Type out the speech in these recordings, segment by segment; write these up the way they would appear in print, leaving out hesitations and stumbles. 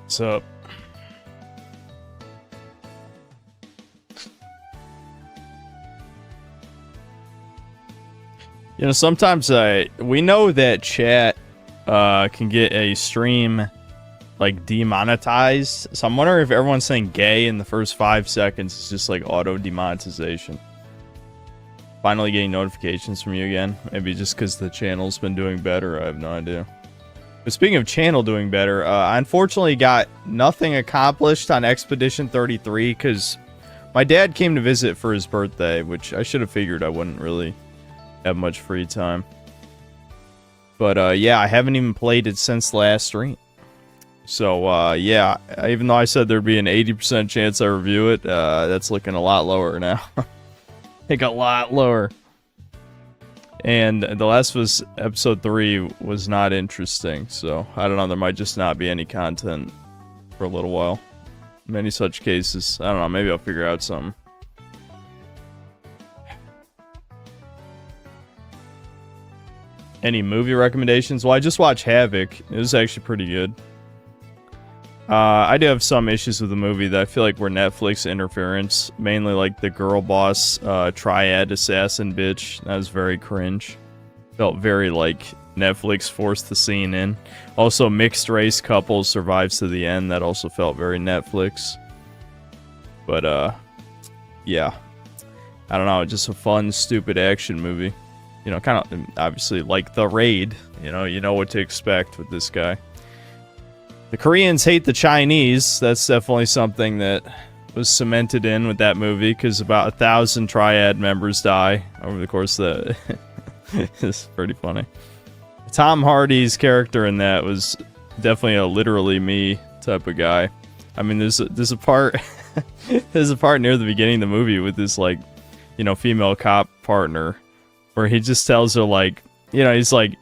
So, sometimes we know that chat can get a stream like demonetized. So I'm wondering if everyone's saying gay in the first 5 seconds is just like auto demonetization. Finally getting notifications from you again. Maybe just because the channel's been doing better. I have no idea. But speaking of channel doing better, I unfortunately got nothing accomplished on Expedition 33 because my dad came to visit for his birthday, which I should have figured I wouldn't really have much free time. But yeah, I haven't even played it since last stream. So yeah, even though I said there'd be an 80% chance I review it, that's looking a lot lower now. Like a lot lower. And The Last of Us Episode 3 was not interesting, so I don't know, there might just not be any content for a little while. Many such cases. I don't know, maybe I'll figure out something. Any movie recommendations? Well, I just watched Havoc. It was actually pretty good. I do have some issues with the movie that I feel like were Netflix interference. Mainly like the girl boss, triad assassin bitch. That was very cringe. Felt very like Netflix forced the scene in. Also, mixed race couple survives to the end. That also felt very Netflix. But, yeah. I don't know, just a fun, stupid action movie. You know, kind of, obviously, like The Raid. You know what to expect with this guy. The Koreans hate the Chinese. That's definitely something that was cemented in with that movie, because about 1,000 triad members die over the course of the... It's pretty funny. Tom Hardy's character in that was definitely a literally me type of guy. I mean, there's a part... there's a part near the beginning of the movie with this, like, female cop partner, where he just tells her, like, he's like,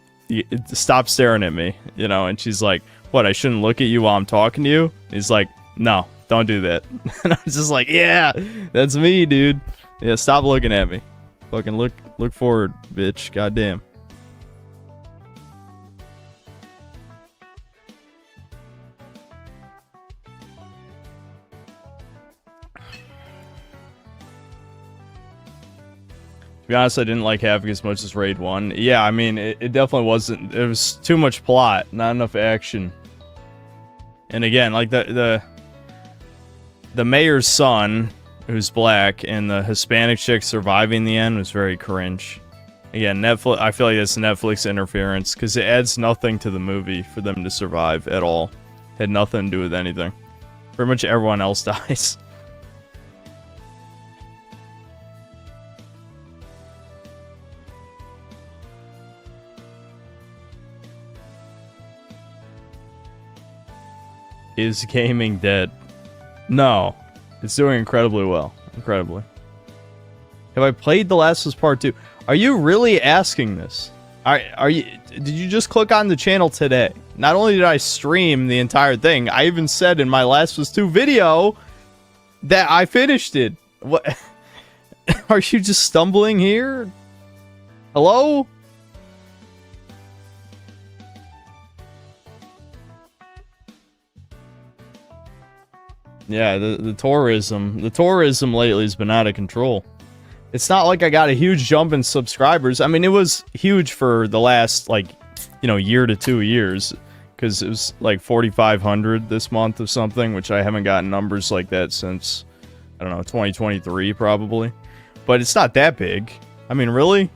stop staring at me, and she's like, what, I shouldn't look at you while I'm talking to you? He's like, no, don't do that. And I was just like, yeah, that's me, dude. Yeah, stop looking at me. Fucking look forward, bitch. Goddamn. To be honest, I didn't like Havoc as much as Raid 1. Yeah, I mean, it definitely wasn't... It was too much plot, not enough action. And again, like, the mayor's son, who's black, and the Hispanic chick surviving the end was very cringe. Again, Netflix... I feel like it's Netflix interference, because it adds nothing to the movie for them to survive at all. It had nothing to do with anything. Pretty much everyone else dies. Is gaming dead? No. It's doing incredibly well. Incredibly. Have I played The Last of Us Part 2? Are you really asking this? Did you just click on the channel today? Not only did I stream the entire thing, I even said in my Last of Us 2 video that I finished it. What? Are you just stumbling here? Hello? Yeah, the tourism lately has been out of control. It's not like I got a huge jump in subscribers. I mean, it was huge for the last, like, year to 2 years, because it was like 4,500 this month or something, which I haven't gotten numbers like that since, I don't know, 2023 probably. But it's not that big. I mean, really?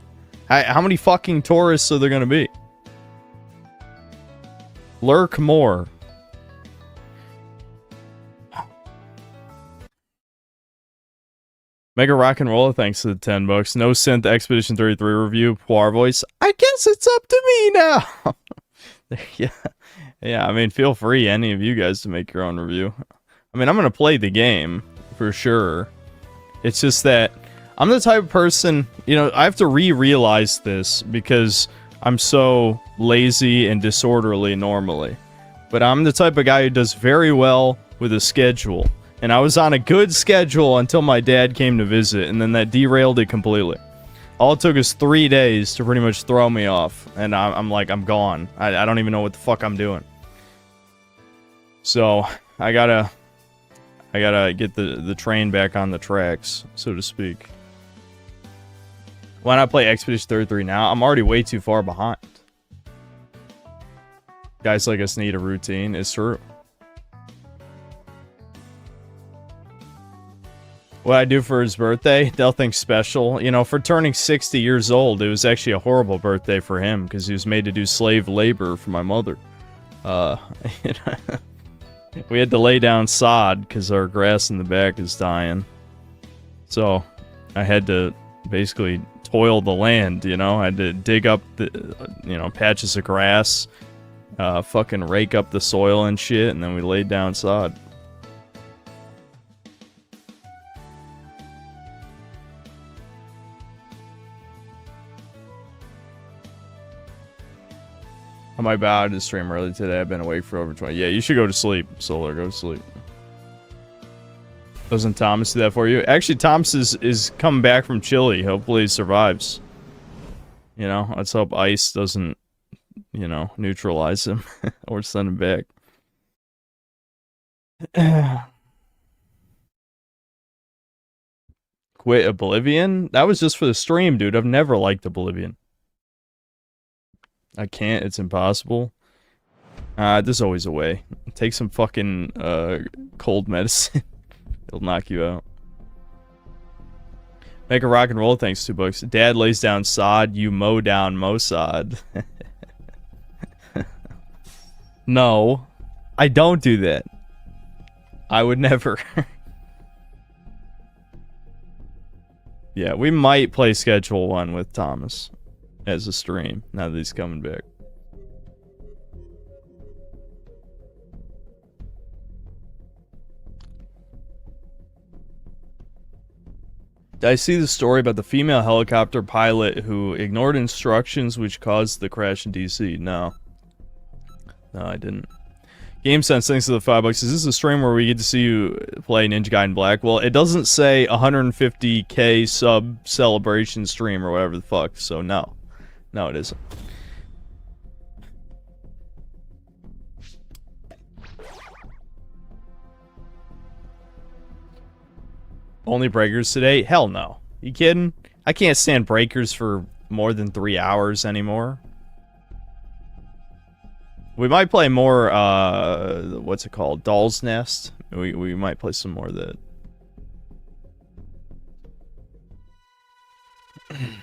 How many fucking tourists are there gonna be? Lurk more. Mega Rock and Roller, thanks to the $10. No Synth Expedition 33 review. Poir voice. I guess it's up to me now. Yeah. I mean, feel free, any of you guys, to make your own review. I mean, I'm gonna play the game for sure. It's just that I'm the type of person, I have to realize this because I'm so lazy and disorderly normally. But I'm the type of guy who does very well with a schedule. And I was on a good schedule until my dad came to visit, and then that derailed it completely. All it took is 3 days to pretty much throw me off, and I'm like, I'm gone. I don't even know what the fuck I'm doing. So I gotta get the train back on the tracks, so to speak. Why not play Expedition 33 now? I'm already way too far behind. Guys like us need a routine. It's true. What I do for his birthday, nothing special. You know, for turning 60 years old, it was actually a horrible birthday for him because he was made to do slave labor for my mother. We had to lay down sod because our grass in the back is dying. So I had to basically toil the land, you know? I had to dig up the, patches of grass, fucking rake up the soil and shit, and then we laid down sod. I might bow to stream early today. I've been awake for over 20. Yeah, you should go to sleep, Solar. Go to sleep. Doesn't Thomas do that for you? Actually, Thomas is coming back from Chile. Hopefully he survives. You know, let's hope ice doesn't, neutralize him or send him back. Quit Oblivion? That was just for the stream, dude. I've never liked Oblivion. I can't. It's impossible. There's always a way. Take some fucking cold medicine. It'll knock you out. Make a rock and roll. Thanks, $2. Dad lays down sod. You mow down Mossad. No, I don't do that. I would never. Yeah, we might play Schedule 1 with Thomas as a stream now that he's coming back. Did I see the story about the female helicopter pilot who ignored instructions which caused the crash in DC? No. No, I didn't. GameSense, thanks to the $5. Is this a stream where we get to see you play Ninja Gaiden Black? Well, it doesn't say 150k sub celebration stream or whatever the fuck, so no. No, it isn't. Only breakers today? Hell no. You kidding? I can't stand breakers for more than 3 hours anymore. We might play more, what's it called? Doll's Nest. We might play some more of that.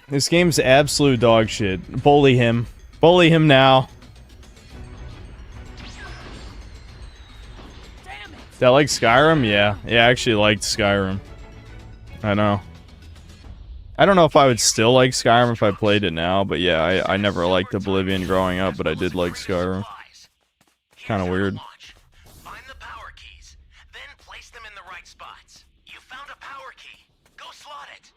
This game's absolute dog shit. Bully him. Bully him now. Did I like Skyrim? Yeah. Yeah, I actually liked Skyrim. I know. I don't know if I would still like Skyrim if I played it now, but yeah, I never liked Oblivion growing up, but I did like Skyrim. Kind of weird. Find the power keys, then place them in the right spots. You found a power key. Go slot it.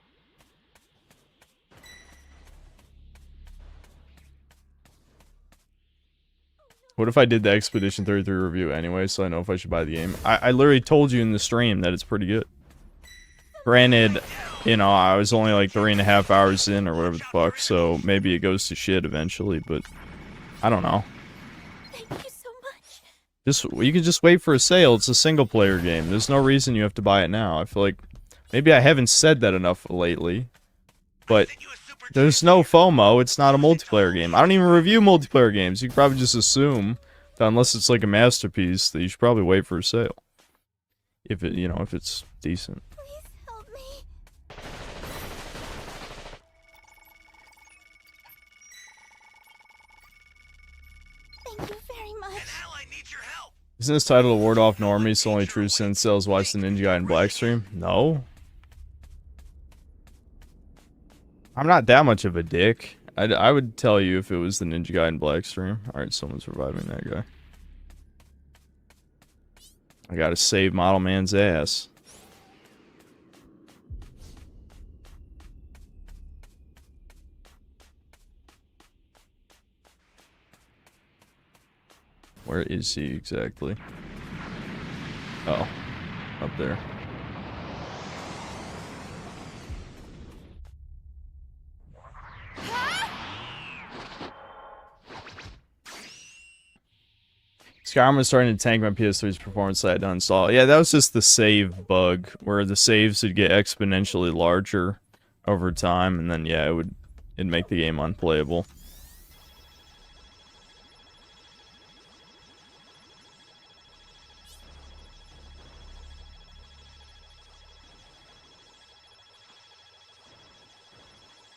What if I did the Expedition 33 review anyway, so I know if I should buy the game? I literally told you in the stream that it's pretty good. Granted, I was only like 3.5 hours in or whatever the fuck, so maybe it goes to shit eventually, but I don't know. Thank you so much. You can just wait for a sale. It's a single player game. There's no reason you have to buy it now. I feel like maybe I haven't said that enough lately, but there's no FOMO. It's not a multiplayer game. I don't even review multiplayer games. You can probably just assume that unless it's like a masterpiece, that you should probably wait for a sale. If it, if it's decent. Please help me. Thank you very much. An ally needs your help. Isn't this title to ward off normies so only true sin cells watch the Ninja Gaiden Black stream? No. I'm not that much of a dick. I would tell you if it was the Ninja Gaiden Black stream. Alright, someone's reviving that guy. I gotta save Model Man's ass. Where is he exactly? Oh, up there. Skyrim was starting to tank my PS3's performance so I had to uninstall. Yeah, that was just the save bug, where the saves would get exponentially larger over time, and then, yeah, it'd make the game unplayable.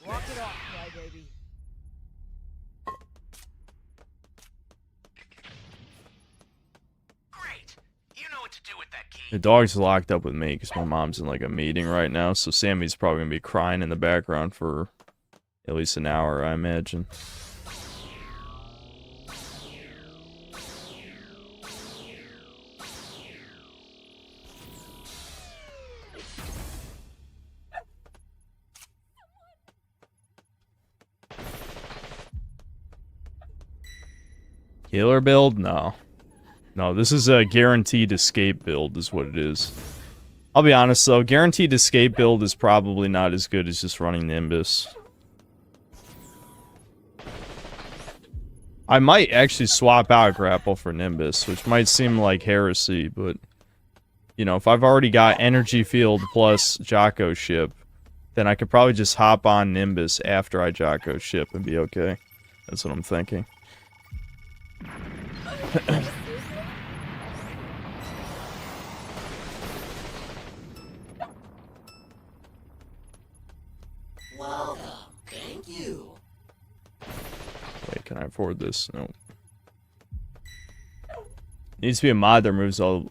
Walk it off, crybaby. Great. You know what to do with that key. The dog's locked up with me because my mom's in like a meeting right now, so Sammy's probably gonna be crying in the background for at least an hour, I imagine. Healer build? No. No, this is a guaranteed escape build is what it is. I'll be honest though, guaranteed escape build is probably not as good as just running Nimbus. I might actually swap out Grapple for Nimbus, which might seem like heresy, but you know, if I've already got Energy Field plus Jocko Ship, then I could probably just hop on Nimbus after I Jocko Ship and be okay. That's what I'm thinking. Welcome. Thank you. Wait, can I afford this? No. Needs to be a mod that removes all...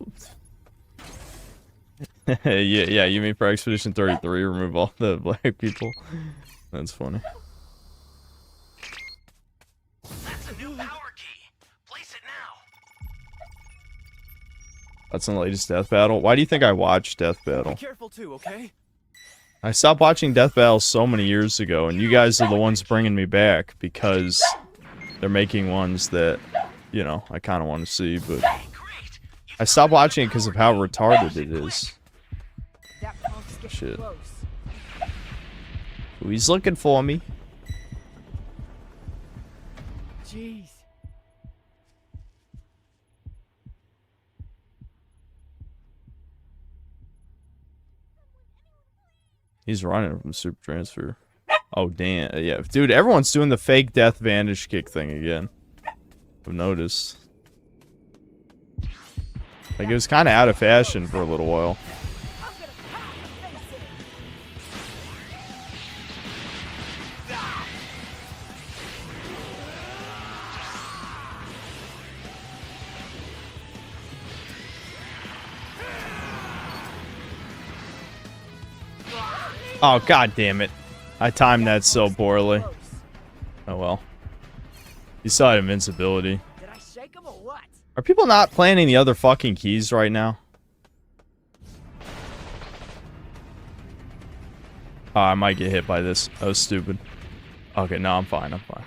yeah, you mean for Expedition 33, remove all the black people? That's funny. That's a new power key. Place it now. That's in the latest Death Battle. Why do you think I watched Death Battle? Careful too, okay? I stopped watching Death Battle so many years ago, and you guys are the ones bringing me back because they're making ones that, you know, I kind of want to see, but Great. I stopped watching it because of how retarded it is. That punk's getting Shit. close. Ooh, he's looking for me. Jeez. He's running from Super Transfer. Oh, damn. Yeah, dude, everyone's doing the fake death vantage kick thing again. I've noticed. Like, it was kind of out of fashion for a little while. Oh, god damn it. I timed that so poorly. Oh well. You still had invincibility. Did I shake him or what? Are people not playing any other fucking keys right now? Oh, I might get hit by this. That was stupid. Okay, no, I'm fine, I'm fine.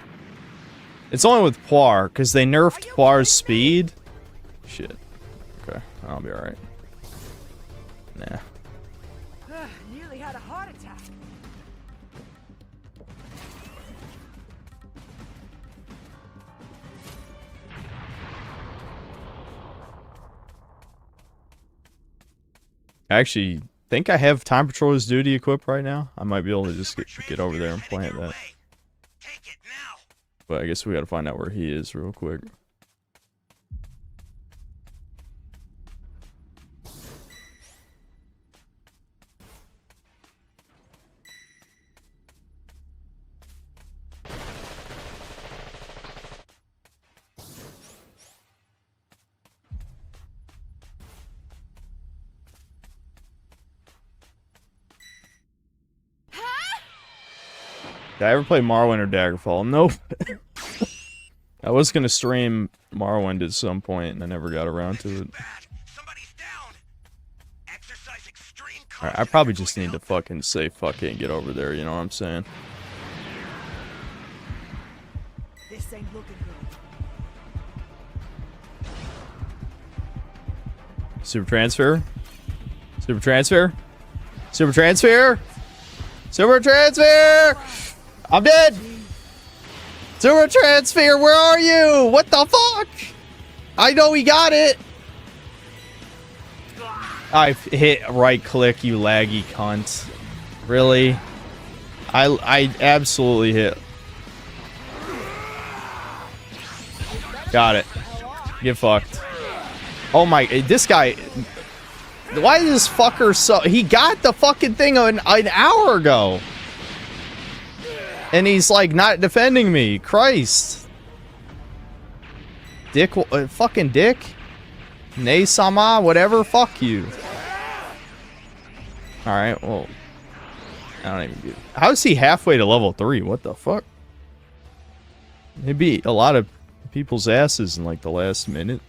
It's only with Poir, because they nerfed Poir's speed. Shit. Okay, I'll be alright. Nah. Nearly had a heart attack. I actually think I have Time Patroller's Duty equipped right now. I might be able to just get over there and plant that. Take it now. But I guess we gotta find out where he is real quick. Did I ever play Morrowind or Daggerfall? Nope. I was gonna stream Morrowind at some point, and I never got around to it. Bad. Somebody's down. Exercise extreme Alright, I probably just need to fucking say fuck it and get over there, you know what I'm saying? This ain't looking good. Super transfer? Super transfer? Super transfer? Super transfer! I'm dead! Super transfer, where are you? What the fuck? I know he got it. I hit right click, you laggy cunt. Really? I absolutely hit. Got it. Get fucked. Oh my, this guy. Why is this fucker so... He got the fucking thing an hour ago. And he's like not defending me. Christ. Dick, fucking dick. Ne-sama, whatever, fuck you. Alright, well. I don't even get... How is he halfway to level 3? What the fuck? He beat a lot of people's asses in like the last minute.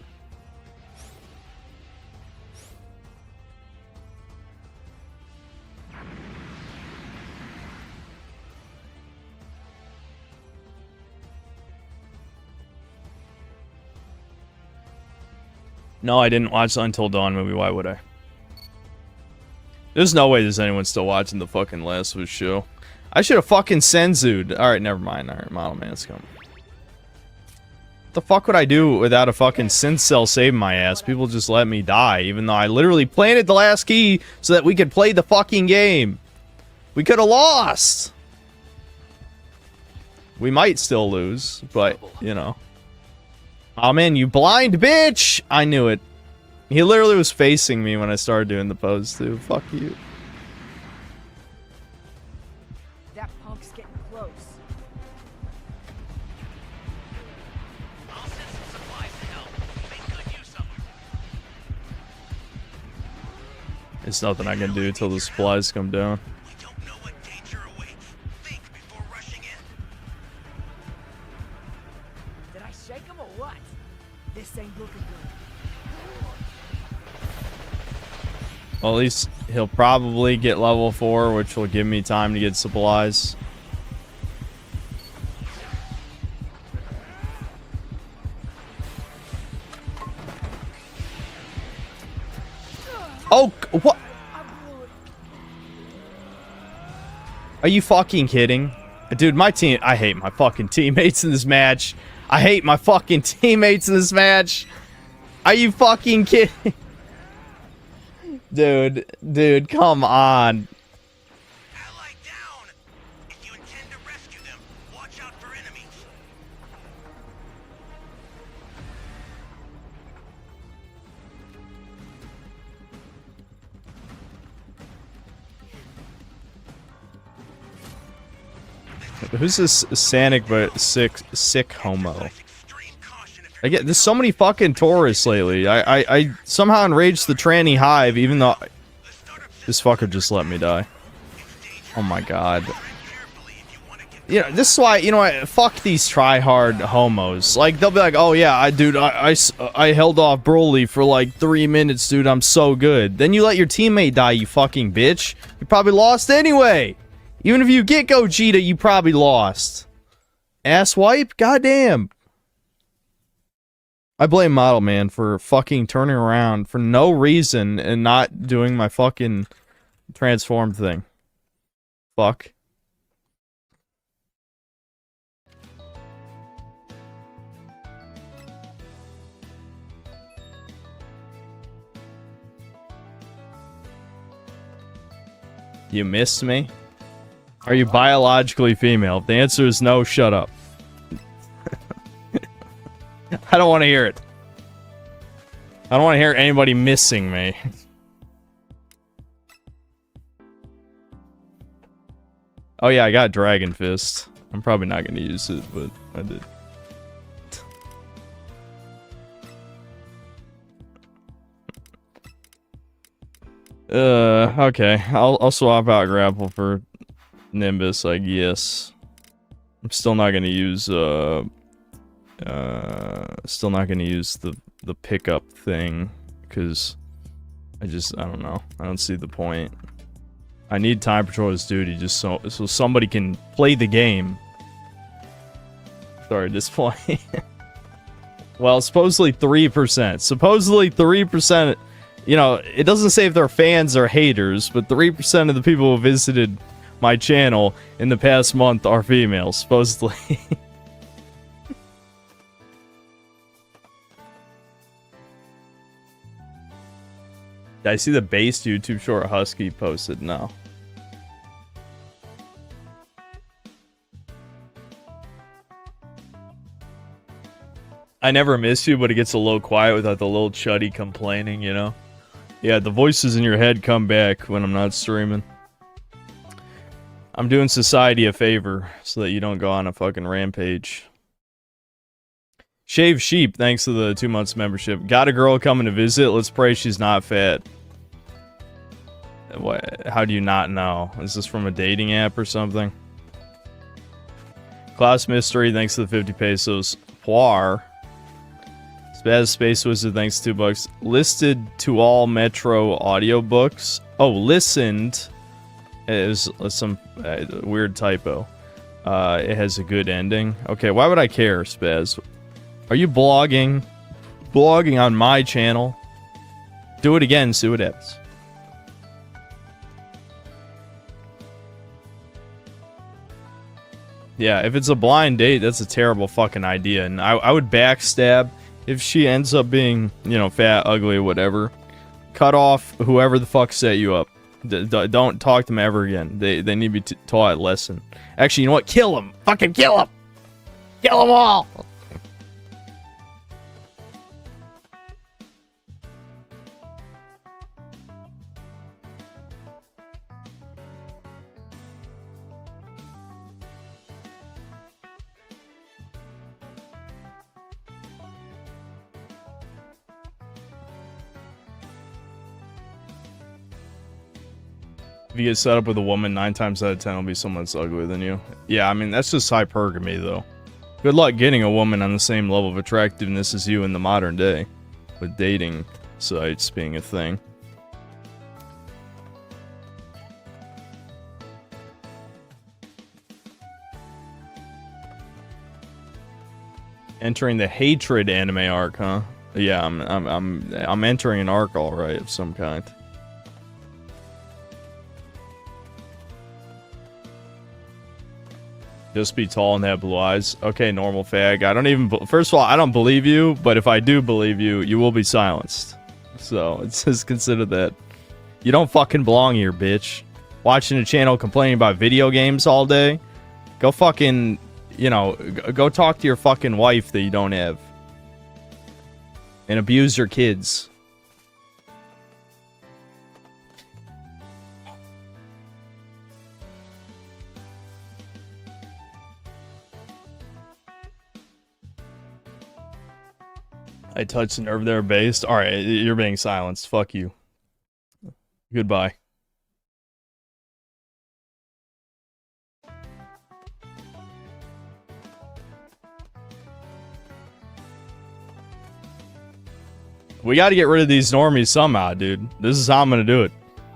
No, I didn't watch the Until Dawn movie. Why would I? There's no way there's anyone still watching the fucking Last of Us show. I should have fucking senzu'd. Alright, never mind. Alright, Model Man's coming. What the fuck would I do without a fucking synth cell saving my ass? People just let me die, even though I literally planted the last key so that we could play the fucking game. We could have lost. We might still lose, but, you know. Oh man, you blind bitch! I knew it. He literally was facing me when I started doing the pose too. Fuck you. That punk's getting close. I'll send some supplies to help. Make good use of them. There's nothing I can do until the supplies come down. We don't know what danger awaits. Think before rushing in. Did I shake him or what? This ain't looking good. Well, at least he'll probably get level 4, which will give me time to get supplies. Oh, what? Are you fucking kidding? Dude, my team... I hate my fucking teammates in this match. I hate my fucking teammates in this match. Are you fucking kidding? Dude, come on. Ally down! If you intend to rescue them, watch out for enemies. Who's this Sanic but sick homo? Extreme caution if I get there's so many fucking tourists lately. I somehow enraged the tranny hive, even though this fucker just let me die. Oh my god. You know, this is why, you know what, fuck these try-hard homos. Like, they'll be like, oh yeah, I held off Broly for like 3 minutes, dude, I'm so good. Then you let your teammate die, you fucking bitch. You probably lost anyway. Even if you get Gogeta, you probably lost. Asswipe? Goddamn. I blame Model Man for fucking turning around for no reason and not doing my fucking transform thing. Fuck. You missed me? Are you biologically female? If the answer is no, shut up. I don't want to hear it. I don't want to hear anybody missing me. Oh yeah, I got Dragon Fist. I'm probably not going to use it, but I did. Okay. I'll swap out Grapple for Nimbus, I guess. I'm still not gonna use still not gonna use the pickup thing, because I don't know. I don't see the point. I need Time Patroller's Duty just so somebody can play the game. Sorry, display. Well, supposedly 3%. Supposedly 3%. You know, it doesn't say if they're fans or haters, but 3% of the people who visited my channel in the past month are females, supposedly. Did I see the based YouTube short Husky posted? No. I never miss you, but it gets a little quiet without the little chuddy complaining, you know? Yeah, the voices in your head come back when I'm not streaming. I'm doing society a favor so that you don't go on a fucking rampage. Shave Sheep, thanks to the 2 months membership. Got a girl coming to visit. Let's pray she's not fat. What? How do you not know? Is this from a dating app or something? Klaus Mystery, thanks to the 50 pesos. Poir. Spaz Space Wizard, thanks to $2. Listed to all Metro audiobooks. Oh, listened. It was some weird typo. It has a good ending. Okay, why would I care, Spaz? Are you blogging? Blogging on my channel? Do it again, see what happens. Yeah, if it's a blind date, that's a terrible fucking idea. And I would backstab if she ends up being, you know, fat, ugly, whatever. Cut off whoever the fuck set you up. Don't talk to them ever again. They need to be taught a lesson. Actually, you know what? Kill them! Fucking kill them! Kill them all! If you get set up with a woman, 9 times out of 10 will be someone that's uglier than you. Yeah, I mean, that's just hypergamy, though. Good luck getting a woman on the same level of attractiveness as you in the modern day, with dating sites being a thing. Entering the hatred anime arc, huh? Yeah, I'm entering an arc, all right, of some kind. Just be tall and have blue eyes. Okay, normal fag. I don't even... First of all, I don't believe you, but if I do believe you, you will be silenced. So, it's just consider that. You don't fucking belong here, bitch. Watching a channel complaining about video games all day? Go fucking... You know, go talk to your fucking wife that you don't have. And abuse your kids. I touched a nerve there, based. Alright, you're being silenced. Fuck you. Goodbye. We gotta get rid of these normies somehow, dude. This is how I'm gonna do it.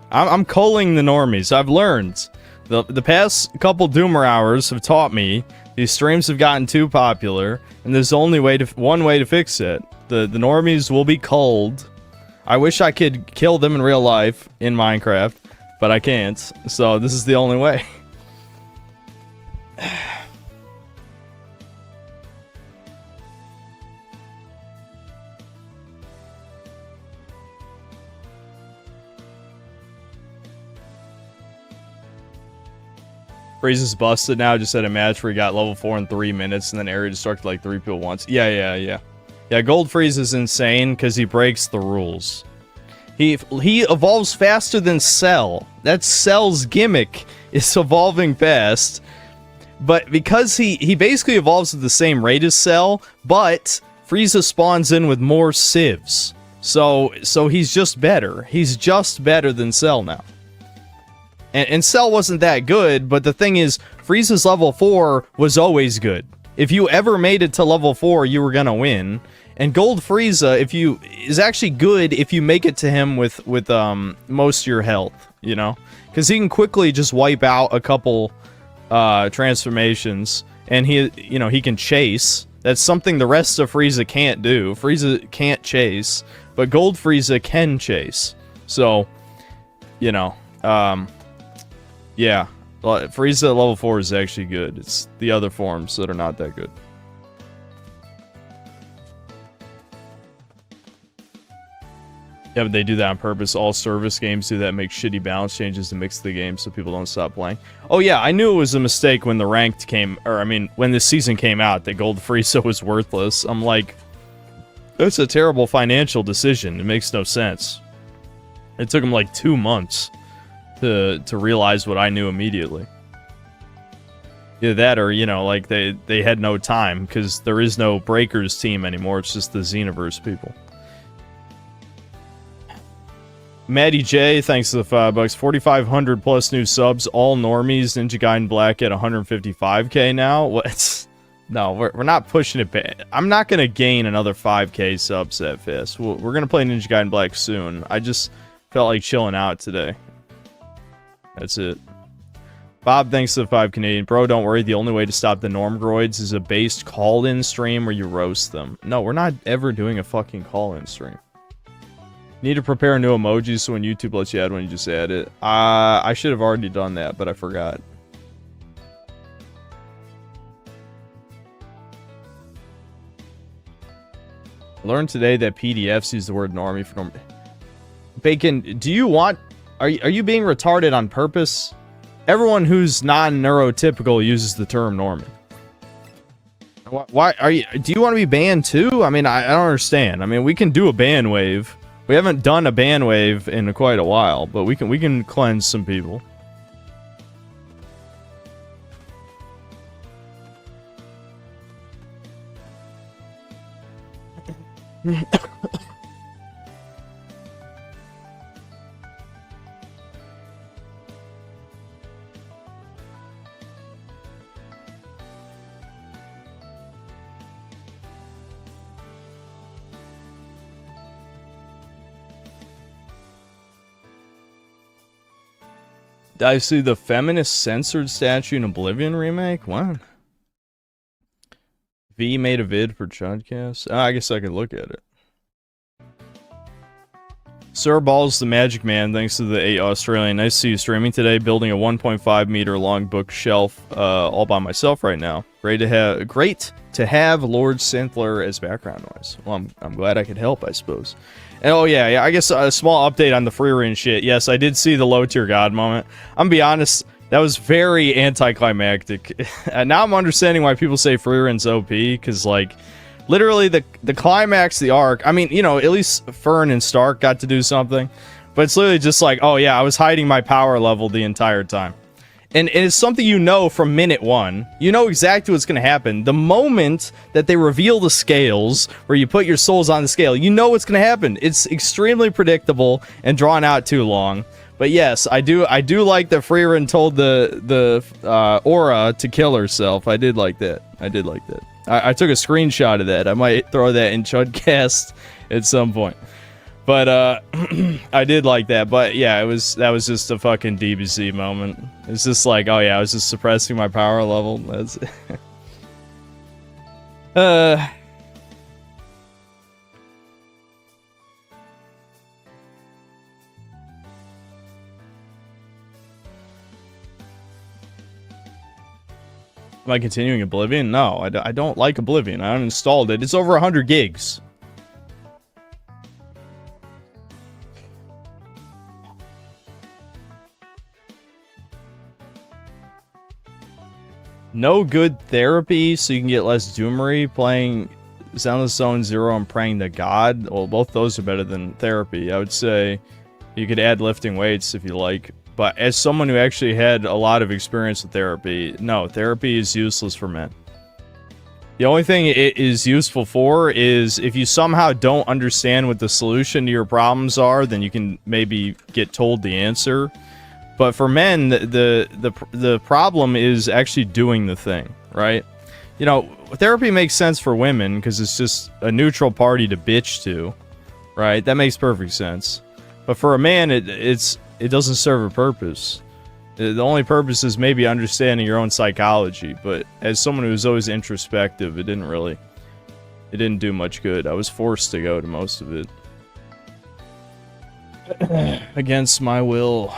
I'm culling the normies. I've learned. The past couple Doomer hours have taught me these streams have gotten too popular, and there's only one way to fix it. The normies will be culled. I wish I could kill them in real life in Minecraft, but I can't. So this is the only way. Frieza's busted now. Just had a match where he got level 4 in 3 minutes and then area destructed like 3 people once. Yeah. Yeah, Gold Frieza is insane because he breaks the rules. He evolves faster than Cell. That's Cell's gimmick, is evolving fast. But because he basically evolves at the same rate as Cell, but Frieza spawns in with more civs. So he's just better. He's just better than Cell now. And Cell wasn't that good, but the thing is, Frieza's level 4 was always good. If you ever made it to level 4, you were gonna win. And Gold Frieza, is actually good if you make it to him with most of your health, you know? Because he can quickly just wipe out a couple transformations, and he can chase. That's something the rest of Frieza can't do. Frieza can't chase, but Gold Frieza can chase. So, yeah, Frieza at level 4 is actually good. It's the other forms that are not that good. Yeah, but they do that on purpose. All service games do that, make shitty balance changes to mix the game so people don't stop playing. Oh yeah, I knew it was a mistake when the ranked came, or I mean, when this season came out, that Gold Frieza was worthless. I'm like, that's a terrible financial decision. It makes no sense. It took them like 2 months to realize what I knew immediately. Either that or, you know, like they had no time because there is no Breakers team anymore. It's just the Xenoverse people. Maddie J, thanks to the $5. 4,500 plus new subs, all normies. Ninja Gaiden Black at 155k now. What? No, we're not pushing it back. I'm not gonna gain another 5k subs that fast. We're gonna play Ninja Gaiden Black soon. I just felt like chilling out today. That's it. Bob, thanks to the 5 Canadian. Bro, don't worry. The only way to stop the Normgroids is a based call-in stream where you roast them. No, we're not ever doing a fucking call-in stream. Need to prepare new emojis so when YouTube lets you add one, you just add it. I should have already done that, but I forgot. Learned today that PDFs use the word normie for norm. Bacon, do you want... Are you being retarded on purpose? Everyone who's non-neurotypical uses the term normie. Why are you... Do you want to be banned too? I mean, I don't understand. I mean, we can do a ban wave. We haven't done a ban wave in quite a while, but we can cleanse some people. Did I see the feminist censored statue in Oblivion remake? What? V made a vid for Chudcast? I guess I could look at it. Sir Balls the Magic Man, thanks to the 8 Australian. Nice to see you streaming today, building a 1.5 meter long bookshelf all by myself right now. Great to have Lord Synthler as background noise. Well, I'm glad I could help, I suppose. And oh yeah, I guess a small update on the free run shit. Yes, I did see the low tier god moment. I'm gonna be honest, that was very anticlimactic. And now I'm understanding why people say free run's OP, because like literally the climax, the arc. I mean, you know, at least Fern and Stark got to do something, but it's literally just like, oh yeah, I was hiding my power level the entire time. And it's something you know from minute one. You know exactly what's going to happen. The moment that they reveal the scales, where you put your souls on the scale, you know what's going to happen. It's extremely predictable and drawn out too long. But yes, I do like that Freeran told the Aura to kill herself. I did like that. I took a screenshot of that. I might throw that in Chudcast at some point. But I did like that. But yeah, that was just a fucking DBZ moment. It's just like, oh yeah, I was just suppressing my power level. That's Am I continuing Oblivion? No, I don't like Oblivion. I uninstalled it. It's over 100 gigs. No good therapy, so you can get less doomery playing Soundless Zone Zero and praying to God. Well, both those are better than therapy. I would say you could add lifting weights if you like. But as someone who actually had a lot of experience with therapy, no, therapy is useless for men. The only thing it is useful for is if you somehow don't understand what the solution to your problems are, then you can maybe get told the answer. But for men, the problem is actually doing the thing, right? You know, therapy makes sense for women because it's just a neutral party to bitch to, right? That makes perfect sense. But for a man, it doesn't serve a purpose. The only purpose is maybe understanding your own psychology. But as someone who's always introspective, it didn't do much good. I was forced to go to most of it against my will.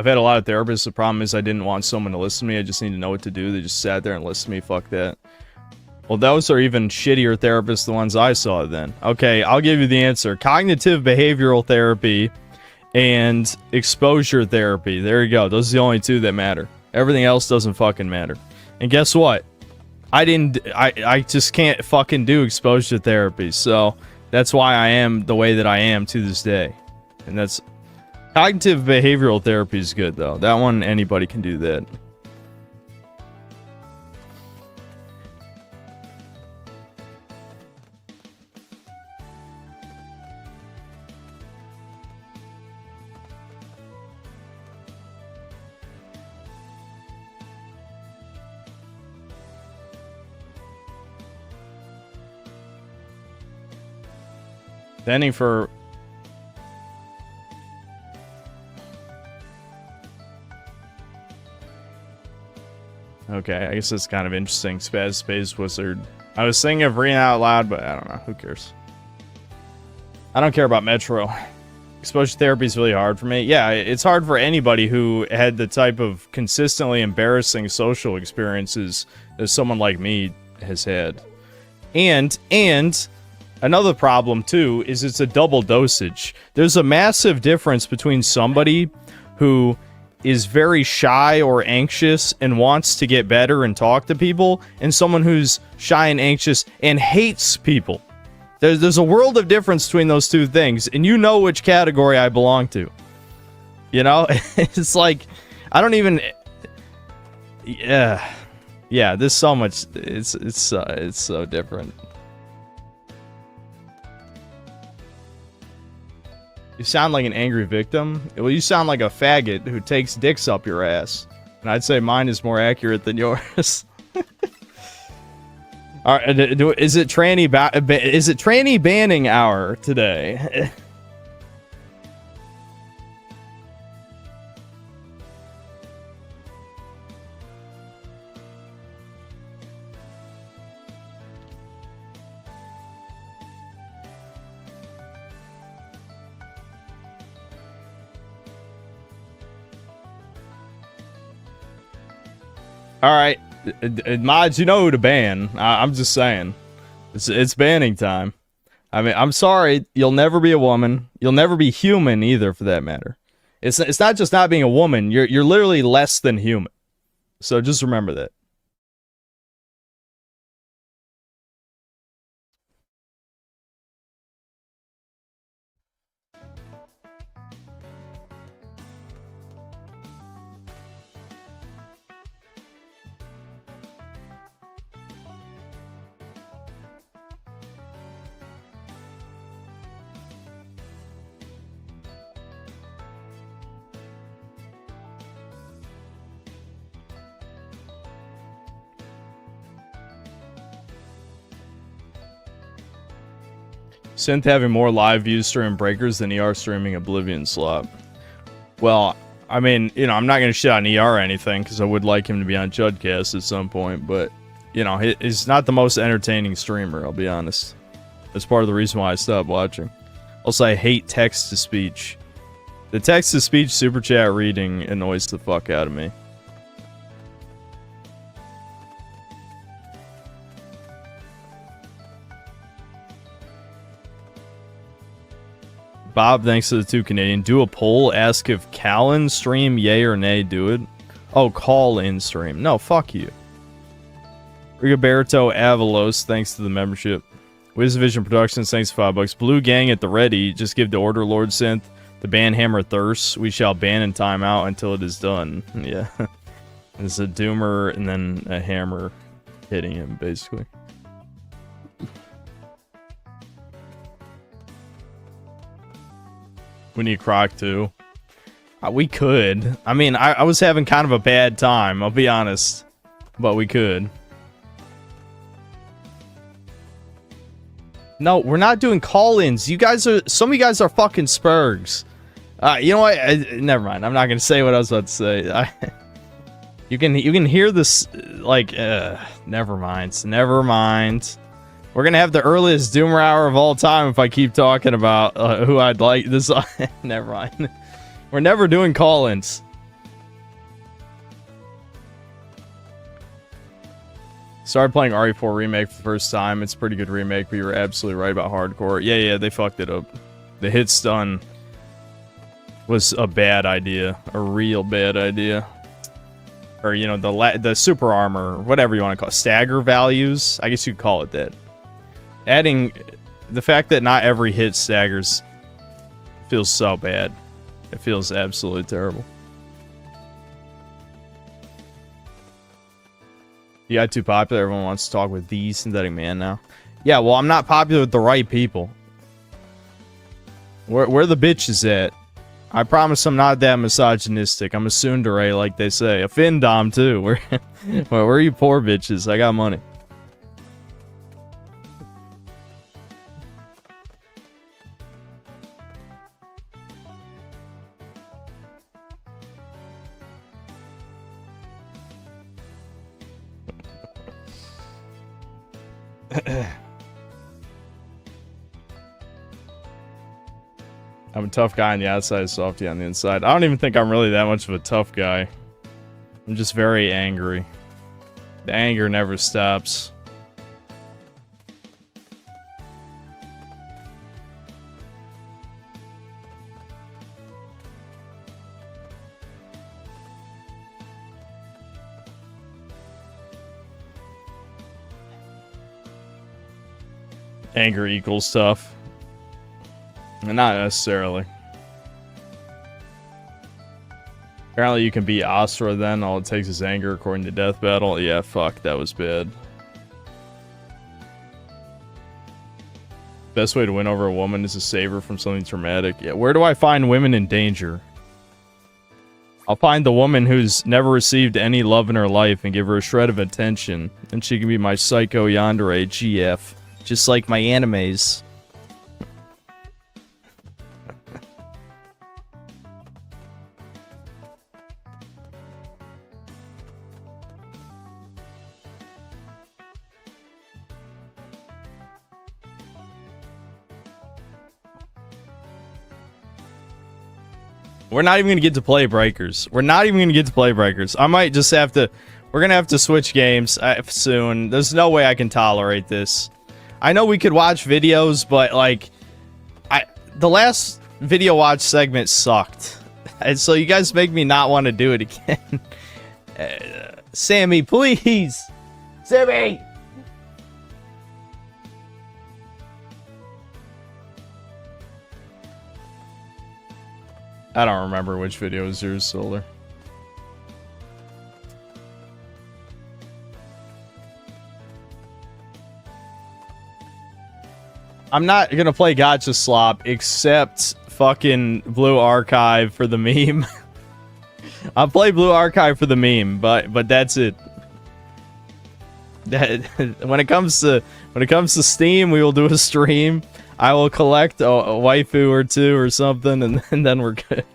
I've had a lot of therapists. The problem is I didn't want someone to listen to me. I just need to know what to do. They just sat there and listened to me. Fuck that. Well, those are even shittier therapists, the ones I saw then. Okay, I'll give you the answer. Cognitive behavioral therapy and exposure therapy. There you go. Those are the only two that matter. Everything else doesn't fucking matter. And guess what? I just can't fucking do exposure therapy. So that's why I am the way that I am to this day. And that's... Cognitive behavioral therapy is good, though. That one, anybody can do that. Standing for... Okay, I guess that's kind of interesting. Spaz Space Wizard. I was thinking of reading out loud, but I don't know. Who cares? I don't care about Metro. Exposure therapy is really hard for me. Yeah, it's hard for anybody who had the type of consistently embarrassing social experiences that someone like me has had. And another problem, too, is it's a double dosage. There's a massive difference between somebody who is very shy or anxious and wants to get better and talk to people, and someone who's shy and anxious and hates people. There's a world of difference between those two things, and you know which category I belong to. You know? It's like, I don't even... Yeah, there's so much... It's so different. You sound like an angry victim? Well, you sound like a faggot who takes dicks up your ass. And I'd say mine is more accurate than yours. Alright, is it tranny banning hour today? Alright, mods, you know who to ban. I'm just saying. It's banning time. I mean, I'm sorry, you'll never be a woman. You'll never be human either, for that matter. It's not just not being a woman, you're literally less than human. So just remember that. Synth having more live views streaming Breakers than ER streaming Oblivion slop. Well, I mean, you know, I'm not going to shit on ER or anything, because I would like him to be on Chudcast at some point, but, you know, he's not the most entertaining streamer, I'll be honest. That's part of the reason why I stopped watching. Also, I hate text-to-speech. The text-to-speech super chat reading annoys the fuck out of me. Bob, thanks to the 2 Canadian. Do a poll. Ask if Callan stream, yay or nay, do it. Oh, call in stream. No, fuck you. Rigoberto Avalos, thanks to the membership. WizVision Productions, thanks for $5. Blue Gang at the ready. Just give the order, Lord Synth. The ban Hammer Thirst. We shall ban and time out until it is done. Yeah. It's a Doomer and then a hammer hitting him, basically. We need Croc too. We could. I mean, I was having kind of a bad time, I'll be honest. But we could. No, we're not doing call-ins. You guys are... Some of you guys are fucking spurgs. You know what? Never mind. I'm not going to say what I was about to say. You can hear this... Like, never mind. Never mind. We're going to have the earliest Doomer hour of all time if I keep talking about who I'd like. This. Never mind. We're never doing call-ins. Started playing RE4 Remake for the first time. It's a pretty good remake, but you were absolutely right about hardcore. Yeah, they fucked it up. The hit stun was a bad idea. A real bad idea. Or, you know, the super armor, whatever you want to call it. Stagger values? I guess you could call it that. Adding the fact that not every hit staggers feels so bad. It feels absolutely terrible. You got too popular. Everyone wants to talk with the Synthetic Man now. Yeah, well, I'm not popular with the right people. Where the bitches at? I promise I'm not that misogynistic. I'm a tsundere, like they say. A findom, too. Where are you poor bitches? I got money. I'm a tough guy on the outside, softy on the inside. I don't even think I'm really that much of a tough guy. I'm just very angry. The anger never stops. Anger equals tough. Not necessarily. Apparently you can beat Asura then. All it takes is anger according to Death Battle. Yeah, fuck. That was bad. Best way to win over a woman is to save her from something traumatic. Yeah, where do I find women in danger? I'll find the woman who's never received any love in her life and give her a shred of attention. And she can be my psycho yandere GF. Just like my animes. We're not even going to get to play Breakers. We're not even going to get to play Breakers. I might just have to... We're going to have to switch games soon. There's no way I can tolerate this. I know we could watch videos, but, like... the last video watch segment sucked. And so you guys make me not want to do it again. Sammy, please! Sammy! I don't remember which video was yours, Solar. I'm not gonna play Gotcha Slop except fucking Blue Archive for the meme. I'll play Blue Archive for the meme, but that's it. When it comes to Steam, we will do a stream. I will collect a waifu or two or something, and then we're good.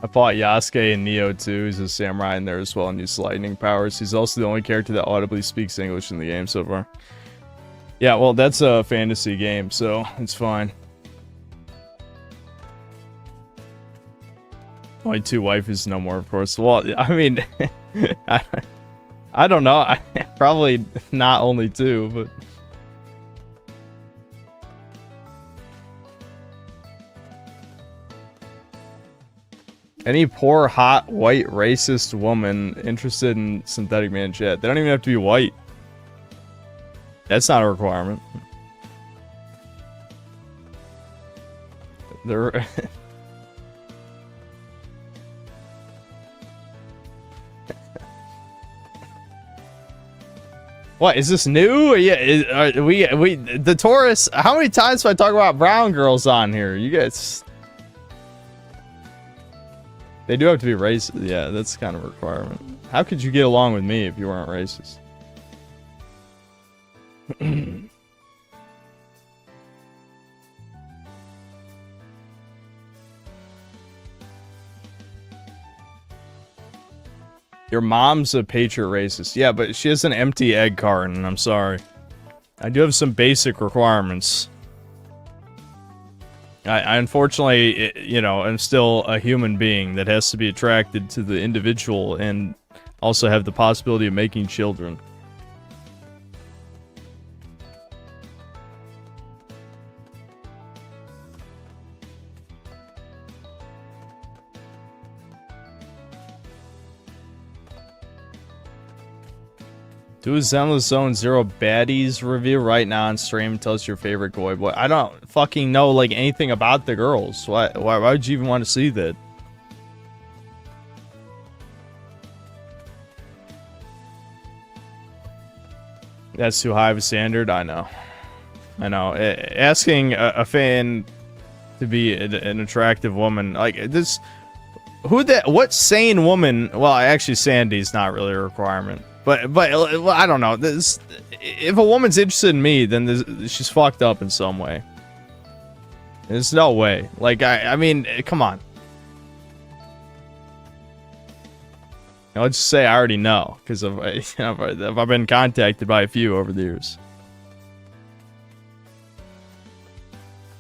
I fought Yasuke in Neo 2. He's a samurai in there as well and uses lightning powers. He's also the only character that audibly speaks English in the game so far. Yeah, well, that's a fantasy game, so it's fine. Only 2 waifus, no more, of course. Well, I mean, I don't know. Probably not only 2, but... Any poor, hot, white, racist woman interested in Synthetic Man chat. They don't even have to be white. That's not a requirement. They're... What, is this new? Yeah, the Taurus... How many times do I talk about brown girls on here? You guys... They do have to be racist. Yeah, that's kind of a requirement. How could you get along with me if you weren't racist? Your mom's a patriot racist. Yeah, but she has an empty egg carton. I'm sorry. I do have some basic requirements. I unfortunately, you know, am still a human being that has to be attracted to the individual and also have the possibility of making children. Do a Zenless Zone Zero Baddies review right now on stream and tell us your favorite Goy Boy. I don't fucking know like anything about the girls. Why would you even want to see that? That's too high of a standard. I know. Asking a fan to be an attractive woman like this. What sane woman? Well, actually, Sandy's not really a requirement. But I don't know. This, if a woman's interested in me, then she's fucked up in some way. There's no way. Like I mean, come on. Let's just say I already know because I've been contacted by a few over the years.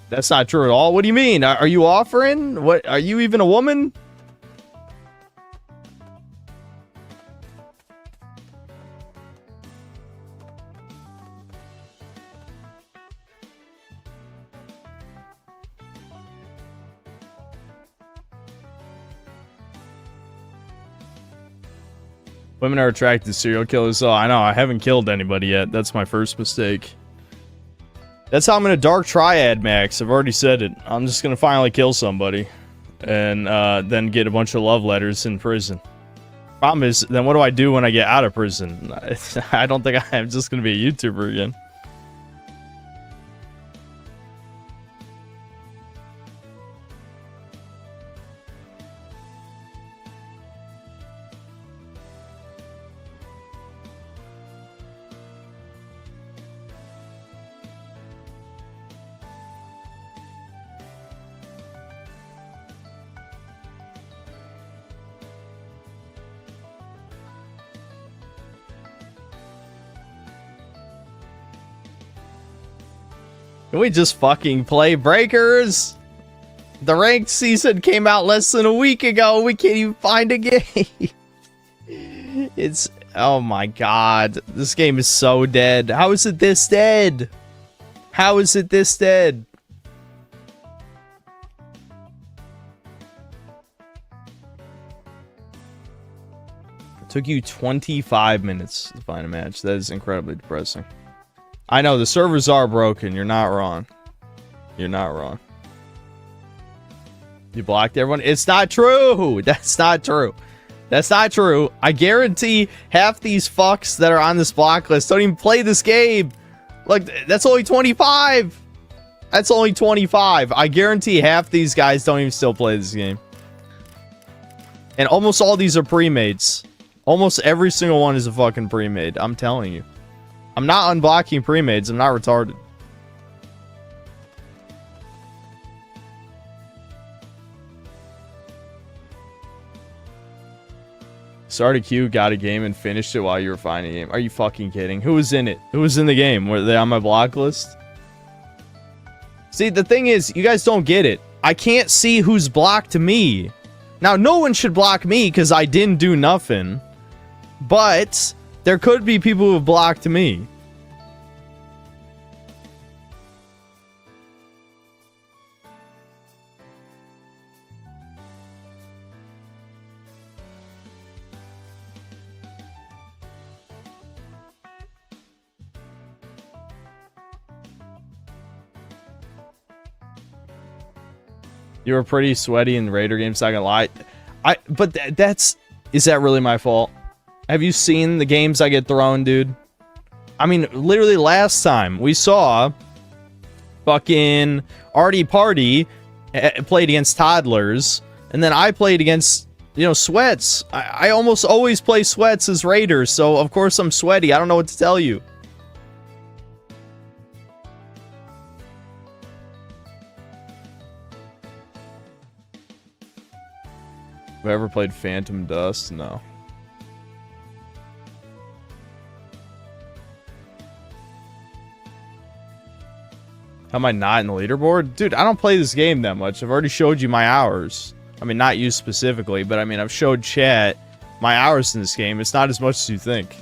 That's not true at all. What do you mean? Are you offering? What? Are you even a woman? Women are attracted to serial killers. Oh, I know. I haven't killed anybody yet. That's my first mistake. That's how I'm in a dark triad, Max. I've already said it. I'm just gonna finally kill somebody. And then get a bunch of love letters in prison. Problem is, then what do I do when I get out of prison? I don't think I'm just gonna be a YouTuber again. Can we just fucking play Breakers? The ranked season came out less than a week ago. We can't even find a game. It's... Oh my god. This game is so dead. How is it this dead? How is it this dead? It took you 25 minutes to find a match. That is incredibly depressing. I know, the servers are broken. You're not wrong. You're not wrong. You blocked everyone? It's not true! That's not true. That's not true. I guarantee half these fucks that are on this block list don't even play this game. Look, that's only 25. That's only 25. I guarantee half these guys don't even still play this game. And almost all these are pre-mates. Almost every single one is a fucking pre-made. I'm telling you. I'm not unblocking pre-mades. I'm not retarded. Started queue, got a game, and finished it while you were finding a game. Are you fucking kidding? Who was in it? Who was in the game? Were they on my block list? See, the thing is, you guys don't get it. I can't see who's blocked me. Now, no one should block me because I didn't do nothing. But there could be people who have blocked me. You were pretty sweaty in Raider games, not gonna lie. Is that really my fault? Have you seen the games I get thrown, dude? I mean, literally last time we saw fucking Artie Party played against toddlers, and then I played against, you know, sweats. I almost always play sweats as Raiders, so of course I'm sweaty. I don't know what to tell you. Have I ever played Phantom Dust? No. How am I not in the leaderboard? Dude, I don't play this game that much. I've already showed you my hours. I mean, not you specifically, but I mean, I've showed chat my hours in this game. It's not as much as you think.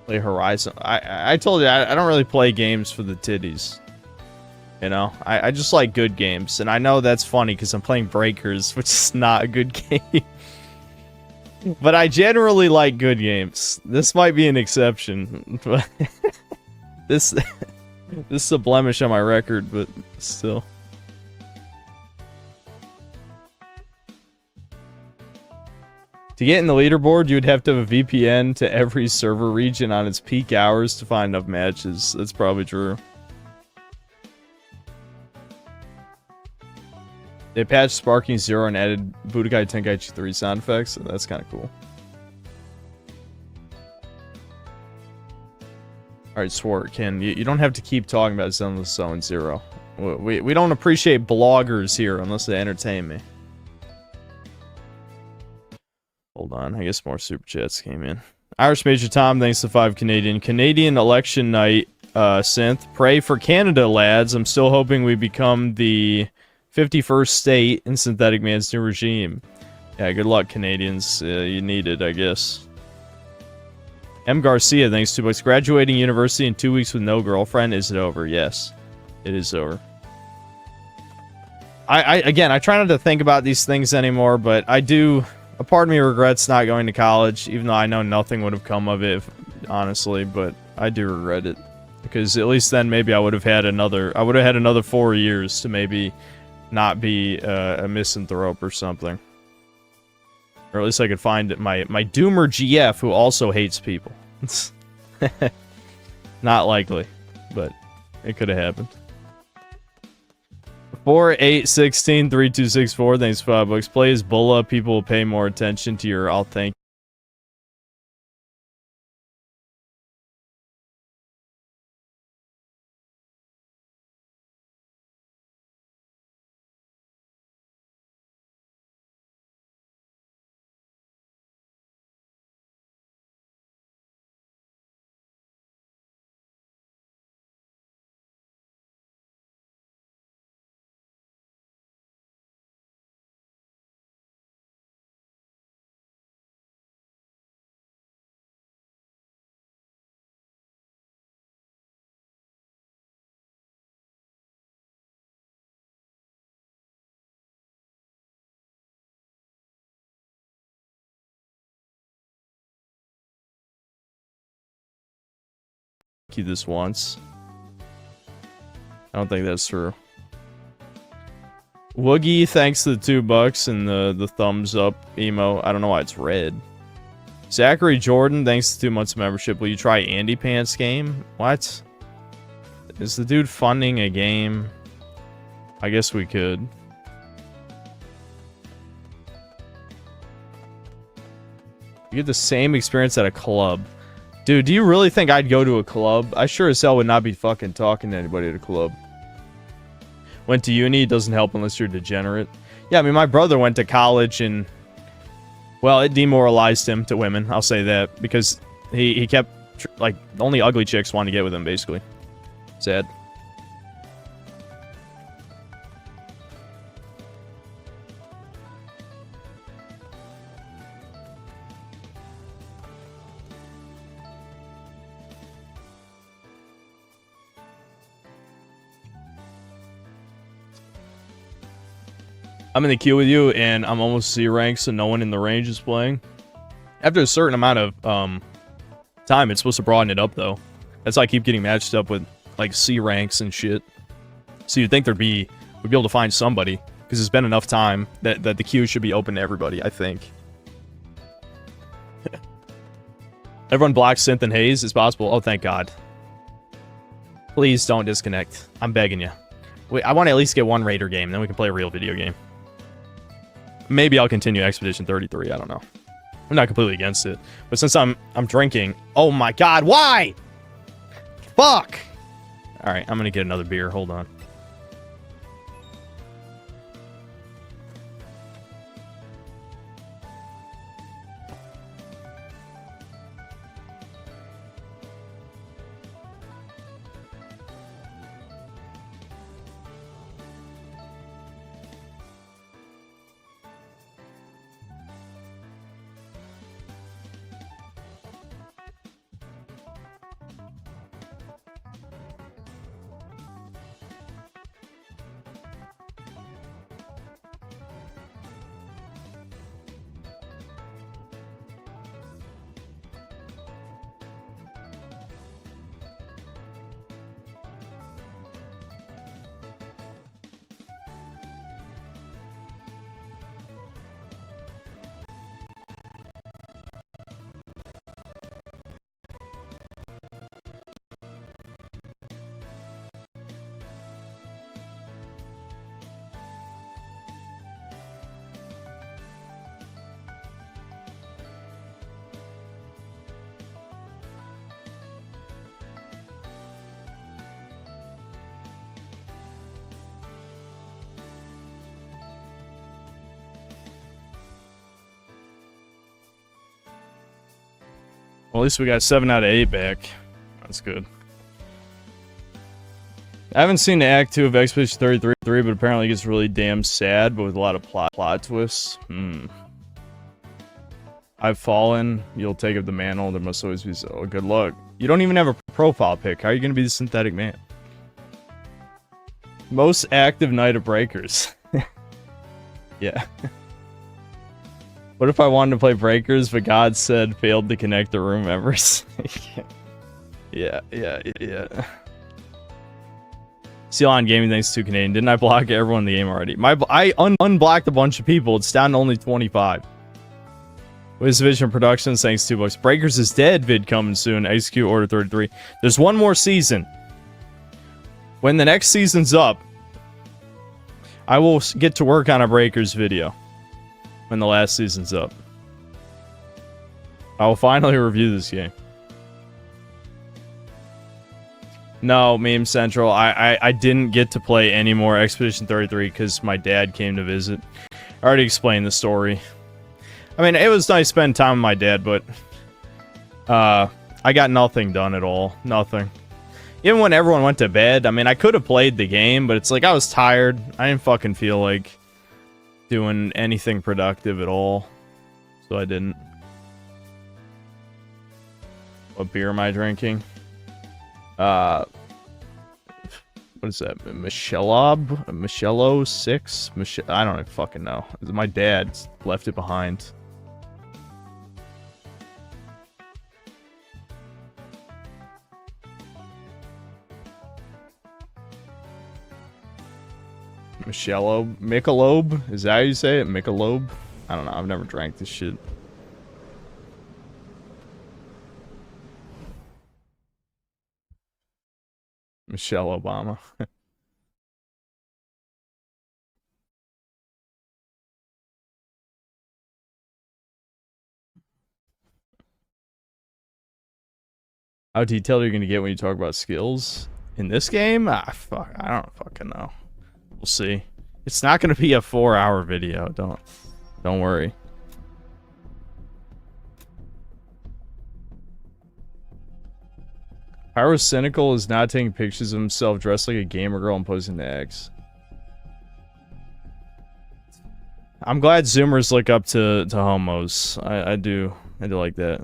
Play Horizon. I told you, I don't really play games for the titties. You know? I just like good games. And I know that's funny because I'm playing Breakers, which is not a good game. But I generally like good games. This might be an exception. But this is a blemish on my record, but still. To get in the leaderboard, you would have to have a VPN to every server region on its peak hours to find enough matches. That's probably true. They patched Sparking Zero and added Budokai Tenkaichi 3 sound effects. So that's kind of cool. Alright, Swart, Ken, you don't have to keep talking about Zenless Zone Zero. We don't appreciate bloggers here unless they entertain me. Hold on, I guess more super chats came in. Irish Major Tom, thanks to 5 Canadian. Canadian election night, synth. Pray for Canada, lads. I'm still hoping we become the 51st state in Synthetic Man's new regime. Yeah, good luck, Canadians. You need it, I guess. M. Garcia, thanks $2. Graduating university in 2 weeks with no girlfriend. Is it over? Yes, it is over. Again, I try not to think about these things anymore, but I do. A part of me regrets not going to college, even though I know nothing would have come of it, honestly. But I do regret it because at least then maybe I would have had another. I would have had another 4 years to maybe not be a misanthrope or something. Or at least I could find my Doomer GF who also hates people. Not likely, but it could have happened. 4-8-16-3264, thanks for $5. Play as Bulla, people will pay more attention to your I'll thank. You this once. I don't think that's true. Woogie, thanks to the $2 and the thumbs up emo. I don't know why it's red. Zachary Jordan, thanks to 2 months of membership. Will you try Andy Pants game? What? Is the dude funding a game? I guess we could. You get the same experience at a club. Dude, do you really think I'd go to a club? I sure as hell would not be fucking talking to anybody at a club. Went to uni, doesn't help unless you're degenerate. Yeah, I mean, my brother went to college and... Well, it demoralized him to women, I'll say that. Because he kept... Like, only ugly chicks wanted to get with him, basically. Sad. I'm in the queue with you, and I'm almost C rank, so no one in the range is playing. After a certain amount of time, it's supposed to broaden it up, though. That's why I keep getting matched up with, like, C ranks and shit. So you'd think we'd be able to find somebody, because it's been enough time that the queue should be open to everybody, I think. Everyone blocks Synth and Haze as possible. Oh, thank God. Please don't disconnect. I'm begging you. Wait, I want to at least get one Raider game, then we can play a real video game. Maybe I'll continue Expedition 33, I don't know. I'm not completely against it. But since I'm drinking... Oh my God, why? Fuck! Alright, I'm gonna get another beer, hold on. Well, at least we got 7 out of 8 back. That's good. I haven't seen the Act 2 of Expedition 33, but apparently it gets really damn sad, but with a lot of plot twists. I've fallen. You'll take up the mantle. There must always be so. Good luck. You don't even have a profile pic. How are you going to be the synthetic man? Most active Night of Breakers. Yeah. What if I wanted to play Breakers, but God said failed to connect the room members? Yeah. Ceylon Gaming, thanks to Canadian. Didn't I block everyone in the game already? I unblocked a bunch of people. It's down to only 25. Vision Productions, thanks $2. Breakers is dead vid coming soon. Execute Order 33. There's one more season. When the next season's up, I will get to work on a Breakers video. When the last season's up. I will finally review this game. No, Meme Central. I didn't get to play any more Expedition 33 because my dad came to visit. I already explained the story. I mean, it was nice spending time with my dad, but I got nothing done at all. Nothing. Even when everyone went to bed, I mean, I could have played the game, but it's like I was tired. I didn't fucking feel like doing anything productive at all. So I didn't. What beer am I drinking? What is that? Michello 6? I don't fucking know. My dad left it behind. Michelob? Is that how you say it? Michelob? I don't know. I've never drank this shit. Michelle Obama. How detailed are you going to get when you talk about skills? In this game? I don't fucking know. We'll see. It's not going to be a 4-hour video. Don't worry. Pyrocynical is not taking pictures of himself dressed like a gamer girl and posing to X. I'm glad Zoomers look up to homos. I do like that.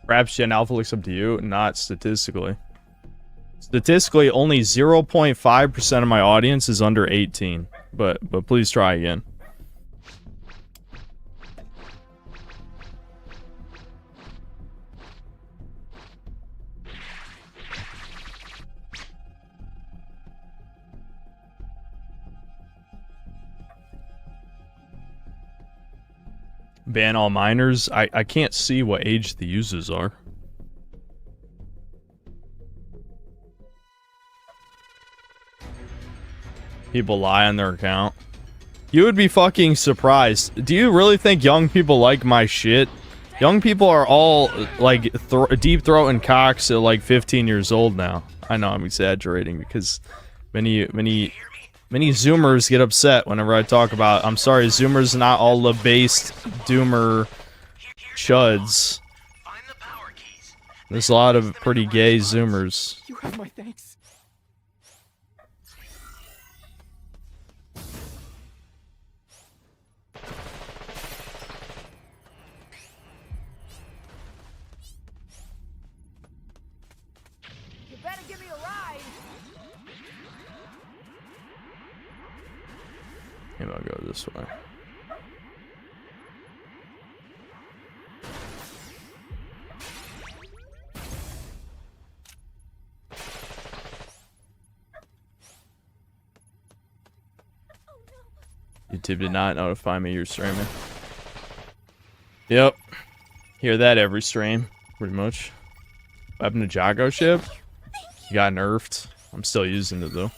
Perhaps Gen Alpha looks up to you, not statistically. Statistically, only 0.5% of my audience is under 18. But please try again. Ban all minors. I can't see what age the users are. People lie on their account. You would be fucking surprised. Do you really think young people like my shit? Young people are all like deep throating cocks at like 15 years old now. I know I'm exaggerating because many Zoomers get upset whenever I talk about. I'm sorry, Zoomers, not all the based doomer chuds. There's a lot of pretty gay Zoomers. You have my thanks. You better give me a ride. Maybe I'll go this way. YouTube did not notify me you're streaming. Yep. Hear that every stream, pretty much. What happened to Jago ship? He got nerfed. I'm still using it though.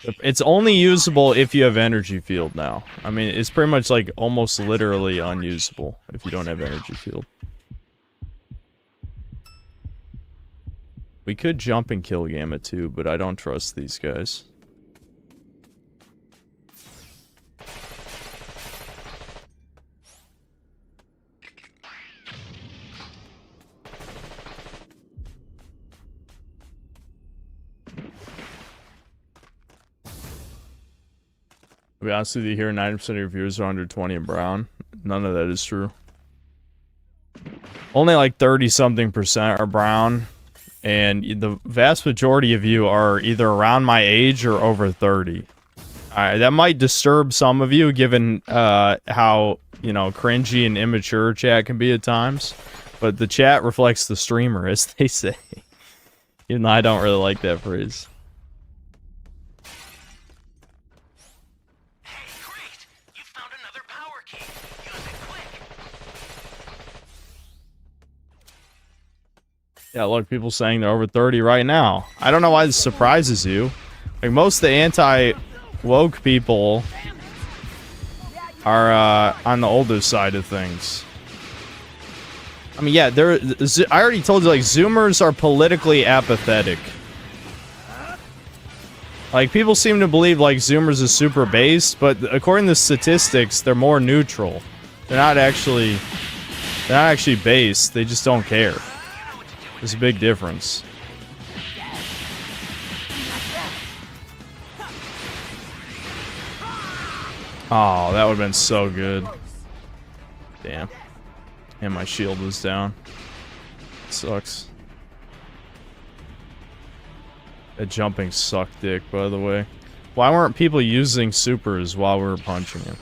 It's only usable if you have energy field now. I mean, it's pretty much like almost literally unusable if you don't have energy field. We could jump and kill Gamma too, but I don't trust these guys. To be honest with you, here 90% of your viewers are under 20 and brown. None of that is true. Only like 30-something% are brown, and the vast majority of you are either around my age or over 30. That might disturb some of you, given how, you know, cringy and immature chat can be at times. But the chat reflects the streamer, as they say. Even though I don't really like that phrase. Yeah, look, people saying they're over 30 right now. I don't know why this surprises you. Like, most of the anti-woke people are on the older side of things. I mean, yeah, I already told you, like, Zoomers are politically apathetic. Like, people seem to believe, like, Zoomers is super based, but according to statistics, they're more neutral. They're not actually based, they just don't care. There's a big difference. Oh, that would have been so good. Damn. And my shield was down. Sucks. That jumping sucked dick, by the way. Why weren't people using supers while we were punching him?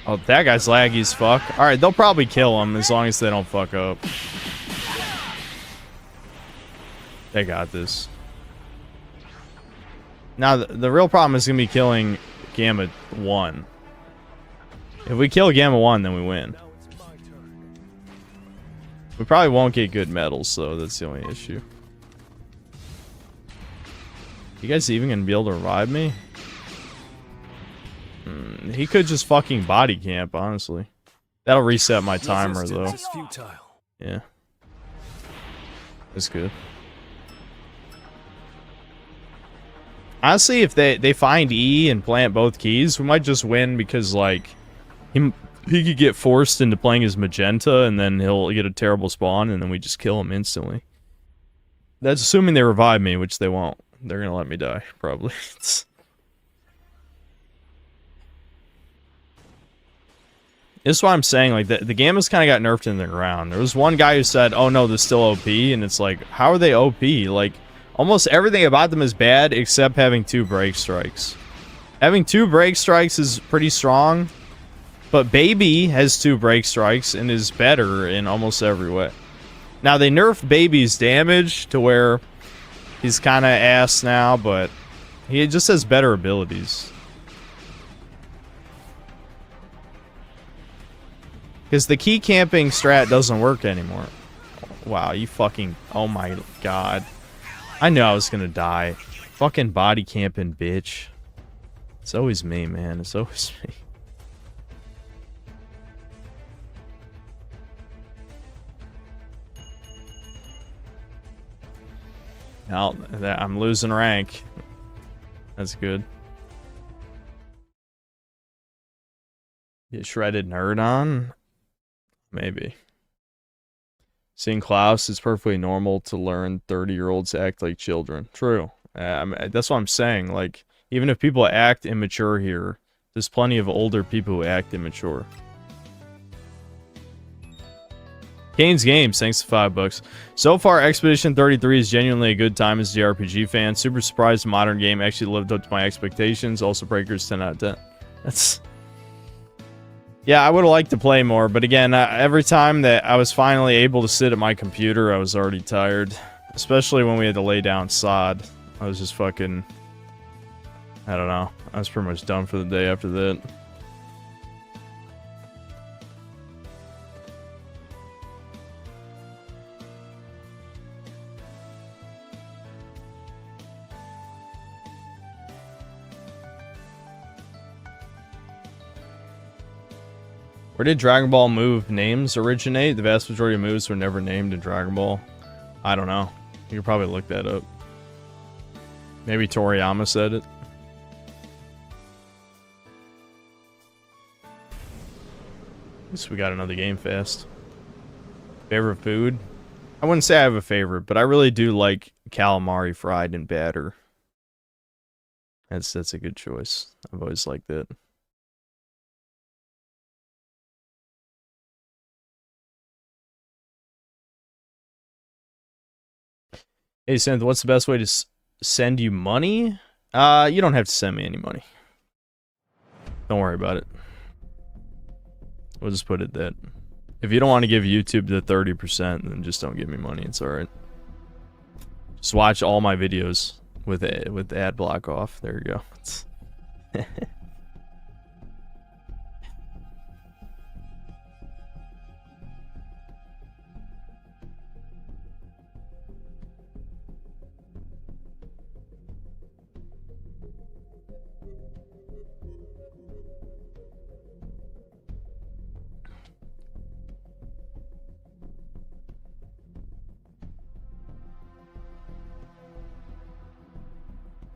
Oh, that guy's laggy as fuck. Alright, they'll probably kill him as long as they don't fuck up. They got this. Now, the real problem is going to be killing Gamma 1. If we kill Gamma 1, then we win. We probably won't get good medals, though. That's the only issue. You guys even going to be able to revive me? He could just fucking body camp, honestly. That'll reset my timer, though. Yeah. That's good. Honestly, if they find E and plant both keys, we might just win because, like, he could get forced into playing as Magenta, and then he'll get a terrible spawn, and then we just kill him instantly. That's assuming they revive me, which they won't. They're gonna let me die, probably. This is why I'm saying, like, the Gammas kind of got nerfed in the ground. There was one guy who said, oh no, they're still OP, and it's like, how are they OP? Like, almost everything about them is bad except having 2 break strikes. Having 2 break strikes is pretty strong, but Baby has 2 break strikes and is better in almost every way. Now, they nerfed Baby's damage to where he's kind of ass now, but he just has better abilities. Because the key camping strat doesn't work anymore. Wow, you fucking... Oh my god. I knew I was gonna die. Fucking body camping, bitch. It's always me, man. It's always me. Now, I'm losing rank. That's good. Get shredded nerd on? Maybe. Seeing Klaus, it's perfectly normal to learn 30-year-olds act like children. True. That's what I'm saying. Like, even if people act immature here, there's plenty of older people who act immature. Kane's Games, thanks to $5. So far, Expedition 33 is genuinely a good time as a JRPG fan. Super surprised the modern game actually lived up to my expectations. Also, Breakers 10 out of 10. That's... Yeah, I would have liked to play more, but again, every time that I was finally able to sit at my computer, I was already tired. Especially when we had to lay down sod. I was just fucking... I don't know. I was pretty much done for the day after that. Where did Dragon Ball move names originate? The vast majority of moves were never named in Dragon Ball. I don't know. You could probably look that up. Maybe Toriyama said it. At least we got another game fast. Favorite food? I wouldn't say I have a favorite, but I really do like calamari fried in batter. That's a good choice. I've always liked that. Hey, Synth, what's the best way to send you money? You don't have to send me any money. Don't worry about it. We'll just put it that. If you don't want to give YouTube the 30%, then just don't give me money. It's alright. Just watch all my videos with ad block off. There you go.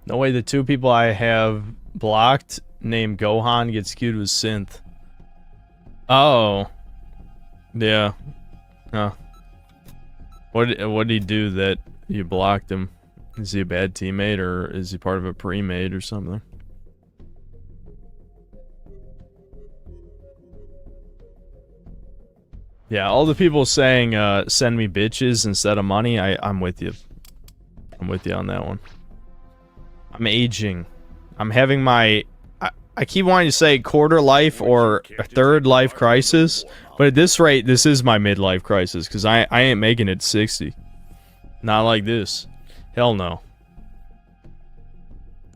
No way the two people I have blocked named Gohan gets queued with Synth. Oh. Yeah. Huh. What did he do that you blocked him? Is he a bad teammate or is he part of a pre-made or something? Yeah, all the people saying send me bitches instead of money, I'm with you. I'm with you on that one. I'm aging. I'm having my... I keep wanting to say quarter life or a third life crisis, but at this rate, this is my midlife crisis, because I ain't making it 60. Not like this. Hell no.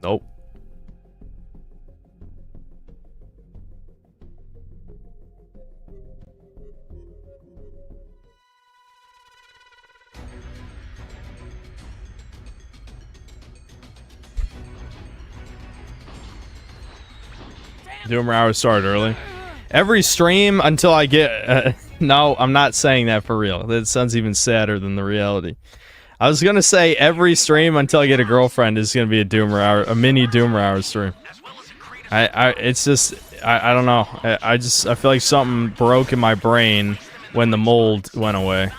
Nope. Doomer hours started early. Every stream until I get... no, I'm not saying that for real. That sounds even sadder than the reality. I was gonna say every stream until I get a girlfriend is gonna be a Doomer hour, a mini Doomer hour stream. It's just... I don't know. I feel like something broke in my brain when the mold went away.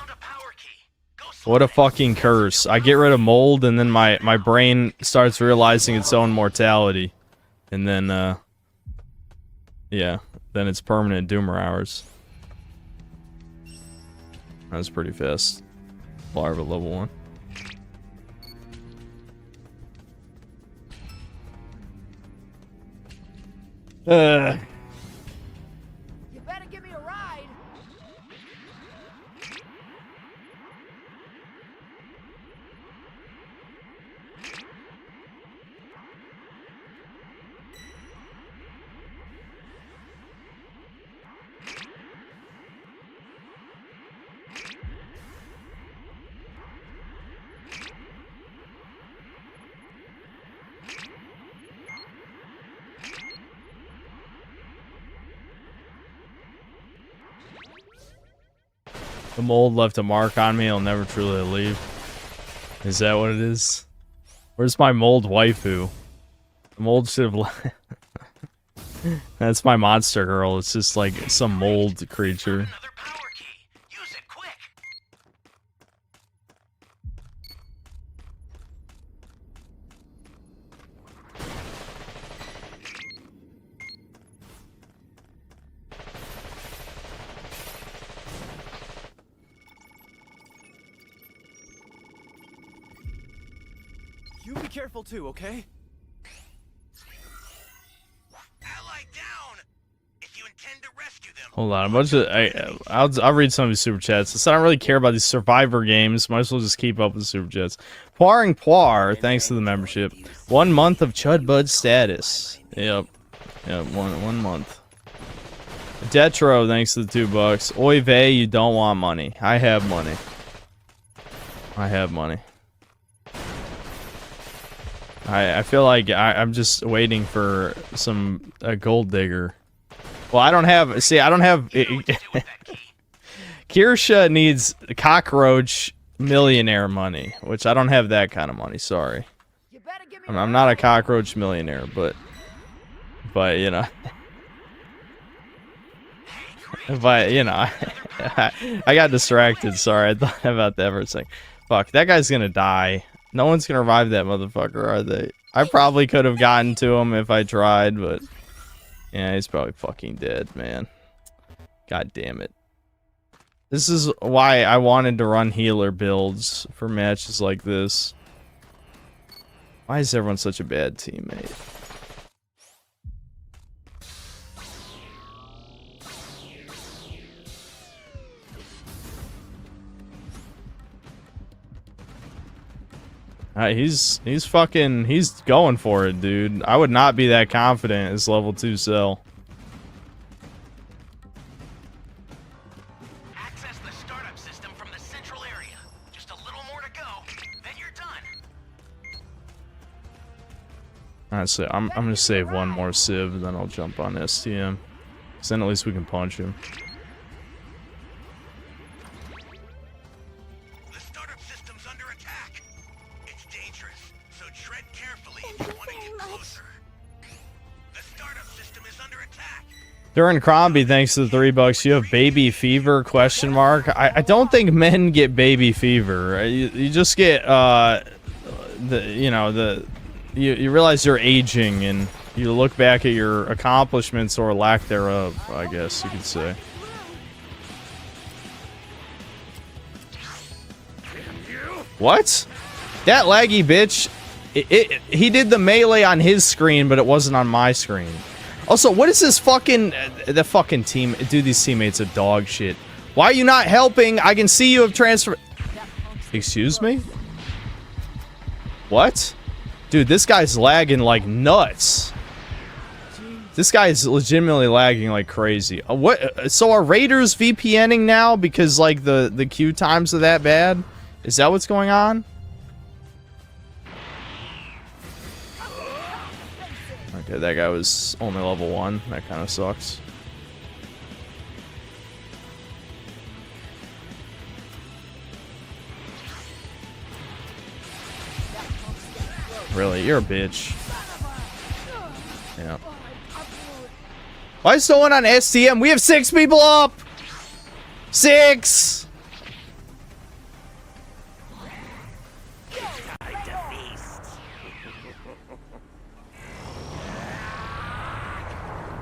What a fucking curse. I get rid of mold and then my brain starts realizing its own mortality. And then, yeah, then it's permanent Doomer hours. That was pretty fast. Larva level 1. You better give me a ride. The mold left a mark on me, I'll never truly leave. Is that what it is? Where's my mold waifu? The mold should have left. That's my monster girl, it's just like some mold creature. Another power key. Use it quick. You be careful too, okay? Ally down. If you intend to rescue them. Hold on, a bunch of I'll read some of these super chats. Since I don't really care about these Survivor games, might as well just keep up with the super chats. Poiring Poir, thanks to the membership. 1 month of Chud Bud status. Yep, one month. Detro, thanks to the $2. Oy vey, you don't want money. I have money. I have money. I feel like I'm just waiting for a gold digger Well, I don't have. See, I don't have. You know what to do with that key. Kirsha needs cockroach millionaire money, which I don't have that kind of money. Sorry, You better give me I'm not a cockroach millionaire, but you know, but you know, I got distracted. Sorry, I thought about that for a second. Fuck, that guy's gonna die. No one's gonna revive that motherfucker, are they? I probably could have gotten to him if I tried, but yeah, he's probably fucking dead, man. God damn it. This is why I wanted to run healer builds for matches like this. Why is everyone such a bad teammate? He's going for it, dude. I would not be that confident as level 2 Cell. Access the startup system from the central area. Just a little more to go, then you're done. Alright, so I'm gonna save one more Civ, and then I'll jump on STM. Cause then at least we can punch him. The startup system's under attack. It's dangerous, so tread carefully if Thank you you want to very get much. closer. The startup system is under attack. During Crombie, thanks to the $3, you have baby fever? Question mark. I don't think men get baby fever. You just get you realize you're aging and you look back at your accomplishments or lack thereof, I guess you could say. What? That laggy bitch. He did the melee on his screen, but it wasn't on my screen. Also, what is this fucking... the fucking team... Dude, these teammates are dog shit. Why are you not helping? I can see you have transferred... Excuse me? What? Dude, this guy's lagging like nuts. This guy is legitimately lagging like crazy. What? So are Raiders VPNing now because, like, the queue times are that bad? Is that what's going on? Okay, that guy was only level 1. That kind of sucks. Really? You're a bitch. Yeah. Why is no one on STM? We have 6 people up! 6!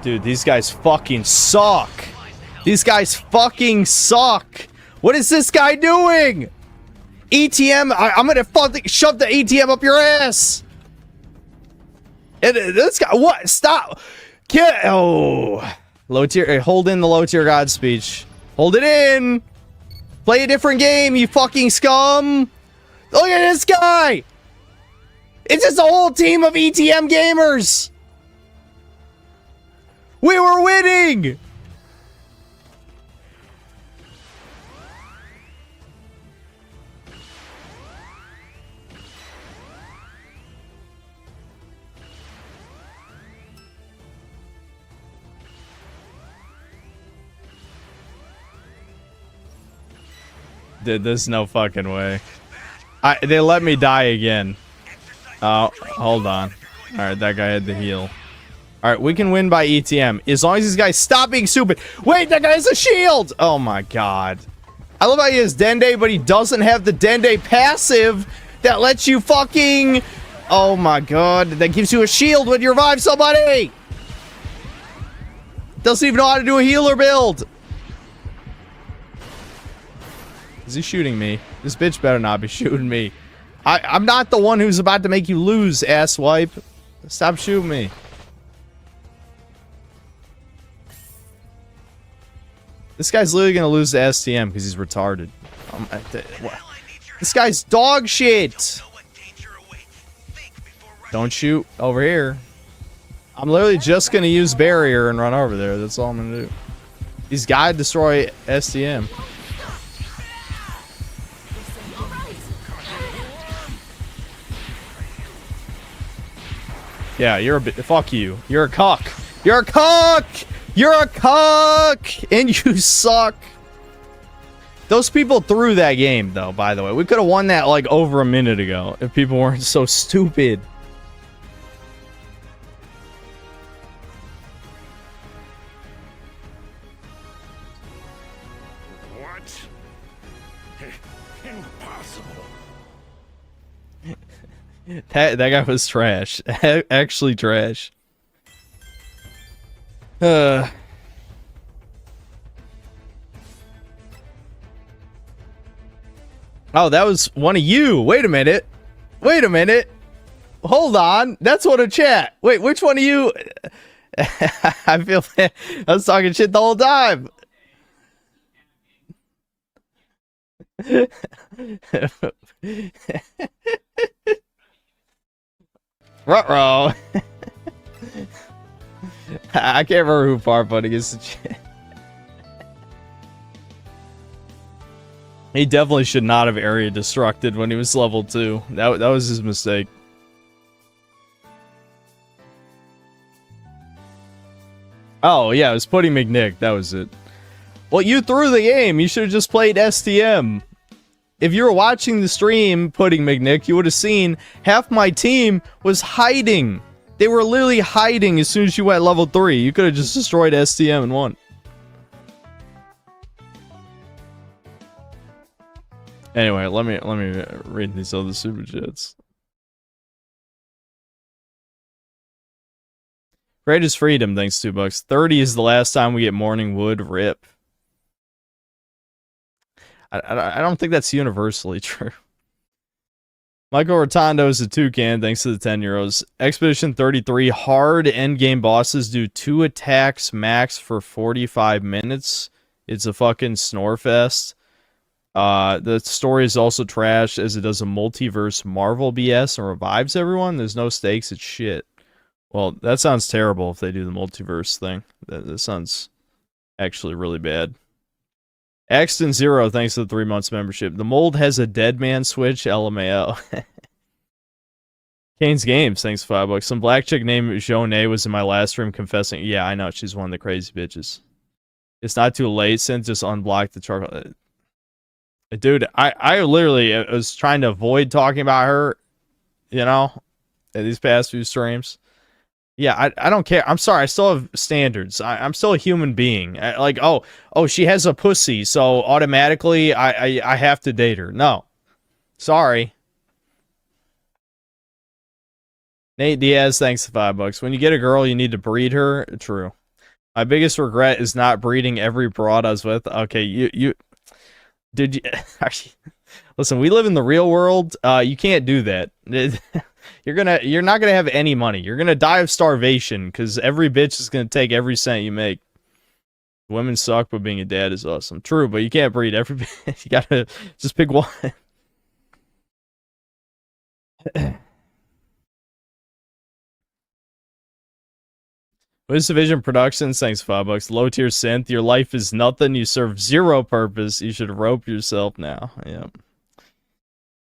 Dude, these guys fucking suck. These guys fucking suck. What is this guy doing? ETM, I'm gonna fucking shove the ETM up your ass. And this guy, what? Stop. Oh. Low tier, hold in the low tier god speech. Hold it in. Play a different game, you fucking scum. Look at this guy. It's just a whole team of ETM gamers. We were winning! Dude, there's no fucking way. They let me die again. Oh, hold on. Alright, that guy had the heal. Alright, we can win by ETM. As long as these guys stop being stupid. Wait, that guy has a shield! Oh my god. I love how he has Dende, but he doesn't have the Dende passive that lets you fucking... Oh my god. That gives you a shield when you revive somebody! Doesn't even know how to do a healer build! Is he shooting me? This bitch better not be shooting me. I'm not the one who's about to make you lose, asswipe. Stop shooting me. This guy's literally gonna lose to STM because he's retarded. This guy's dog shit. Don't shoot over here. I'm literally just gonna use barrier and run over there. That's all I'm gonna do. He's gotta destroy STM. Yeah, you're a bit. Fuck you. You're a cock. You're a cock. You're a cuck! And you suck. Those people threw that game, though, by the way. We could have won that, like, over a minute ago if people weren't so stupid. What? Impossible. That guy was trash. Actually trash. Oh, that was one of you. Wait a minute. Wait a minute. Hold on. That's one of chat. Wait, which one of you? I feel I was talking shit the whole time. Ruh-roh. I can't remember who Farfutting is. He definitely should not have area destructed when he was level 2. That was his mistake. Oh, yeah, it was Pudding McNick. That was it. Well, you threw the game. You should have just played STM. If you were watching the stream, Pudding McNick, you would have seen half my team was hiding. They were literally hiding as soon as you went level 3. You could have just destroyed STM and won. Anyway, let me read these other super chats. Greatest freedom, thanks $2. 30 is the last time we get morning wood. Rip. I don't think that's universally true. Michael Rotondo is a toucan, thanks to the 10 euros. Expedition 33, hard endgame bosses do 2 attacks max for 45 minutes. It's a fucking snore fest. The story is also trash as it does a multiverse Marvel BS and revives everyone. There's no stakes, it's shit. Well, that sounds terrible if they do the multiverse thing. That sounds actually really bad. Axton Zero, thanks to the 3 months membership. The mold has a dead man switch, LMAO. Kane's Games, thanks for $5. Some black chick named Jonay was in my last stream confessing. Yeah, I know, she's one of the crazy bitches. It's not too late, since just unblock the charcoal. Dude, I literally was trying to avoid talking about her, you know, in these past few streams. Yeah, I don't care. I'm sorry. I still have standards. I'm still a human being. Like, oh, she has a pussy, so automatically I have to date her. No. Sorry. Nate Diaz, thanks for $5. When you get a girl, you need to breed her. True. My biggest regret is not breeding every broad I was with. Okay, you did you listen, we live in the real world. You can't do that. You're not gonna have any money. You're gonna die of starvation because every bitch is gonna take every cent you make. Women suck, but being a dad is awesome. True, but you can't breed every bitch. You gotta just pick one. Wiz Division Productions, thanks $5. Low tier synth. Your life is nothing. You serve zero purpose. You should rope yourself now. Yep.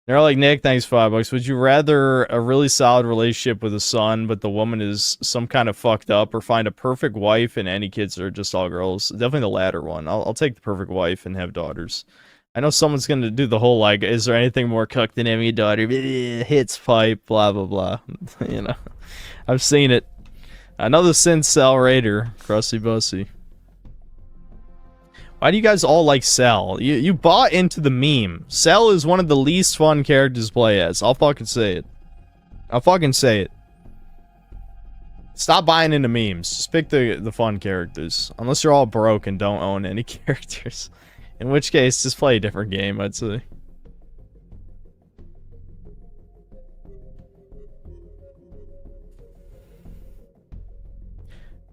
They're like, Nick, thanks $5. Would you rather a really solid relationship with a son, but the woman is some kind of fucked up, or find a perfect wife and any kids are just all girls? Definitely the latter one. I'll take the perfect wife and have daughters. I know someone's going to do the whole, like, is there anything more cucked than having a daughter? Hits pipe, blah, blah, blah. You know, I've seen it. Another synth cell raider, Krusty Bussy. Why do you guys all like Cell? You bought into the meme. Cell is one of the least fun characters to play as. I'll fucking say it. I'll fucking say it. Stop buying into memes. Just pick the fun characters. Unless you're all broke and don't own any characters. In which case, just play a different game, I'd say.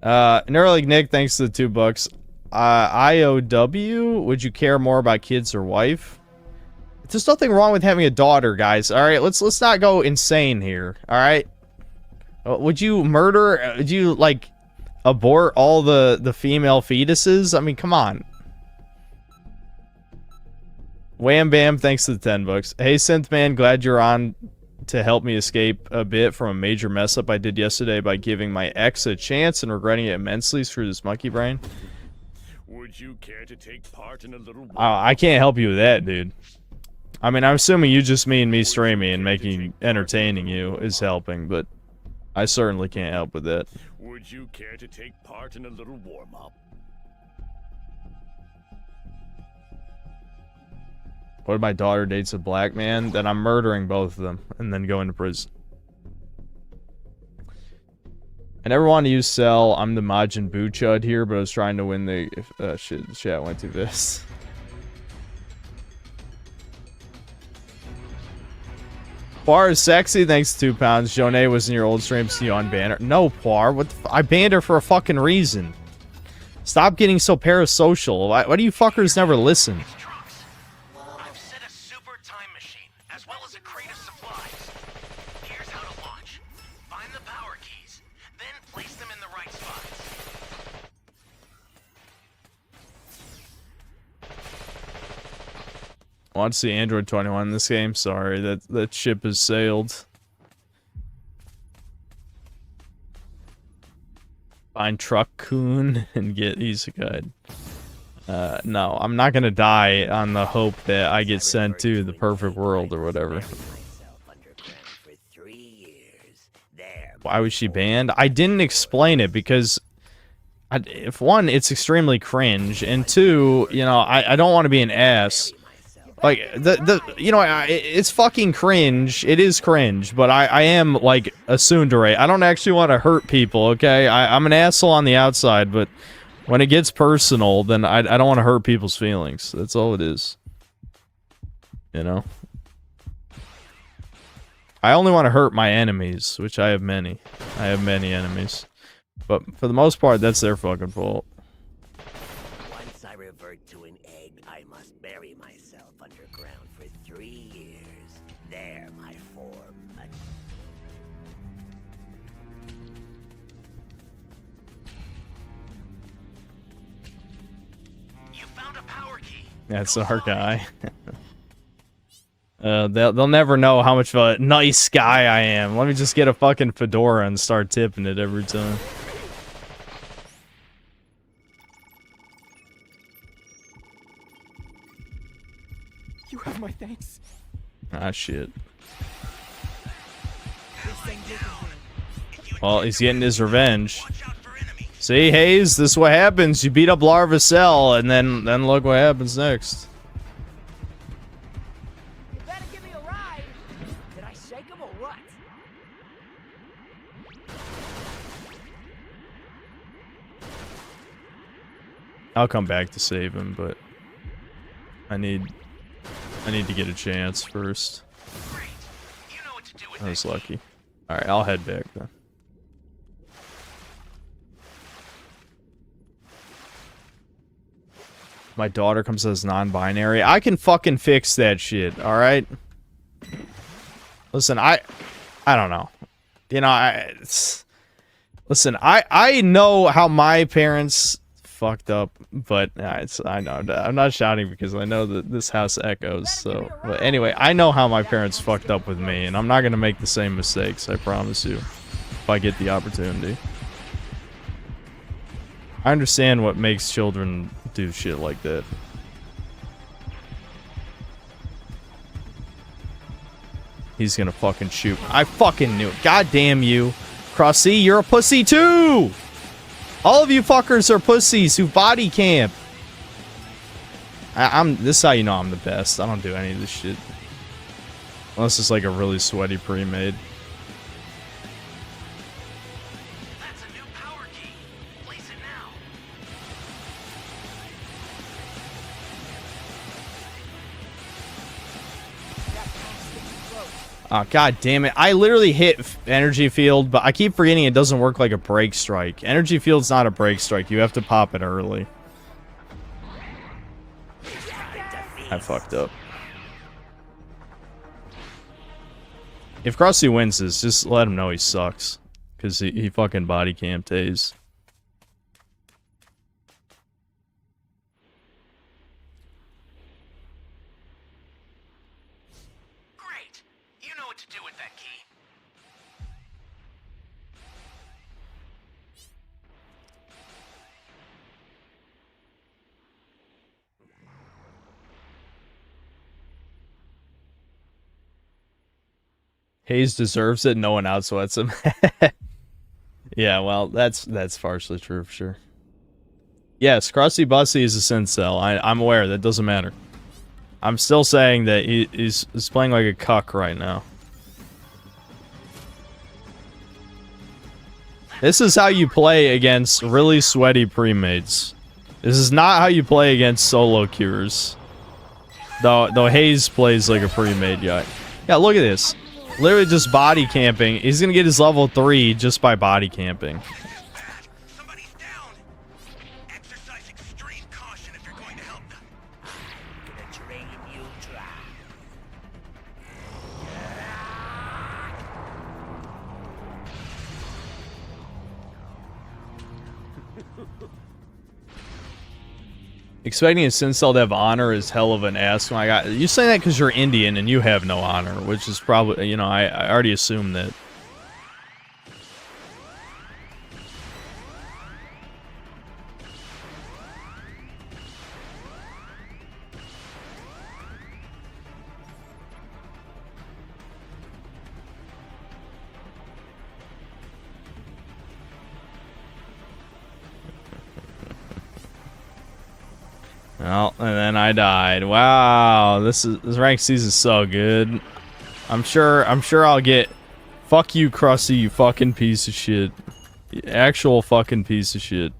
Neuralink Nick, thanks to the $2. IOW, would you care more about kids or wife? There's nothing wrong with having a daughter, guys. All right, let's not go insane here. All right, would you murder? Would you like abort all the female fetuses? I mean, come on. Wham Bam, thanks to the $10. Hey Synthman, glad you're on to help me escape a bit from a major mess up I did yesterday by giving my ex a chance and regretting it immensely. Screw this monkey brain. Would you care to take part in a little I can't help you with that, dude. I mean, I'm assuming you just mean me streaming and entertaining you is helping, but I certainly can't help with that. Would you care to take part in a little warm-up? What if my daughter dates a black man? Then I'm murdering both of them and then going to prison. I never want to use Cell. I'm the Majin Buu chud here, but I was trying to win the... shit, the chat went to this. Poir is sexy, thanks to 2 pounds. Jonay was in your old stream, see you on banner. No, Poir, what the I banned her for a fucking reason. Stop getting so parasocial. Why do you fuckers never listen? I've set a super time machine, as well as a crate of supplies. Here's how to launch. Find the power keys, then place them in the right spots. Want to see Android 21 in this game? Sorry, that ship has sailed. Find Truck-kun and get Isekai. No, I'm not gonna die on the hope that I get sent to the perfect world or whatever. Why was she banned? I didn't explain it because, if one, it's extremely cringe, and two, you know, I don't want to be an ass. Like, it's fucking cringe. It is cringe, but I am, like, a tsundere. I don't actually want to hurt people, okay? I'm an asshole on the outside, but when it gets personal, then I don't want to hurt people's feelings. That's all it is. You know? I only want to hurt my enemies, which I have many. I have many enemies. But for the most part, that's their fucking fault. Once I revert to an egg, I must bury myself underground for 3 years. There, my form. You found a power key. That's our guy. They'll never know how much of a nice guy I am. Let me just get a fucking fedora and start tipping it every time. You have my thanks. Ah, shit. Well, he's getting his revenge. See, Hayes, this is what happens. You beat up Larva and then look what happens next. You better give me a ride. Did I shake him or what? I'll come back to save him, but I need to get a chance first. Great. You know what to do with I was that key. lucky. Alright, I'll head back then. My daughter comes as non-binary. I can fucking fix that shit, alright? Listen, I don't know. You know, listen, I know how my parents fucked up, but I know I'm not shouting because I know that this house echoes. So, but anyway, I know how my parents fucked up with me, and I'm not gonna make the same mistakes. I promise you, if I get the opportunity. I understand what makes children do shit like that. He's gonna fucking shoot. I fucking knew it. God damn you, Crossy, you're a pussy too. All of you fuckers are pussies who body camp. This is how you know I'm the best. I don't do any of this shit. Unless it's like a really sweaty pre-made. That's a new power key. Place it now. Oh, god damn it. I literally hit energy field, but I keep forgetting it doesn't work like a break strike. Energy field's not a break strike. You have to pop it early. I fucked up. If Krusty wins this, just let him know he sucks. Because he fucking body cam Taze. Great. You know what to do with that key. Hayes deserves it. No one outsweats him. Yeah, well, that's partially true for sure. Yes, Krusty Bussy is a Sincel. I'm aware. That doesn't matter. I'm still saying that he's playing like a cuck right now. This is how you play against really sweaty pre-mates. This is not how you play against solo cures. Though Hayes plays like a pre-made guy. Yeah, look at this. Literally just body camping. He's gonna get his level 3 just by body camping. Somebody's down. Exercise extreme caution if you're going to help them. Gonna drain you dry. Expecting a Sincel to have honor is hell of an ass. My God, you say that because you're Indian and you have no honor, which is probably, you know, I already assumed that. Well, and then I died. Wow, this ranked season's so good. I'm sure I'll get fuck you, Krusty, you fucking piece of shit. You actual fucking piece of shit.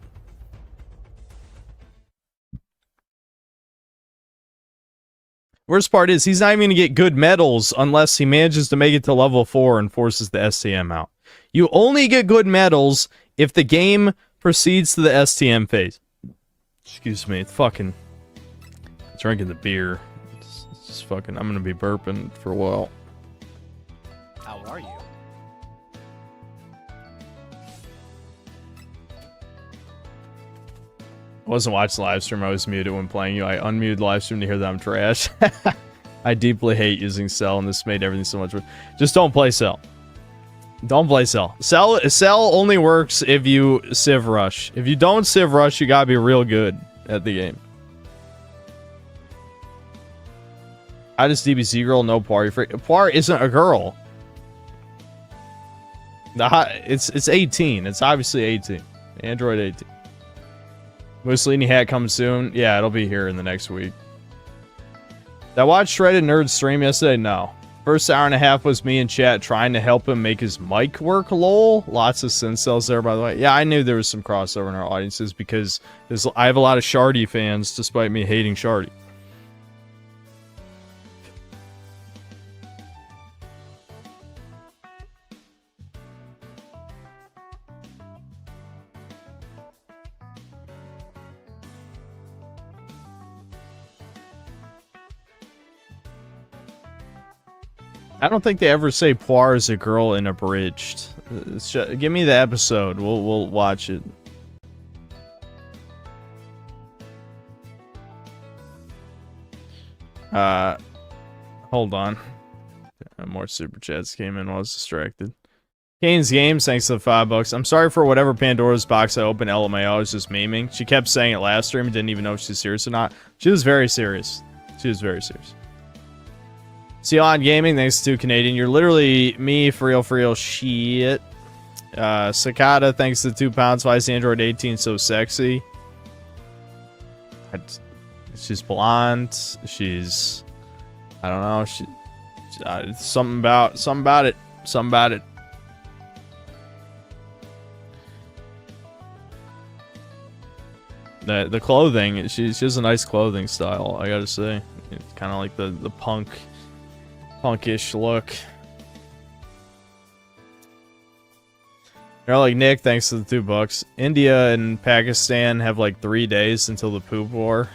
Worst part is he's not even gonna get good medals unless he manages to make it to level 4 and forces the STM out. You only get good medals if the game proceeds to the STM phase. Excuse me, it's fucking drinking the beer. It's just fucking. I'm gonna be burping for a while. How are you? I wasn't watching the live stream. I was muted when playing you. I unmuted the live stream to hear that I'm trash. I deeply hate using Cell, and this made everything so much worse. Just don't play Cell. Don't play Cell. Cell only works if you Civ Rush. If you don't Civ Rush, you gotta be real good at the game. How does DBZ girl know Poir? Poir isn't a girl. It's 18. It's obviously 18. Android 18. Mussolini hat comes soon. Yeah, it'll be here in the next week. Did I watch Shredded Nerd stream yesterday? No. First hour and a half was me in chat trying to help him make his mic work, lol. Lots of Sincels there, by the way. Yeah, I knew there was some crossover in our audiences because I have a lot of Shardy fans, despite me hating Shardy. I don't think they ever say Poir is a girl in Abridged. Give me the episode. We'll watch it. Hold on. More super chats came in while I was distracted. Kane's Games, thanks to the $5. I'm sorry for whatever Pandora's box I opened. LMAO, I was just memeing. She kept saying it last stream. Didn't even know if she's serious or not. She was very serious. She was very serious. Sion Gaming, thanks to Canadian. You're literally me, for real shit. Cicada, thanks to 2 pounds. Why is the Android 18 so sexy? She's blonde. She's, I don't know. Something about it. The clothing, she has a nice clothing style, I gotta say. It's kind of like the punkish look. They're like, Nick, thanks to the $2. India and Pakistan have like 3 days until the poop war.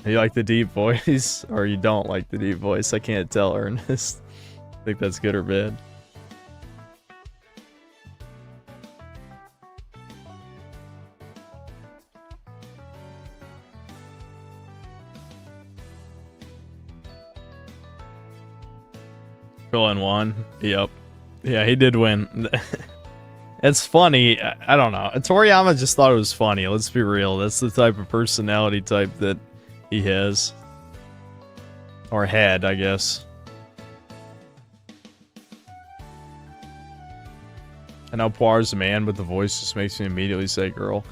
You like the deep voice, or you don't like the deep voice? I can't tell, Ernest. I think that's good or bad. Krillin won. Yep. Yeah, he did win. It's funny. I don't know. Toriyama just thought it was funny. Let's be real. That's the type of personality type that He has. Or had, I guess. I know Poir's a man, but the voice just makes me immediately say girl.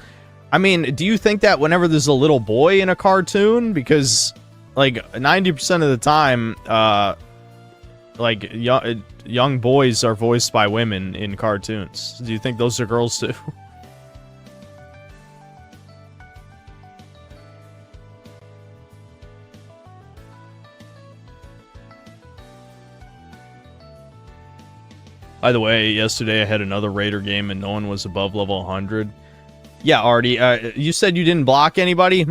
I mean, do you think that whenever there's a little boy in a cartoon? Because, like, 90% of the time, like, young boys are voiced by women in cartoons. Do you think those are girls too? By the way, yesterday I had another Raider game and no one was above level 100. Yeah, Artie, you said you didn't block anybody?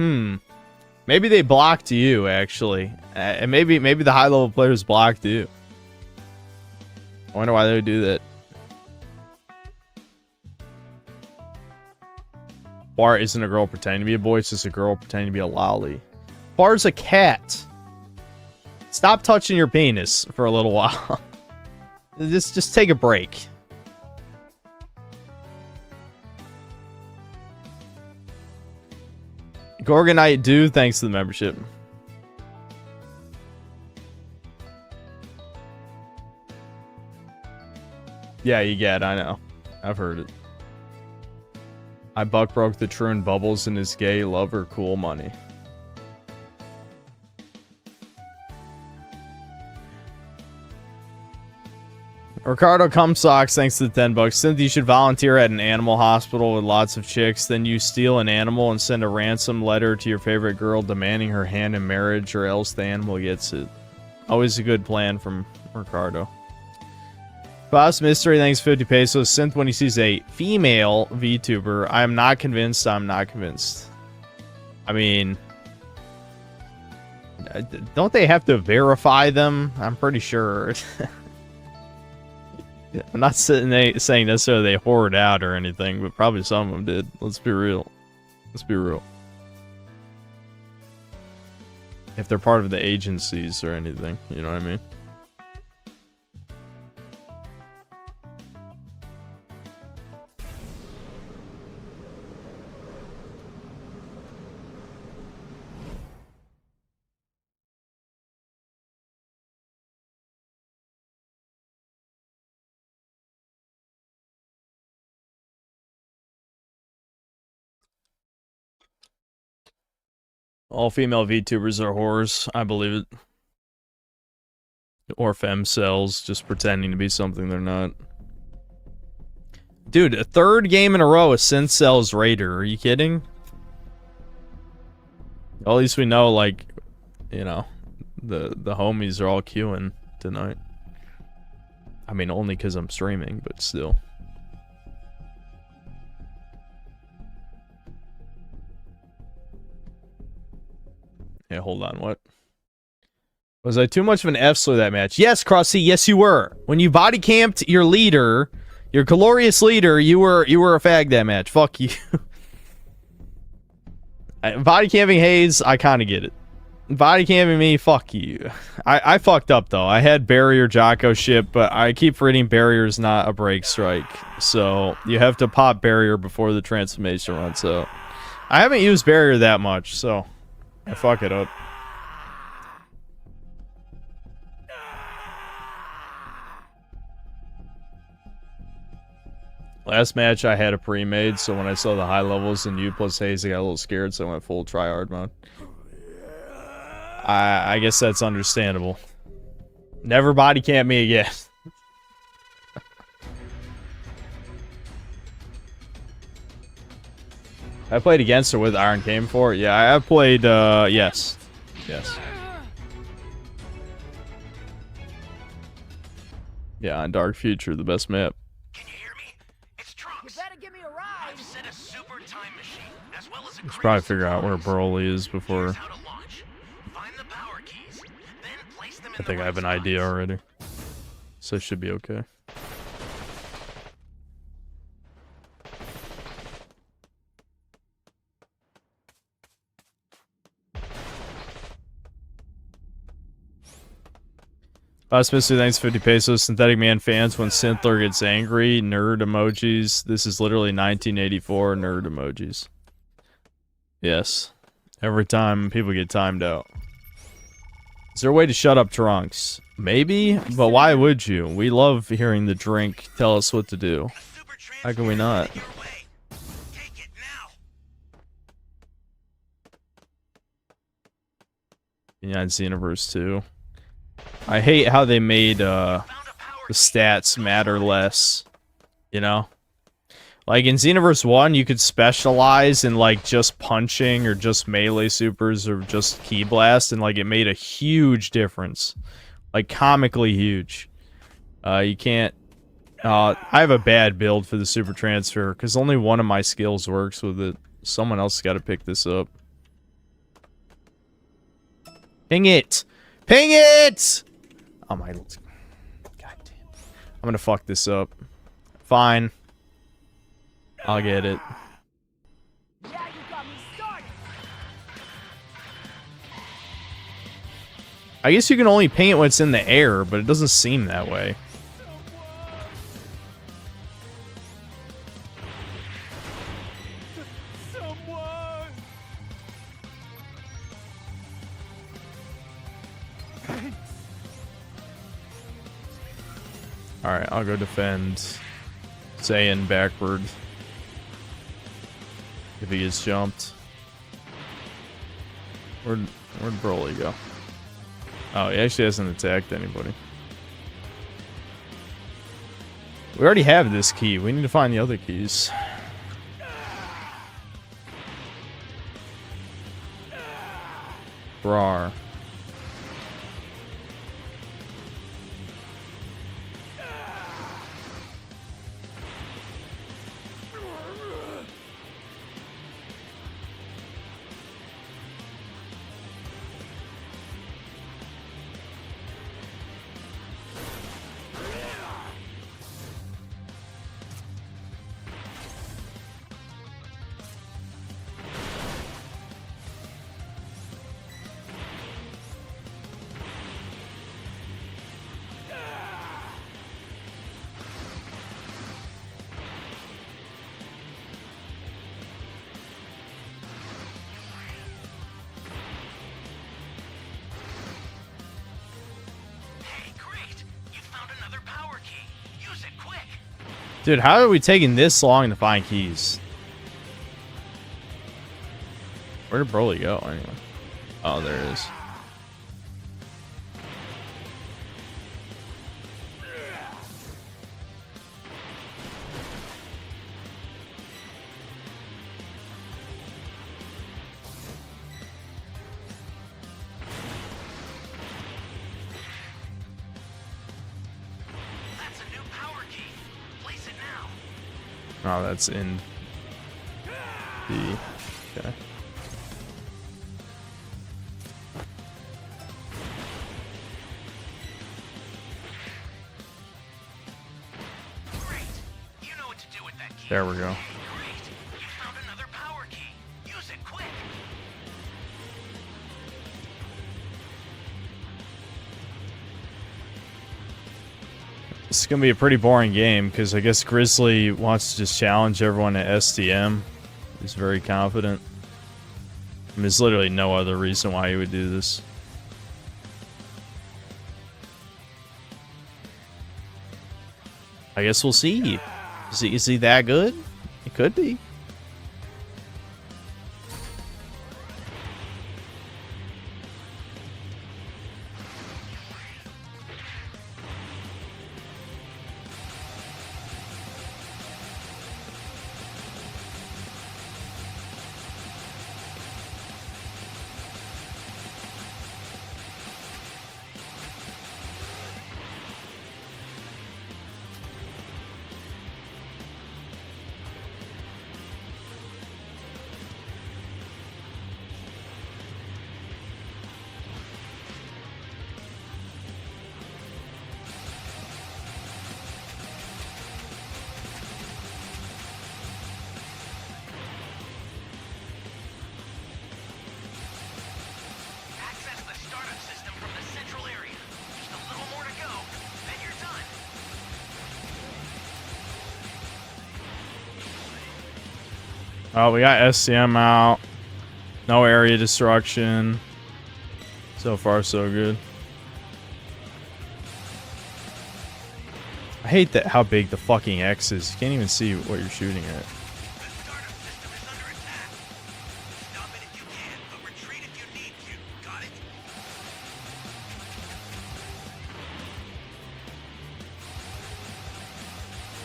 Maybe they blocked you, actually. And maybe the high-level players blocked you. I wonder why they would do that. Bar isn't a girl pretending to be a boy, it's just a girl pretending to be a lolly. Bar's a cat. Stop touching your penis for a little while. Just take a break. Gorgonite Dude, thanks to the membership. Yeah, you get, I know. I've heard it. I buck broke the true and Bubbles and his gay lover cool money. Ricardo Cumsocks, thanks to the 10 bucks. Cynthia, you should volunteer at an animal hospital with lots of chicks. Then you steal an animal and send a ransom letter to your favorite girl demanding her hand in marriage, or else the animal gets it. Always a good plan from Ricardo. Boss Mystery, thanks 50 pesos. Synth, when he sees a female VTuber, I am not convinced. I'm not convinced. I mean, don't they have to verify them? I'm pretty sure. I'm not saying necessarily they hoard out or anything, but probably some of them did. Let's be real. Let's be real. If they're part of the agencies or anything, you know what I mean? All female VTubers are whores. I believe it. Or femcells, just pretending to be something they're not. Dude, a third game in a row with Synthcell's Raider. Are you kidding? At least we know, like, you know, the homies are all queuing tonight. I mean, only because I'm streaming, but still. Yeah, hold on, what? Was I too much of an F-slur that match? Yes, Crossy, yes you were. When you body camped your leader, your glorious leader, you were a fag that match. Fuck you. Body camping Hayes, I kind of get it. Body camping me, fuck you. I fucked up though. I had barrier Jocko ship, but I keep forgetting barrier's not a break strike. So you have to pop barrier before the transformation run, so I haven't used barrier that much, so I fuck it up. Last match I had a pre-made, so when I saw the high levels in U plus Hayes, I got a little scared, so I went full tryhard mode. I guess that's understandable. Never body camp me again. I played against her with Iron Came before. Yeah, I played, yes. Yes. Yeah, on Dark Future, the best map. Can you hear me? It's Trunks. You better give me a ride. I've set a super time machine, as well as a We should probably figure out where Broly is before. Here's how to launch. Find the power keys, then place them in I think I have an idea already. So it should be okay. Spencer, thanks 50 pesos. Synthetic Man fans, when Synthler gets angry, nerd emojis. This is literally 1984 nerd emojis. Yes. Every time people get timed out. Is there a way to shut up Trunks? Maybe, but why would you? We love hearing the drink tell us what to do. Super How can we not? your way. Take it now. United Xenoverse 2. I hate how they made the stats matter less. You know? Like in Xenoverse 1, you could specialize in like just punching or just melee supers or just ki blast, and like it made a huge difference. Like comically huge. You can't... I have a bad build for the super transfer because only one of my skills works with it. Someone else has got to pick this up. Ping it! Ping it! Oh my... God damn. I'm gonna fuck this up. Fine. I'll get it. Yeah, you got me started. I guess you can only ping it when it's in the air, but it doesn't seem that way. Someone! Alright, I'll go defend Saiyan backward. If he gets jumped. Where'd Broly go? Oh, he actually hasn't attacked anybody. We already have this key. We need to find the other keys. Rar. Hey, great. You found another power key. Use it quick. Dude, how are we taking this long to find keys? Where did Broly go anyway? Oh, there it is. That's a new power key. Place it now. Oh, that's in the... Okay. Great. You know what to do with that key. There we go. Great. You found another power key. Use it quick. This is going to be a pretty boring game, because I guess Grizzly wants to just challenge everyone at STM. He's very confident. I mean, there's literally no other reason why he would do this. I guess we'll see. Is he that good? It could be. Access the startup system from the central area. Just a little more to go, then you're done. Oh, we got SCM out. No area destruction. So far, so good. I hate that how big the fucking X is. You can't even see what you're shooting at. The startup system is under attack. Stop it if you can, but retreat if you need to. Got it?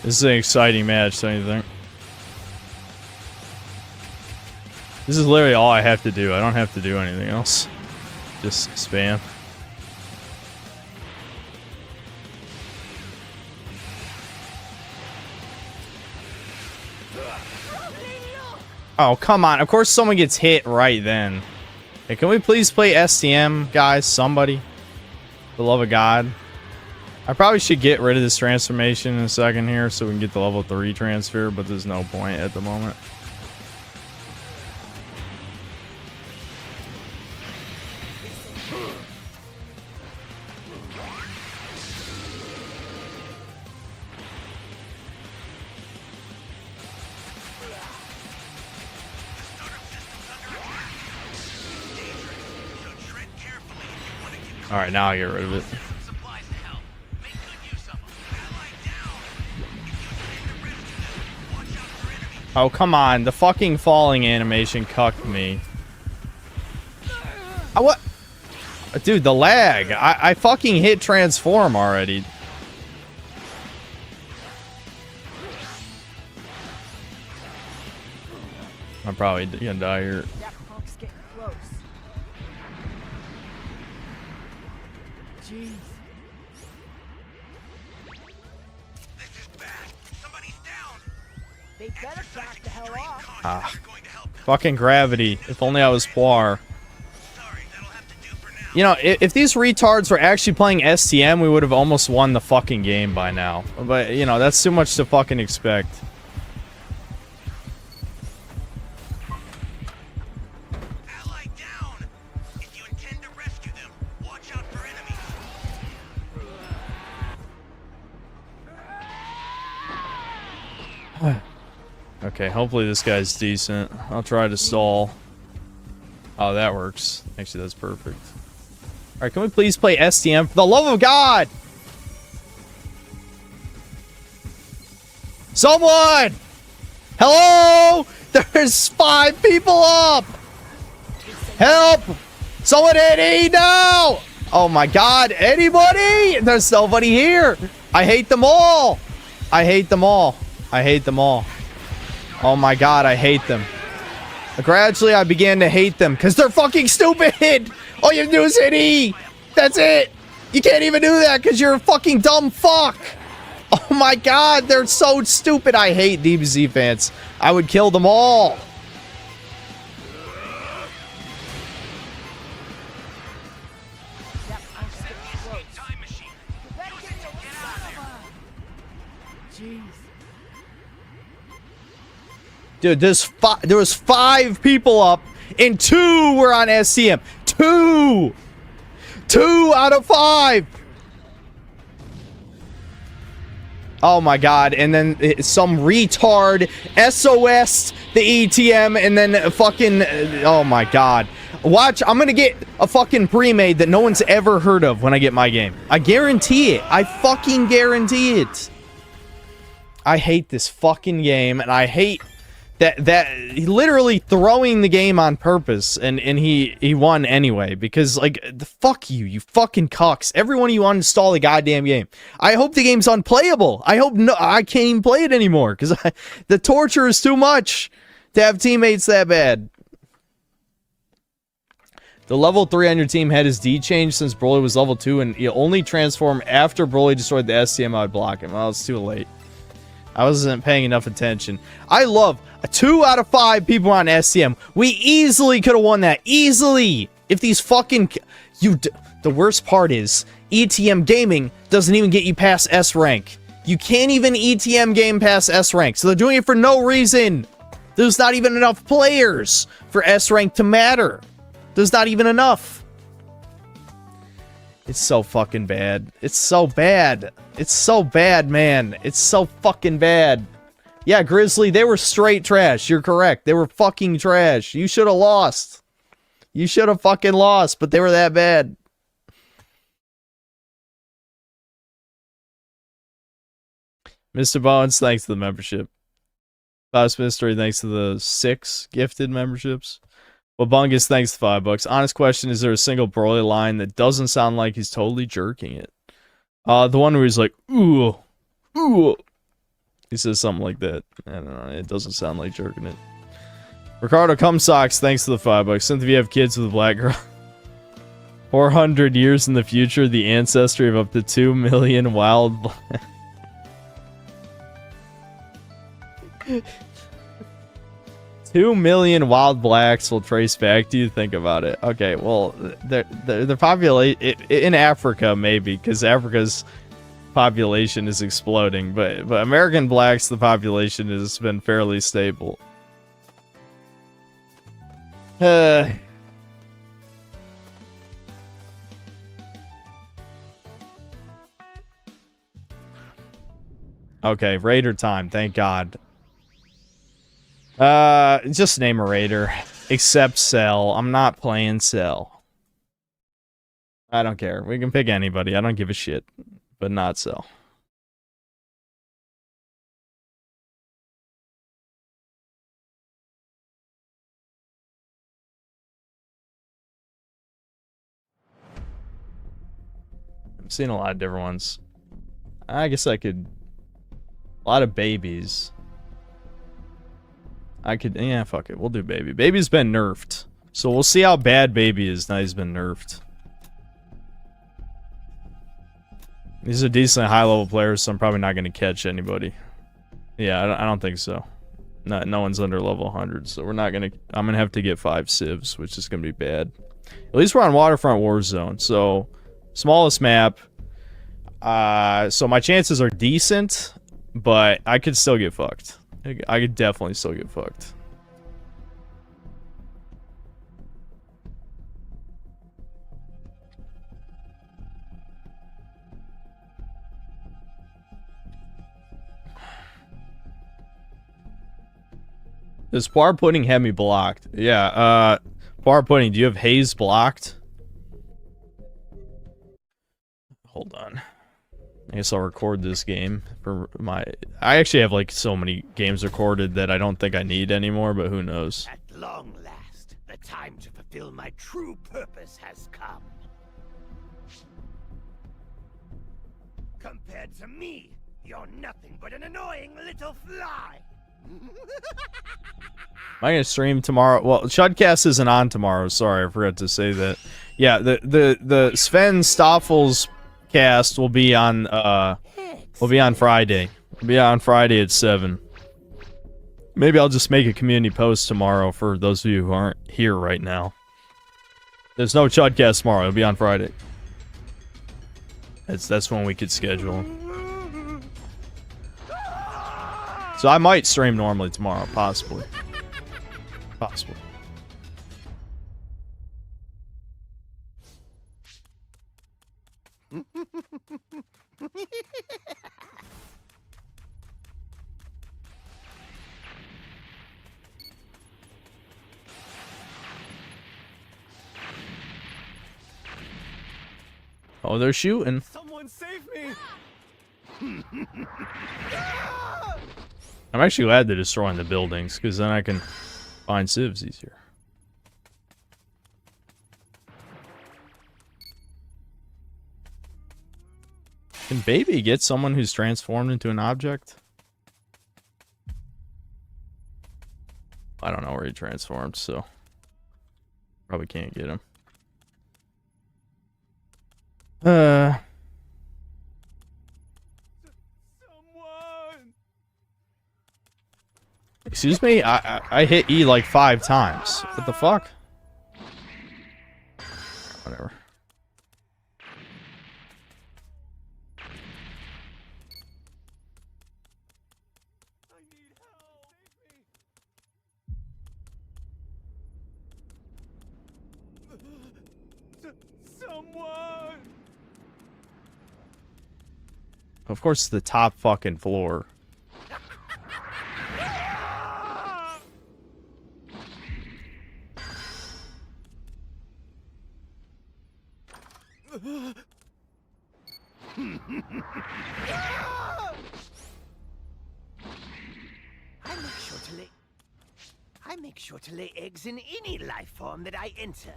This is an exciting match, don't you think? This is literally all I have to do. I don't have to do anything else. Just spam. Oh, come on. Of course someone gets hit right then. Hey, can we please play STM, guys? Somebody. For the love of God. I probably should get rid of this transformation in a second here so we can get the level 3 transfer, but there's no point at the moment. Alright, now I get rid of it. Supplies to help. Make good use of them. Allied down. If you intend to rescue them, watch out for enemies. Oh, come on. The fucking falling animation cucked me. What? Dude, the lag. I fucking hit transform already. I'm probably gonna die here. That punk's getting close. Jeez. This is bad. Somebody's down. They better back the hell off. Ah. Fucking gravity. If only I was Poir. Sorry, that'll have to do for now. You know, if these retards were actually playing STM, we would have almost won the fucking game by now. But, you know, that's too much to fucking expect. Allied down. If you intend to rescue them, watch out for enemies. Okay, hopefully this guy's decent. I'll try to stall. Oh, that works. Actually, that's perfect. Alright, can we please play STM? For the love of God! Someone! Hello! There's 5 people up! Help! Someone hit E now! Oh my God, anybody? There's nobody here! I hate them all! I hate them all. I hate them all. Oh my God, I hate them. Gradually, I began to hate them because they're fucking stupid. All you have to do is hit E. That's it. You can't even do that because you're a fucking dumb fuck. Oh my God, they're so stupid. I hate DBZ fans. I would kill them all. That punk's getting close. Time machine. Better Use get it to get out of there. Jeez. Dude, there was 5 people up and 2 were on SCM. 2 out of 5. Oh my God. And then some retard SOS the ETM and then fucking oh my God. Watch, I'm gonna get a fucking pre-made that no one's ever heard of when I get my game. I guarantee it. I fucking guarantee it. I hate this fucking game and I hate that he literally throwing the game on purpose and he won anyway because like the fuck you fucking cucks. Every one of you uninstall the goddamn game. I hope the game's unplayable. I hope I can't even play it anymore because the torture is too much to have teammates that bad. The level 3 on your team had his D changed since Broly was level 2 and he only transformed after Broly destroyed the STM. I'd block him. Well, it's too late. I wasn't paying enough attention. I love 2 out of 5 people on SCM. We easily could have won that. Easily. If these fucking... The worst part is, ETM gaming doesn't even get you past S rank. You can't even ETM game past S rank. So they're doing it for no reason. There's not even enough players for S rank to matter. There's not even enough. It's so fucking bad. It's so bad. It's so bad, man. It's so fucking bad. Yeah, Grizzly, they were straight trash. You're correct. They were fucking trash. You should have lost. You should have fucking lost, but they were that bad. Mr. Bones, thanks to the membership. Boss Mystery, thanks to the 6 gifted memberships. Well, Bungus, thanks to $5. Honest question, is there a single Broly line that doesn't sound like he's totally jerking it? The one where he's like, ooh, ooh. He says something like that. I don't know, it doesn't sound like jerking it. Ricardo Cumsocks, thanks to the $5. Since if you have kids with a black girl, 400 years in the future, the ancestry of up to 2 million wild... 2 million wild blacks will trace back to you. Think about it. Okay, well, the population in Africa maybe, because Africa's population is exploding, but American blacks, the population has been fairly stable. Okay, Raider time. Thank God. Just name a Raider. Except Cell. I'm not playing Cell. I don't care. We can pick anybody. I don't give a shit. But not Cell. I've seen a lot of different ones. I guess I could... A lot of babies. I could, yeah, fuck it. We'll do Baby. Baby's been nerfed. So we'll see how bad Baby is now he's been nerfed. These are decently high-level players, so I'm probably not going to catch anybody. Yeah, I don't think so. No one's under level 100, so we're not going to... I'm going to have to get 5 civs, which is going to be bad. At least we're on Waterfront Warzone, so... Smallest map. So my chances are decent, but I could still get fucked. I could definitely still get fucked. Is Poir Pudding have me blocked? Yeah, Poir Pudding, do you have Haze blocked? Hold on. I guess I'll record this game for my... I actually have, like, so many games recorded that I don't think I need anymore, but who knows. At long last, the time to fulfill my true purpose has come. Compared to me, you're nothing but an annoying little fly. Am I gonna stream tomorrow? Well, Chudcast isn't on tomorrow. Sorry, I forgot to say that. Yeah, the Sven Stoffels cast will be on Friday. It'll be on Friday at 7. Maybe I'll just make a community post tomorrow for those of you who aren't here right now. There's no Chudcast tomorrow. It'll be on Friday. That's when we could schedule. So I might stream normally tomorrow, possibly. Possibly. Oh, they're shooting. Someone save me! I'm actually glad they're destroying the buildings, because then I can find civs easier. Can Baby get someone who's transformed into an object? I don't know where he transformed, so probably can't get him. Someone! Excuse me? I hit E like 5 times. What the fuck? Whatever. I need help! Save me! Someone! Of course, it's the top fucking floor. I make sure to lay eggs in any life form that I enter.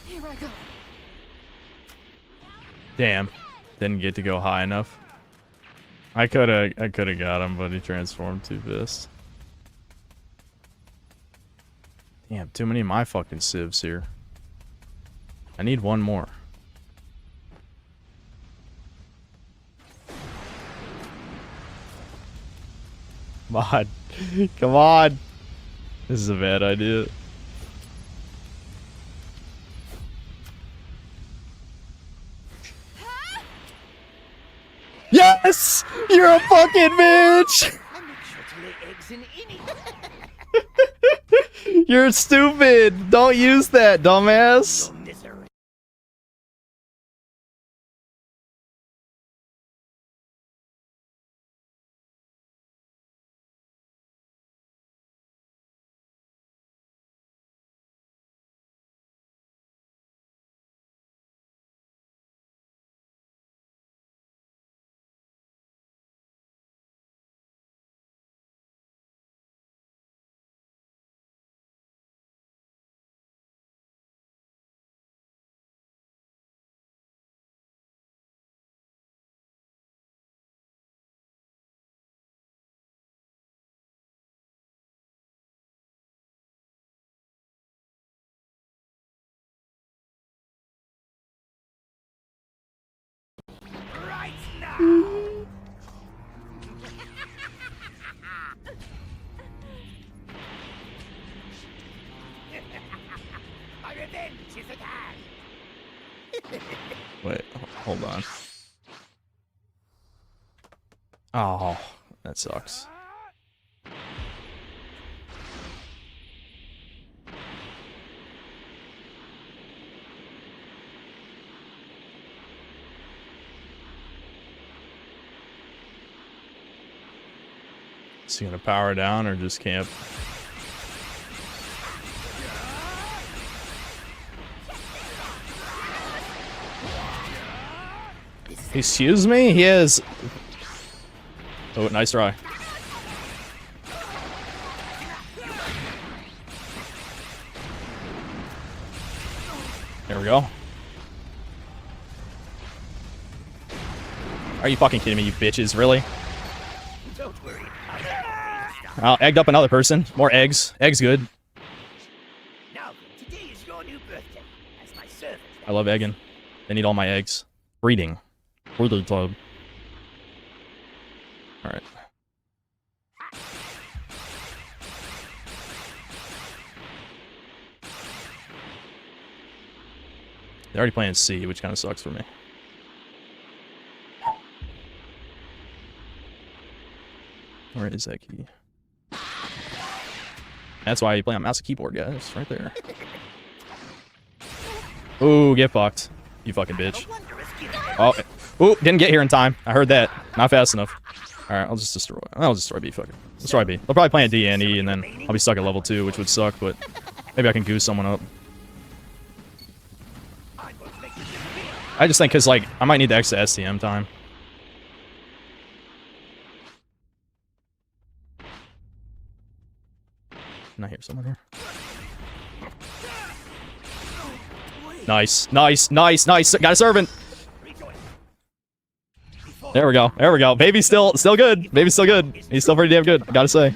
Here I go. Damn. Didn't get to go high enough. I coulda got him, but he transformed too fast. Damn, too many of my fucking civs here. I need one more. Come on. Come on. This is a bad idea. Yes! You're a fucking bitch! I make sure to lay eggs in any. You're stupid! Don't use that, dumbass! Misery. Right now. My revenge is at hand. Wait, hold on. Oh, that sucks. Is he gonna power down or just camp? Excuse me? He has... Oh, nice try. There we go. Are you fucking kidding me, you bitches? Really? Don't worry. Oh, egged up another person. More eggs. Eggs good. Now, today is your new birthday. As my servant. I love egging. They need all my eggs. Breeding. Breeding club. Alright. They're already playing C, which kind of sucks for me. Where is that key? That's why you play on mouse and keyboard, guys. Right there. Ooh, get fucked. You fucking bitch. Oh, ooh, didn't get here in time. I heard that. Not fast enough. Alright, I'll just destroy. I'll destroy B, fuck it. Destroy B. They'll probably play a D and E, and then I'll be stuck at level 2, which would suck, but maybe I can goose someone up. I just think because, like, I might need the extra STM time. Can I hear someone here? Nice, nice, nice, nice. Got a servant. There we go. There we go. Baby's still good. Baby's still good. He's still pretty damn good, I gotta say.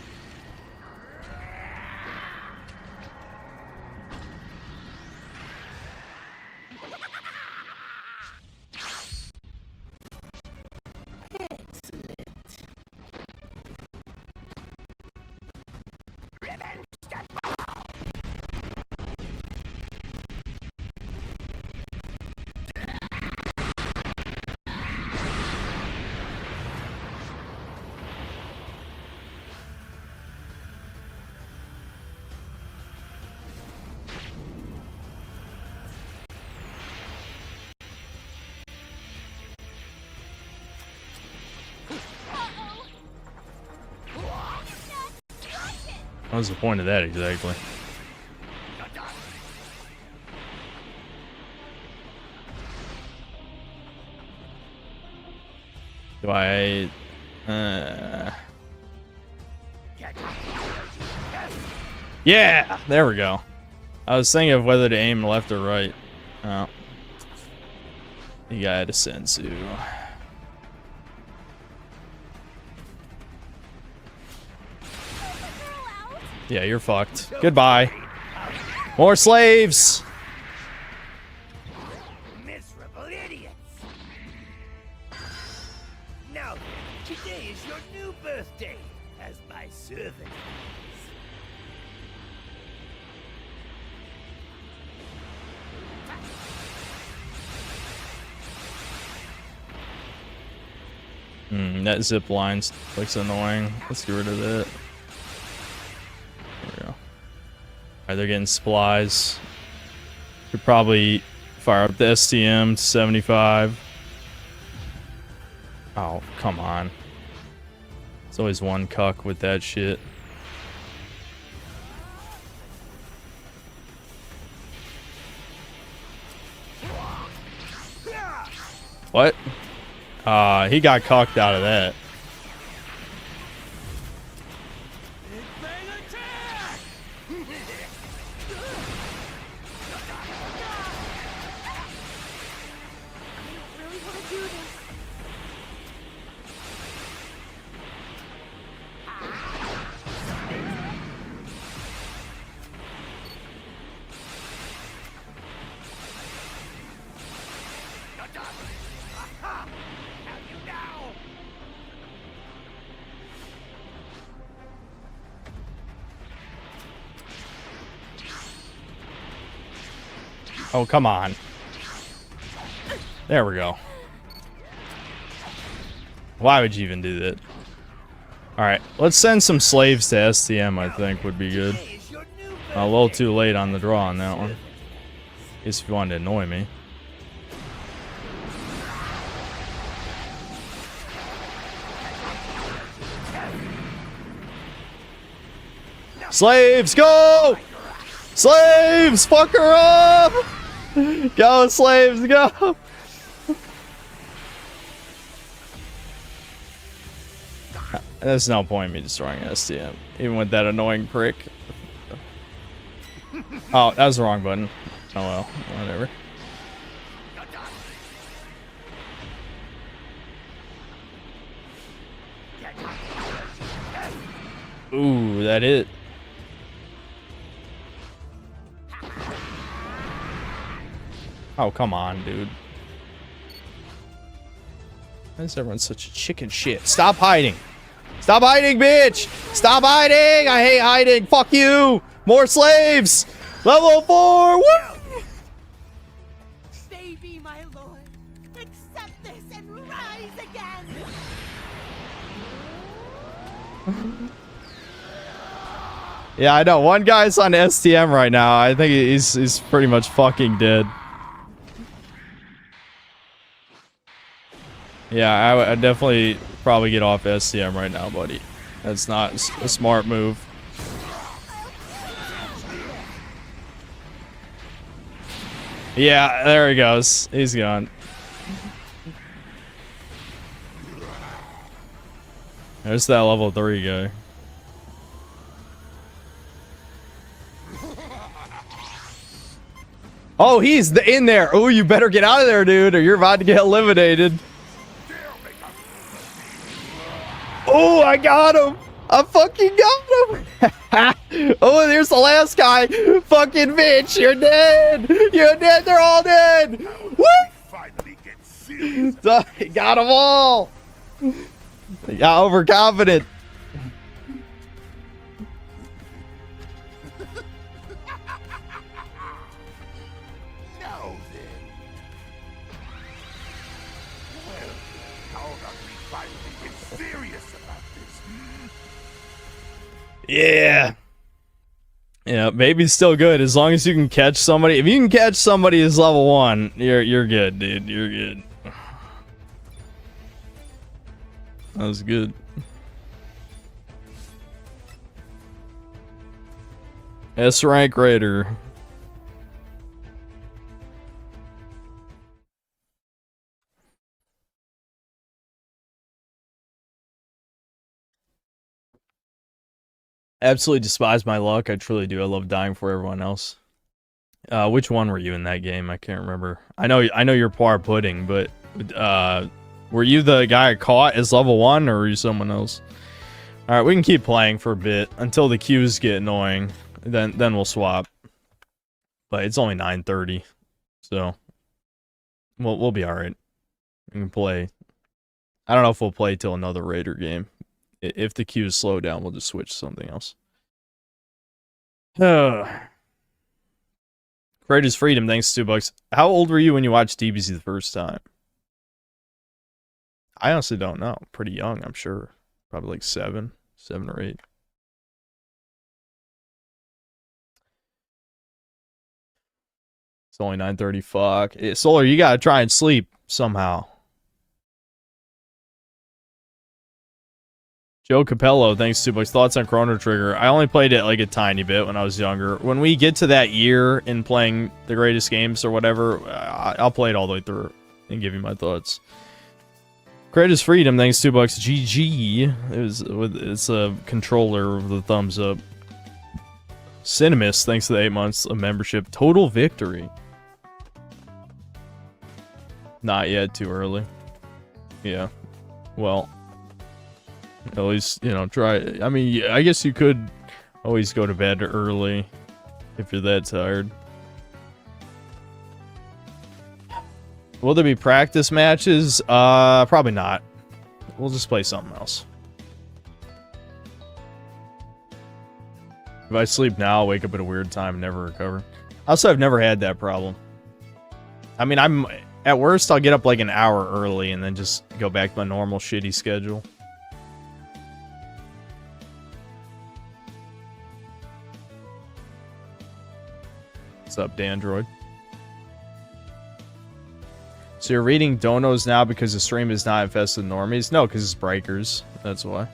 What was the point of that exactly? Do I... Yeah! There we go. I was thinking of whether to aim left or right. Oh. You got a sensu. Yeah, you're fucked. Goodbye. More slaves! Miserable idiots! Now then, today is your new birthday as my servant. That zip line looks annoying. Let's get rid of that. There we go. Alright, they're getting supplies. Could probably fire up the STM to 75. Oh, come on. There's always one cuck with that shit. What? He got cucked out of that. Really want to do this. Oh, come on. There we go. Why would you even do that? Alright, let's send some slaves to STM, I think, would be good. A little too late on the draw on that one. Guess if you wanted to annoy me. Slaves, go! Slaves, fuck her up! Go, slaves, go! There's no point in me destroying STM, even with that annoying prick. Oh, that was the wrong button. Oh well, whatever. Ooh, that hit. Oh, come on, dude. Why is everyone such a chicken shit? Stop hiding. Stop hiding, bitch! Stop hiding! I hate hiding. Fuck you! More slaves! Level 4! Woo! Stay be my lord. Accept this and rise again. Yeah, I know. One guy's on STM right now. I think he's pretty much fucking dead. Yeah, I'd definitely probably get off STM right now, buddy. That's not a smart move. Yeah, there he goes. He's gone. There's that level 3 guy. Oh, he's in there. Oh, you better get out of there, dude, or you're about to get eliminated. Oh, I got him. I fucking got him. Oh, there's the last guy. Fucking bitch, you're dead. You're dead. They're all dead. Woo! Finally get serious. Got them all. Got overconfident. Now then. Well, how about we finally get serious about this? Yeah. Yeah, baby's still good as long as you can catch somebody. If you can catch somebody as level 1, you're good, dude. You're good. That was good. S rank Raider. Absolutely despise my luck. I truly do. I love dying for everyone else. Which one were you in that game? I can't remember. I know you're Poir Pudding, but were you the guy I caught as level 1, or were you someone else? All right, we can keep playing for a bit until the queues get annoying. Then we'll swap. But it's only 9:30, so we'll be all right. We can play. I don't know if we'll play till another Raider game. If the queues slow down, we'll just switch to something else. Raiders Freedom, thanks $2. How old were you when you watched DBZ the first time? I honestly don't know. Pretty young, I'm sure. Probably like 7 or 8. It's only 9:30. Fuck. Solar, you gotta try and sleep somehow. Joe Capello, thanks $2. Thoughts on Chrono Trigger? I only played it like a tiny bit when I was younger. When we get to that year in playing the greatest games or whatever, I'll play it all the way through and give you my thoughts. Greatest Freedom, thanks $2. GG. It's a controller with a thumbs up. Cinemus, thanks to the 8 months of membership. Total Victory. Not yet, too early. Yeah. Well, at least, you know, try. I mean, I guess you could always go to bed early if you're that tired. Will there be practice matches? Probably not. We'll just play something else. If I sleep now, I'll wake up at a weird time and never recover. Also, I've never had that problem. I mean, at worst, I'll get up like an hour early and then just go back to my normal shitty schedule. What's up, Dandroid? So you're reading donos now because the stream is not infested with normies? No, because it's breakers. That's why.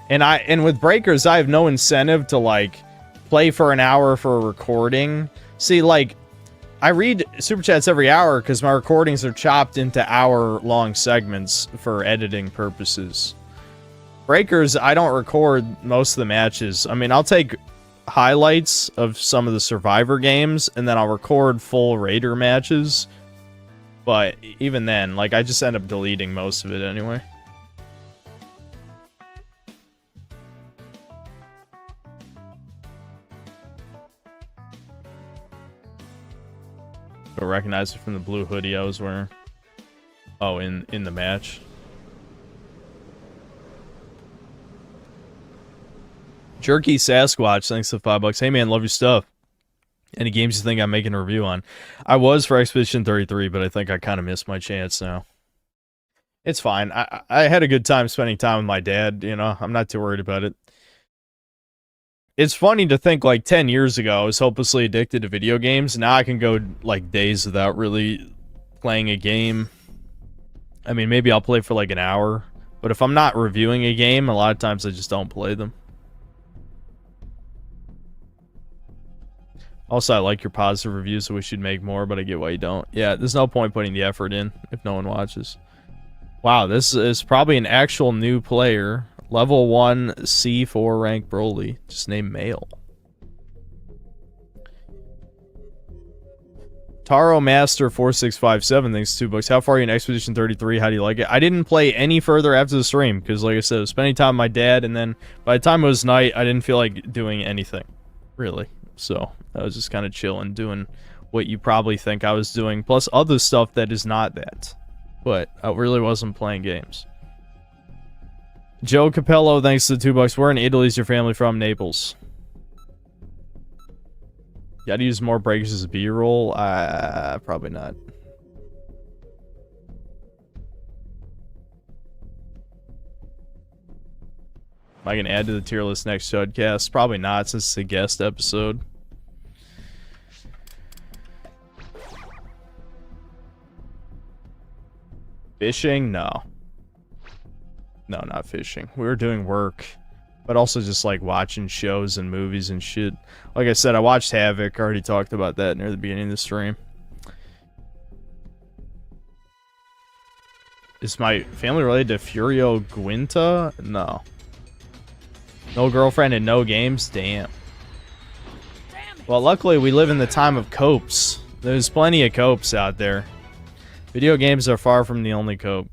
And with breakers, I have no incentive to like play for an hour for a recording. See, like, I read super chats every hour because my recordings are chopped into hour-long segments for editing purposes. Breakers, I don't record most of the matches. I mean, I'll take highlights of some of the Survivor games, and then I'll record full Raider matches. But even then, like, I just end up deleting most of it anyway. I recognize it from the blue hoodie I was wearing. Oh, in the match. Jerky Sasquatch, thanks to $5. Hey man, love your stuff. Any games you think I'm making a review on? I was for Expedition 33, but I think I kind of missed my chance now. It's fine. I had a good time spending time with my dad, you know. I'm not too worried about it. It's funny to think, like, 10 years ago, I was hopelessly addicted to video games. Now I can go, like, days without really playing a game. I mean, maybe I'll play for, like, an hour. But if I'm not reviewing a game, a lot of times I just don't play them. Also, I like your positive reviews. I wish you'd make more, but I get why you don't. Yeah, there's no point putting the effort in if no one watches. Wow, this is probably an actual new player. Level 1 C4 rank Broly. Just named Male. Taro Master 4657 thanks $2. How far are you in Expedition 33? How do you like it? I didn't play any further after the stream because, like I said, I was spending time with my dad, and then by the time it was night, I didn't feel like doing anything, really. So I was just kind of chilling, doing what you probably think I was doing, plus other stuff that is not that. But I really wasn't playing games. Joe Capello, thanks to the $2. Where in Italy is your family from? Naples. Gotta use more breakers as a B-roll? Probably not. Am I gonna add to the tier list next showcast? Probably not, since it's a guest episode. Fishing? No. No, not fishing. We were doing work. but also just like watching shows and movies and shit. Like I said, I watched Havoc. I already talked about that near the beginning of the stream. Is my family related to Furio Guinta? No. No girlfriend and no games? Damn. Well, luckily we live in the time of copes. There's plenty of copes out there. Video games are far from the only cope.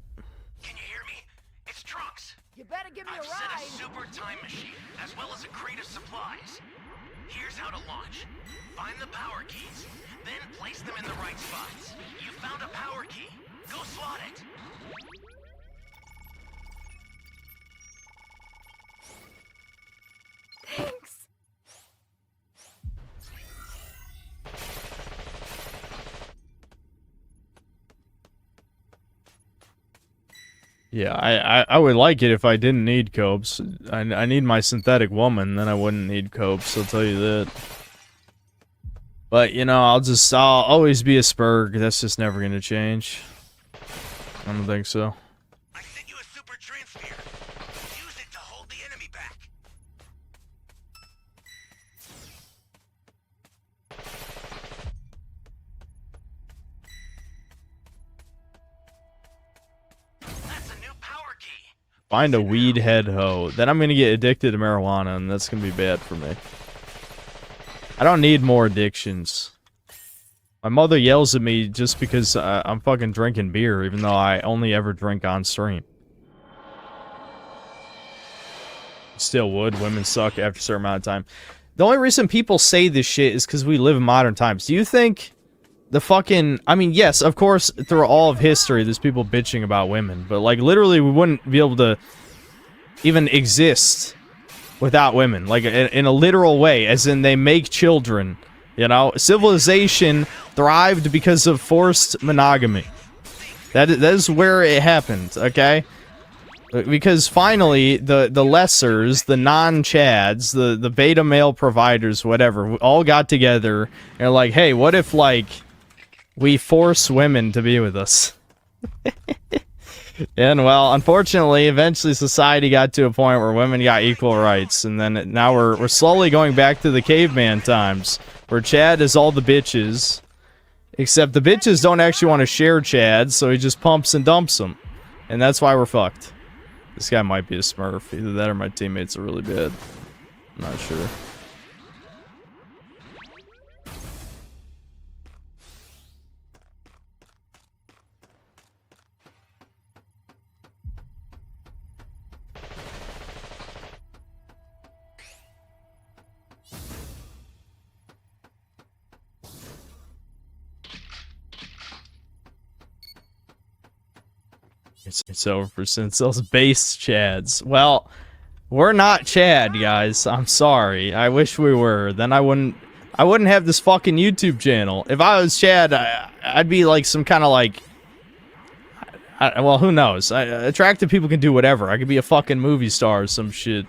Can you hear me? It's Trunks. You better give me I've a set ride. a super time machine, as well as a crate of supplies. Here's how to launch. Find the power keys, then place them in the right spots. You found a power key. Go slot it. Thanks. Yeah, I would like it if I didn't need copes. I need my synthetic woman, then I wouldn't need copes, I'll tell you that. But, you know, I'll always be a Spurg. That's just never gonna change. I don't think so. I sent you a super transfer. Use it to hold the enemy back. That's a new power key. Find a weed head hoe. Then I'm gonna get addicted to marijuana, and that's gonna be bad for me. I don't need more addictions. My mother yells at me just because I'm fucking drinking beer, even though I only ever drink on stream. Still would. Women suck after a certain amount of time. The only reason people say this shit is because we live in modern times. Do you think the fucking... I mean, yes, of course, through all of history, there's people bitching about women. But, like, literally, we wouldn't be able to even exist without women. Like, in a literal way, as in they make children. You know? Civilization thrived because of forced monogamy. That is where it happened, okay? Because finally, the lessers, the non-chads, the beta male providers, whatever, all got together and are like, hey, what if, like, we force women to be with us? And, well, unfortunately, eventually society got to a point where women got equal rights, and then now we're slowly going back to the caveman times, where Chad is all the bitches, except the bitches don't actually want to share Chad, so he just pumps and dumps them. And that's why we're fucked. This guy might be a smurf. Either that or my teammates are really bad. I'm not sure. It's over for Cincel's base Chads. Well, we're not Chad, guys. I'm sorry. I wish we were. Then I wouldn't have this fucking YouTube channel. If I was Chad, I'd be like some kind of like... well, who knows? Attractive people can do whatever. I could be a fucking movie star or some shit.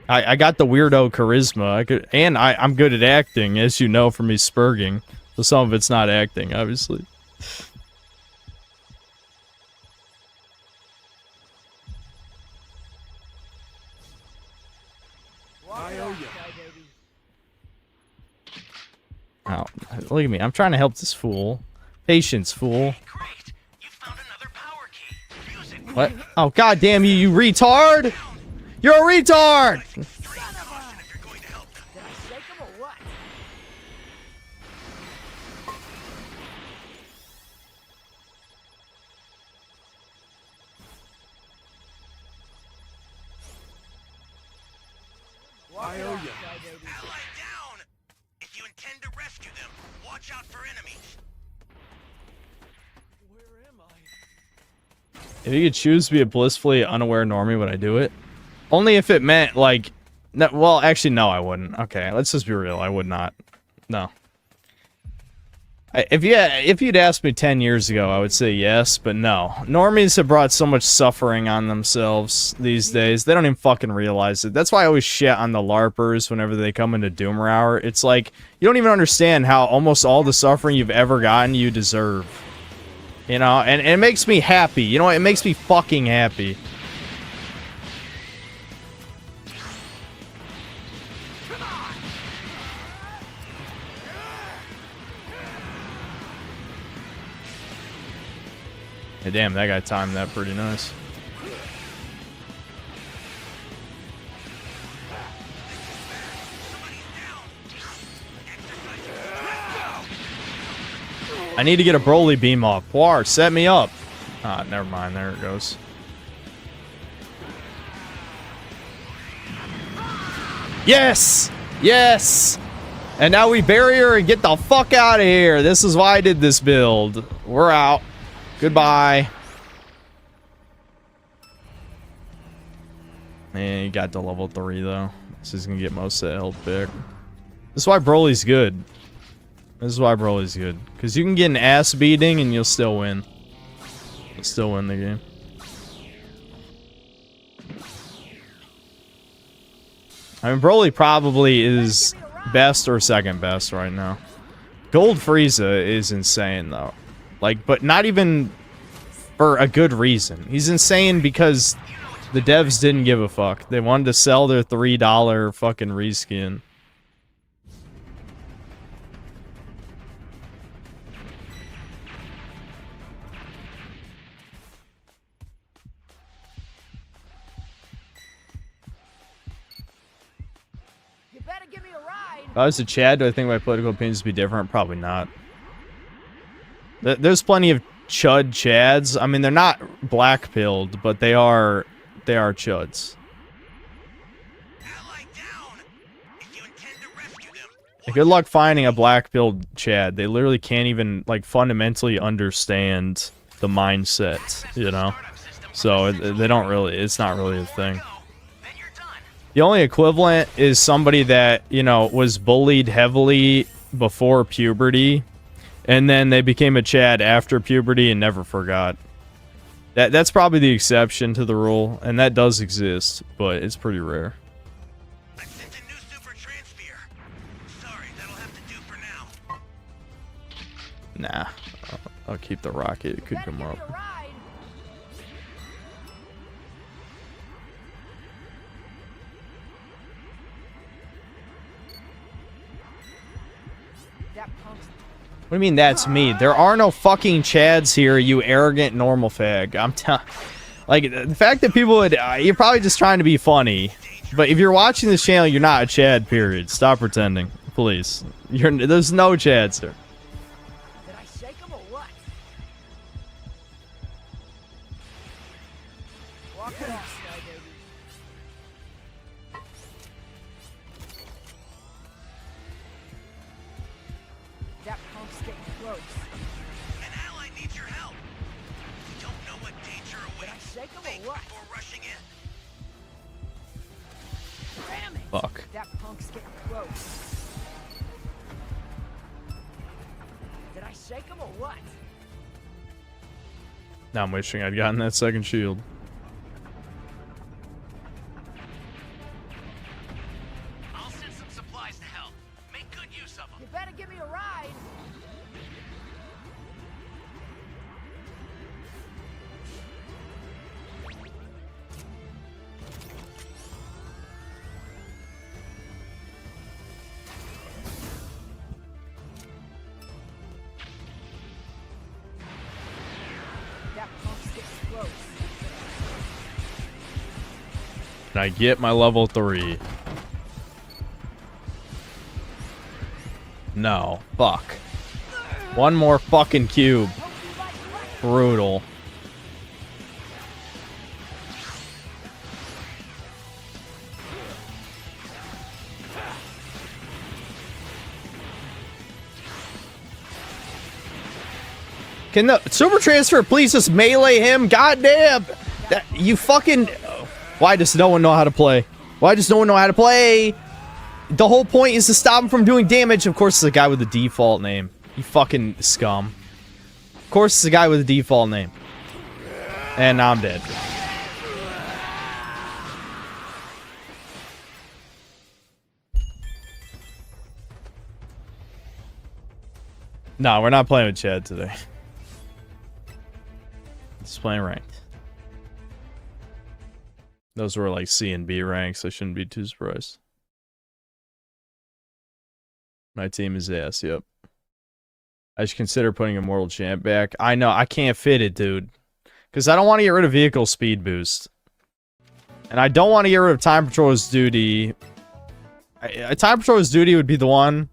I got the weirdo charisma. I'm good at acting, as you know from me spurging. So some of it's not acting, obviously. Oh, look at me. I'm trying to help this fool. Patience, fool. Great. You found another power key. Use it. What? Oh, goddamn you, you retard! You're a retard! If you're going to help them. Did I shake him or what? I owe you. Ally down. If you intend to rescue them, watch out for enemies. Where am I? If you could choose to be a blissfully unaware normie, would I do it? Only if it meant, like... No, well, actually, no, I wouldn't. Okay, let's just be real. I would not. No. If you'd asked me 10 years ago, I would say yes, but no. Normies have brought so much suffering on themselves these days. They don't even fucking realize it. That's why I always shit on the LARPers whenever they come into Doomer Hour. It's like, you don't even understand how almost all the suffering you've ever gotten you deserve. You know, and it makes me happy. You know what? It makes me fucking happy. Hey, damn, that guy timed that pretty nice. I need to get a Broly beam off. Poir, set me up. Ah, never mind. There it goes. Yes! Yes! And now we bury her and get the fuck out of here. This is why I did this build. We're out. Goodbye. And you got to level 3, though. This is going to get most of the health back. This is why Broly's good. This is why Broly's good. Because you can get an ass beating and you'll still win. You'll still win the game. I mean, Broly probably is best or second best right now. Gold Frieza is insane, though. Like, but not even for a good reason. He's insane because the devs didn't give a fuck. They wanted to sell their $3 fucking reskin. You better give me a ride. If I was a Chad, do I think my political opinions would be different? Probably not. There's plenty of chud Chads. I mean, they're not black-pilled, but they are chuds. Ally down. If you intend to rescue them, Good luck finding a black-pilled Chad. They literally can't even, like, fundamentally understand the mindset, you know? So they don't really, it's not really a thing. then you're done. The only equivalent is somebody that, you know, was bullied heavily before puberty, and then they became a Chad after puberty and never forgot. That's probably the exception to the rule, and that does exist, but it's pretty rare. I sent a new super transfer. Sorry, that'll have to do for now. Nah, I'll keep the rocket. It could Better come give me up. a ride. That punk's What do you mean that's me? There are no fucking Chads here, you arrogant normal fag. I'm telling. Like, the fact that people would, you're probably just trying to be funny. But if you're watching this channel, you're not a Chad, period. Stop pretending, please. There's no Chads here. Did I shake him or what? Walk it off, Sky Baby. That punk's getting close. An ally needs your help. You don't know what danger Did I awaits. shake him Think or what? before rushing in. Damn it! Fuck. That punk's getting close. Did I shake him or what? Now I'm wishing I'd gotten that second shield. I'll send some supplies to help. Make good use of them. You better give me a ride. That punk's getting close. Can I get my level 3? No. Fuck. One more fucking cube. Brutal. Can the super transfer please just melee him? Goddamn! That you fucking. Why does no one know how to play? Why does no one know how to play? The whole point is to stop him from doing damage. Of course, it's a guy with a default name. You fucking scum. Of course, it's a guy with a default name. And now I'm dead. No, we're not playing with Chad today. Just playing ranked. Those were like C and B ranks. I shouldn't be too surprised. My team is ass, yep. I should consider putting Immortal Champ back. I know, I can't fit it, dude. Because I don't want to get rid of vehicle speed boost. And I don't want to get rid of time patroller's duty. Time patroller's duty would be the one.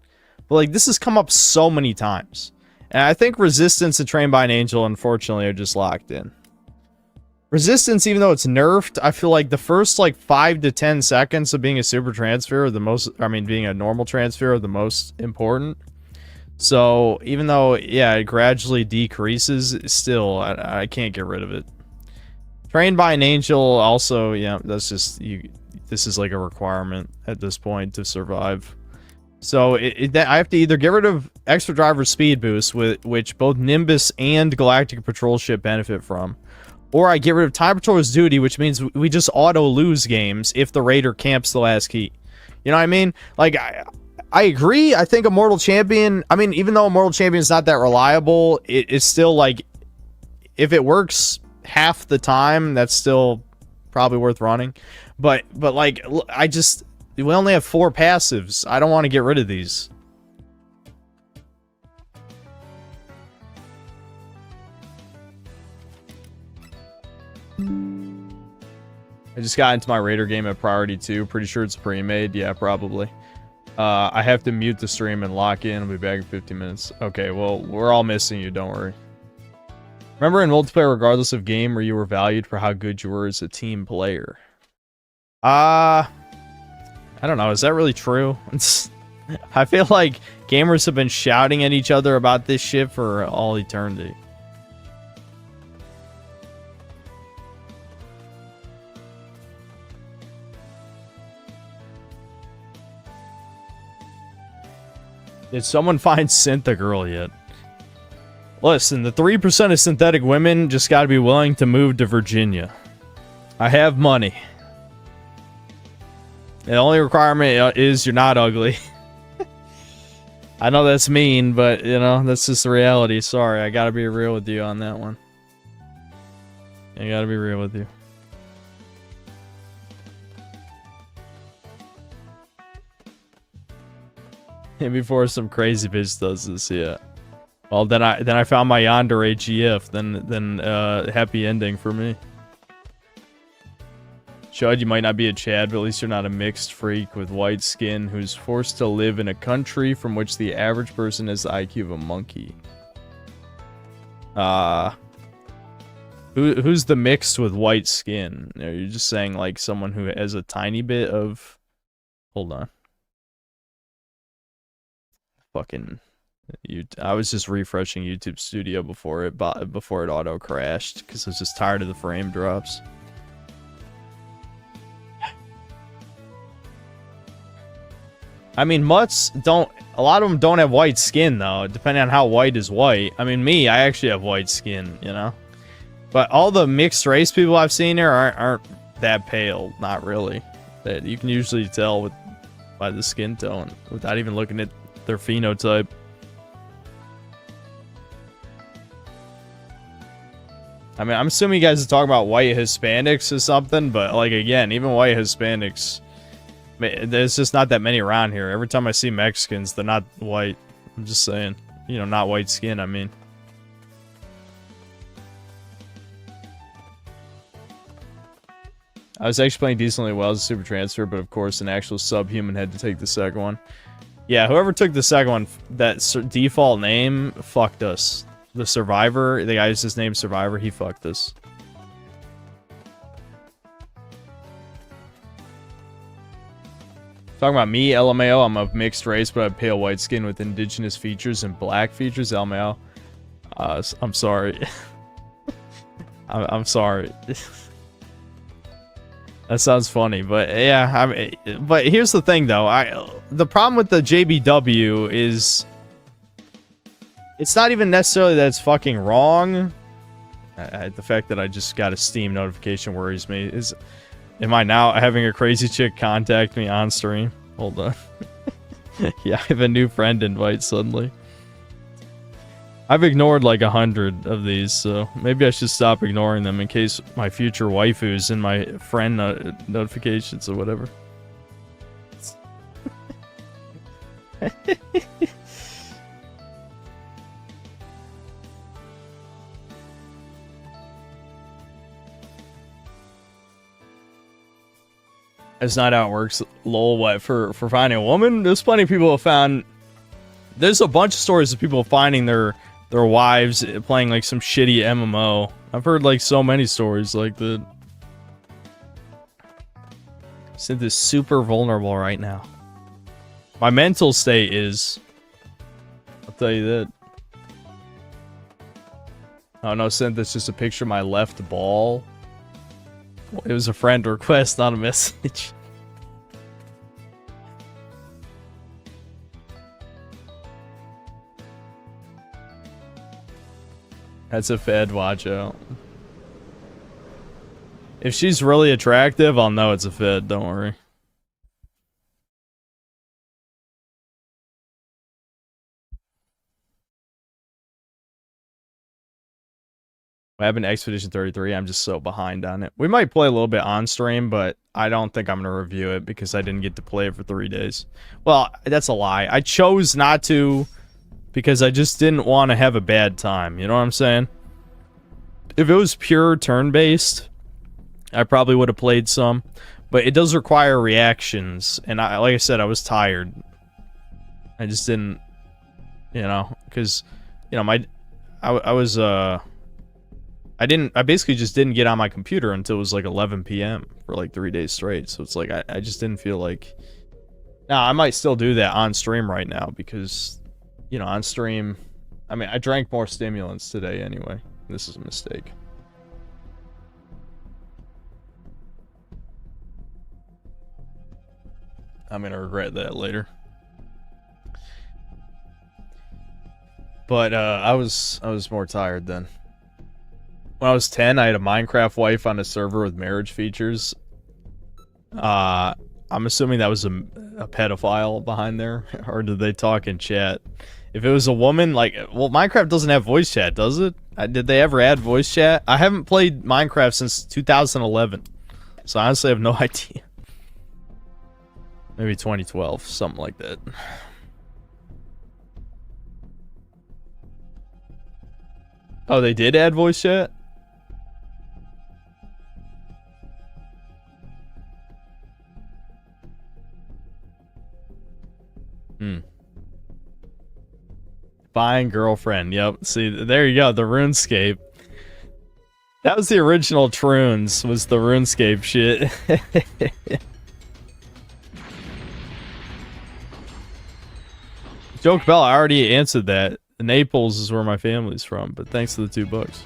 But, like, this has come up so many times. And I think Resistance and Trained by an Angel, unfortunately, are just locked in. Resistance, even though it's nerfed, I feel like the first, like, 5 to 10 seconds of being a super transfer are the most... I mean, being a normal transfer are the most important. So, even though, yeah, it gradually decreases, still, I can't get rid of it. Trained by an Angel, also, yeah, that's just... This is like a requirement at this point to survive. So I have to either get rid of Extra Driver Speed Boost, which both Nimbus and Galactic Patrol Ship benefit from, or I get rid of Time Patroller's Duty, which means we just auto-lose games if the Raider camps the last key. You know what I mean? Like, I agree. I think Immortal Champion, I mean, even though Immortal Champion is not that reliable, it's still, like, if it works half the time, that's still probably worth running. But like, we only have 4 passives. I don't want to get rid of these. I just got into my Raider game at Priority 2. Pretty sure it's pre-made. Yeah, probably. I have to mute the stream and lock in. I'll be back in 15 minutes. Okay, well, we're all missing you. Don't worry. Remember in multiplayer, regardless of game, where you were valued for how good you were as a team player? I don't know. Is that really true? I feel like gamers have been shouting at each other about this shit for all eternity. Did someone find Syntha Girl yet? Listen, the 3% of synthetic women just gotta be willing to move to Virginia. I have money. The only requirement is you're not ugly. I know that's mean, but, you know, that's just the reality. Sorry, I gotta be real with you on that one. I gotta be real with you. And before some crazy bitch does this, yeah. Well, then I found my yandere GF. Then happy ending for me. Chud, you might not be a Chad, but at least you're not a mixed freak with white skin who's forced to live in a country from which the average person has the IQ of a monkey. Who's the mixed with white skin? Are you just saying like someone who has a tiny bit of... Hold on. Fucking... I was just refreshing YouTube Studio before it auto crashed because I was just tired of the frame drops. I mean, mutts don't... A lot of them don't have white skin, though, depending on how white is white. I mean, me, I actually have white skin, you know? But all the mixed race people I've seen here aren't that pale. Not really. You can usually tell by the skin tone without even looking at their phenotype. I mean, I'm assuming you guys are talking about white Hispanics or something, but, like, again, even white Hispanics... There's just not that many around here. Every time I see Mexicans, they're not white. I'm just saying. You know, not white skin, I mean. I was actually playing decently well as a super transfer, but of course an actual subhuman had to take the second one. Yeah, whoever took the second one, that default name, fucked us. The Survivor, the guy who's just named Survivor, he fucked us. Talking about me, LMAO, I'm of mixed race, but I have pale white skin with indigenous features and black features, LMAO. I'm sorry. I'm sorry. That sounds funny, but yeah, I mean, but here's the thing though, the problem with the JBW is it's not even necessarily that it's fucking wrong. The fact that I just got a Steam notification worries me. Am I now having a crazy chick contact me on stream? Hold on. Yeah, I have a new friend invite suddenly. I've ignored like 100 of these, so maybe I should stop ignoring them in case my future waifu's in my friend notifications or whatever. That's not how it works. Lol, what, for finding a woman? There's plenty of people who have found... There's a bunch of stories of people finding their wives playing like some shitty MMO. I've heard like so many stories like that. Synth is super vulnerable right now. My mental state is... I'll tell you that. Oh no, Synth, it's just a picture of my left ball. It was a friend request, not a message. That's a fed, watch out. If she's really attractive, I'll know it's a fed, don't worry. What happened to Expedition 33? I'm just so behind on it. We might play a little bit on stream, but I don't think I'm going to review it because I didn't get to play it for 3 days. Well, that's a lie. I chose not to because I just didn't want to have a bad time. You know what I'm saying? If it was pure turn-based, I probably would have played some. But it does require reactions. And like I said, I was tired. I just didn't, you know, because, you know, I basically just didn't get on my computer until it was like 11 p.m. for like 3 days straight. So it's like, I just didn't feel like... Now, I might still do that on stream right now because, you know, on stream... I mean, I drank more stimulants today anyway. This is a mistake. I'm gonna regret that later. But, I was more tired then. When I was 10, I had a Minecraft wife on a server with marriage features. I'm assuming that was a pedophile behind there. Or did they talk in chat? If it was a woman, like... Well, Minecraft doesn't have voice chat, does it? Did they ever add voice chat? I haven't played Minecraft since 2011. So I honestly have no idea. Maybe 2012, something like that. Oh, they did add voice chat? Fine girlfriend. Yep. See, there you go. The RuneScape. That was the original Troons, was the RuneScape shit. Joke Bell, I already answered that. Naples is where my family's from, but thanks for the $2.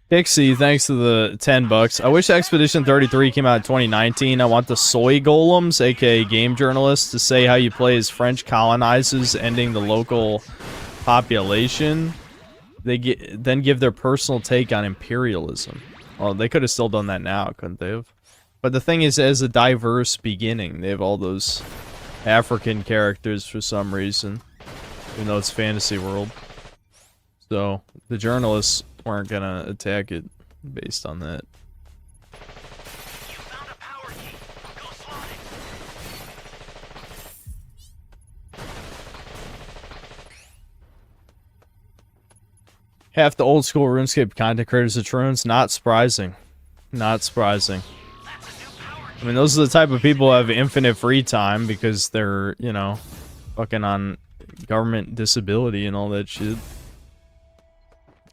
Pixie, thanks to the $10. I wish Expedition 33 came out in 2019. I want the soy golems, aka game journalists, to say how you play as French colonizers ending the local population. They then give their personal take on imperialism. Well, they could have still done that now, couldn't they have? But the thing is, as a diverse beginning, they have all those African characters for some reason, even though it's fantasy world. So the journalists weren't gonna attack it based on that. You found a power key. Go slot it. Half the old school RuneScape content creators are Troons. Not surprising. Not surprising. I mean, those are the type of people who have infinite free time because they're, you know, fucking on government disability and all that shit.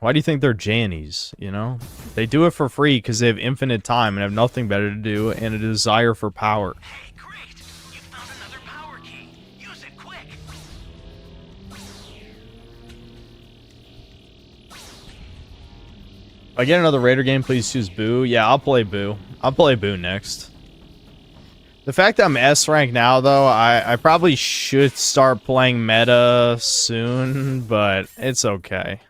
Why do you think they're Jannies, you know? They do it for free because they have infinite time and have nothing better to do and a desire for power. Hey, great! You found another power key. Use it quick. If I get another Raider game, please choose Boo. Yeah, I'll play Boo. I'll play Boo next. The fact that I'm S rank now, though, I probably should start playing meta soon, but it's okay.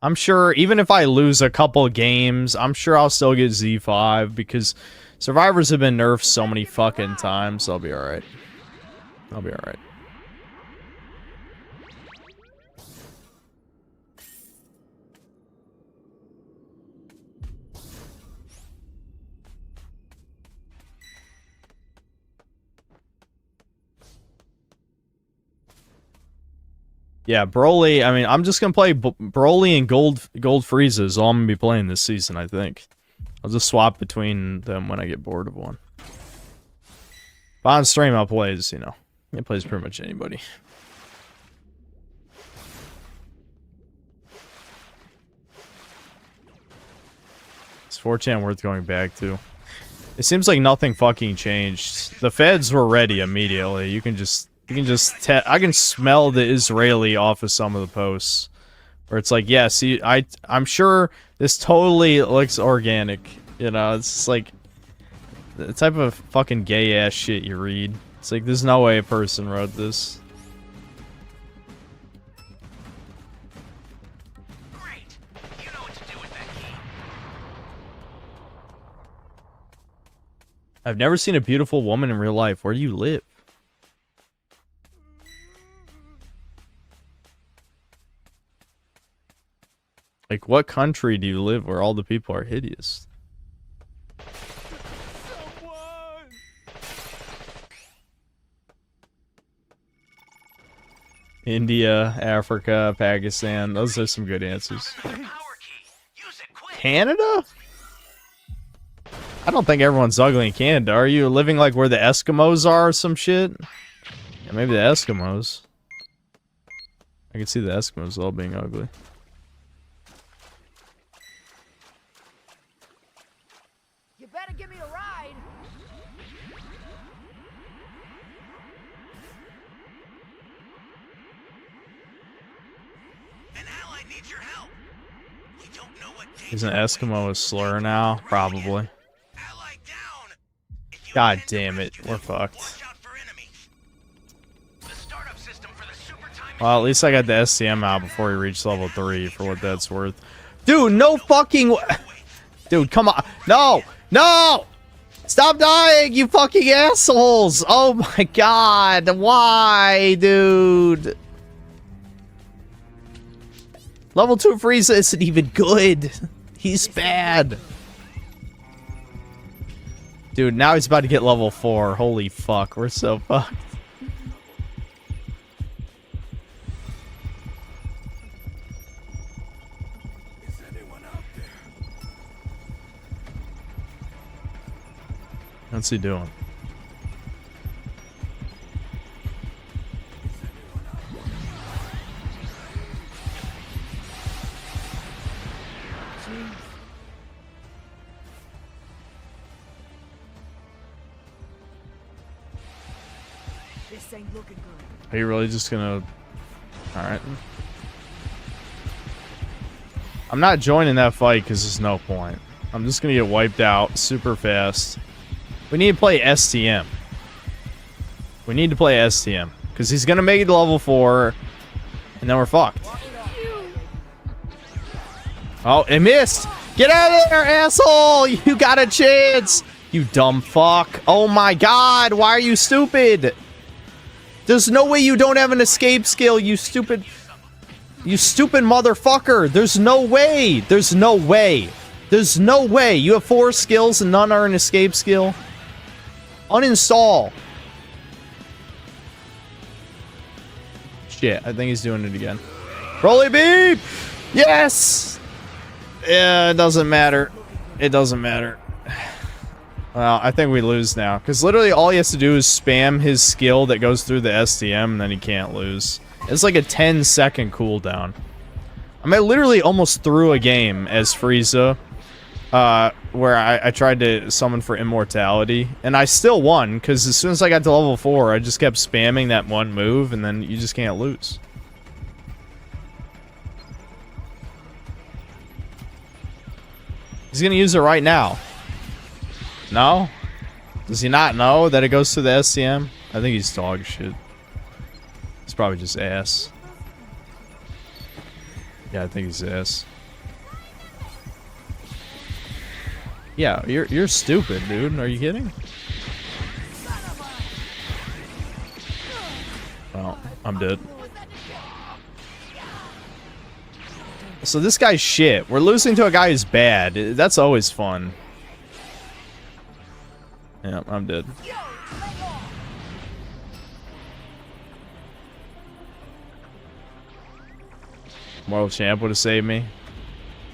I'm sure, even if I lose a couple games, I'm sure I'll still get Z5, because survivors have been nerfed so many fucking times, so I'll be alright. I'll be alright. Yeah, Broly, I mean, I'm just gonna play Broly and Gold Frieza is all I'm gonna be playing this season, I think. I'll just swap between them when I get bored of one. But on stream, I'll play as, you know, it plays pretty much anybody. Is 4chan worth going back to? It seems like nothing fucking changed. The feds were ready immediately. I can smell the Israeli off of some of the posts. Where it's like, yeah, see, I'm sure this totally looks organic. You know, it's just like the type of fucking gay ass shit you read. It's like, there's no way a person wrote this. Great. You know what to do with that key. I've never seen a beautiful woman in real life. Where do you live? Like, what country do you live where all the people are hideous? India, Africa, Pakistan. Those are some good answers. Power key. Use it quick. Canada? I don't think everyone's ugly in Canada. Are you living like where the Eskimos are or some shit? Yeah, maybe the Eskimos. I can see the Eskimos all being ugly. You better give me a ride. An ally needs your help. We don't know what Is an Eskimo a slur now? Probably. ally down. If you God intend to damn it, rescue we're them, fucked. watch out for enemies. The startup system for the super time Well, at least I got the STM out before he reached level 3, for what that's worth. Dude, no fucking... Dude, come on. No! No! Stop dying, you fucking assholes! Oh my god, why, dude? Level 2 Frieza isn't even good. He's bad. Dude, now he's about to get level 4. Holy fuck, we're so fucked. Is anyone out there? What's he doing? This ain't looking good. Are you really just gonna... Alright. I'm not joining that fight because there's no point. I'm just gonna get wiped out super fast. We need to play STM. We need to play STM. Because he's gonna make it to level 4. And then we're fucked. Oh, it missed! Get out of there, asshole! You got a chance! You dumb fuck. Oh my god, why are you stupid? There's no way you don't have an escape skill, you stupid motherfucker. There's no way. There's no way. There's no way. You have 4 skills and none are an escape skill. Uninstall. Shit, I think he's doing it again. Broly beep! Yes! Yeah, it doesn't matter. It doesn't matter. Well, I think we lose now. Because literally all he has to do is spam his skill that goes through the STM, and then he can't lose. It's like a 10-second cooldown. I mean, I literally almost threw a game as Frieza. Where I tried to summon for immortality. And I still won, because as soon as I got to level 4, I just kept spamming that one move, and then you just can't lose. He's gonna use it right now. No? Does he not know that it goes to the STM? I think he's dog shit. It's probably just ass. Yeah, I think he's ass. Yeah, you're stupid, dude. Are you kidding? Well, I'm dead. So this guy's shit. We're losing to a guy who's bad. That's always fun. Yeah, I'm dead. World Champ would have saved me.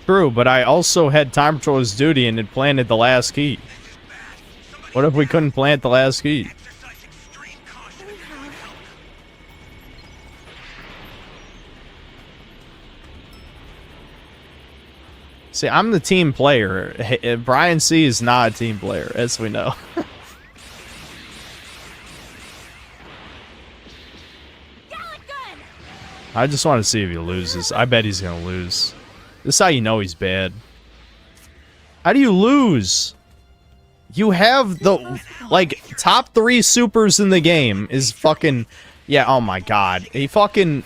True, but I also had time patroller's duty and had planted the last key. What if we couldn't plant the last key? See, I'm the team player. Brian C is not a team player, as we know. I just want to see if he loses. I bet he's gonna lose. This is how you know he's bad. How do you lose? You have the, like, top 3 supers in the game is fucking... Yeah, oh my god. He fucking...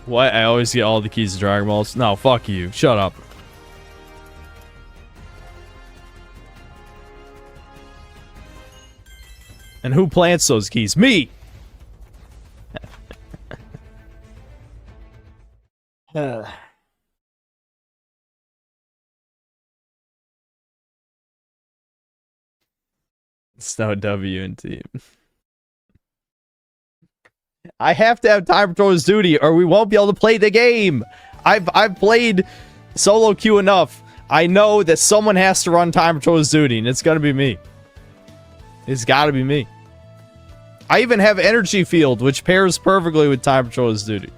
What? I always get all the keys to Dragon Balls? No, fuck you. Shut up. And who plants those keys? Me! Snow W and team. I have to have time patroller's duty or we won't be able to play the game. I've played solo queue enough. I know that someone has to run time patroller's duty and it's gonna be me. It's gotta be me. I even have energy field, which pairs perfectly with time patroller's duty.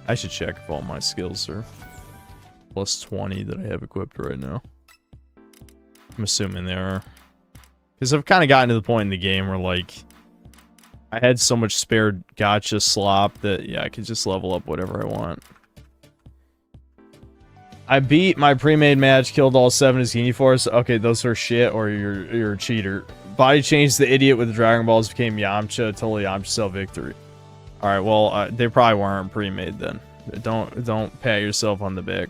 I should check if all my skills are plus 20 that I have equipped right now. I'm assuming they are. Because I've kind of gotten to the point in the game where, like, I had so much spare gacha slop that, yeah, I could just level up whatever I want. I beat my pre-made match, killed all 7 Azgini Force. Okay, those are shit, or you're a cheater. Body changed the idiot with the Dragon Balls, became Yamcha, totally Yamcha self victory. Alright, well, they probably weren't pre-made then. Don't pat yourself on the back.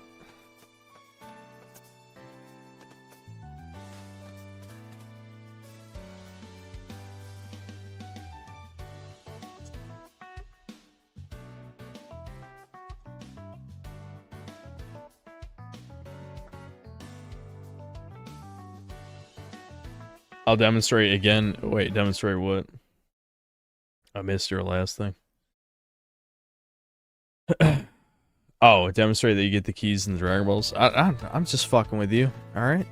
I'll demonstrate again. Wait, demonstrate what? I missed your last thing. Oh, demonstrate that you get the keys in the Dragon Balls. I'm just fucking with you. All right.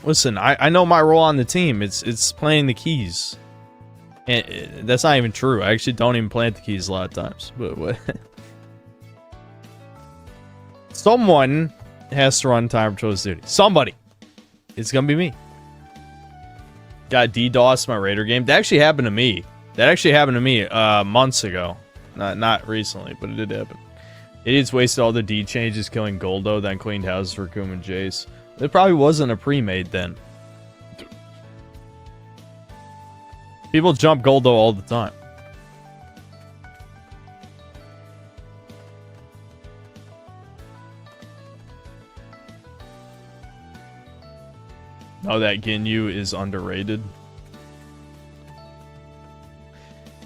Listen, I know my role on the team. It's planting the keys. And that's not even true. I actually don't even plant the keys a lot of times. But what? Someone has to run time patrol's duty. Somebody. It's gonna be me. Got DDoS my Raider game. That actually happened to me. Months ago. Not recently, but it did happen. Idiots wasted all the D changes killing Goldo, then cleaned houses for Kuma and Jace. It probably wasn't a pre-made then. People jump Goldo all the time. Oh, that Ginyu is underrated.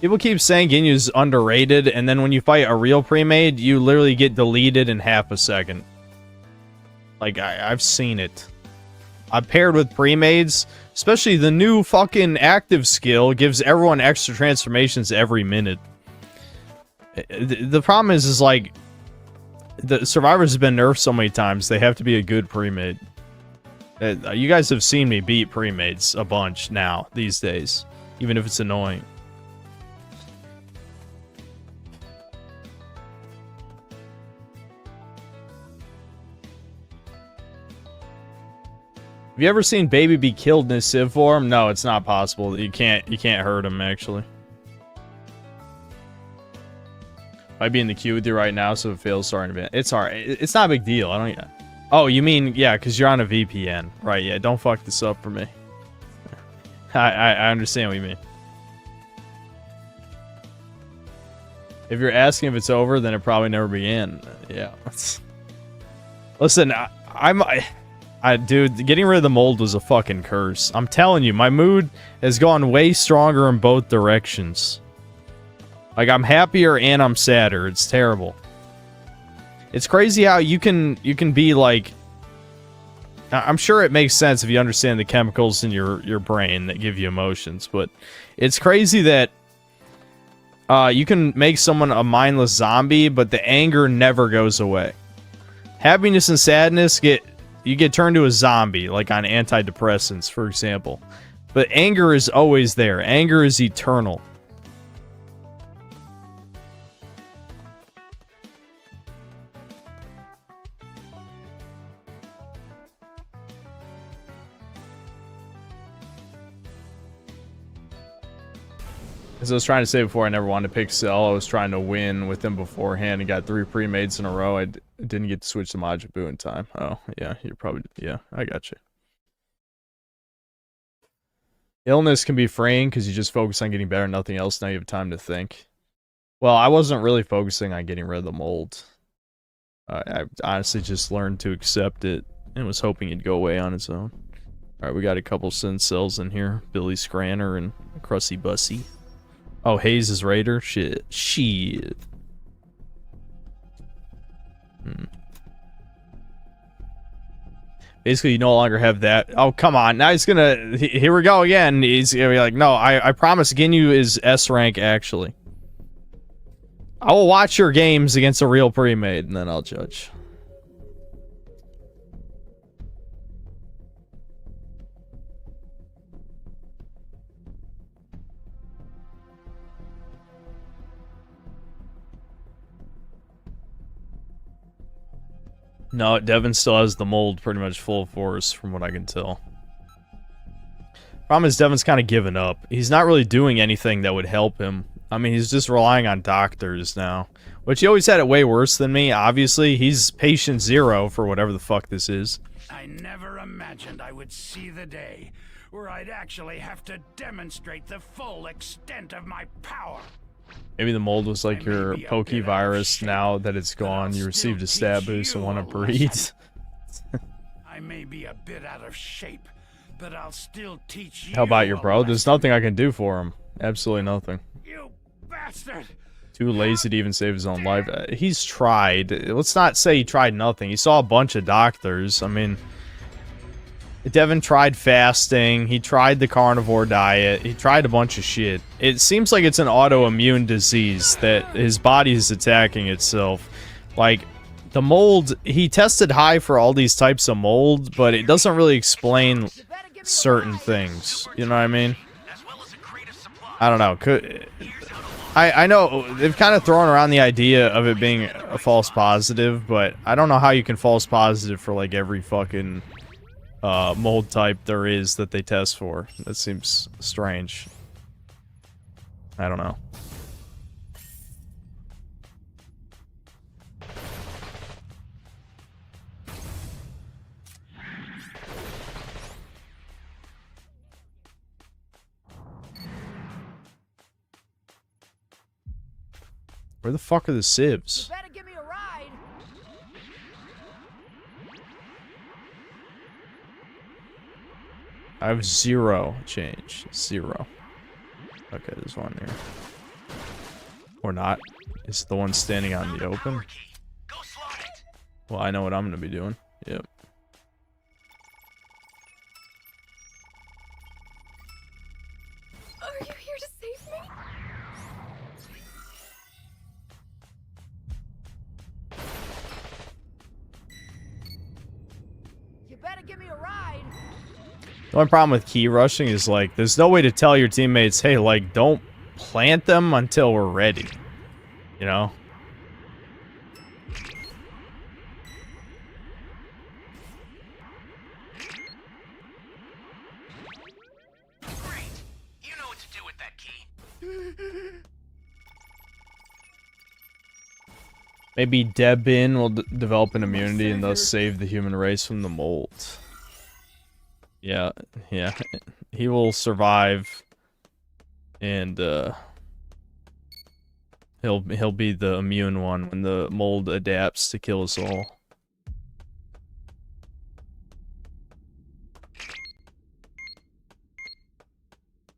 People keep saying Ginyu's underrated, and then when you fight a real pre-made, you literally get deleted in half a second. Like, I've seen it. I've paired with pre-mades, especially the new fucking active skill gives everyone extra transformations every minute. The problem is like, the survivors have been nerfed so many times, they have to be a good pre-made. You guys have seen me beat pre-mades a bunch now, these days. Even if it's annoying. Have you ever seen Baby be killed in a Civ form? No, it's not possible. You can't hurt him, actually. I'd be in the queue with you right now, so if it fails, sorry in advance. It's alright. It's not a big deal. I don't... Oh, you mean, yeah, because you're on a VPN. Right, yeah, don't fuck this up for me. I understand what you mean. If you're asking if it's over, then it probably never began. Yeah. Listen, dude, getting rid of the mold was a fucking curse. I'm telling you, my mood has gone way stronger in both directions. Like, I'm happier and I'm sadder. It's terrible. It's crazy how you can be like I'm sure it makes sense if you understand the chemicals in your brain that give you emotions, but it's crazy that you can make someone a mindless zombie, but the anger never goes away. Happiness and sadness you get turned to a zombie, like on antidepressants, for example. But anger is always there. Anger is eternal. As I was trying to say before, I never wanted to pick Cell. I was trying to win with him beforehand and got 3 pre-mates in a row. I didn't get to switch to Majin Buu in time. Oh, yeah, you're probably... Yeah, I got you. Illness can be freeing because you just focus on getting better, nothing else. Now you have time to think. Well, I wasn't really focusing on getting rid of the mold. I honestly just learned to accept it and was hoping it'd go away on its own. Alright, we got a couple Sin Cells in here. Billy Scranner and Crusty Bussy. Oh, Hayes is Raider? Shit. Basically, you no longer have that. Oh, come on. Now he's gonna... Here we go again. He's gonna be like, no, I promise Ginyu is S rank, actually. I will watch your games against a real pre-made, and then I'll judge. No, Devin still has the mold pretty much full force, from what I can tell. Problem is, Devin's kind of given up. He's not really doing anything that would help him. I mean, he's just relying on doctors now. Which he always had it way worse than me, obviously. He's patient 0 for whatever the fuck this is. I never imagined I would see the day where I'd actually have to demonstrate the full extent of my power. Maybe the mold was like your Pokevirus. Now that it's gone, you received a stab boost and want to breed. I may be a bit out of shape, but I'll still teach you. How about your bro? There's nothing I can do for him. Absolutely nothing. You bastard! Too lazy to even save his own life. He's tried. Let's not say he tried nothing. He saw a bunch of doctors. I mean, Devin tried fasting. He tried the carnivore diet. He tried a bunch of shit. It seems like it's an autoimmune disease that his body is attacking itself. Like, the mold, he tested high for all these types of mold, but it doesn't really explain certain things. You know what I mean? I don't know. I know they've kind of thrown around the idea of it being a false positive, but I don't know how you can false positive for like every fucking mold type there is that they test for. That seems strange. I don't know. Where the fuck are the sieves? Better give me a ride. I have 0 change. 0. Okay, there's one here. Or not. Is the one standing on the open? Well, I know what I'm gonna be doing. Yep. Are you here to save me? You better give me a ride. The only problem with key rushing is, like, there's no way to tell your teammates, hey, like, don't plant them until we're ready. You know? Great. You know what to do with that key. Maybe Debin will develop an immunity and thus save the human race from the mold. Yeah, yeah. He will survive, and he'll be the immune one when the mold adapts to kill us all.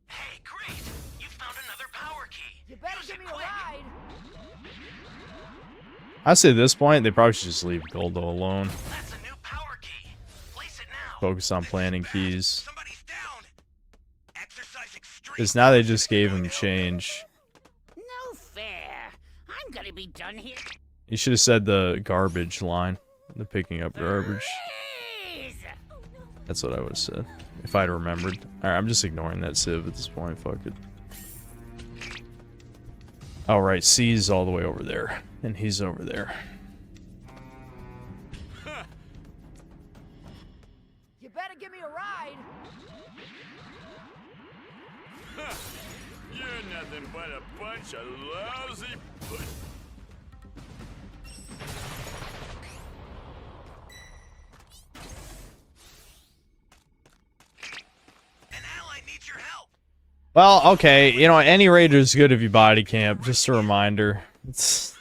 Hey, great! You found another power key. You better Use give it me a quick. ride. I say at this point they probably should just leave Goldo alone. That's a new power key. Place it focus on planting keys. Somebody's down. Exercise extreme. Because now they just gave him change. No fair. I'm gonna be done here. You should have said the garbage line. The picking up garbage. Please. That's what I would have said. If I'd remembered. Alright, I'm just ignoring that civ at this point. Fuck it. Alright, C's all the way over there. And he's over there. You better give me a ride. You're nothing but a bunch of lousy push. An ally needs your help. Well, okay. You know, any raider's good if you body camp. Just a reminder. It's...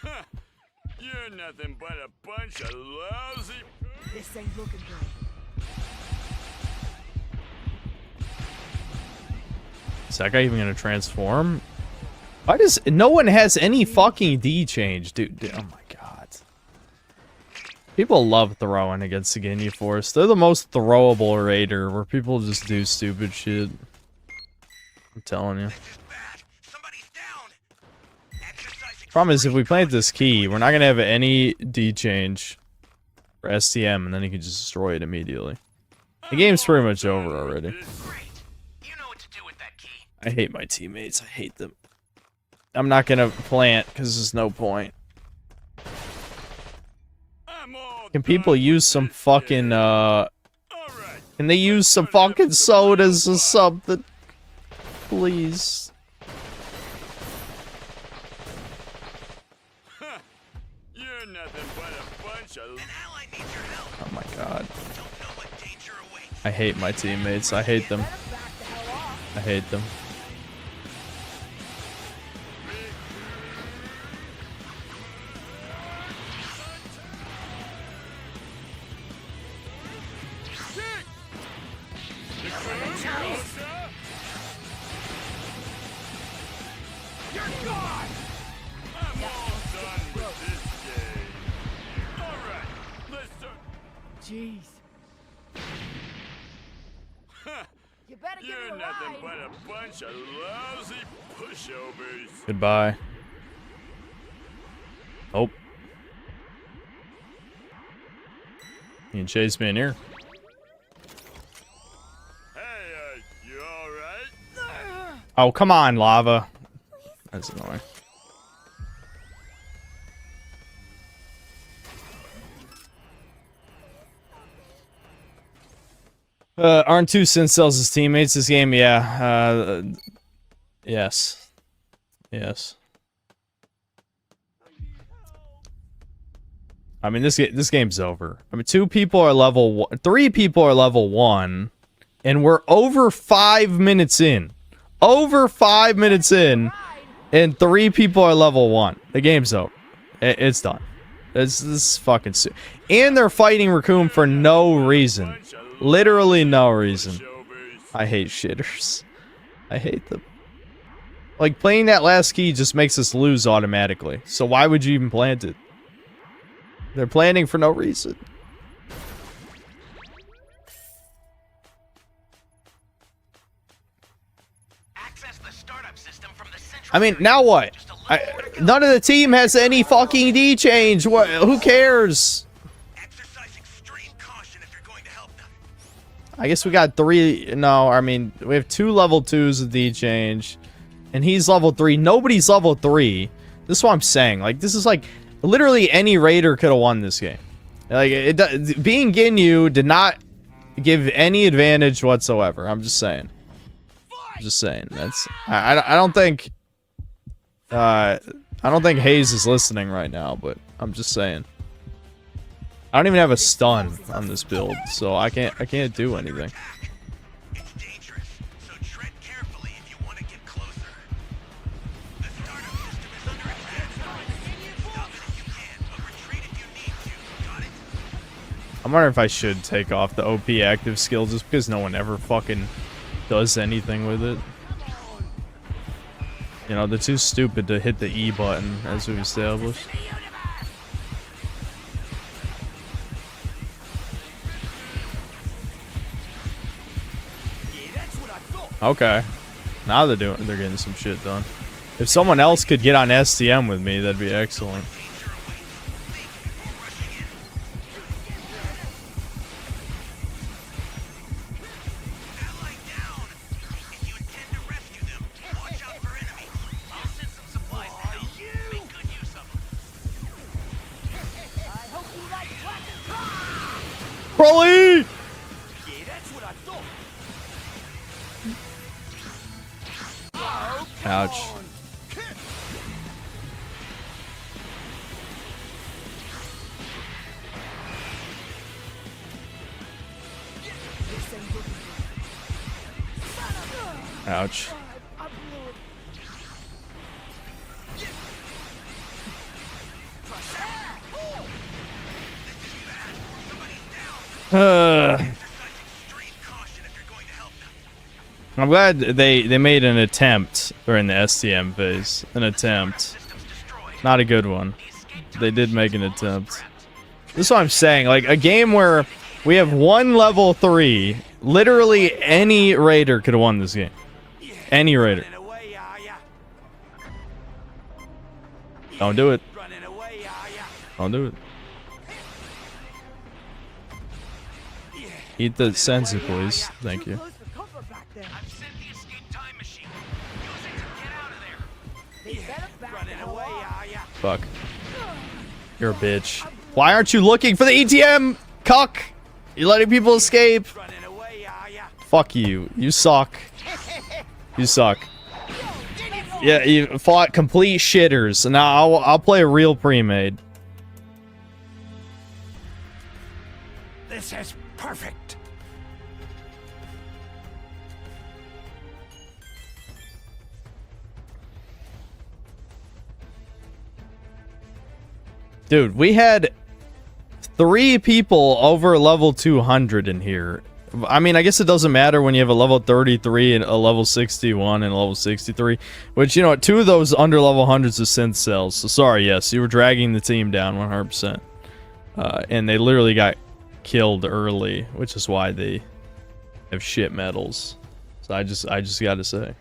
You're nothing but a bunch of lousy. This ain't looking good. Is that guy even gonna transform? Why does no one has any fucking D change, dude? Oh my god. People love throwing against the Ginyu Force. They're the most throwable raider where people just do stupid shit. I'm telling you. This is bad. Somebody's down. Exercise Problem is if we plant this key, we're not gonna have any D change for STM and then he can just destroy it immediately. The game's pretty much over already. Great. You know what to do with that key. I hate my teammates. I hate them. I'm not gonna plant because there's no point. Can people use some fucking can they use some fucking sodas or something? Please. You're nothing but a bunch of. An ally needs your help. Oh my god. Don't know what danger awaits. I hate my teammates. I hate them. I hate them. You're gone. I'm all done with this game. All right, let's start. Jeez. You better give me You're a nothing ride. but a bunch of lousy pushovers. Goodbye. Oh. You can chase me in here. Hey, you all right? Oh, come on, lava. That's annoying. Aren't two Syncels his teammates this game? Yeah. Yes. Yes. I mean, this game's over. I mean, 2 people are level 1, 3 people are level 1, and we're over 5 minutes in. Over 5 minutes in, and 3 people are level 1. The game's over. It's done. This is fucking and they're fighting Raccoon for no reason. Literally no reason. I hate shitters. I hate them. Like, playing that last key just makes us lose automatically. So why would you even plant it? They're planning for no reason. Access the startup system from the central I mean, area. now what? Just a little more to go. None of the team has any fucking D change. What? Who cares? Exercise extreme caution if you're going to help them. I guess we got 3. No, I mean, we have 2 level 2s with D change. And he's level 3. Nobody's level 3. This is what I'm saying. Like, this is like... Literally any raider could have won this game. Like, being Ginyu did not give any advantage whatsoever. I'm just saying. I'm just saying. That's... I don't think... I don't think Hayes is listening right now, but I'm just saying. I don't even have a stun on this build, so I can't do anything. It's dangerous, so tread carefully if you want to get closer. The startup system is under attack. Stop it if you can, but retreat if you need to. Got it? I'm wondering if I should take off the OP active skill just because no one ever fucking does anything with it. You know, they're too stupid to hit the E button, as we've established. Okay. Now they're getting some shit done. If someone else could get on STM with me, that'd be excellent. Ally down! If you intend to rescue them, watch out for enemies. I'll send some supplies to help. Make good use of them. I hope you like black and cry! Broly! Yeah, that's what I thought. Ouch. This ain't looking good. Ouch. I blew it. Extreme caution if you're going to help them. I'm glad they made an attempt during the STM phase. An attempt. Systems destroyed. Not a good one. They did make an attempt. This is what I'm saying. Like, a game where we have one level 3. Literally any raider could have won this game. Any raider. Running away, are ya? Don't do it. Running away, are ya? Don't do it. Eat the senzu, please. Thank Too you. close for comfort back then. I've sent the escape time machine. Use it to get out of there. They better back the Running hell away, off. are ya? Fuck. You're a bitch. Why aren't you looking for the ETM? Cuck! You're letting people escape. Running away, are ya? Fuck you. You suck. You suck. Yeah, you fought complete shitters. Now I'll play a real pre-made. This is perfect. Dude, we had 3 people over level 200 in here. I mean, I guess it doesn't matter when you have a level 33 and a level 61 and a level 63. Which, you know what, 2 of those under level 100s are synth cells. So sorry, yes, you were dragging the team down 100%. And they literally got killed early, which is why they have shit medals. So I just gotta say.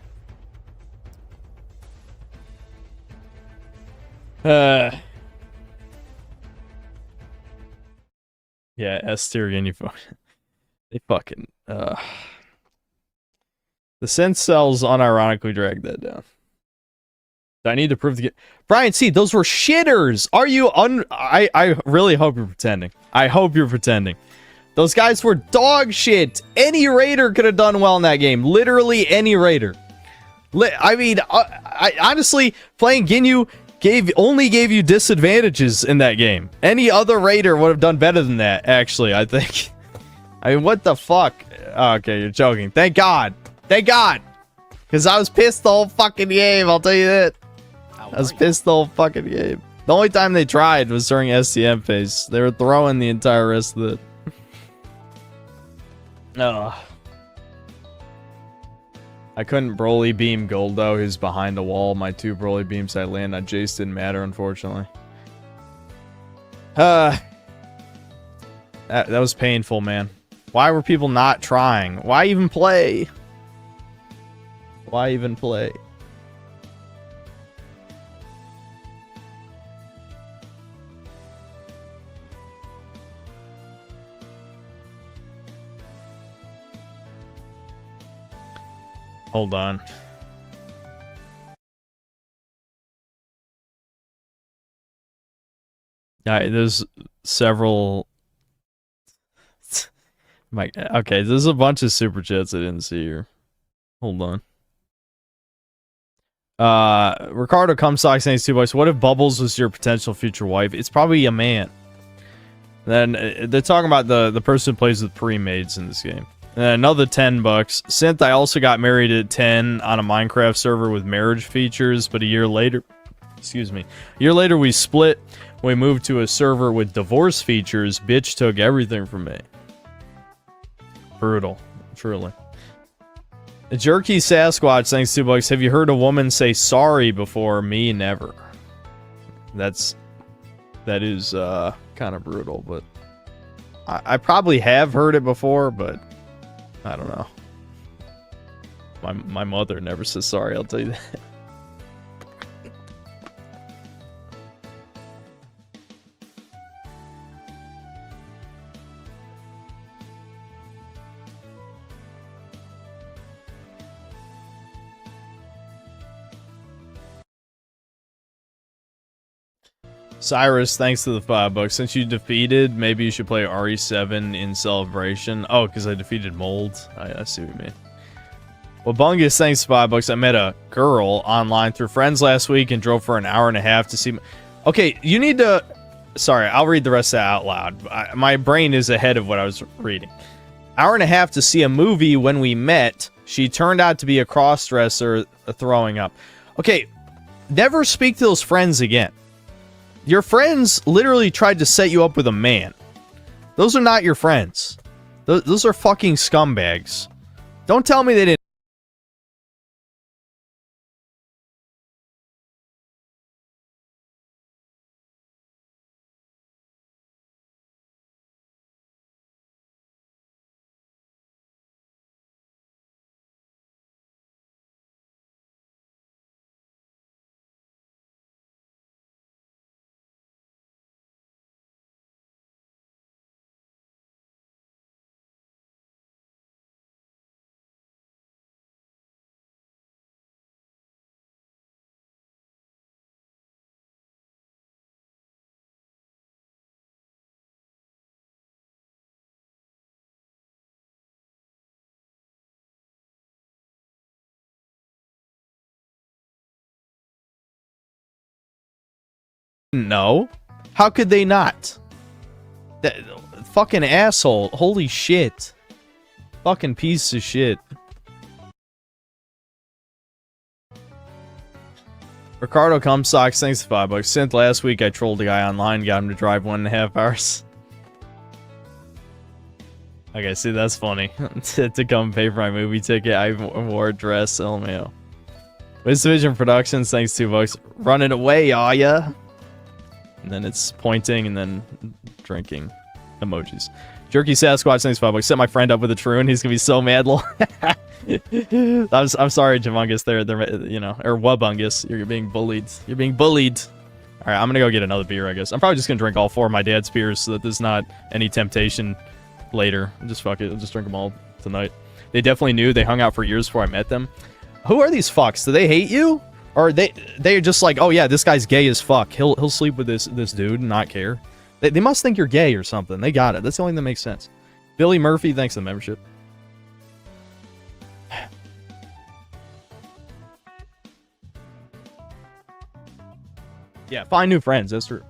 Yeah, S tier again, they fucking the synth cells unironically dragged that down. I need to prove the Brian C, those were shitters. Are you I really hope you're pretending. I hope you're pretending. Those guys were dog shit. Any raider could have done well in that game. Literally any raider. I mean, I honestly playing Ginyu only gave you disadvantages in that game. Any other raider would have done better than that, actually, I think. I mean, what the fuck? Oh, okay, you're joking. Thank God. Thank God. Because I was pissed the whole fucking game, I'll tell you that. I was pissed the whole fucking game. The only time they tried was during STM phase. They were throwing the entire rest of it. Ugh. I couldn't Broly beam Goldo, who's behind a wall. My 2 Broly beams I land on Jace didn't matter, unfortunately. That was painful, man. Why were people not trying? Why even play? Why even play? Hold on. Yeah, there's several. Okay, there's a bunch of super chats I didn't see here. Hold on. Ricardo Comstock saying 2 bucks. What if Bubbles was your potential future wife? It's probably a man. Then they're talking about the person who plays with pre-mades in this game. And another 10 bucks. Synth, I also got married at 10 on a Minecraft server with marriage features, but a year later, we split. We moved to a server with divorce features. Bitch took everything from me. Brutal, truly. Jerky Sasquatch, thanks 2 bucks. Have you heard a woman say sorry before? Me, never. That is kind of brutal, but I probably have heard it before, but I don't know. My mother never says sorry, I'll tell you that. Cyrus, thanks to the $5. Since you defeated, maybe you should play RE7 in Celebration. Oh, because I defeated Mold. I see what you mean. Well, Bungus, thanks to $5. I met a girl online through friends last week and drove for an hour and a half to see... Okay, you need to... Sorry, I'll read the rest of that out loud. My brain is ahead of what I was reading. Hour and a half to see a movie when we met. She turned out to be a cross-dresser throwing up. Okay, never speak to those friends again. Your friends literally tried to set you up with a man. Those are not your friends. Those are fucking scumbags. Don't tell me they didn't. No. How could they not? That fucking asshole. Holy shit. Fucking piece of shit. Ricardo Comstocks, thanks to $5. Synth, last week I trolled a guy online, got him to drive 1.5 hours. Okay, see, that's funny. to come pay for my movie ticket, I wore a dress, LMAO. Wisdom Productions, thanks $2. Running away, are ya? And then it's pointing and then drinking emojis. Jerky Sasquatch, thanks $5. Set my friend up with a Troon. He's gonna be so mad, lol. I'm sorry, Jamungus. They're you know, or Wabungus. You're being bullied. You're being bullied. All right, I'm gonna go get another beer. I guess I'm probably just gonna drink all 4 of my dad's beers so that there's not any temptation later. Just fuck it. I'll just drink them all tonight. They definitely knew. They hung out for years before I met them. Who are these fucks? Do they hate you? Or they're just like, oh yeah, this guy's gay as fuck. He'll sleep with this dude and not care. They must think you're gay or something. They got it. That's the only thing that makes sense. Billy Murphy, thanks for the membership. Yeah, find new friends. That's true.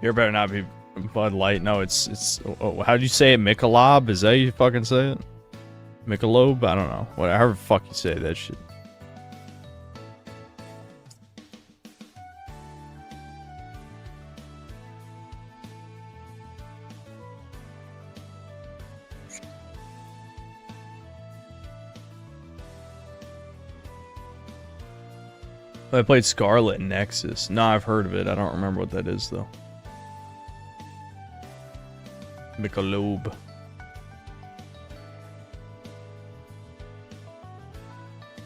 Here better not be Bud Light. No, it's. Oh, how do you say it? Michelob? Is that how you fucking say it? Michelob? I don't know. Whatever the fuck you say that shit. I played Scarlet Nexus. No, I've heard of it. I don't remember what that is, though. Michelob.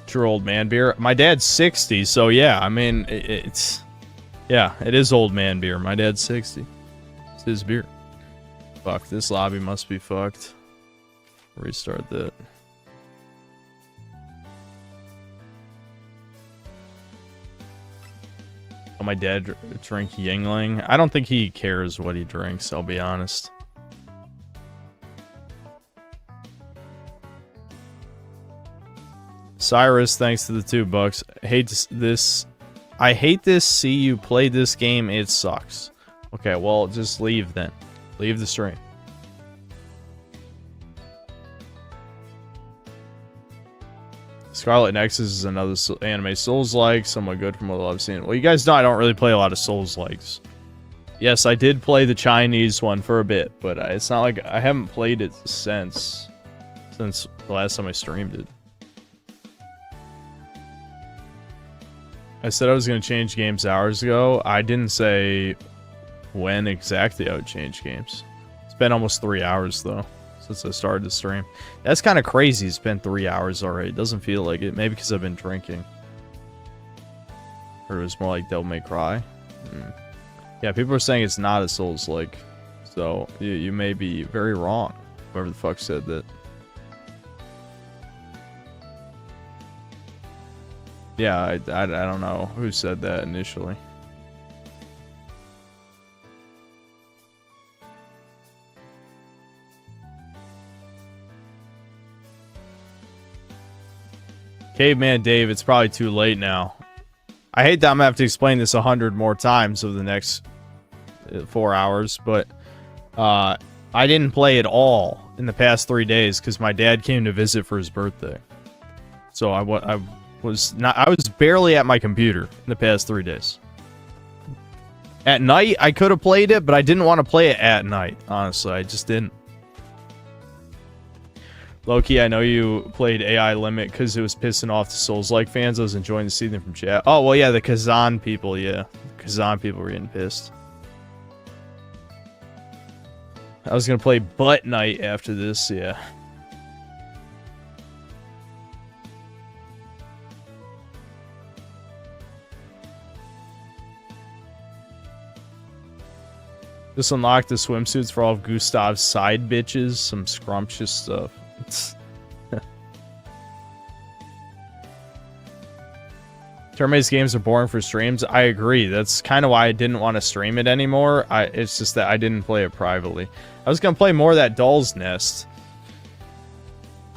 True old man beer. My dad's 60, so yeah, I mean, it's... Yeah, it is old man beer. My dad's 60. It's his beer. Fuck, this lobby must be fucked. Restart that. Oh, my dad drink Yingling. I don't think he cares what he drinks, I'll be honest. Cyrus, thanks to the $2. I hate this. See you play this game. It sucks. Okay, well, just leave then. Leave the stream. Scarlet Nexus is another anime Souls-like, somewhat good from what I've seen. Well, you guys know I don't really play a lot of Souls-likes. Yes, I did play the Chinese one for a bit, but it's not like I haven't played it since the last time I streamed it. I said I was going to change games hours ago. I didn't say when exactly I would change games. It's been almost 3 hours, though, since I started the stream. That's kind of crazy. It's been 3 hours already. It doesn't feel like it. Maybe because I've been drinking. Or it was more like Devil May Cry. Yeah, people are saying it's not a Souls-like. So, you may be very wrong. Whoever the fuck said that. Yeah, I don't know who said that initially. Caveman Dave, it's probably too late now. I hate that I'm gonna have to explain this 100 more times over the next 4 hours, but I didn't play at all in the past 3 days because my dad came to visit for his birthday. So I was barely at my computer in the past 3 days. At night, I could have played it, but I didn't want to play it at night. Honestly, I just didn't. Loki, I know you played AI Limit because it was pissing off the Souls-like fans. I was enjoying to see them from chat. Oh, well, yeah, the Kazan people, yeah. Kazan people were getting pissed. I was going to play Butt Night after this, yeah. Just unlocked the swimsuits for all of Gustav's side bitches. Some scrumptious stuff. Turn-based games are boring for streams. I agree. That's kind of why I didn't want to stream it anymore. It's just that I didn't play it privately. I was going to play more of that Doll's Nest.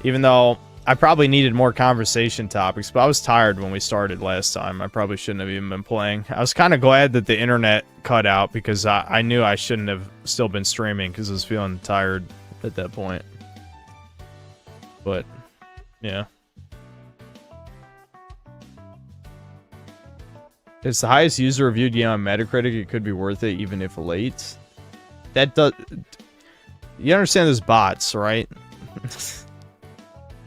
Even though I probably needed more conversation topics, but I was tired when we started last time. I probably shouldn't have even been playing. I was kind of glad that the internet cut out because I knew I shouldn't have still been streaming because I was feeling tired at that point. But, yeah. It's the highest user reviewed game on Metacritic. It could be worth it even if late. That does... You understand there's bots, right?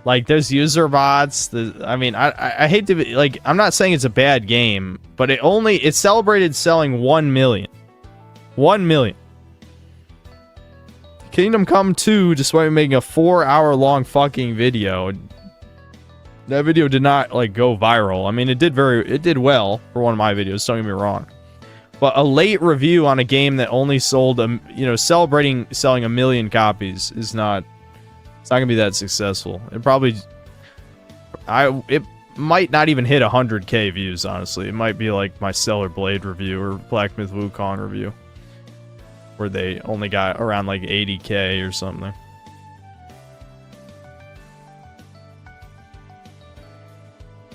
Like, there's user bots. I mean, I hate to be... Like, I'm not saying it's a bad game, but it celebrated selling 1 million. 1 million. Kingdom Come 2, despite making a 4-hour-long fucking video, that video did not, like, go viral. I mean, it did well for one of my videos, don't get me wrong. But a late review on a game that only sold, celebrating selling 1 million copies is not... It's not gonna be that successful. It might not even hit 100k views, honestly. It might be like my Stellar Blade review or Black Myth Wukong review, where they only got around like 80k or something.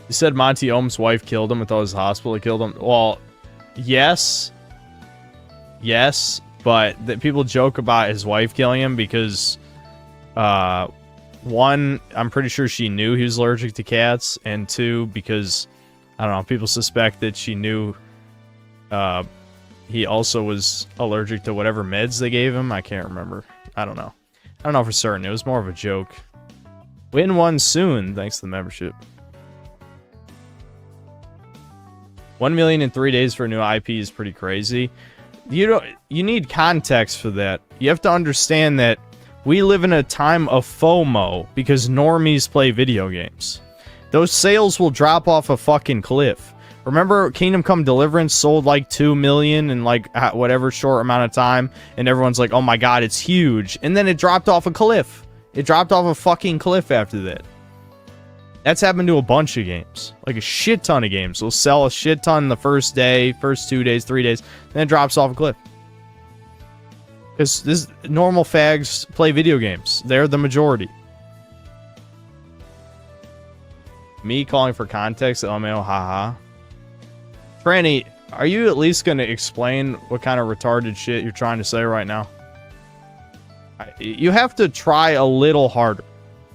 You said Monty Ohm's wife killed him. I thought it was the hospital that killed him. Well, yes. yes, but that people joke about his wife killing him because, one, I'm pretty sure she knew he was allergic to cats, and two, because, I don't know, people suspect that she knew, he also was allergic to whatever meds they gave him. I can't remember. I don't know. I don't know for certain. It was more of a joke. Win one soon, thanks to the membership. 1 million in 3 days for a new IP is pretty crazy. You need context for that. You have to understand that we live in a time of FOMO because normies play video games. Those sales will drop off a fucking cliff. Remember Kingdom Come Deliverance sold like 2 million in like whatever short amount of time, and everyone's like, oh my god, it's huge. And then it dropped off a cliff. It dropped off a fucking cliff after that. That's happened to a bunch of games. Like a shit ton of games. They'll sell a shit ton the first day, first 2 days, 3 days, then it drops off a cliff. Because this normal fags play video games. They're the majority. Me calling for context, LMAO, haha. Franny, are you at least going to explain what kind of retarded shit you're trying to say right now? You have to try a little harder.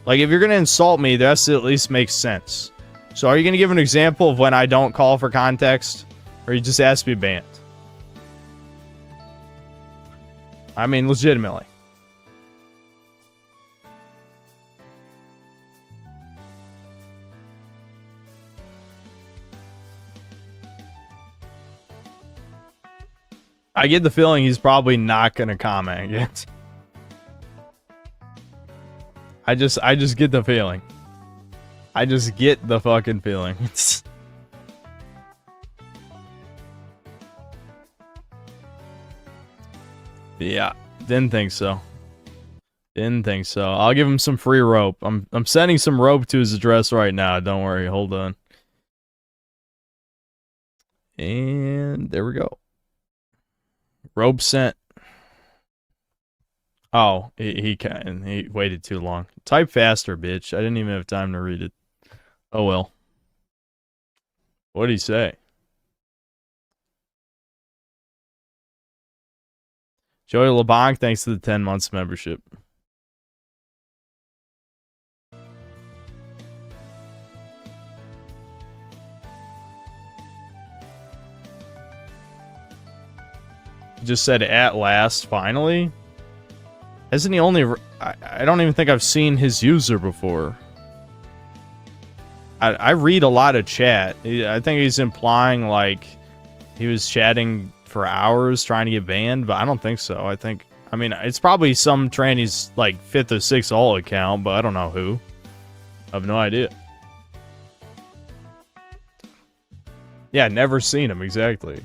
Like, if you're going to insult me, that at least makes sense. So are you going to give an example of when I don't call for context? Or you just ask me banned? I mean, legitimately. I get the feeling he's probably not going to comment yet. I just get the feeling. I just get the fucking feeling. Yeah, didn't think so. Didn't think so. I'll give him some free rope. I'm sending some rope to his address right now. Don't worry. Hold on. And there we go. Rope sent. Oh, he waited too long. Type faster, bitch. I didn't even have time to read it. Oh well. What'd he say? Joey LeBlanc, thanks to the 10 months membership. Just said at last, finally. Hasn't he only... I don't even think I've seen his user before. I read a lot of chat. I think he's implying, like, he was chatting for hours trying to get banned, but I don't think so. I mean, it's probably some tranny's, like, 5th or 6th all account, but I don't know who. I have no idea. Yeah, never seen him, exactly.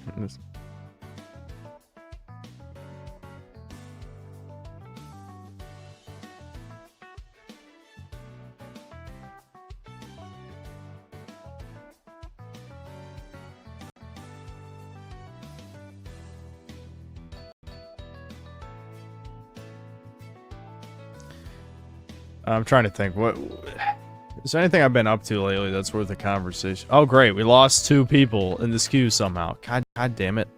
I'm trying to think. What is there anything I've been up to lately that's worth a conversation? Oh, great. We lost 2 people in this queue somehow. God damn it.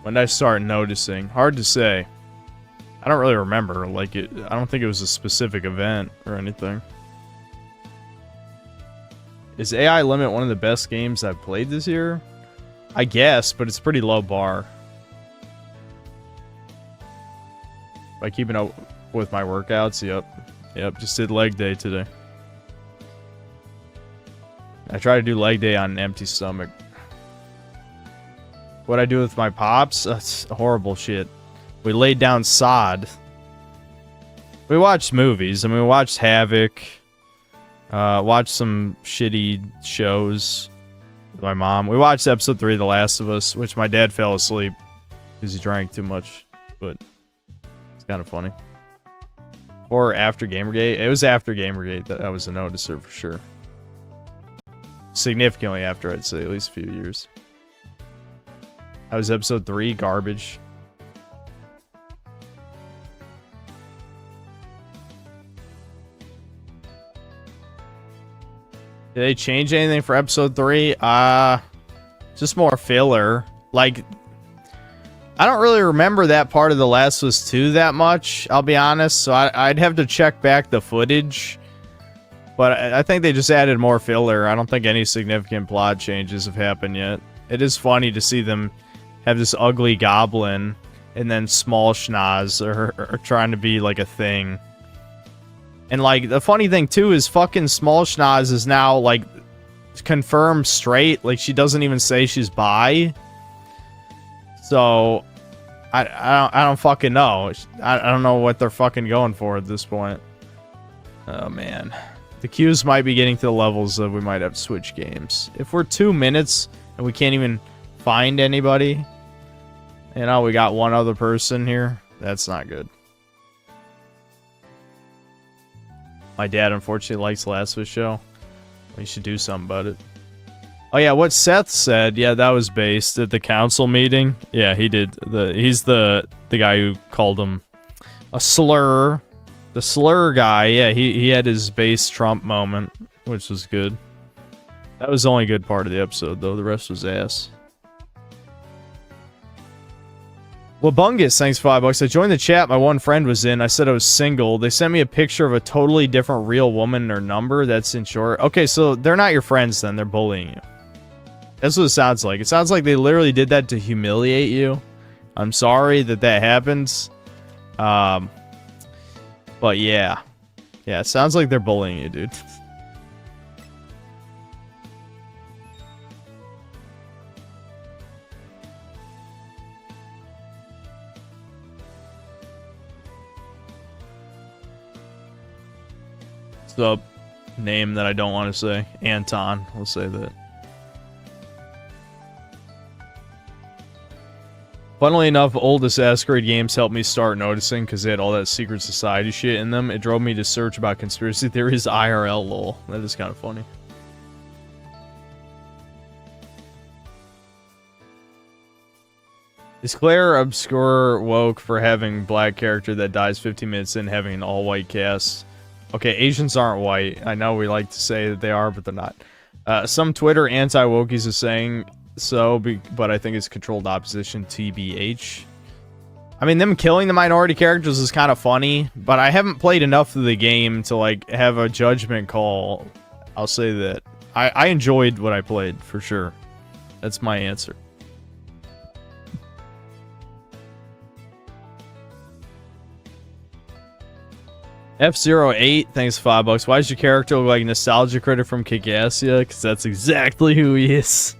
When did I start noticing? Hard to say. I don't really remember. Like, I don't think it was a specific event or anything. Is AI Limit one of the best games I've played this year? I guess, but it's pretty low bar. By keeping up with my workouts, yep, just did leg day today. I try to do leg day on an empty stomach. What I do with my pops? That's horrible shit. We laid down sod. We watched movies. I mean, we watched Havoc. Watched some shitty shows with my mom. We watched episode 3 of The Last of Us, which my dad fell asleep because he drank too much, but it's kind of funny. Or after Gamergate. It was after Gamergate that I was a noticer for sure. Significantly after, I'd say, at least a few years. That was episode 3, garbage. Did they change anything for episode 3? Just more filler. Like, I don't really remember that part of The Last of Us 2 that much, I'll be honest. So I'd have to check back the footage. But I think they just added more filler. I don't think any significant plot changes have happened yet. It is funny to see them have this ugly goblin and then small schnoz are trying to be like a thing. And like the funny thing too is fucking small schnoz is now like confirmed straight. Like she doesn't even say she's bi. So I don't fucking know. I don't know what they're fucking going for at this point. Oh man. The queues might be getting to the levels that we might have to switch games. If we're 2 minutes and we can't even find anybody, you know, we got one other person here, that's not good. My dad unfortunately likes the Last of Us show. We should do something about it. Oh yeah, what Seth said, yeah, that was based at the council meeting. Yeah, he did. He's the guy who called him a slur. The slur guy, yeah, he had his base Trump moment, which was good. That was the only good part of the episode, though. The rest was ass. Wabungus, thanks $5. I joined the chat. My one friend was in. I said I was single. They sent me a picture of a totally different real woman or number. That's in short. Okay, so they're not your friends then. They're bullying you. That's what it sounds like. It sounds like they literally did that to humiliate you. I'm sorry that happens. But yeah. Yeah, it sounds like they're bullying you, dude. It's the name that I don't want to say. Anton, we'll say that. Funnily enough, old Assassin's Creed games helped me start noticing because they had all that secret society shit in them. It drove me to search about conspiracy theories IRL, lol. That is kind of funny. Is Claire obscure woke for having black character that dies 15 minutes in having an all-white cast? Okay, Asians aren't white. I know we like to say that they are, but they're not. Some Twitter anti-wokies are saying so, but I think it's controlled opposition, TBH. I mean, them killing the minority characters is kind of funny, but I haven't played enough of the game to, like, have a judgment call. I'll say that. I enjoyed what I played, for sure. That's my answer. F08, thanks $5. Why does your character look like Nostalgia Critic from Kickassia? Because that's exactly who he is.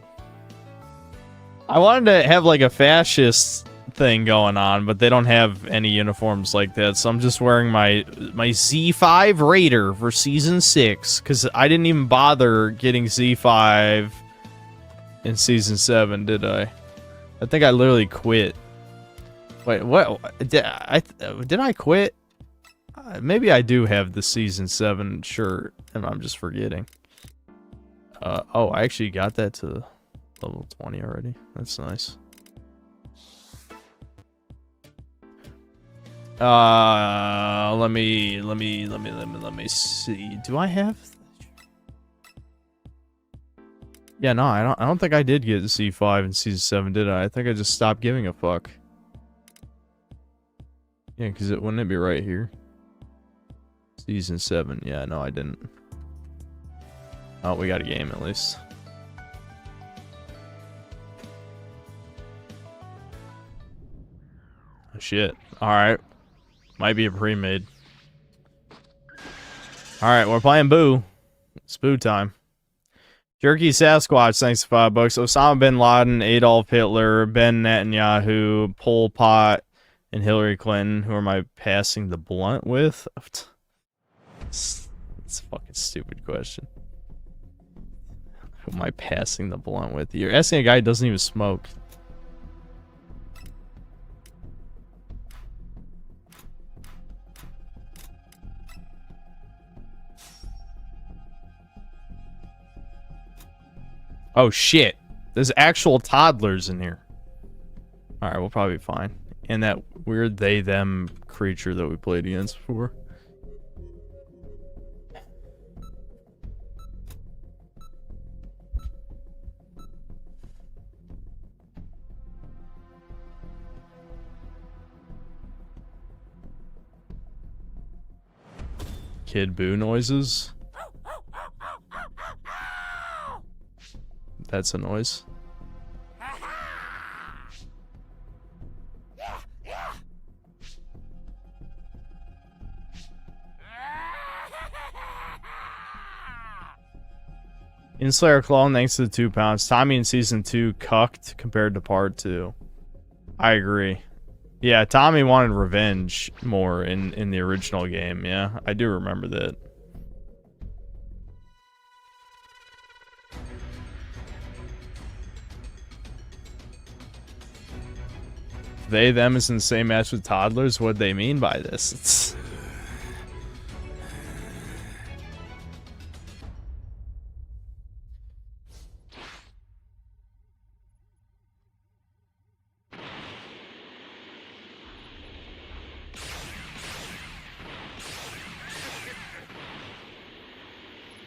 I wanted to have like a fascist thing going on, but they don't have any uniforms like that, so I'm just wearing my Z5 Raider for Season 6, because I didn't even bother getting Z5 in Season 7, did I? I think I literally quit. Wait, what? Did I quit? Maybe I do have the Season 7 shirt, and I'm just forgetting. Oh, I actually got that to level 20 already. That's nice. Let me see. Do I have? Yeah, no, I don't think I did get the C5 in Season 7, did I? I think I just stopped giving a fuck. Yeah, because wouldn't it be right here? Season 7. Yeah, no, I didn't. Oh, we got a game at least. Oh, shit. Alright. Might be a pre-made. Alright, we're playing Boo. It's Boo time. Jerky Sasquatch, thanks for $5. Osama bin Laden, Adolf Hitler, Ben Netanyahu, Pol Pot, and Hillary Clinton. Who am I passing the blunt with? It's a fucking stupid question. Who am I passing the blunt with? You're asking a guy who doesn't even smoke. Oh shit. There's actual toddlers in here. Alright, we'll probably be fine. And that weird they-them creature that we played against before. Kid Boo noises. That's a noise. In Slayer Clone, thanks to the 2 pounds. Tommy in season 2 cucked compared to part 2. I agree. Yeah, Tommy wanted revenge more in the original game. Yeah, I do remember that. They, them is in the same match with toddlers. What they mean by this? It's...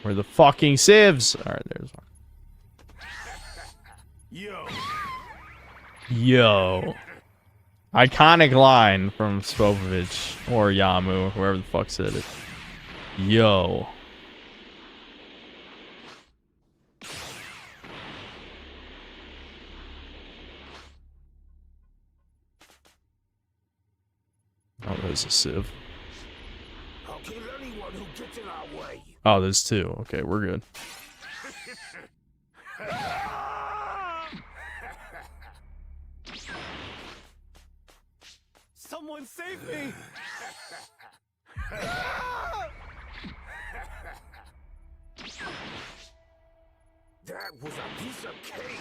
Where the fucking sieves? Alright, there's one. Yo. Iconic line from Spopovich or Yamu, whoever the fuck said it. Yo. Oh, there's a sieve. I'll kill anyone who gets in our way. Oh, there's 2. Okay, we're good. Someone save me! That was a piece of cake.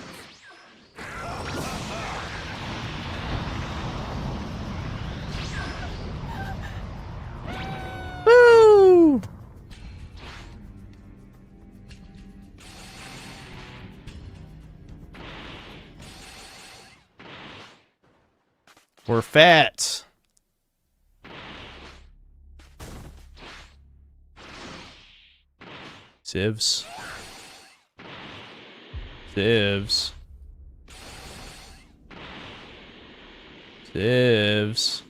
Woo! We're fat. Sieves. Sieves. Sieves.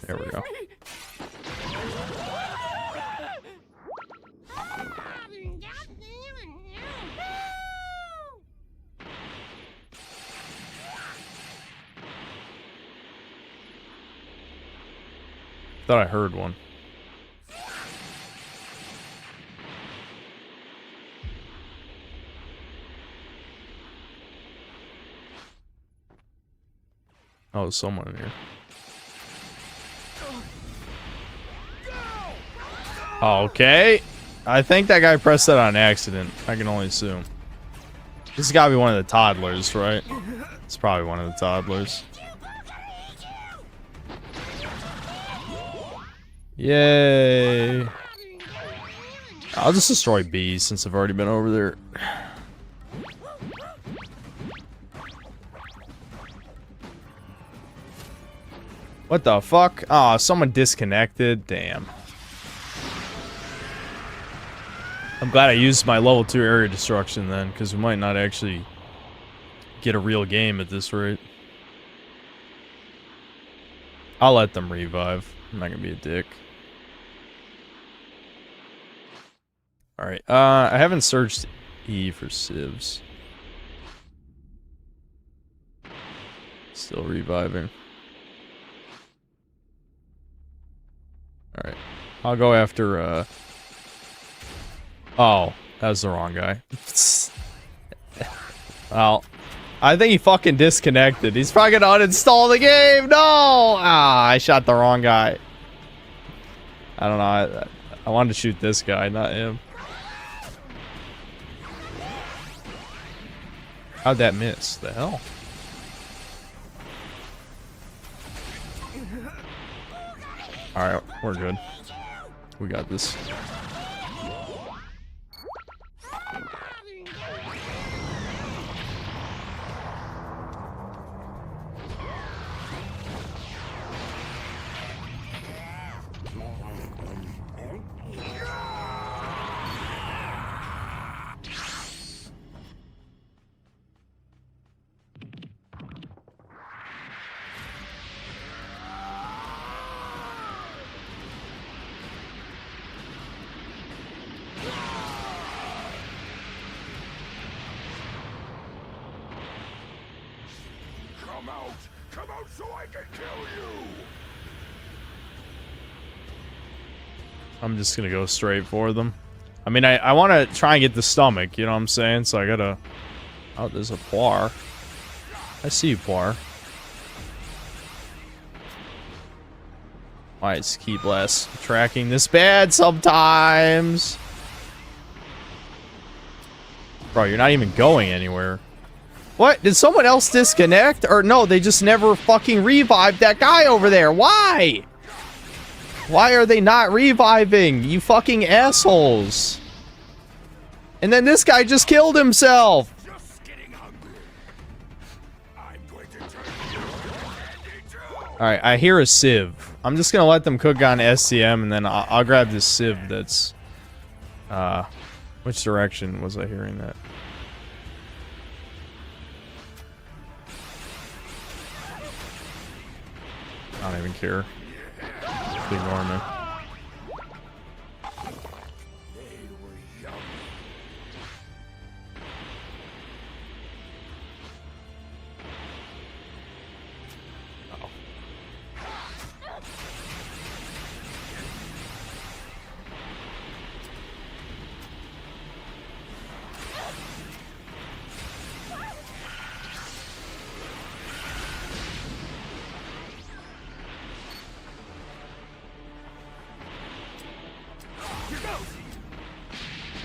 There we go. Thought I heard one. Oh, there's someone in here. Okay. I think that guy pressed that on accident. I can only assume. This has got to be one of the toddlers, right? It's probably one of the toddlers. Yay. I'll just destroy bees since I've already been over there. What the fuck? Aw, someone disconnected. Damn. I'm glad I used my level 2 area destruction then, because we might not actually get a real game at this rate. I'll let them revive. I'm not gonna be a dick. Alright, I haven't searched E for sieves. Still reviving. Alright. I'll go after, Oh, that was the wrong guy. Well, I think he fucking disconnected. He's probably gonna uninstall the game. No! Ah, I shot the wrong guy. I don't know. I wanted to shoot this guy, not him. How'd that miss? The hell? Alright, we're good. We got this. Come out! Come out so I can kill you! I'm just gonna go straight for them. I mean, I want to try and get the stomach, you know what I'm saying? So I gotta... Oh, there's a Poir. I see you, Poir. Why is Key Blast tracking this bad sometimes? Bro, you're not even going anywhere. What? Did someone else disconnect? Or no, they just never fucking revived that guy over there. Why? Why are they not reviving? You fucking assholes. And then this guy just killed himself. Just getting hungry. I'm going to turn you into Alright, I hear a sieve. I'm just gonna let them cook on SCM and then I'll grab this sieve that's... which direction was I hearing that? I don't even care. Ignore me.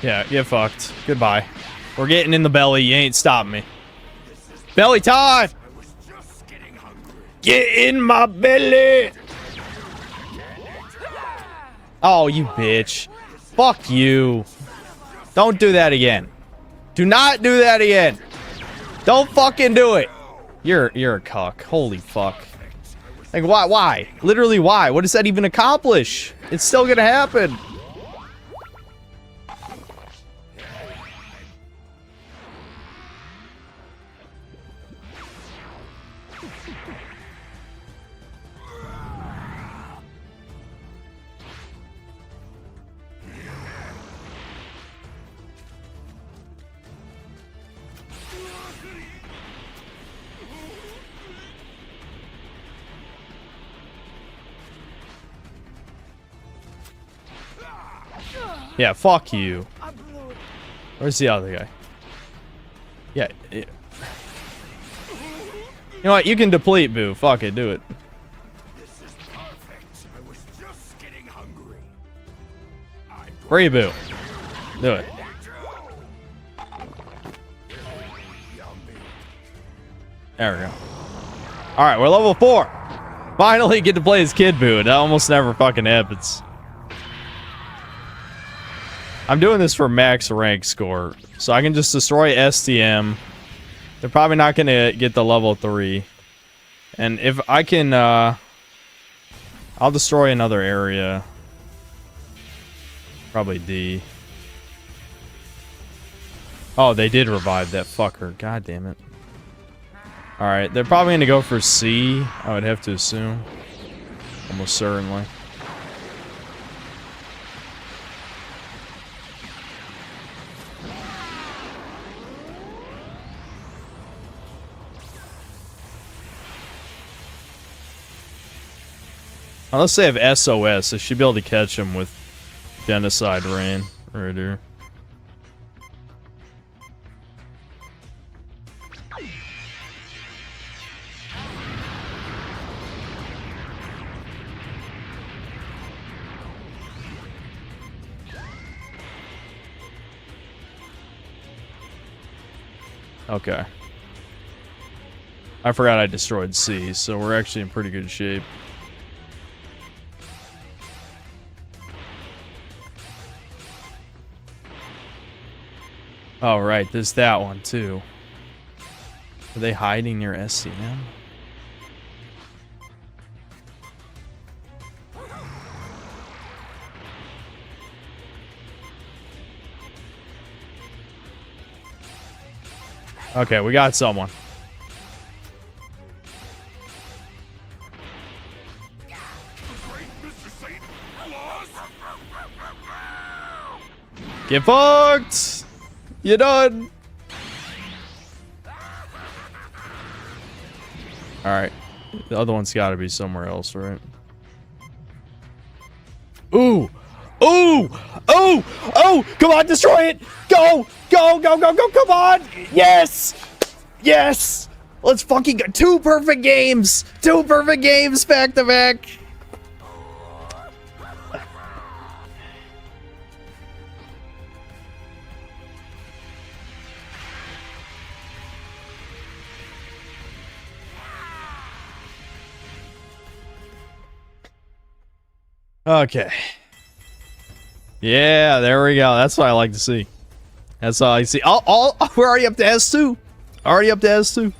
Yeah, get fucked. Goodbye. We're getting in the belly. You ain't stopping me. Belly time! Get in my belly! Oh, you bitch. Fuck you. Don't do that again. Do not do that again. Don't fucking do it. You're a cuck. Holy fuck. Like, why? Literally, why? What does that even accomplish? It's still gonna happen. Yeah, fuck you. Where's the other guy? Yeah. You know what? You can deplete, Boo. Fuck it. Do it. This is perfect. I was just getting hungry. Free Boo. Do it. There we go. Alright, we're level 4. Finally get to play as Kid Boo. That almost never fucking happens. I'm doing this for max rank score, so I can just destroy STM. They're probably not going to get the level 3. And if I can, I'll destroy another area. Probably D. Oh, they did revive that fucker. God damn it. Alright, they're probably going to go for C, I would have to assume. Almost certainly. Unless they have SOS, I should be able to catch them with Genocide Rain right here. Okay. I forgot I destroyed C, so we're actually in pretty good shape. Oh, right, there's that one, too. Are they hiding near SCM? Okay, we got someone. Get fucked! You done? Alright. The other one's gotta be somewhere else, right? Ooh! Ooh! Oh! Oh! Come on, destroy it! Go! Go, go, go, go, come on! Yes! Yes! Let's fucking go. 2 perfect games! 2 perfect games back to back! Okay. Yeah, there we go. That's what I like to see. That's all I see. We're already up to S2. Already up to S2.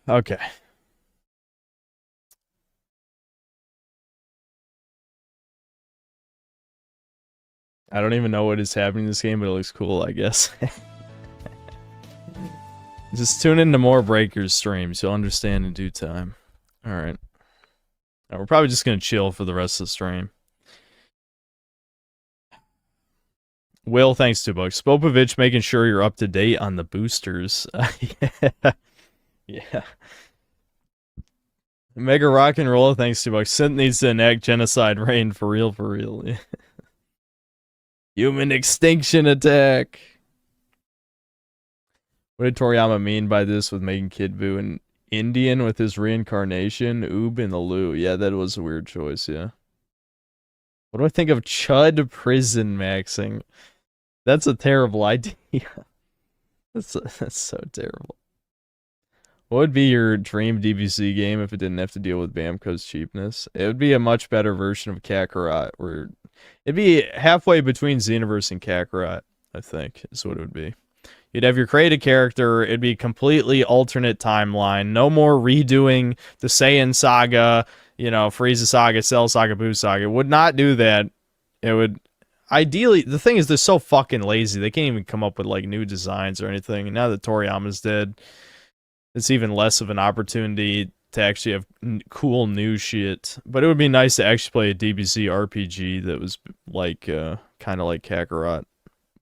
Okay. I don't even know what is happening in this game, but it looks cool, I guess. Just tune into more Breakers streams. You'll understand in due time. Alright. We're probably just going to chill for the rest of the stream. Will, thanks $2. Spopovich making sure you're up to date on the boosters. Yeah. Yeah. Mega Rock and Roll, thanks $2. Synth needs to enact genocide reign for real, for real. Human extinction attack. What did Toriyama mean by this with making Kid Buu an Indian with his reincarnation? Oob in the loo. Yeah, that was a weird choice, yeah. What do I think of Chud prison maxing? That's a terrible idea. That's so terrible. What would be your dream DBZ game if it didn't have to deal with Bamco's cheapness? It would be a much better version of Kakarot, where it'd be halfway between Xenoverse and Kakarot, I think, is what it would be. You'd have your created character, it'd be completely alternate timeline, no more redoing the Saiyan saga, you know, Frieza saga, Cell saga, Buu saga. It would not do that. It would, ideally, the thing is they're so fucking lazy, they can't even come up with, like, new designs or anything, and now that Toriyama's dead, it's even less of an opportunity to actually have cool new shit. But it would be nice to actually play a DBZ RPG that was like kind of like Kakarot.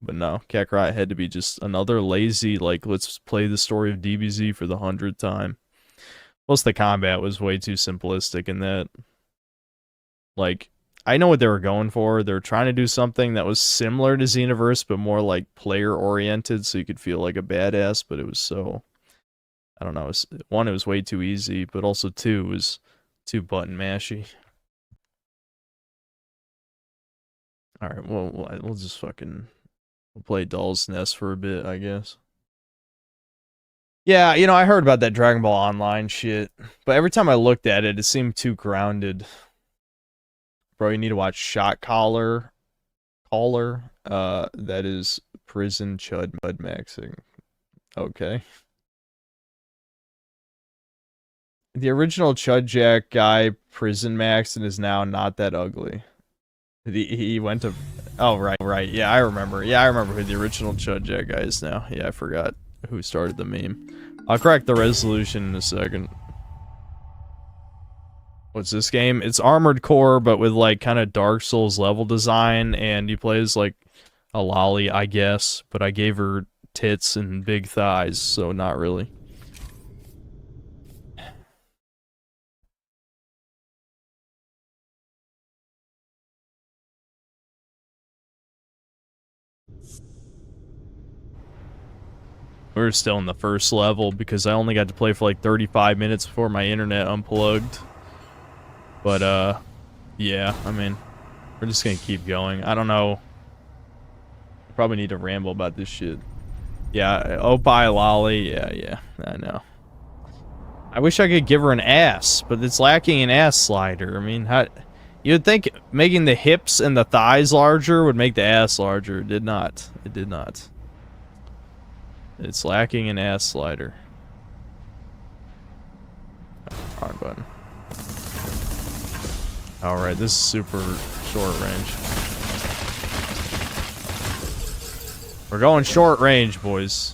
But no, Kakarot had to be just another lazy, like, let's play the story of DBZ for the 100th time. Plus the combat was way too simplistic in that, like, I know what they were going for. They were trying to do something that was similar to Xenoverse, but more like player oriented, so you could feel like a badass, but it was so, I don't know, one, it was way too easy, but also two, it was too button mashy. Alright, well, we'll just fucking, we'll play Doll's Nest for a bit, I guess. Yeah, you know, I heard about that Dragon Ball Online shit, but every time I looked at it, it seemed too grounded. Bro, you need to watch Shot Caller. That is Prison Chud Mud Maxing. Okay. The original Chud Jack guy prison maxed and is now not that ugly. He went to... Oh, right. Yeah, I remember. Yeah, I remember who the original Chud Jack guy is now. Yeah, I forgot who started the meme. I'll correct the resolution in a second. What's this game? It's Armored Core, but with, like, kind of Dark Souls level design, and you play as, like, a lolly, I guess. But I gave her tits and big thighs, so not really. We were still in the first level because I only got to play for like 35 minutes before my internet unplugged. But, yeah, I mean, we're just gonna keep going. I don't know. Probably need to ramble about this shit. Yeah, Opie Lolly, yeah, I know. I wish I could give her an ass, but it's lacking an ass slider. I mean, you'd think making the hips and the thighs larger would make the ass larger. It did not. It did not. It's lacking an ass slider. Wrong button. Alright, this is super short range. We're going short range, boys.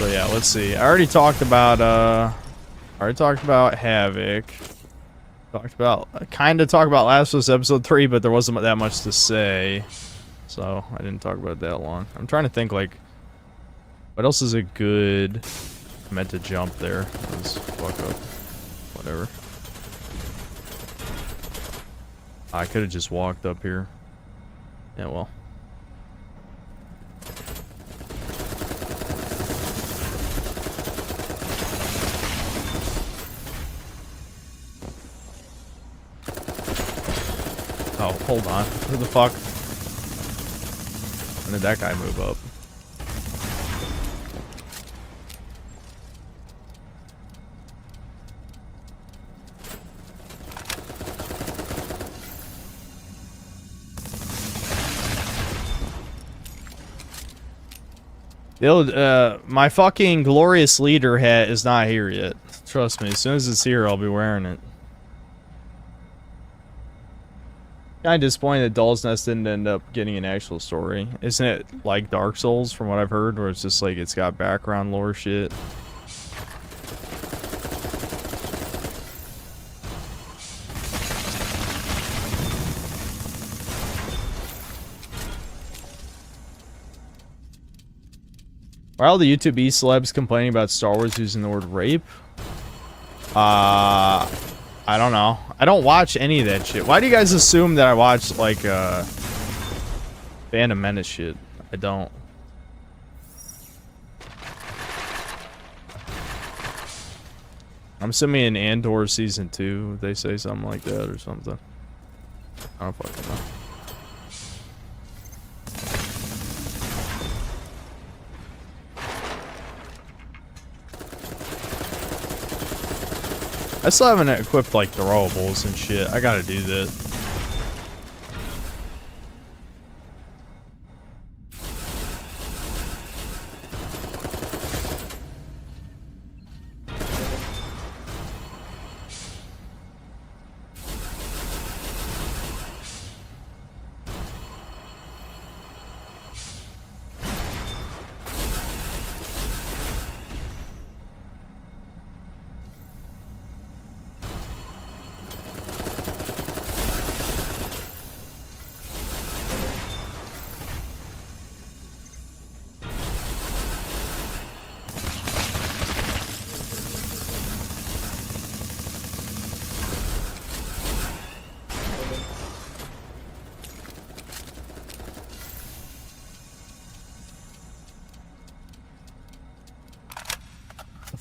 So yeah, let's see. I already talked about Havoc. Kind of talked about Last of Us Episode 3, but there wasn't that much to say. So I didn't talk about it that long. I'm trying to think, like, what else is a good... I meant to jump there. Let's fuck up. Whatever. I could have just walked up here. Yeah, well. Oh, hold on. Who the fuck? When did that guy move up? My fucking glorious leader hat is not here yet. Trust me, as soon as it's here, I'll be wearing it. Kind of disappointed that Doll's Nest didn't end up getting an actual story. Isn't it like Dark Souls, from what I've heard, where it's just like it's got background lore shit? Why are all the YouTube celebs complaining about Star Wars using the word rape? I don't know. I don't watch any of that shit. Why do you guys assume that I watch, like, Phantom Menace shit? I don't. I'm assuming in Andor Season 2, they say something like that or something. I don't fucking know. I still haven't equipped, like, throwables and shit. I gotta do that.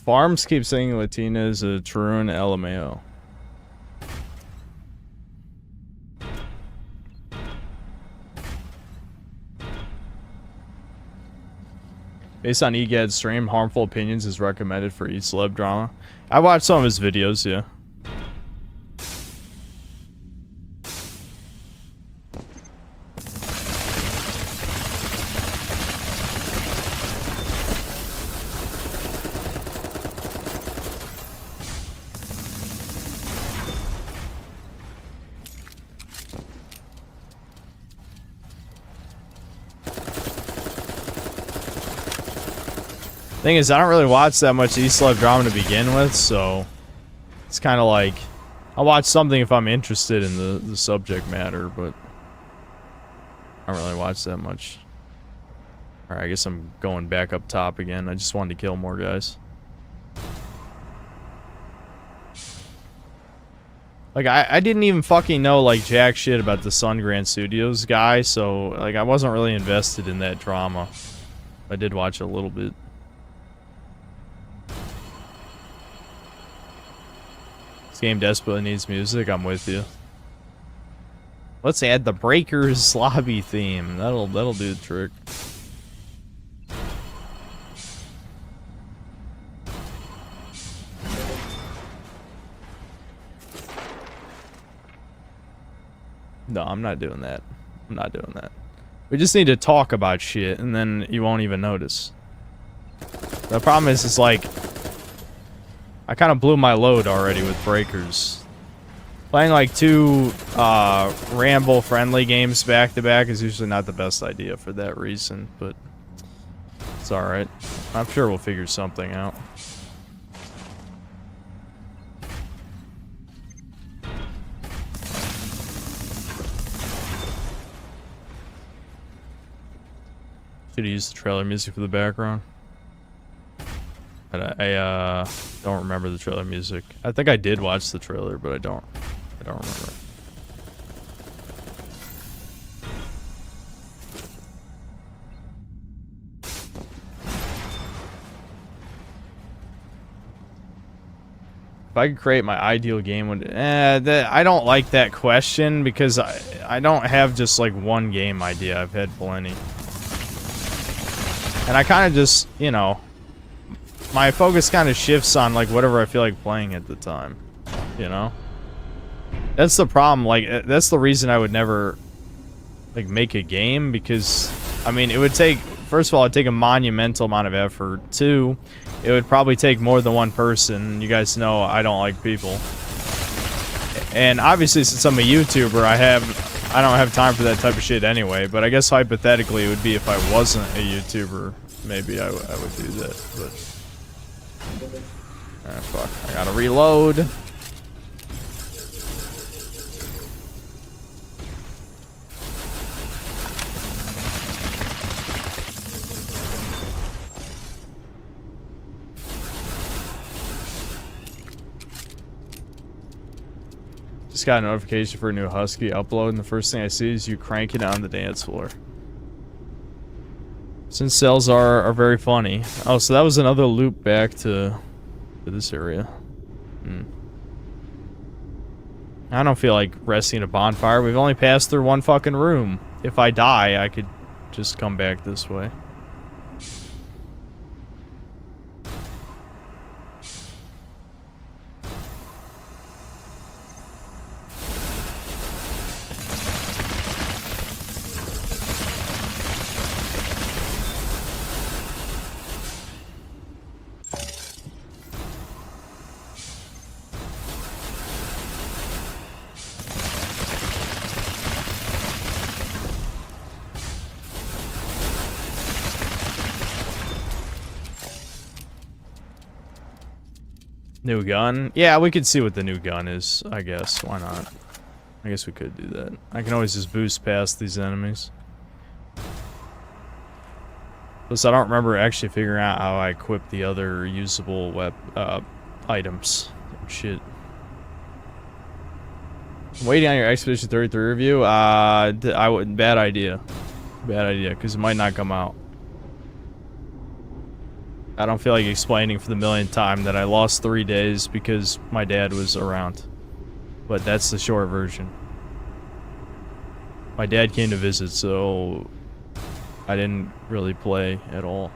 Farms keep saying Latina is a Tarun LMAO. Based on EGAD's stream, Harmful Opinions is recommended for each celeb drama. I watched some of his videos, yeah. Thing is, I don't really watch that much E-Celeb drama to begin with, so it's kind of like I'll watch something if I'm interested in the subject matter, but I don't really watch that much. Alright, I guess I'm going back up top again. I just wanted to kill more guys. Like, I didn't even fucking know, like, jack shit about the Sun Grand Studios guy, so, like, I wasn't really invested in that drama. I did watch a little bit. This game desperately needs music. I'm with you. Let's add the Breakers lobby theme. That'll do the trick. No, I'm not doing that. I'm not doing that. We just need to talk about shit, and then you won't even notice. The problem is, it's like, I kind of blew my load already with Breakers. Playing like two Ramble-friendly games back-to-back is usually not the best idea for that reason, but it's alright. I'm sure we'll figure something out. Should have used the trailer music for the background. But I don't remember the trailer music. I think I did watch the trailer, but I don't remember. If I could create my ideal game, I don't like that question because I don't have just like one game idea. I've had plenty. And I kind of just, you know, my focus kind of shifts on like whatever I feel like playing at the time, you know? That's the problem. Like, that's the reason I would never like make a game, because I mean, it would take, first of all, it'd take a monumental amount of effort. Two, it would probably take more than one person. You guys know I don't like people. And obviously, since I'm a YouTuber, I don't have time for that type of shit anyway. But I guess hypothetically, it would be if I wasn't a YouTuber, maybe I would do that. But ah, fuck, I gotta reload. Just got a notification for a new Husky upload, and the first thing I see is you cranking it on the dance floor. Since cells are very funny. Oh, so that was another loop back to this area. I don't feel like resting at a bonfire. We've only passed through one fucking room. If I die, I could just come back this way. New gun? Yeah, we could see what the new gun is, I guess. Why not? I guess we could do that. I can always just boost past these enemies. Plus, I don't remember actually figuring out how I equip the other usable items. Shit. I'm waiting on your Expedition 33 review. Bad idea. Bad idea, because it might not come out. I don't feel like explaining for the millionth time that I lost 3 days because my dad was around. But that's the short version. My dad came to visit, so I didn't really play at all.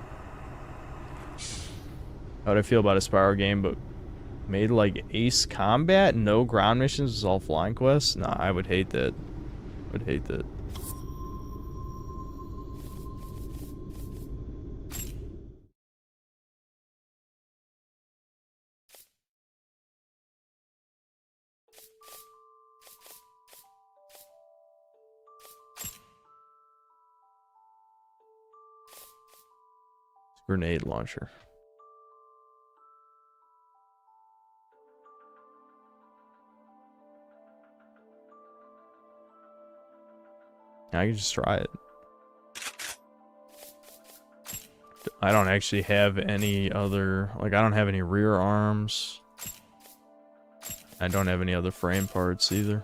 How would I feel about a Spyro game, but made like Ace Combat? No ground missions, it's all flying quests? Nah, I would hate that. I would hate that. Grenade launcher. I can just try it. I don't actually have any other, like, I don't have any rear arms. I don't have any other frame parts either.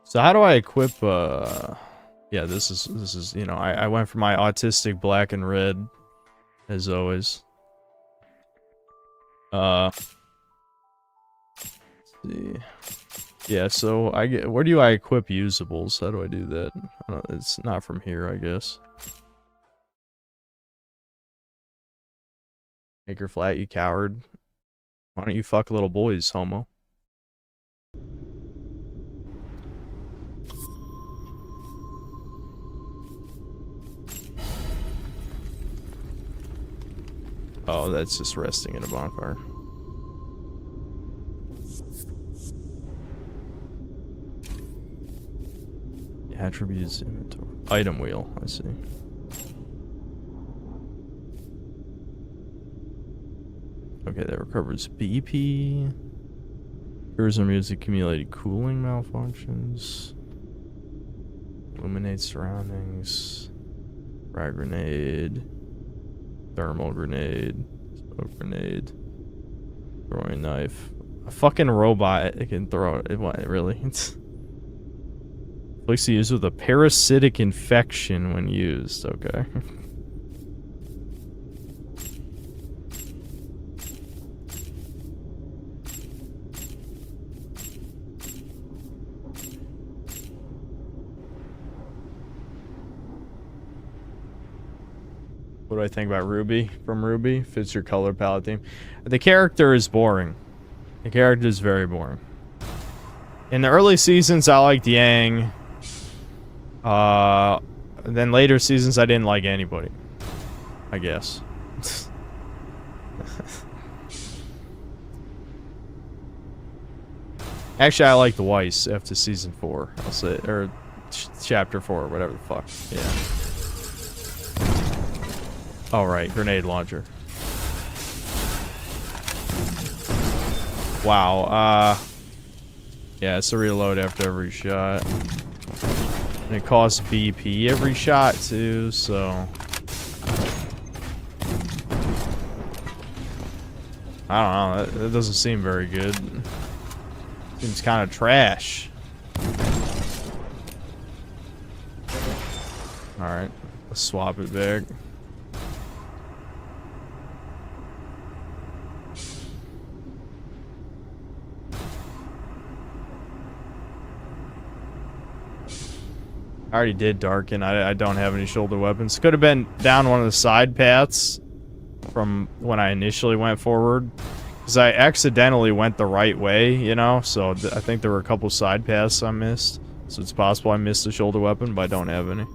So how do I equip, yeah, this is, you know, I went for my autistic black and red, as always. Let's see. Yeah, so where do I equip usables? How do I do that? It's not from here, I guess. Make her flat, you coward. Why don't you fuck little boys, homo? Oh, that's just resting in a bonfire. Attributes, inventory. Item wheel, I see. Okay, that recovers BP. Cures or music accumulated cooling malfunctions. Illuminates surroundings. Frag grenade. Thermal grenade. Smoke grenade. Throwing knife. A fucking robot can throw it. What, really? Inflicts the user with a parasitic infection when used. Okay. What do I think about Ruby from Ruby? Fits your color palette theme. The character is boring. The character is very boring. In the early seasons, I liked Yang. Then later seasons, I didn't like anybody. I guess. Actually, I liked Weiss after season 4. I'll say, or chapter 4, whatever the fuck. Yeah. All right, grenade launcher. Wow. Yeah, it's a reload after every shot. And it costs BP every shot too, so I don't know. That doesn't seem very good. Seems kind of trash. All right, let's swap it back. I already did Darken. I don't have any shoulder weapons. Could have been down one of the side paths from when I initially went forward. Because I accidentally went the right way, you know? So I think there were a couple side paths I missed. So it's possible I missed a shoulder weapon, but I don't have any.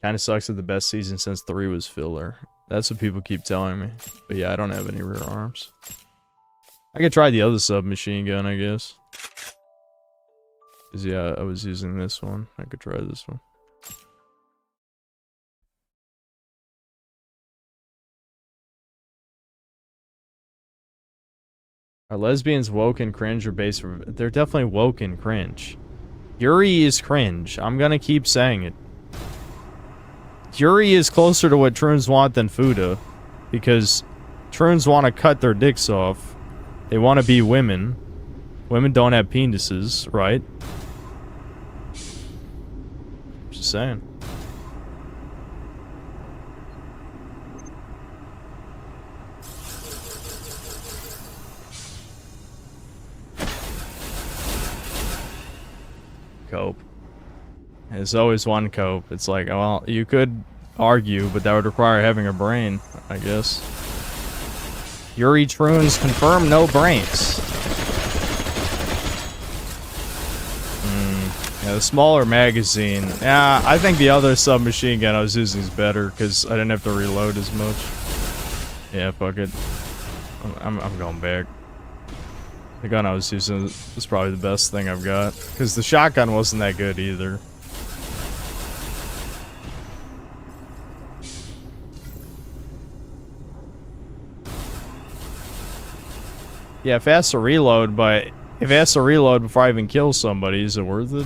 Kinda sucks that the best season since 3 was filler. That's what people keep telling me. But yeah, I don't have any rear arms. I could try the other submachine gun, I guess. Cause yeah, I was using this one. I could try this one. Are lesbians woke and cringe or base? They're definitely woke and cringe. Yuri is cringe. I'm gonna keep saying it. Yuri is closer to what Troons want than Fuda, because Troons want to cut their dicks off. They want to be women. Women don't have penises, right? Just saying. Cope. There's always one cope. It's like, well, you could argue, but that would require having a brain, I guess. Yuri Troons confirm no brains. Yeah, the smaller magazine. Yeah, I think the other submachine gun I was using is better because I didn't have to reload as much. Yeah, fuck it. I'm going back. The gun I was using is probably the best thing I've got because the shotgun wasn't that good either. Yeah, if it has to reload, but if it has to reload before I even kill somebody, is it worth it?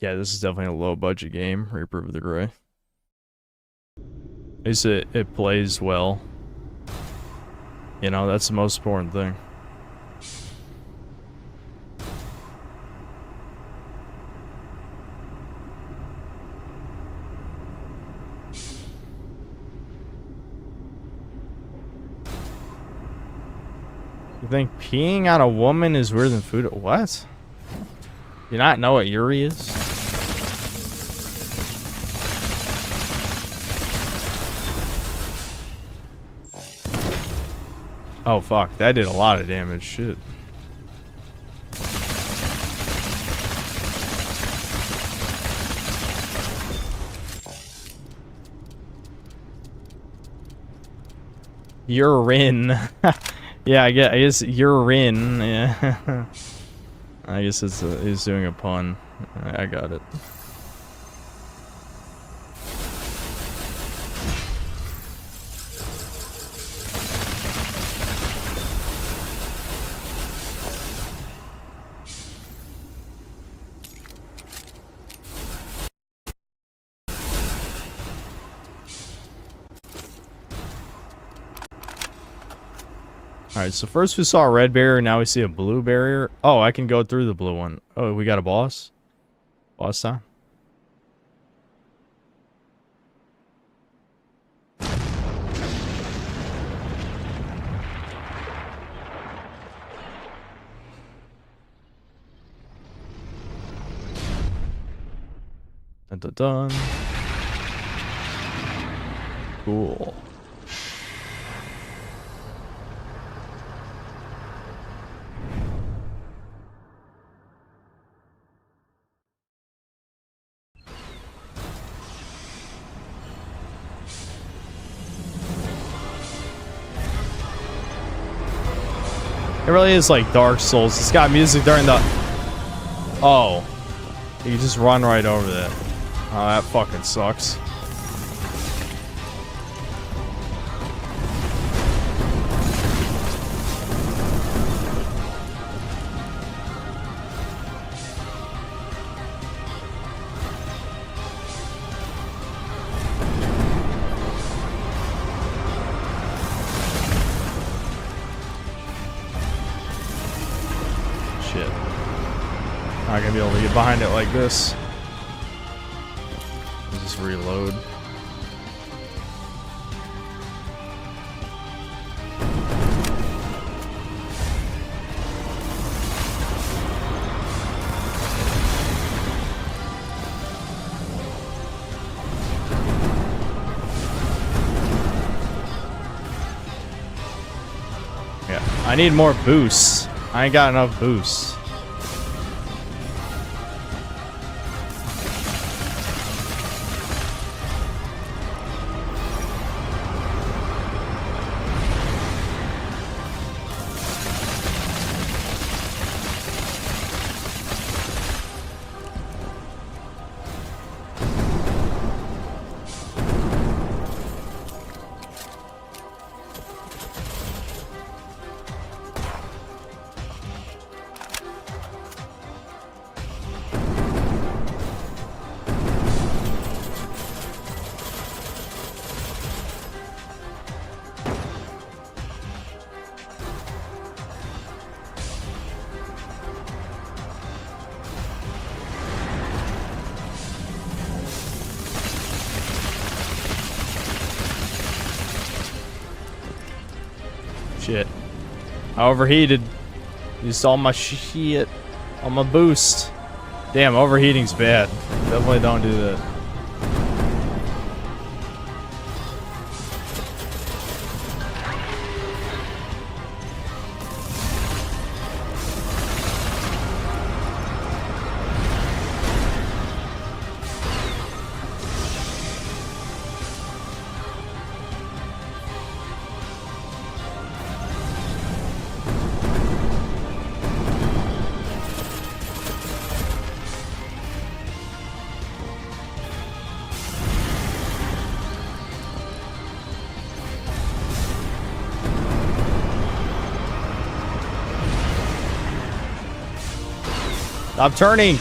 Yeah, this is definitely a low-budget game, Reaper of the Grey. At least it plays well. You know, that's the most important thing. You think peeing on a woman is weirder than food? What? You not know what Yuri is? Oh, fuck. That did a lot of damage. Shit. Urine. Yeah, I guess urine. Yeah. I guess he's doing a pun. I got it. Alright, so first we saw a red barrier, now we see a blue barrier. Oh, I can go through the blue one. Oh, we got a boss? Boss time? Dun dun dun. Cool. It really is like Dark Souls. It's got music during the... Oh. You just run right over that. Oh, that fucking sucks. Not gonna be able to get behind it like this. I'll just reload. Yeah, I need more boosts. I ain't got enough boosts. Shit. I overheated. Used all my shit. All my boost. Damn, overheating's bad. Definitely don't do that. Stop turning,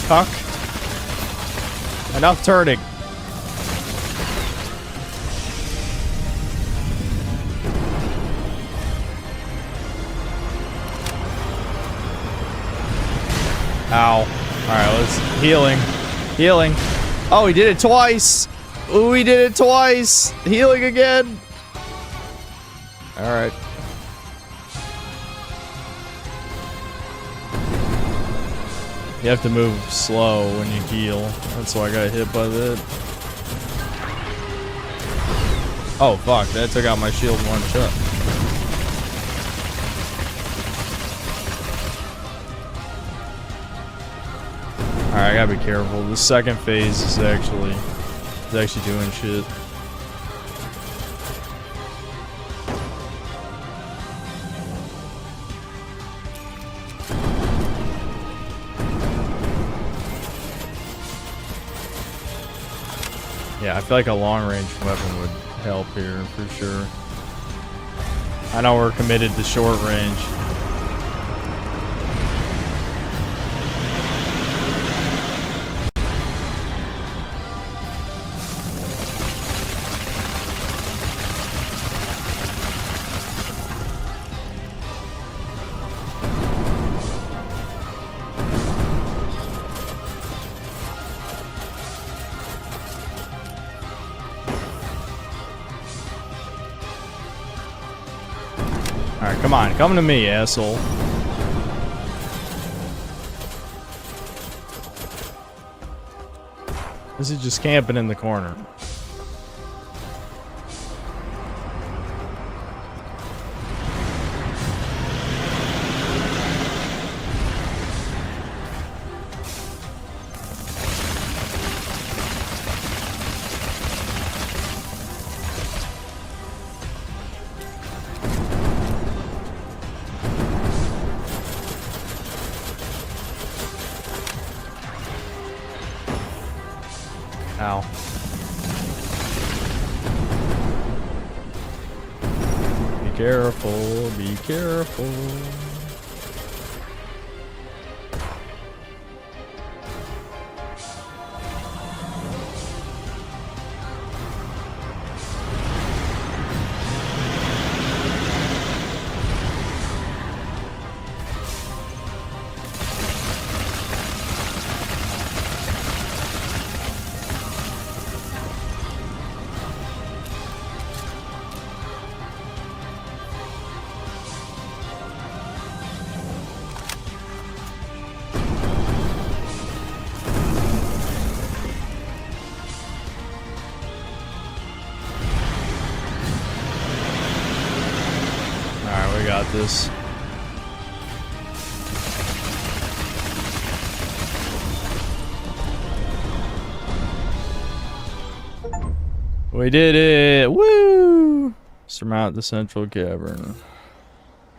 cuck. Enough turning. Ow. Alright, let's... Healing. Healing. Oh, he did it twice! Ooh, he did it twice! Healing again! Alright. You have to move slow when you heal. That's why I got hit by that. Oh, fuck. That took out my shield in one shot. Alright, I gotta be careful. The second phase is actually doing shit. Yeah, I feel like a long-range weapon would help here for sure. I know we're committed to short range. Alright, come on. Come to me, asshole. This is just camping in the corner. Ow. Be careful, be careful. Alright, we got this. We did it! Woo! Surmount the central cavern.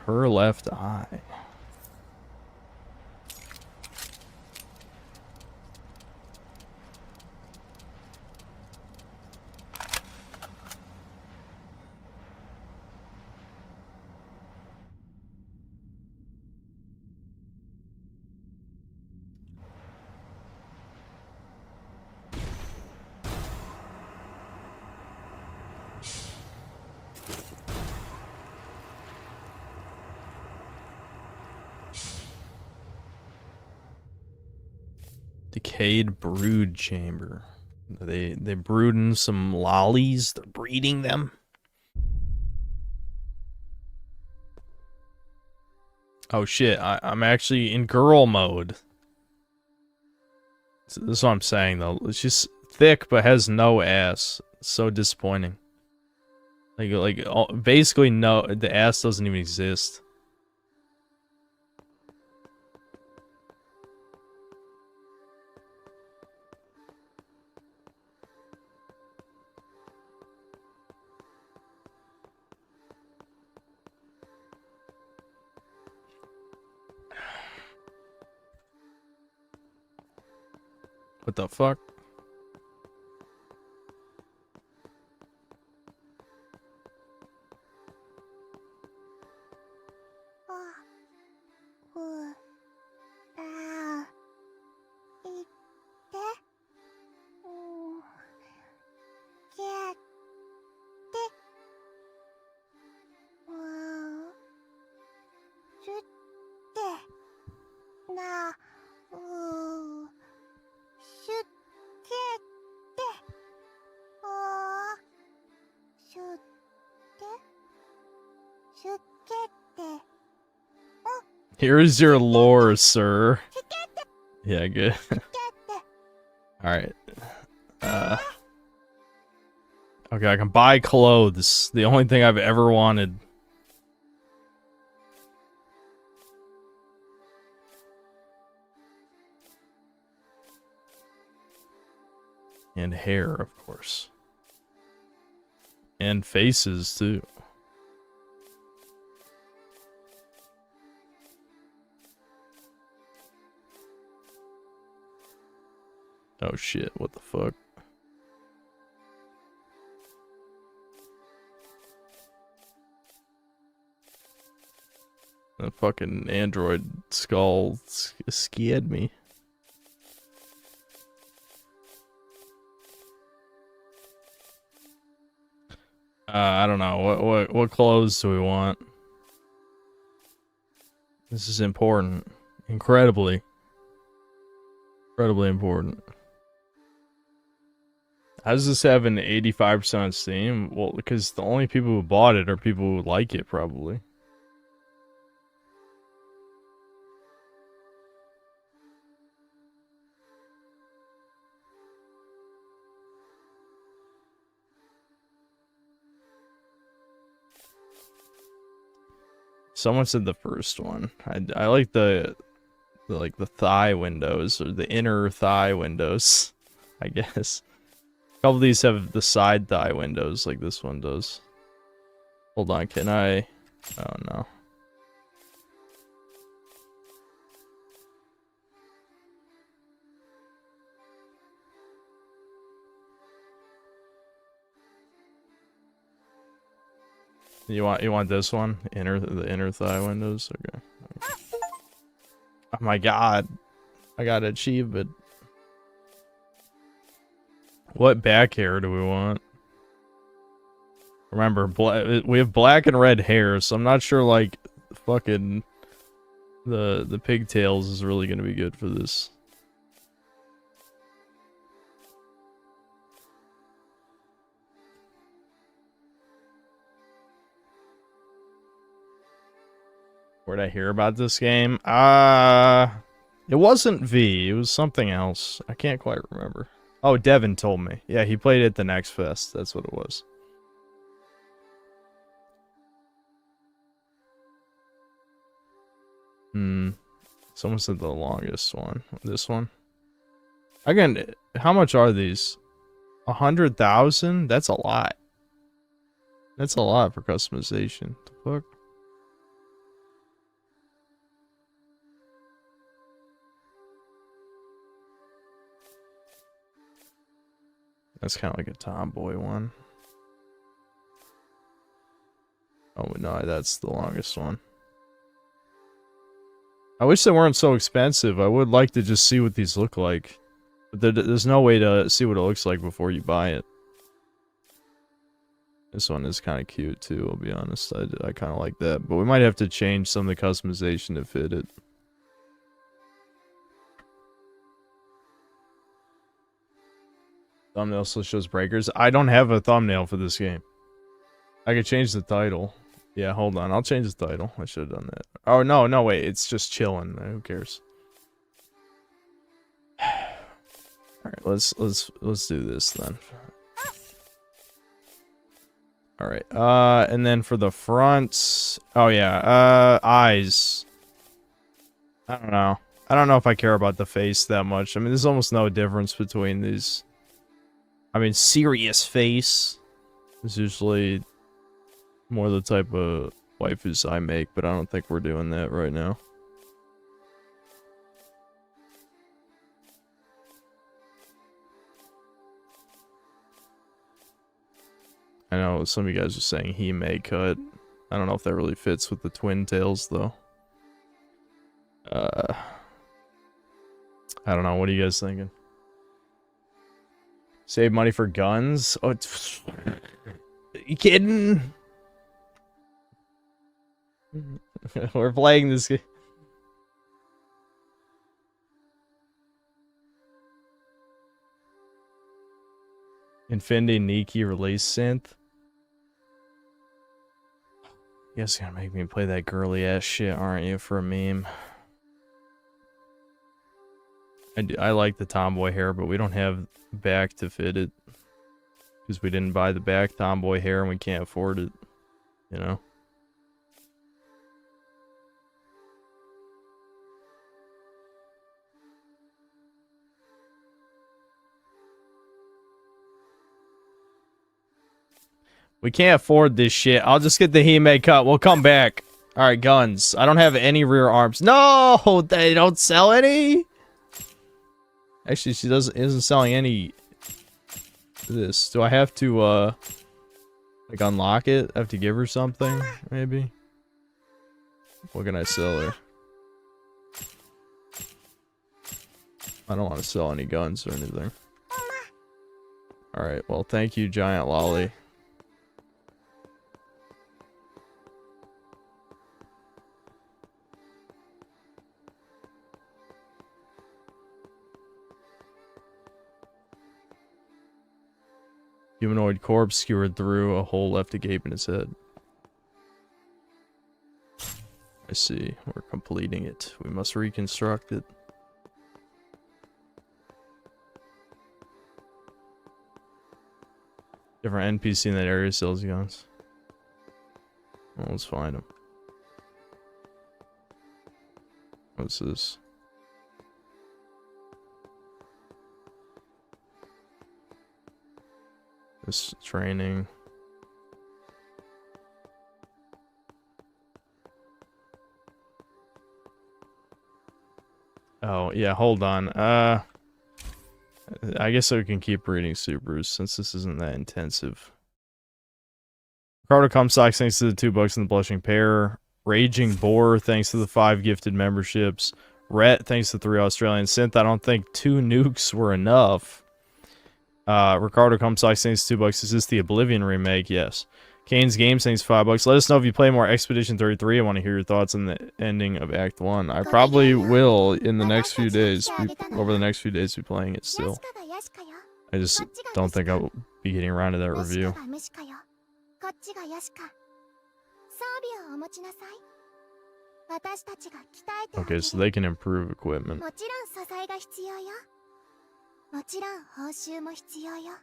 Her left eye. Decayed brood chamber. They brooding some lollies. They're breeding them. Oh shit! I'm actually in girl mode. This is what I'm saying though. It's just thick but has no ass. It's so disappointing. Basically no. The ass doesn't even exist. What the fuck? Here is your lore, sir. Yeah, good. Alright. Okay, I can buy clothes. The only thing I've ever wanted. And hair, of course. And faces, too. Oh shit, what the fuck? The fucking android skull scared me. I don't know. What clothes do we want? This is important. Incredibly important. How does this have an 85% on Steam? Well, because the only people who bought it are people who like it, probably. Someone said the first one. I like the thigh windows, or the inner thigh windows, I guess. A couple of these have the side thigh windows like this one does. Hold on, can I? Oh no. You want this one? The inner thigh windows? Okay. Oh my god. I gotta achieve it. What back hair do we want? Remember, we have black and red hair, so I'm not sure like fucking the pigtails is really gonna be good for this. Where'd I hear about this game? It wasn't V, it was something else. I can't quite remember. Oh, Devin told me. Yeah, he played it at the Next Fest. That's what it was. Someone said the longest one. This one. Again, how much are these? 100,000? That's a lot. That's a lot for customization. The fuck? That's kind of like a tomboy one. Oh no, that's the longest one. I wish they weren't so expensive. I would like to just see what these look like. But there's no way to see what it looks like before you buy it. This one is kind of cute too, I'll be honest. I kind of like that. But we might have to change some of the customization to fit it. Thumbnail still shows breakers. I don't have a thumbnail for this game. I could change the title. Yeah, hold on. I'll change the title. I should have done that. Oh, no, wait. It's just chilling. Who cares? Alright, let's do this then. Alright, and then for the front... Oh, yeah, eyes. I don't know. I don't know if I care about the face that much. I mean, there's almost no difference between these. I mean, serious face is usually more the type of waifus I make, but I don't think we're doing that right now. I know some of you guys are saying he may cut. I don't know if that really fits with the twin tails, though. I don't know. What are you guys thinking? Save money for guns? Oh, are you kidding? We're playing this game. Infinity Nikki release synth. You guys gonna make me play that girly ass shit, aren't you, for a meme? I like the tomboy hair, but we don't have back to fit it. Because we didn't buy the back tomboy hair and we can't afford it. You know? We can't afford this shit. I'll just get the He-Man cut. We'll come back. All right, guns. I don't have any rear arms. No, they don't sell any. Actually, she isn't selling any. This. Do I have to like unlock it? I have to give her something, maybe. What can I sell her? I don't want to sell any guns or anything. All right. Well, thank you, Giant Lolly. Humanoid corpse skewered through, a hole left a gape in its head. I see. We're completing it. We must reconstruct it. Different NPC in that area sells guns. Well, let's find them. What's this? This training. Oh, yeah, hold on. I guess I can keep reading Subarus since this isn't that intensive. Ricardo Comstock, thanks to the $2 and the Blushing Pear. Raging Boar, thanks to the 5 gifted memberships. Rhett, thanks to 3 Australian Synth. I don't think 2 nukes were enough. Ricardo Comstock, thanks to $2. Is this the Oblivion remake? Yes. Kane's Games, thanks $5. Let us know if you play more Expedition 33. I want to hear your thoughts on the ending of Act 1. I probably will in the next few days. Over the next few days, be playing it still. I just don't think I'll be getting around to that review. Okay, so they can improve equipment. もちろん報酬も必要よ。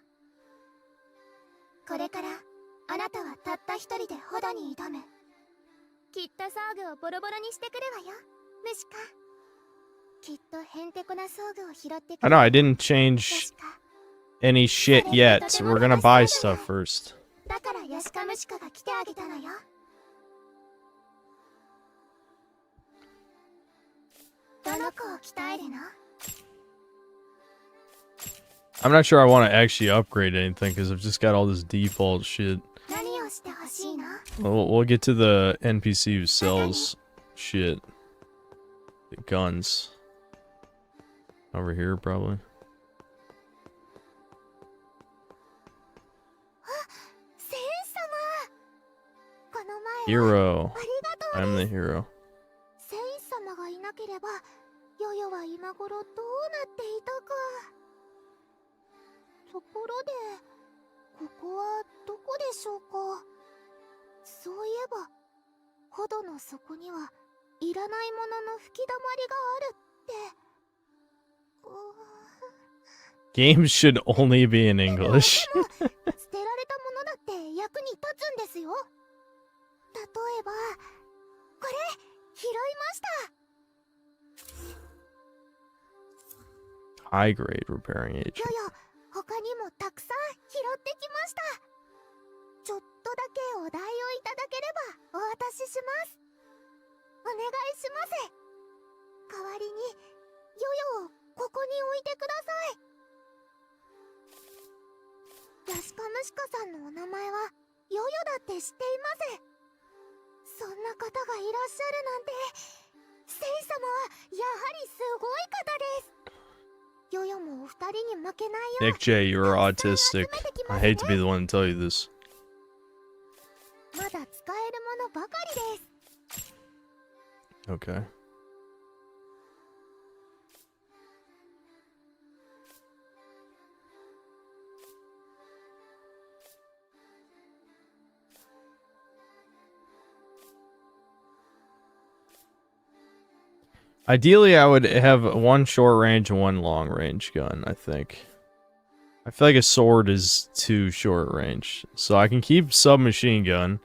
これからあなたはたった一人でホドに挑む。きっと装具をボロボロにしてくるわよ、ムシカ。きっとへんてこな装具を拾ってくる。I know I didn't change any shit yet, so we're gonna buy stuff first. だからヤシカムシカが来てあげたのよ。どの子を鍛えるの？ I'm not sure I want to actually upgrade anything because I've just got all this default shit. We'll get to the NPC who sells shit. The guns. Over here, probably. Hero. I'm the hero. ところで、ここはどこでしょうか。そういえば、ホドの底にはいらないものの吹き溜まりがあるって。Games should only be in English. 捨てられたものだって役に立つんですよ。例えば、これ拾いました。High grade repairing agent. 他にもたくさん拾ってきました。ちょっとだけお題をいただければお渡しします。お願いします。代わりにヨヨをここに置いてください。ヤシカムシカさんのお名前はヨヨだって知っています。そんな方がいらっしゃるなんて、セイ様はやはりすごい方です。 Nick J, you're autistic. I hate to be the one to tell you this. Okay. Ideally, I would have one short range and one long range gun, I think. I feel like a sword is too short range. So I can keep submachine gun.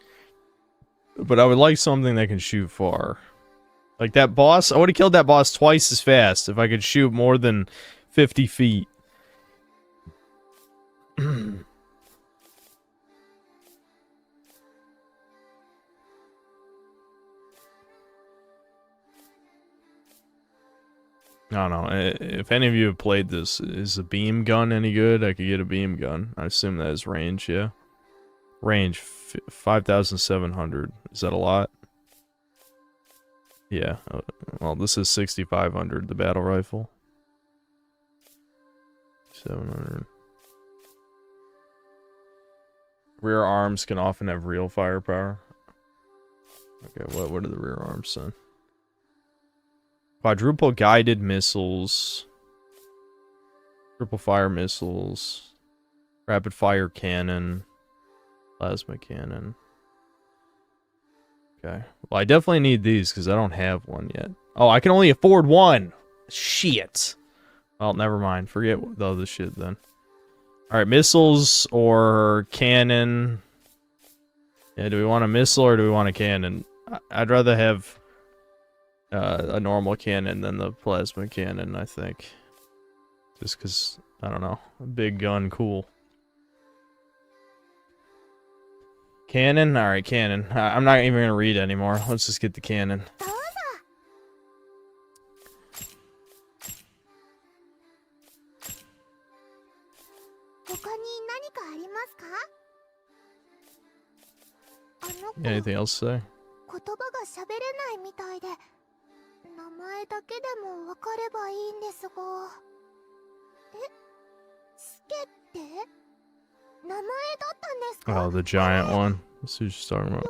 But I would like something that can shoot far. Like that boss, I would have killed that boss twice as fast if I could shoot more than 50 feet. I don't know. If any of you have played this, is a beam gun any good? I could get a beam gun. I assume that is range, yeah. Range 5,700. Is that a lot? Yeah. Well, this is 6,500, the battle rifle. 700. Rear arms can often have real firepower. Okay, what are the rear arms then? Quadruple guided missiles. Triple fire missiles. Rapid fire cannon. Plasma cannon. Okay. Well, I definitely need these because I don't have one yet. Oh, I can only afford one. Shit. Well, never mind. Forget the other shit then. Alright, missiles or cannon. Yeah, do we want a missile or do we want a cannon? I'd rather have a normal cannon than the plasma cannon, I think. Just because, I don't know. A big gun, cool. Cannon? Alright, cannon. I'm not even going to read anymore. Let's just get the cannon. 他に何かありますか？あの子、 Anything else to say? 言葉が喋れないみたいで、名前だけでも分かればいいんですが。え、スケって名前だったんですか？ Oh, the giant one. That's who she's talking about. ヨヨ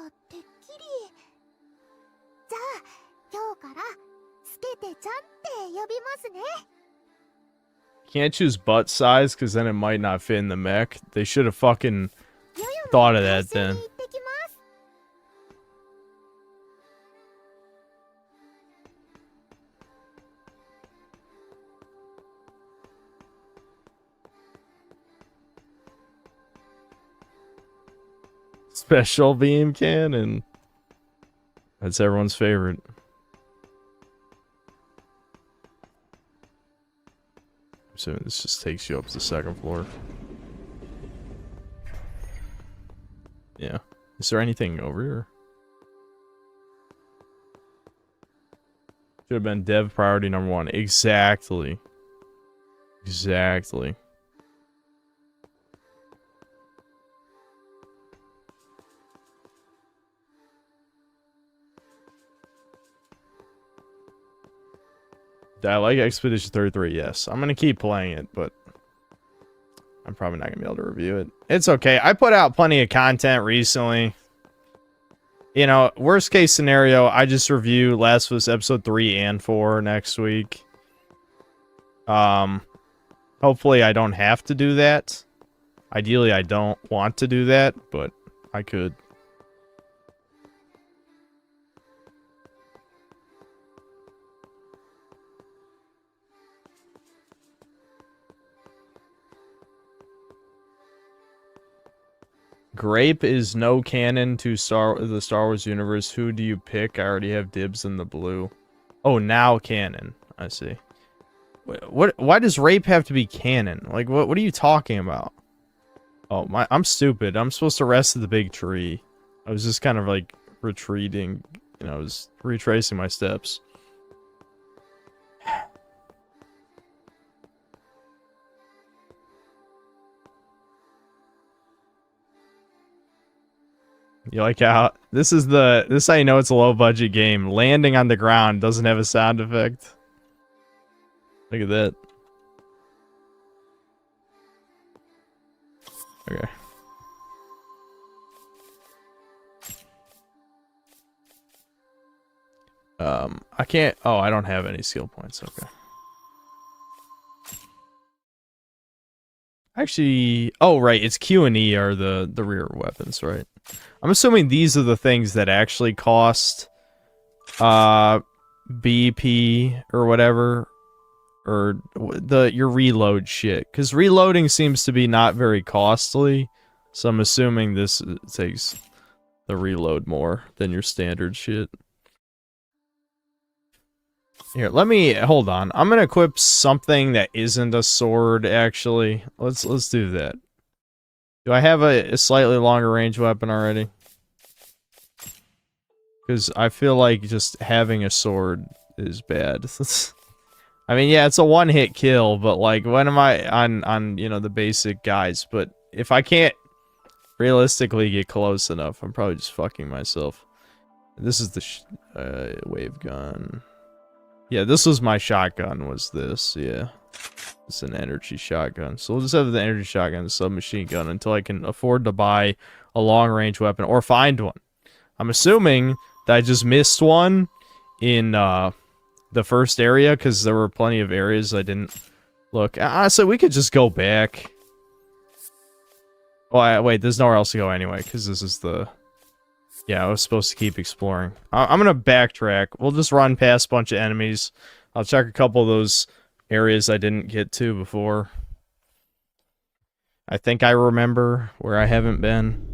はてっきり。じゃあ、今日からスケテちゃんって呼びますね。 Can't choose butt size because then it might not fit in the mech. They should have fucking thought of that then. Special beam cannon. That's everyone's favorite. So this just takes you up to the second floor. Yeah. Is there anything over here? Should have been dev priority number 1. Exactly. Exactly. I like Expedition 33, yes. I'm going to keep playing it, but I'm probably not going to be able to review it. It's okay. I put out plenty of content recently. You know, worst case scenario, I just review Last of Us Episode 3 and 4 next week. Hopefully I don't have to do that. Ideally, I don't want to do that, but I could. Grape is no canon to the Star Wars universe. Who do you pick? I already have dibs in the blue. Oh, now canon. I see. What? Why does Rape have to be canon? Like, what are you talking about? Oh, I'm stupid. I'm supposed to rest at the big tree. I was just kind of like retreating. You know, I was retracing my steps. You like how this is how you know it's a low budget game. Landing on the ground doesn't have a sound effect. Look at that. Okay. I can't. Oh, I don't have any skill points. Okay. Actually, oh right, it's Q and E are the rear weapons, right? I'm assuming these are the things that actually cost BP or whatever, or your reload shit, because reloading seems to be not very costly, so I'm assuming this takes the reload more than your standard shit. Here, let me hold on. I'm gonna equip something that isn't a sword. Actually, let's do that. Do I have a slightly longer range weapon already? Because I feel like just having a sword is bad. I mean, yeah, it's a one-hit kill, but like, when am I on you know, the basic guys? But if I can't realistically get close enough, I'm probably just fucking myself. This is the wave gun. Yeah, this was my shotgun, was this, yeah. It's an energy shotgun. So we'll just have the energy shotgun, the submachine gun, until I can afford to buy a long-range weapon, or find one. I'm assuming that I just missed one in, the first area, because there were plenty of areas I didn't look. Honestly, we could just go back. Oh, wait, there's nowhere else to go anyway, because this is the... Yeah, I was supposed to keep exploring. I'm gonna backtrack. We'll just run past a bunch of enemies. I'll check a couple of those areas I didn't get to before. I think I remember where I haven't been.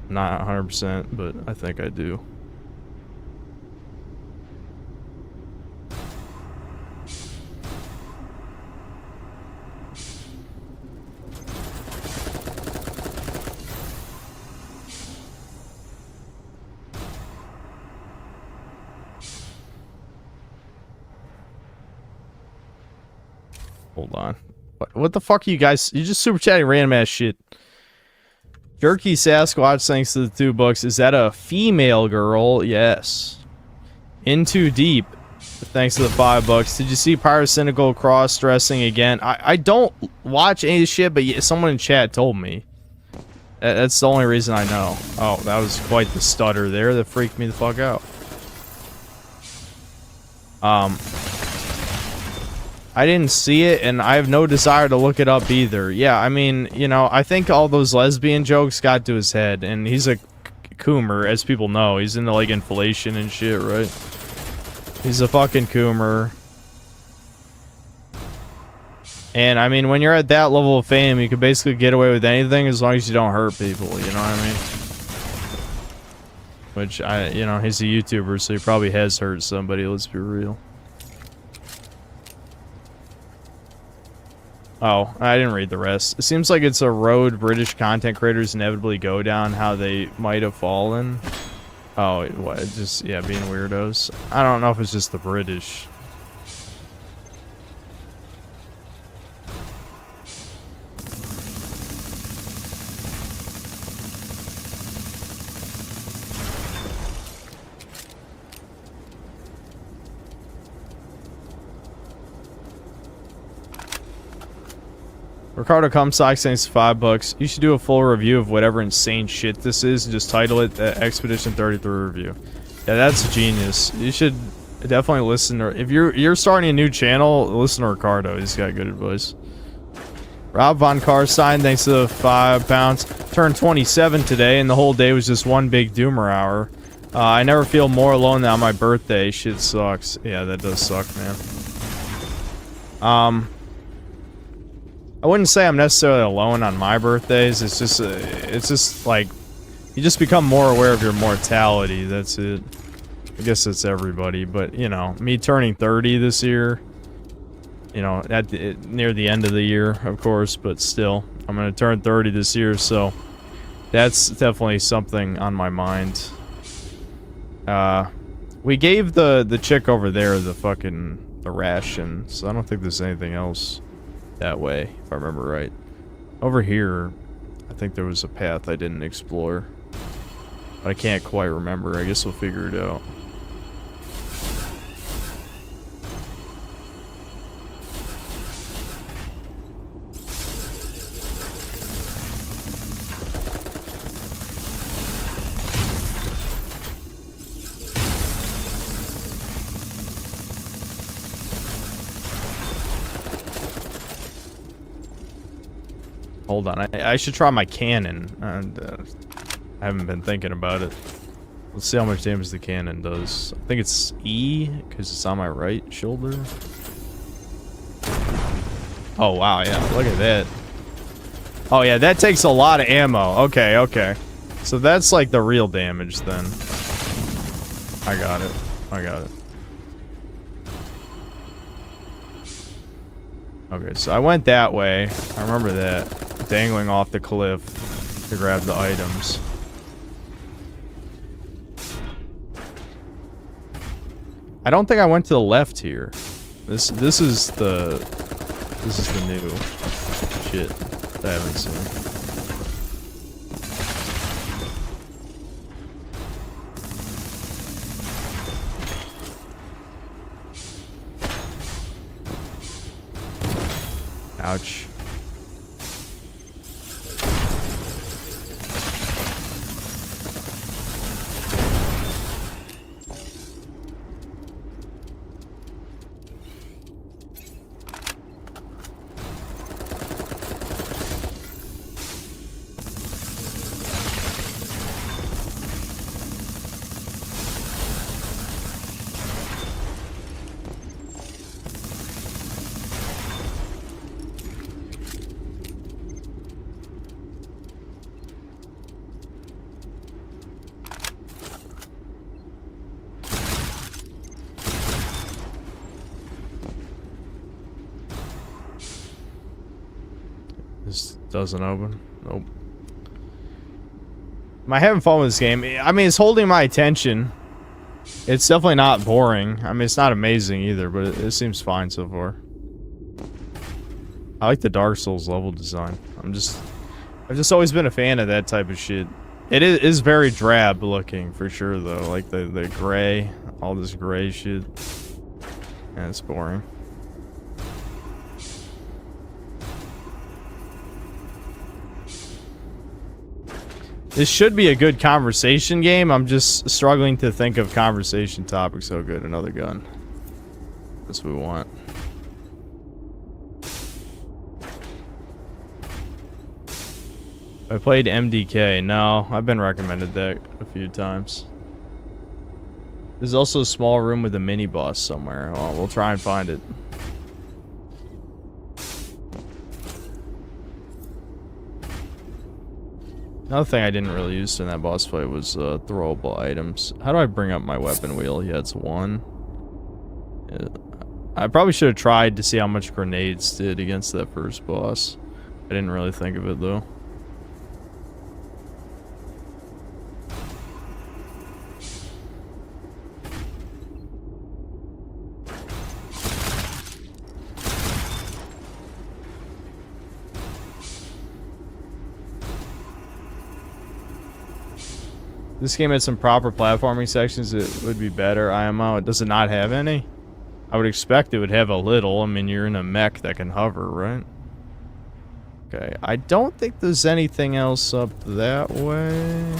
Not 100%, but I think I do. Hold on. What the fuck are you guys? You just super chatting random ass shit. Jerky Sasquatch, thanks to the 2 books. Is that a female girl? Yes. In Too Deep, thanks to the 5 bucks. Did you see Pyrocynical cross-dressing again? I don't watch any of this shit, but someone in chat told me. That's the only reason I know. Oh, that was quite the stutter there. That freaked me the fuck out. I didn't see it, and I have no desire to look it up either. Yeah, I mean, you know, I think all those lesbian jokes got to his head, and he's a coomer, as people know. He's into, like, inflation and shit, right? He's a fucking coomer. And, I mean, when you're at that level of fame, you can basically get away with anything as long as you don't hurt people, you know what I mean? Which, you know, he's a YouTuber, so he probably has hurt somebody, let's be real. Oh, I didn't read the rest. It seems like it's a road British content creators inevitably go down, how they might have fallen. Oh, what? Just, yeah, being weirdos. I don't know if it's just the British. Ricardo Comstock thanks 5 bucks. You should do a full review of whatever insane shit this is and just title it the Expedition 33 review. Yeah, that's genius. You should definitely listen to, if you're starting a new channel, listen to Ricardo. He's got good advice. Rob Von Carstein, thanks to the £5. Turned 27 today, and the whole day was just one big doomer hour. I never feel more alone than on my birthday. Shit sucks. Yeah, that does suck, man. I wouldn't say I'm necessarily alone on my birthdays. It's just like, you just become more aware of your mortality. That's it. I guess that's everybody, but you know, me turning 30 this year, you know, near the end of the year, of course, but still, I'm gonna turn 30 this year, so that's definitely something on my mind. We gave the chick over there the ration, so I don't think there's anything else that way, if I remember right. Over here, I think there was a path I didn't explore. But I can't quite remember. I guess we'll figure it out. Hold on, I should try my cannon. I haven't been thinking about it. Let's see how much damage the cannon does. I think it's E, because it's on my right shoulder. Oh, wow, yeah, look at that. Oh, yeah, that takes a lot of ammo. Okay, okay. So that's like the real damage, then. I got it. I got it. Okay, so I went that way. I remember that. Dangling off the cliff to grab the items. I don't think I went to the left here. This is the new shit that I haven't seen. Ouch. This doesn't open. Nope. Am I having fun with this game? I mean, it's holding my attention. It's definitely not boring. I mean, it's not amazing either, but it seems fine so far. I like the Dark Souls level design. I've just always been a fan of that type of shit. It is very drab looking for sure though. Like the gray, all this gray shit. And it's boring. This should be a good conversation game. I'm just struggling to think of conversation topics. So good, another gun. That's what we want. I played MDK. No, I've been recommended that a few times. There's also a small room with a mini boss somewhere. Oh, we'll try and find it. Another thing I didn't really use in that boss fight was throwable items. How do I bring up my weapon wheel? Yeah, it's 1. Yeah. I probably should have tried to see how much grenades did against that first boss. I didn't really think of it though. This game had some proper platforming sections, it would be better. IMO, does it not have any? I would expect it would have a little. I mean, you're in a mech that can hover, right? Okay, I don't think there's anything else up that way.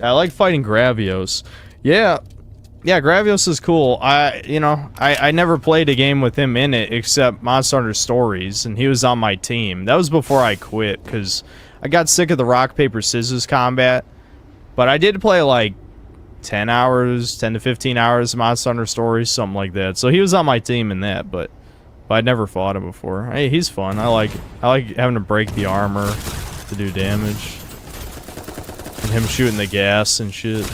I like fighting Gravios. Yeah, Gravios is cool. I never played a game with him in it except Monster Hunter Stories, and he was on my team. That was before I quit because I got sick of the rock paper scissors combat. But I did play like 10 to 15 hours of Monster Hunter Stories, something like that. So he was on my team in that, but I'd never fought him before. Hey, he's fun. I like having to break the armor to do damage. And him shooting the gas and shit.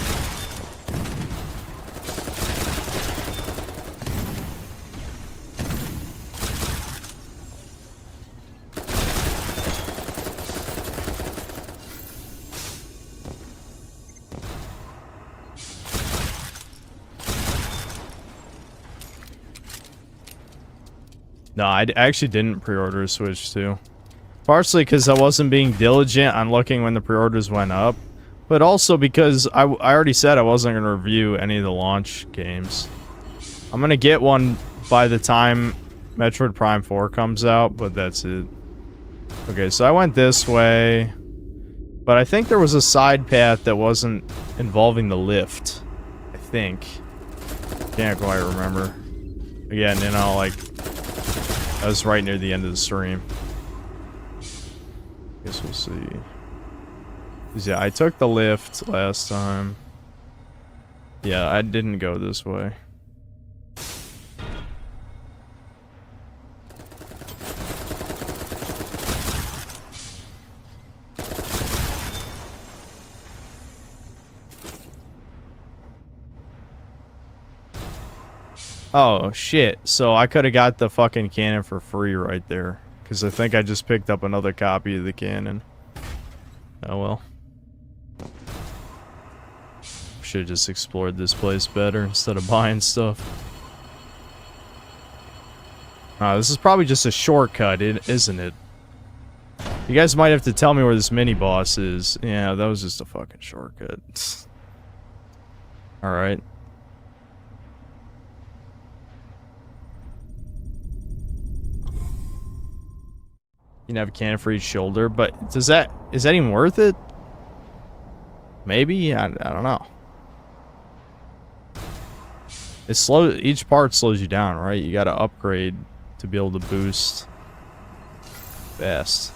No, I actually didn't pre-order a Switch 2. Partially because I wasn't being diligent on looking when the pre-orders went up. But also because I already said I wasn't going to review any of the launch games. I'm going to get one by the time Metroid Prime 4 comes out, but that's it. Okay, so I went this way. But I think there was a side path that wasn't involving the lift. I think. Can't quite remember. Again, you know, like, I was right near the end of the stream. Guess we'll see. Yeah, I took the lift last time. Yeah, I didn't go this way. Oh, shit. So I could have got the fucking cannon for free right there. Because I think I just picked up another copy of the cannon. Oh well. Should have just explored this place better instead of buying stuff. This is probably just a shortcut, isn't it? You guys might have to tell me where this mini-boss is. Yeah, that was just a fucking shortcut. Alright. You can have a cannon for each shoulder, but is that even worth it? Maybe? I don't know. Each part slows you down, right? You gotta upgrade to be able to boost fast.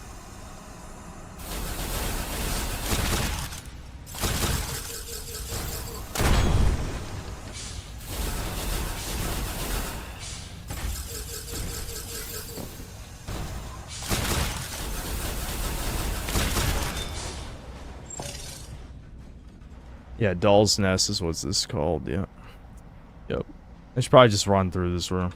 Yeah, Doll's Nest is what this is called, yeah. Yep. I should probably just run through this room.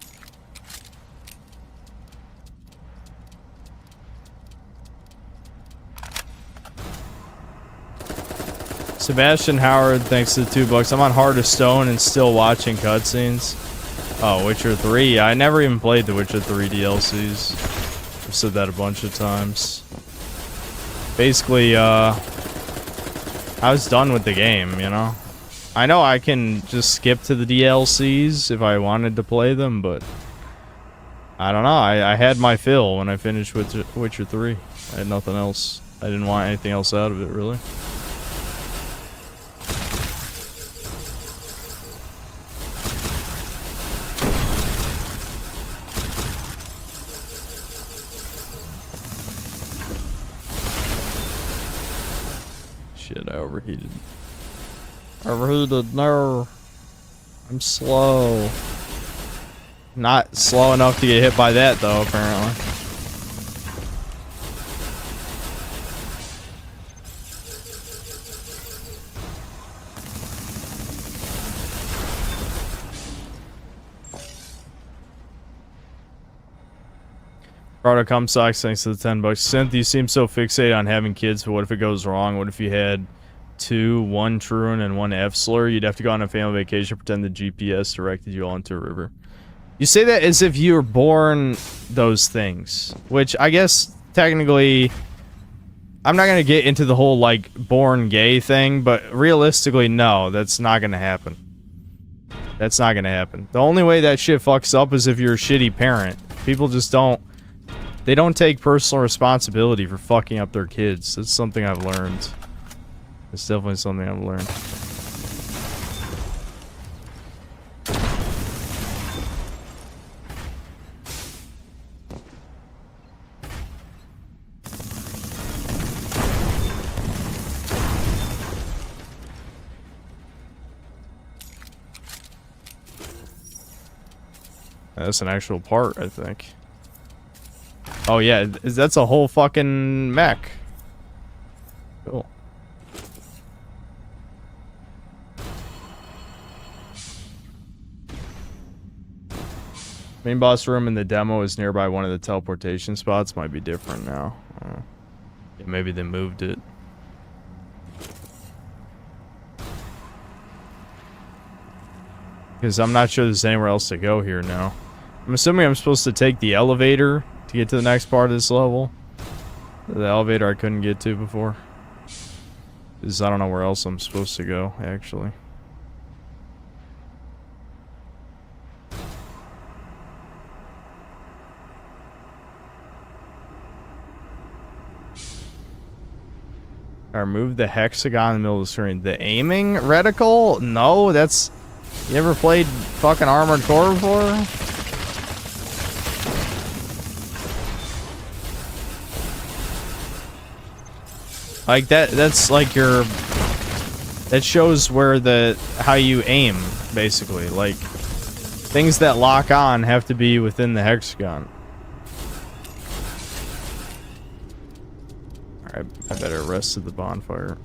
Sebastian Howard, thanks to the $2. I'm on Heart of Stone and still watching cutscenes. Oh, Witcher 3. Yeah, I never even played the Witcher 3 DLCs. I've said that a bunch of times. Basically, I was done with the game, you know? I know I can just skip to the DLCs if I wanted to play them, but I don't know. I had my fill when I finished Witcher 3. I had nothing else. I didn't want anything else out of it, really. Shit, I overheated. Overheated, no. I'm slow. Not slow enough to get hit by that, though, apparently. Cardo Come Socks, thanks to the $10. Synth, you seem so fixated on having kids, but what if it goes wrong? What if you had two, one Truant and one F-Slur? You'd have to go on a family vacation, pretend the GPS directed you all into a river. You say that as if you were born those things, which I guess technically I'm not going to get into the whole like born gay thing, but realistically, no, that's not going to happen. That's not going to happen. The only way that shit fucks up is if you're a shitty parent. People just don't, they don't take personal responsibility for fucking up their kids. That's something I've learned. It's definitely something I've learned. That's an actual part, I think. Oh yeah, that's a whole fucking mech. Cool. Main boss room in the demo is nearby one of the teleportation spots. Might be different now. Yeah, maybe they moved it. Because I'm not sure there's anywhere else to go here now. I'm assuming I'm supposed to take the elevator to get to the next part of this level. The elevator I couldn't get to before. Because I don't know where else I'm supposed to go, actually. I removed the hexagon in the middle of the screen. The aiming reticle? No, that's... You ever played fucking Armored Core before? Like that's like your... That shows where how you aim, basically. Like, things that lock on have to be within the hexagon. Alright, I better rest at the bonfire.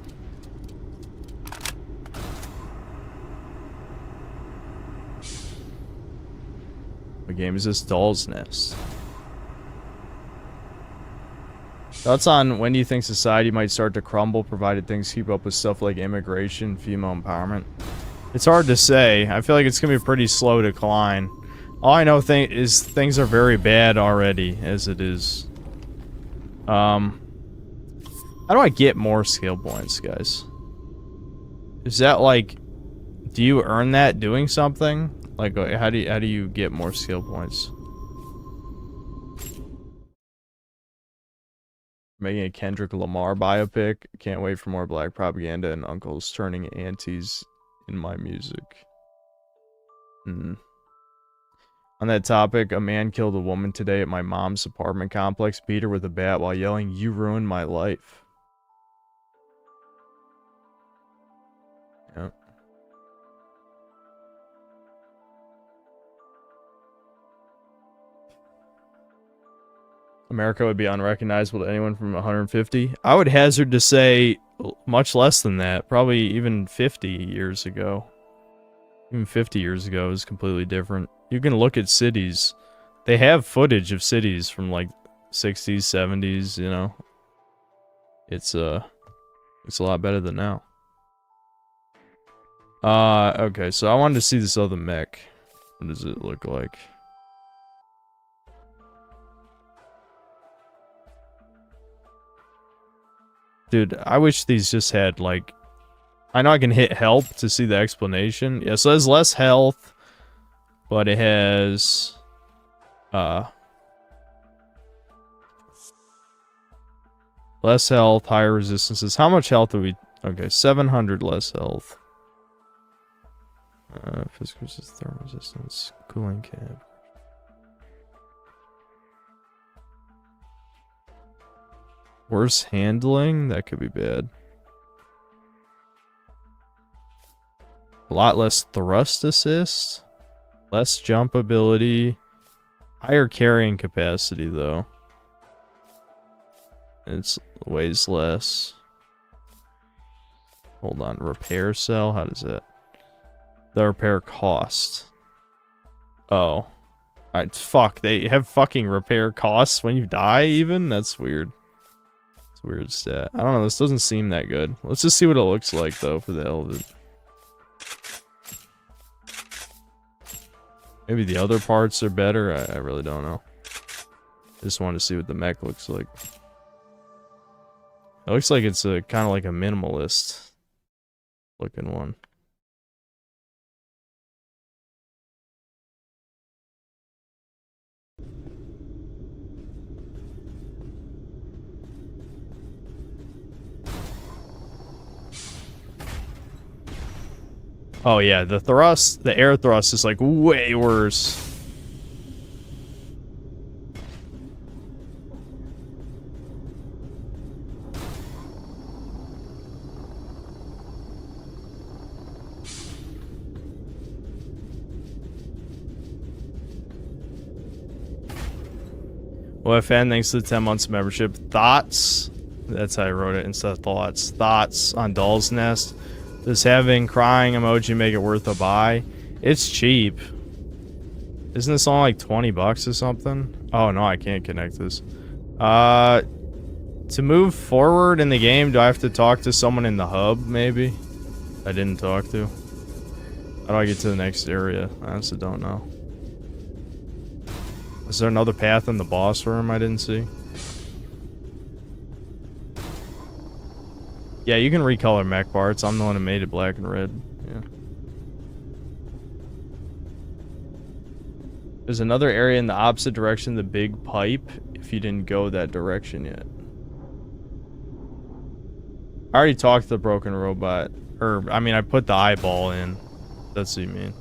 What game is this? Doll's Nest. Thoughts on when do you think society might start to crumble, provided things keep up with stuff like immigration, female empowerment? It's hard to say. I feel like it's going to be a pretty slow decline. All I know is things are very bad already, as it is. How do I get more skill points, guys? Is that like, do you earn that doing something? Like, how do you get more skill points? Making a Kendrick Lamar biopic. Can't wait for more black propaganda and uncles turning aunties in my music. On that topic, a man killed a woman today at my mom's apartment complex, beat her with a bat while yelling, "You ruined my life." Yep. America would be unrecognizable to anyone from 150. I would hazard to say much less than that. Probably even 50 years ago. Even 50 years ago is completely different. You can look at cities. They have footage of cities from like 60s, 70s, you know. It's a lot better than now. Okay, so I wanted to see this other mech. What does it look like? Dude, I wish these just had, like... I know I can hit help to see the explanation. Yeah, so it has less health, but it has... less health, higher resistances. How much health do we... Okay, 700 less health. Physical resistance, thermal resistance, cooling cap. Worse handling? That could be bad. A lot less thrust assist. Less jump ability. Higher carrying capacity, though. It weighs less. Hold on. Repair cell? How does that... The repair cost. Oh. Alright, fuck. They have fucking repair costs when you die, even? That's weird. It's a weird stat. I don't know. This doesn't seem that good. Let's just see what it looks like, though, for the hell of it. Maybe the other parts are better. I really don't know. I just wanted to see what the mech looks like. It looks like it's a kind of like a minimalist looking one. Oh yeah, the thrust, the air thrust is like way worse. Well, fan, thanks to the 10 months membership. Thoughts? That's how I wrote it instead of thoughts. Thoughts on Doll's Nest. Does having crying emoji make it worth a buy? It's cheap. Isn't this only like 20 bucks or something? Oh no, I can't connect this. To move forward in the game, do I have to talk to someone in the hub, maybe? I didn't talk to. How do I get to the next area? I honestly don't know. Is there another path in the boss room I didn't see? Yeah, you can recolor mech parts. I'm the one who made it black and red. Yeah. There's another area in the opposite direction, the big pipe, if you didn't go that direction yet. I already talked to the broken robot. Or, I mean, I put the eyeball in. That's what you mean.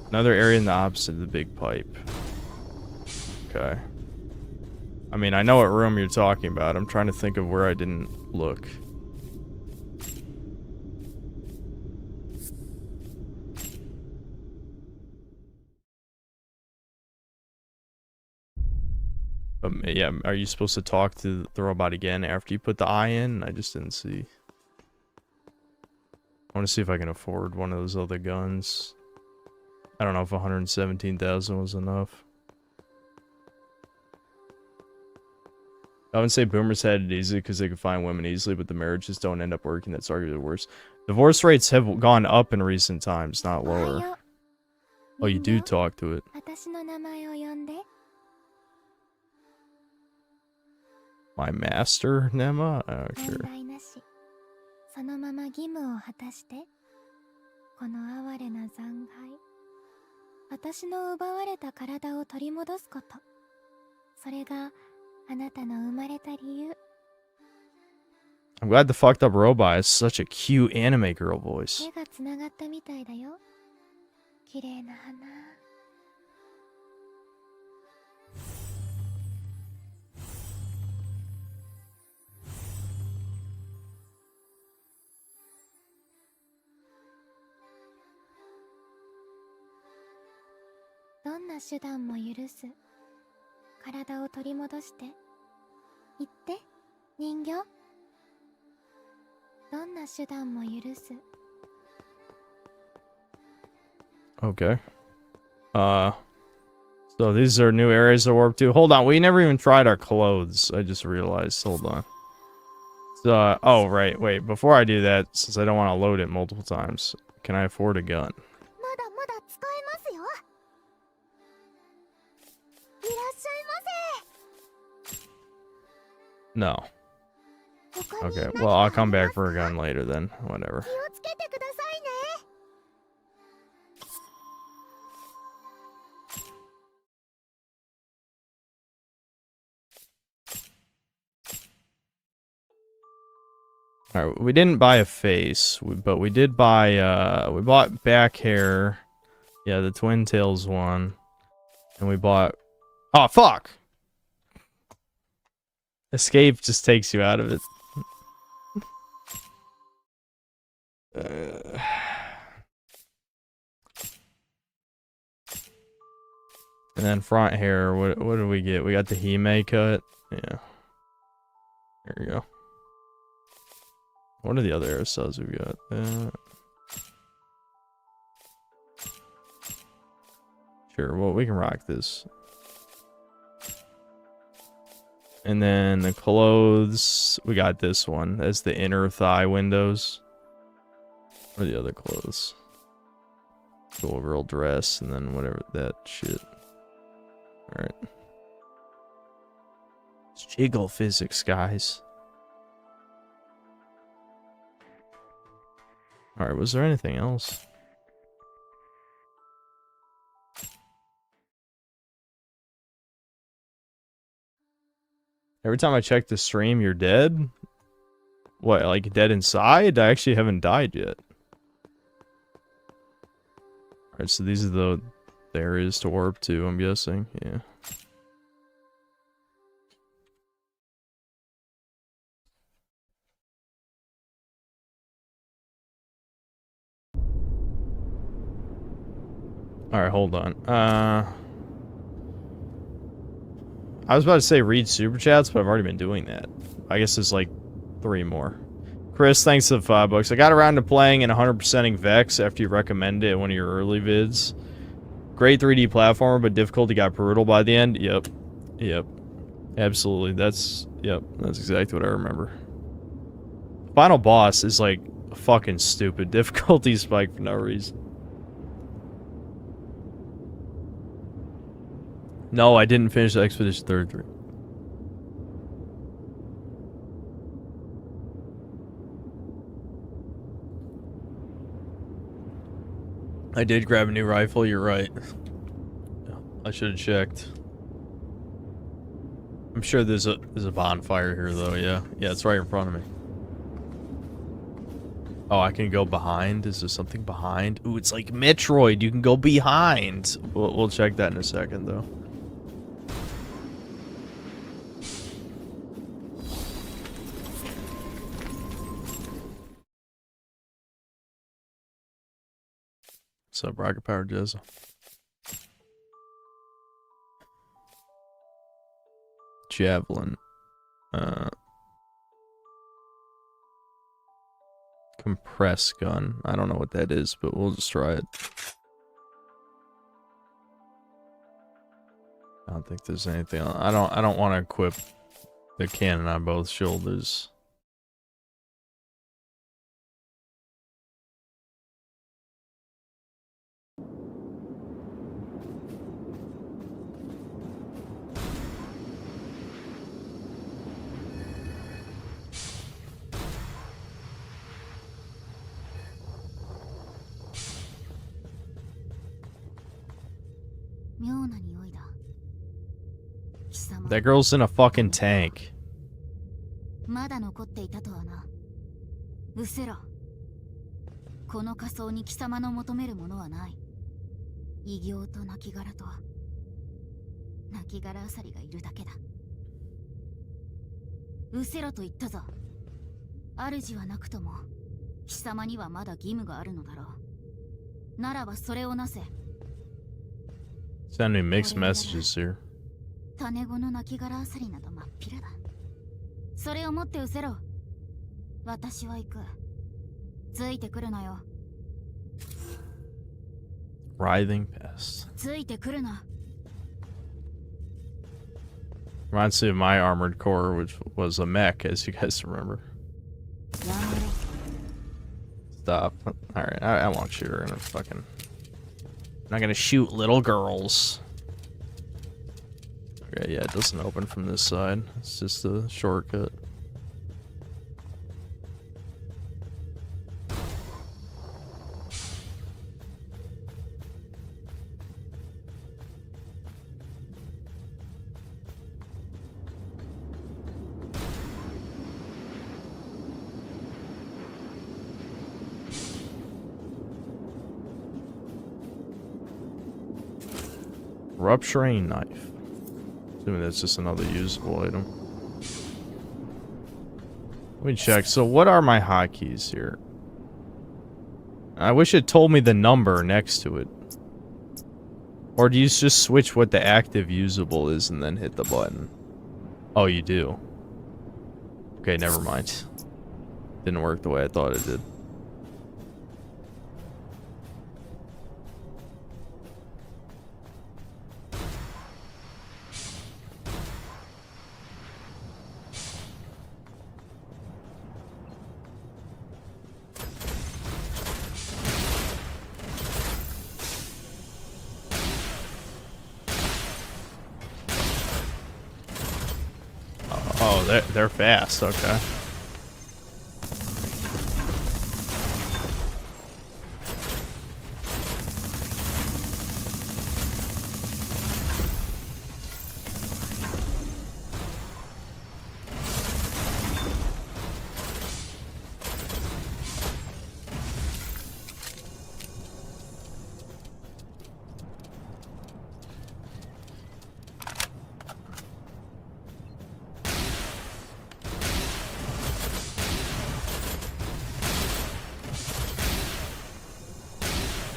Another area in the opposite of the big pipe. Okay. I mean, I know what room you're talking about. I'm trying to think of where I didn't look. Yeah, are you supposed to talk to the robot again after you put the eye in? I just didn't see. I want to see if I can afford one of those other guns. I don't know if 117,000 was enough. I wouldn't say boomers had it easy because they could find women easily, but the marriages don't end up working. That's arguably worse. Divorce rates have gone up in recent times, not おは lower. よう Oh, you do talk to it. 私の名前を呼んで My master, Nema? Oh, 問 sure. 題なしそのまま義務を果たしてこの哀れな残骸私の奪われた体を取り戻すことそれがあなたの生まれた理由 I'm glad the fucked up robot has such a cute anime girl voice. 手がつながったみたいだよ綺麗な花どんな手段も許す体を取り戻して言って人形どんな手段も許す Okay. So these are new areas to warp to. Hold on, we never even tried our clothes. I just realized. Hold on. So, oh, right, wait. Before I do that, since I don't want to load it multiple times, can I afford a gun? まだまだ使えますよいらっしゃいませ No. 他に Okay, 何 well, か I'll come あり back ます for a か gun later then. Whatever. 気をつけてくださいね Alright, we didn't buy a face, but we did buy, we bought back hair. Yeah, the Twin Tails one. And we bought... Oh, fuck! Escape just takes you out of it. And then front hair, what did we get? We got the Hime cut. Yeah. There we go. What are the other hairstyles we've got? Sure, well, we can rock this. And then the clothes, we got this one. That's the inner thigh windows. What are the other clothes? Cool girl dress, and then whatever that shit. Alright. It's jiggle physics, guys. Alright, was there anything else? Every time I check the stream, you're dead? What, like dead inside? I actually haven't died yet. Alright, so these are the areas to warp to, I'm guessing. Yeah. Alright, hold on. I was about to say read super chats, but I've already been doing that. I guess there's like 3 more. Chris, thanks for the $5. I got around to playing and 100%ing Vex after you recommended it in one of your early vids. Great 3D platformer, but difficulty got brutal by the end. Yep. Yep. Absolutely. That's exactly what I remember. Final boss is like a fucking stupid difficulty spike for no reason. No, I didn't finish the Expedition 33. I did grab a new rifle, you're right. I should have checked. I'm sure there's a bonfire here though, yeah. Yeah, it's right in front of me. Oh, I can go behind? Is there something behind? Ooh, it's like Metroid, you can go behind. We'll check that in a second though. What's up, Rocket Power Jezza? Javelin. Compress gun. I don't know what that is, but we'll just try it. I don't think there's anything. I don't want to equip the cannon on both shoulders. That girl's in a fucking tank. まだ残っていたとはな。うせろ。この仮想に貴様の求めるものはない。異形と亡骸と亡骸あさりがいるだけだ。うせろと言ったぞ。主はなくとも貴様にはまだ義務があるのだろう。ならばそれをなせ。Sending mixed messages here. 種子の亡骸あさりなど真っ平だ。それを持ってうせろ。私は行く。ついてくるなよ。Writhing pest. ついてくるな。Reminds me of my Armored Core, which was a mech, as you guys remember. Stop. Alright, I won't shoot her in a fucking... I'm not gonna shoot little girls. Okay, yeah, it doesn't open from this side. It's just a shortcut. Rupturing knife. Assuming that's just another usable item. Let me check. So what are my hotkeys here? I wish it told me the number next to it. Or do you just switch what the active usable is and then hit the button? Oh, you do. Okay, never mind. Didn't work the way I thought it did. Oh, they're fast, okay.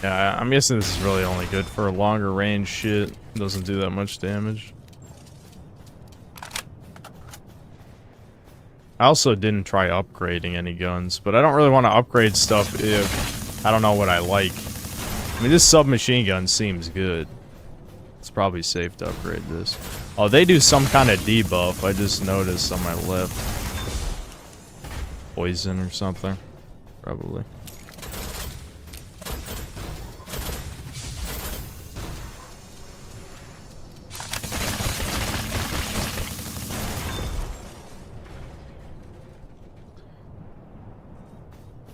Yeah, I'm guessing this is really only good for longer range shit. Doesn't do that much damage. I also didn't try upgrading any guns, but I don't really want to upgrade stuff if I don't know what I like. I mean, this submachine gun seems good. It's probably safe to upgrade this. Oh, they do some kind of debuff. I just noticed on my left. Poison or something. Probably.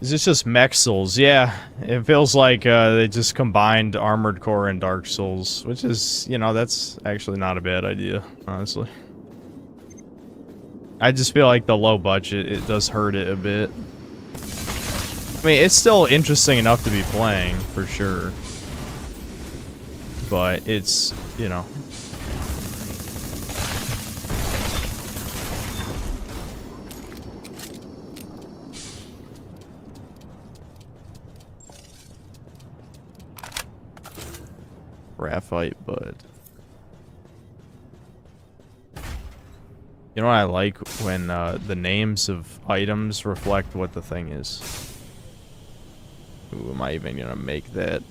Is this just Mech Souls? Yeah, it feels like they just combined Armored Core and Dark Souls, which is, you know, that's actually not a bad idea, honestly. I just feel like the low budget, it does hurt it a bit. I mean, it's still interesting enough to be playing, for sure. But it's, you know... Graphite bud. You know what I like? When the names of items reflect what the thing is. Ooh, am I even gonna make that?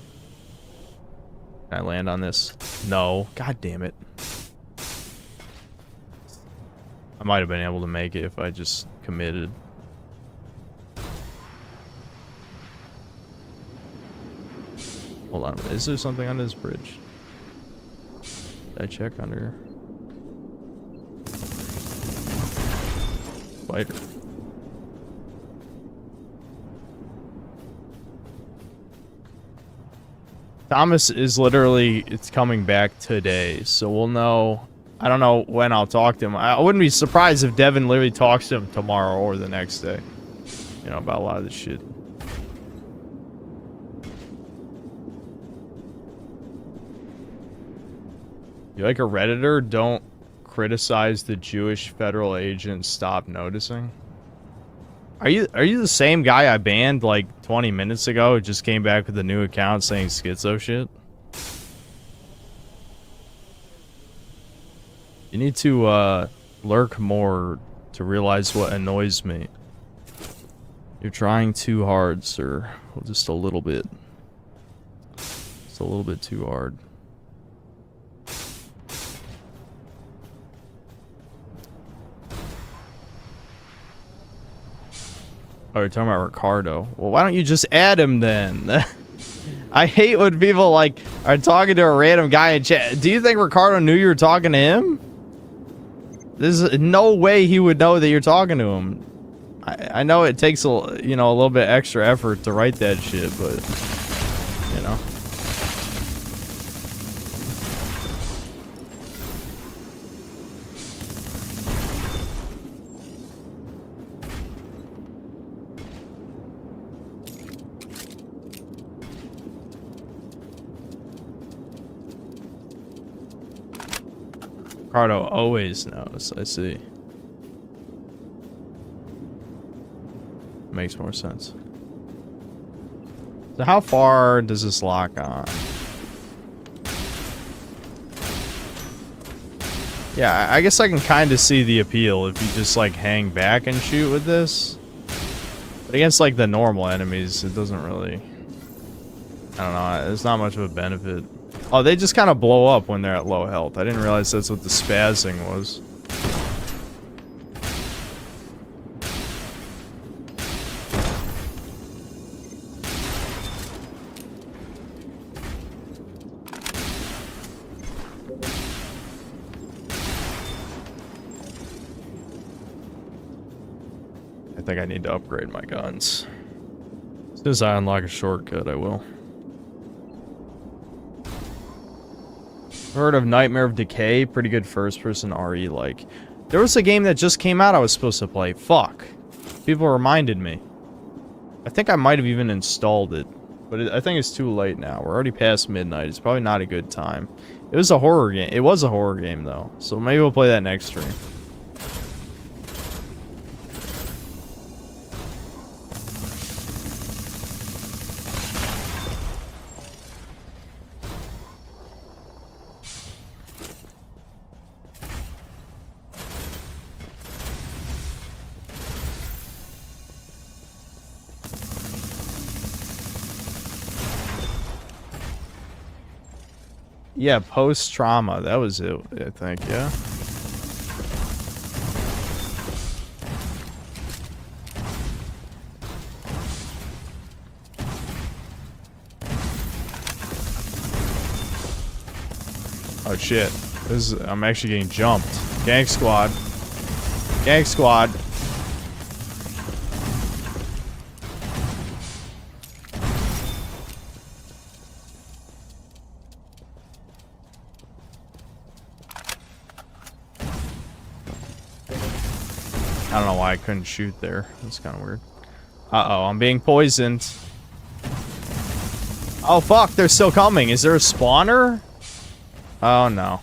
Can I land on this? No. God damn it. I might have been able to make it if I just committed. Hold on, is there something on this bridge? Did I check under? Spider. Thomas is literally, it's coming back today, so we'll know. I don't know when I'll talk to him. I wouldn't be surprised if Devin literally talks to him tomorrow or the next day. You know, about a lot of this shit. You like a Redditor? Don't criticize the Jewish federal agent. Stop noticing. Are you the same guy I banned like 20 minutes ago? Who just came back with a new account saying schizo shit? You need to lurk more to realize what annoys me. You're trying too hard, sir. Well, just a little bit. Just a little bit too hard. Oh, you're talking about Ricardo. Well, why don't you just add him then? I hate when people like are talking to a random guy in chat. Do you think Ricardo knew you were talking to him? There's no way he would know that you're talking to him. I know it takes a little bit extra effort to write that shit, but you know. Ricardo always knows. I see. Makes more sense. So how far does this lock on? Yeah, I guess I can kind of see the appeal if you just like hang back and shoot with this. But against like the normal enemies, it doesn't really... I don't know, there's not much of a benefit. Oh, they just kind of blow up when they're at low health. I didn't realize that's what the spazzing was. I think I need to upgrade my guns. As soon as I unlock a shortcut, I will. Heard of Nightmare of Decay? Pretty good first-person RE like. There was a game that just came out I was supposed to play. Fuck. People reminded me. I think I might have even installed it. But I think it's too late now. We're already past midnight. It's probably not a good time. It was a horror game. It was a horror game, though. So maybe we'll play that next stream. Yeah, post-trauma. That was it, I think, yeah. Oh, shit. I'm actually getting jumped. Gang squad. Gang squad. I don't know why I couldn't shoot there. That's kind of weird. Uh-oh, I'm being poisoned. Oh, fuck, they're still coming. Is there a spawner? Oh, no.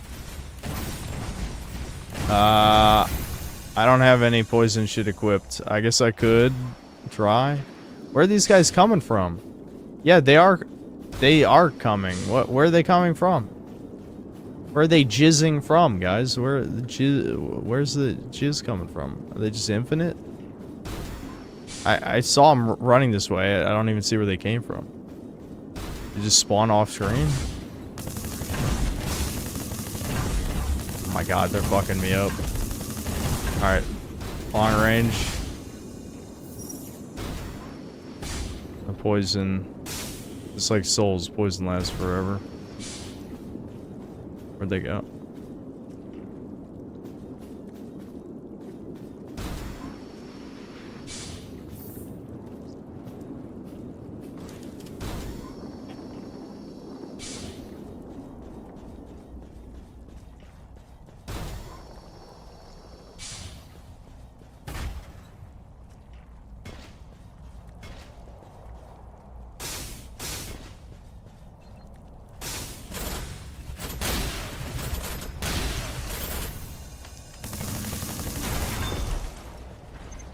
I don't have any poison shit equipped. I guess I could try. Where are these guys coming from? Yeah, they are coming. Where are they coming from? Where are they jizzing from, guys? Where's the jizz coming from? Are they just infinite? I saw them running this way. I don't even see where they came from. They just spawn off screen? Oh my god, they're fucking me up. Alright. Long range. The poison. It's like souls. Poison lasts forever. Where'd they go?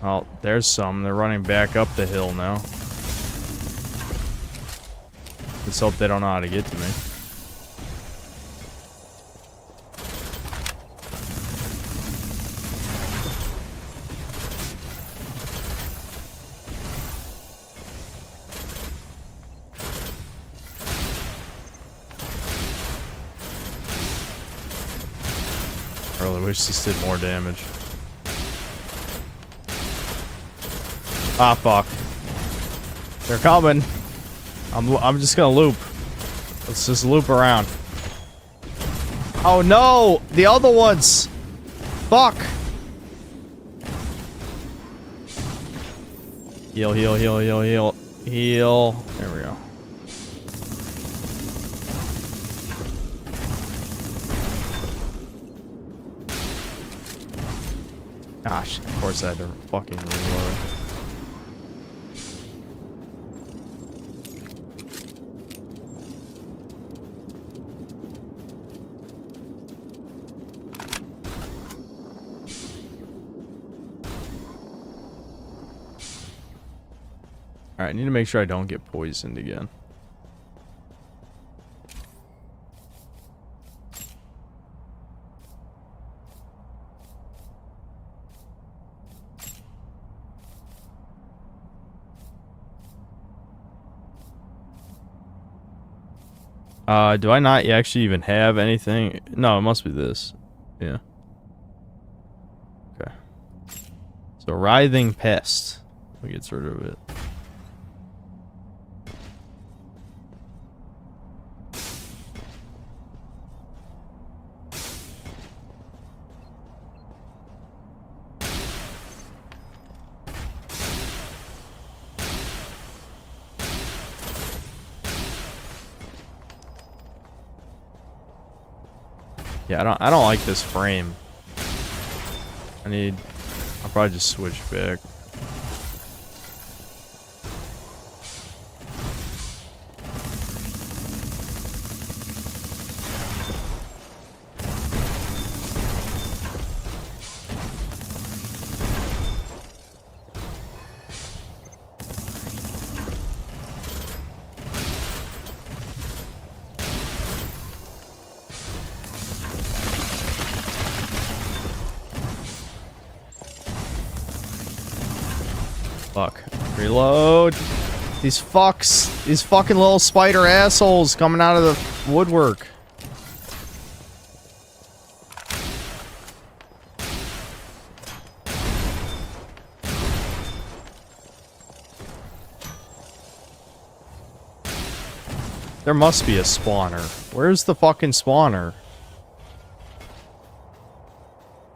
Oh, there's some. They're running back up the hill now. Let's hope they don't know how to get to me. I really wish this did more damage. Ah, fuck. They're coming. I'm just gonna loop. Let's just loop around. Oh no! The other ones! Fuck! Heal, heal, heal, heal, heal. Heal. There we go. Gosh, of course I had to fucking reload. Alright, I need to make sure I don't get poisoned again. Do I not actually even have anything? No, it must be this. Yeah. Okay. So, writhing pest. We get rid of it. Yeah, I don't like this frame. I'll probably just switch back. Fuck. Reload. These fucks. These fucking little spider assholes coming out of the woodwork. There must be a spawner. Where's the fucking spawner?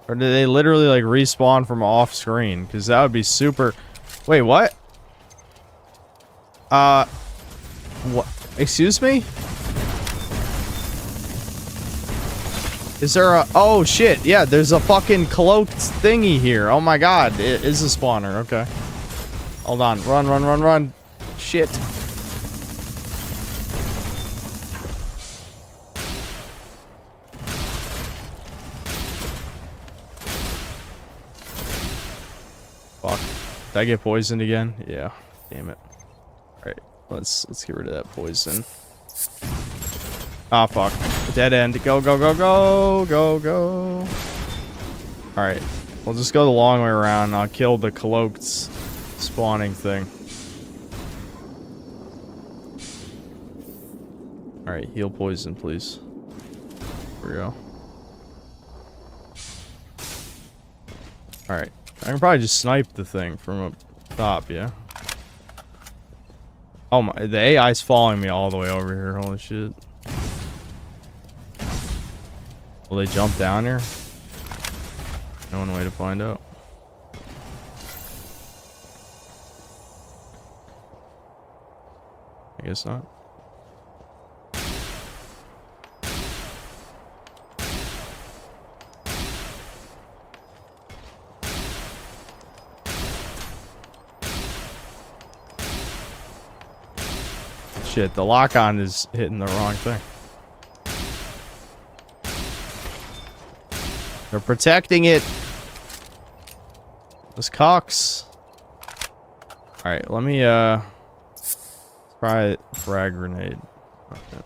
Or do they literally like respawn from off screen? Because that would be super... Wait, what? What? Excuse me? Is there a... Oh, shit. Yeah, there's a fucking cloaked thingy here. Oh my god. It is a spawner. Okay. Hold on. Run, run, run, run. Shit. Fuck. Did I get poisoned again? Yeah. Damn it. Alright. Let's get rid of that poison. Ah, fuck. Dead end. Go, go, go, go. Go, go. Alright. We'll just go the long way around. I'll kill the cloaked spawning thing. Alright. Heal poison, please. Here we go. Alright. I can probably just snipe the thing from up top, yeah? Oh my, the AI's following me all the way over here, holy shit. Will they jump down here? No one way to find out. I guess not. Shit, the lock-on is hitting the wrong thing. They're protecting it. Those cocks. Alright, let me, try frag grenade. Okay.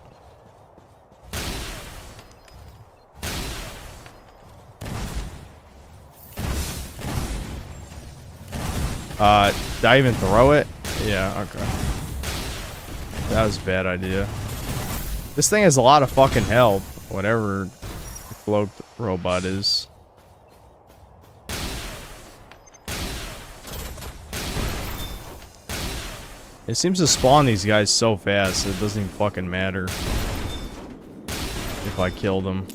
Did I even throw it? Yeah, okay. That was a bad idea. This thing has a lot of fucking health, whatever the cloaked robot is. It seems to spawn these guys so fast it doesn't even fucking matter if I kill them.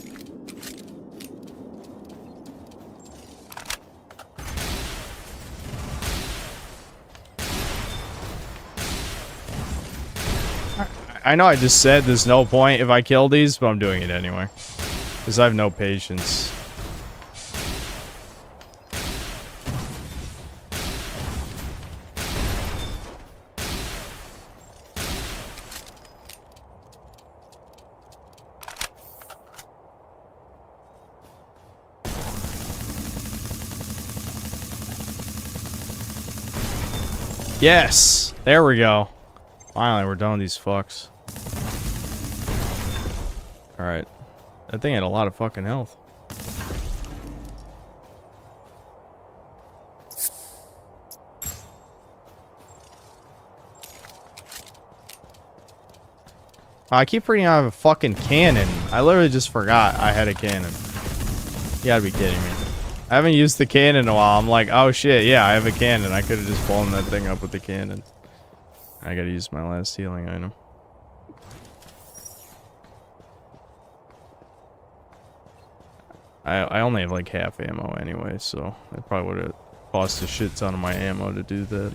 I know I just said there's no point if I kill these, but I'm doing it anyway. Because I have no patience. Yes! There we go. Finally, we're done with these fucks. Alright. That thing had a lot of fucking health. I keep forgetting I have a fucking cannon. I literally just forgot I had a cannon. You gotta be kidding me. I haven't used the cannon in a while. I'm like, oh shit, yeah, I have a cannon. I could have just blown that thing up with the cannon. I gotta use my last healing item. I only have like half ammo anyway, so it probably would have cost a shit ton of my ammo to do that.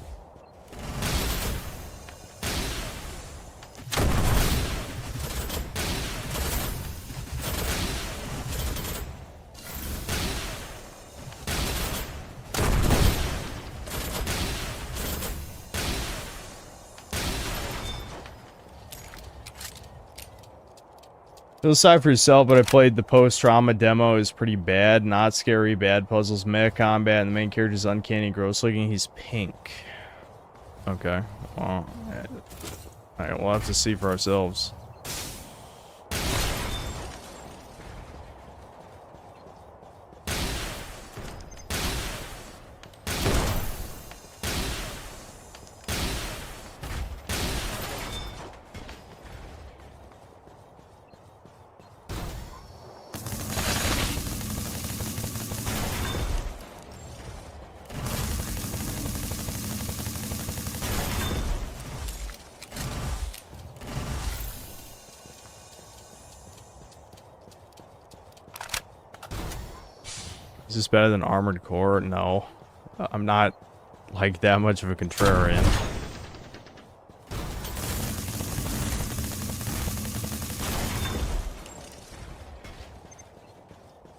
Feel sorry for yourself, but I played the post-trauma demo. It was pretty bad. Not scary, bad puzzles, meh combat, and the main character is uncanny, gross looking. He's pink. Okay. Well, alright, we'll have to see for ourselves. Is this better than Armored Core? No. I'm not, like, that much of a contrarian.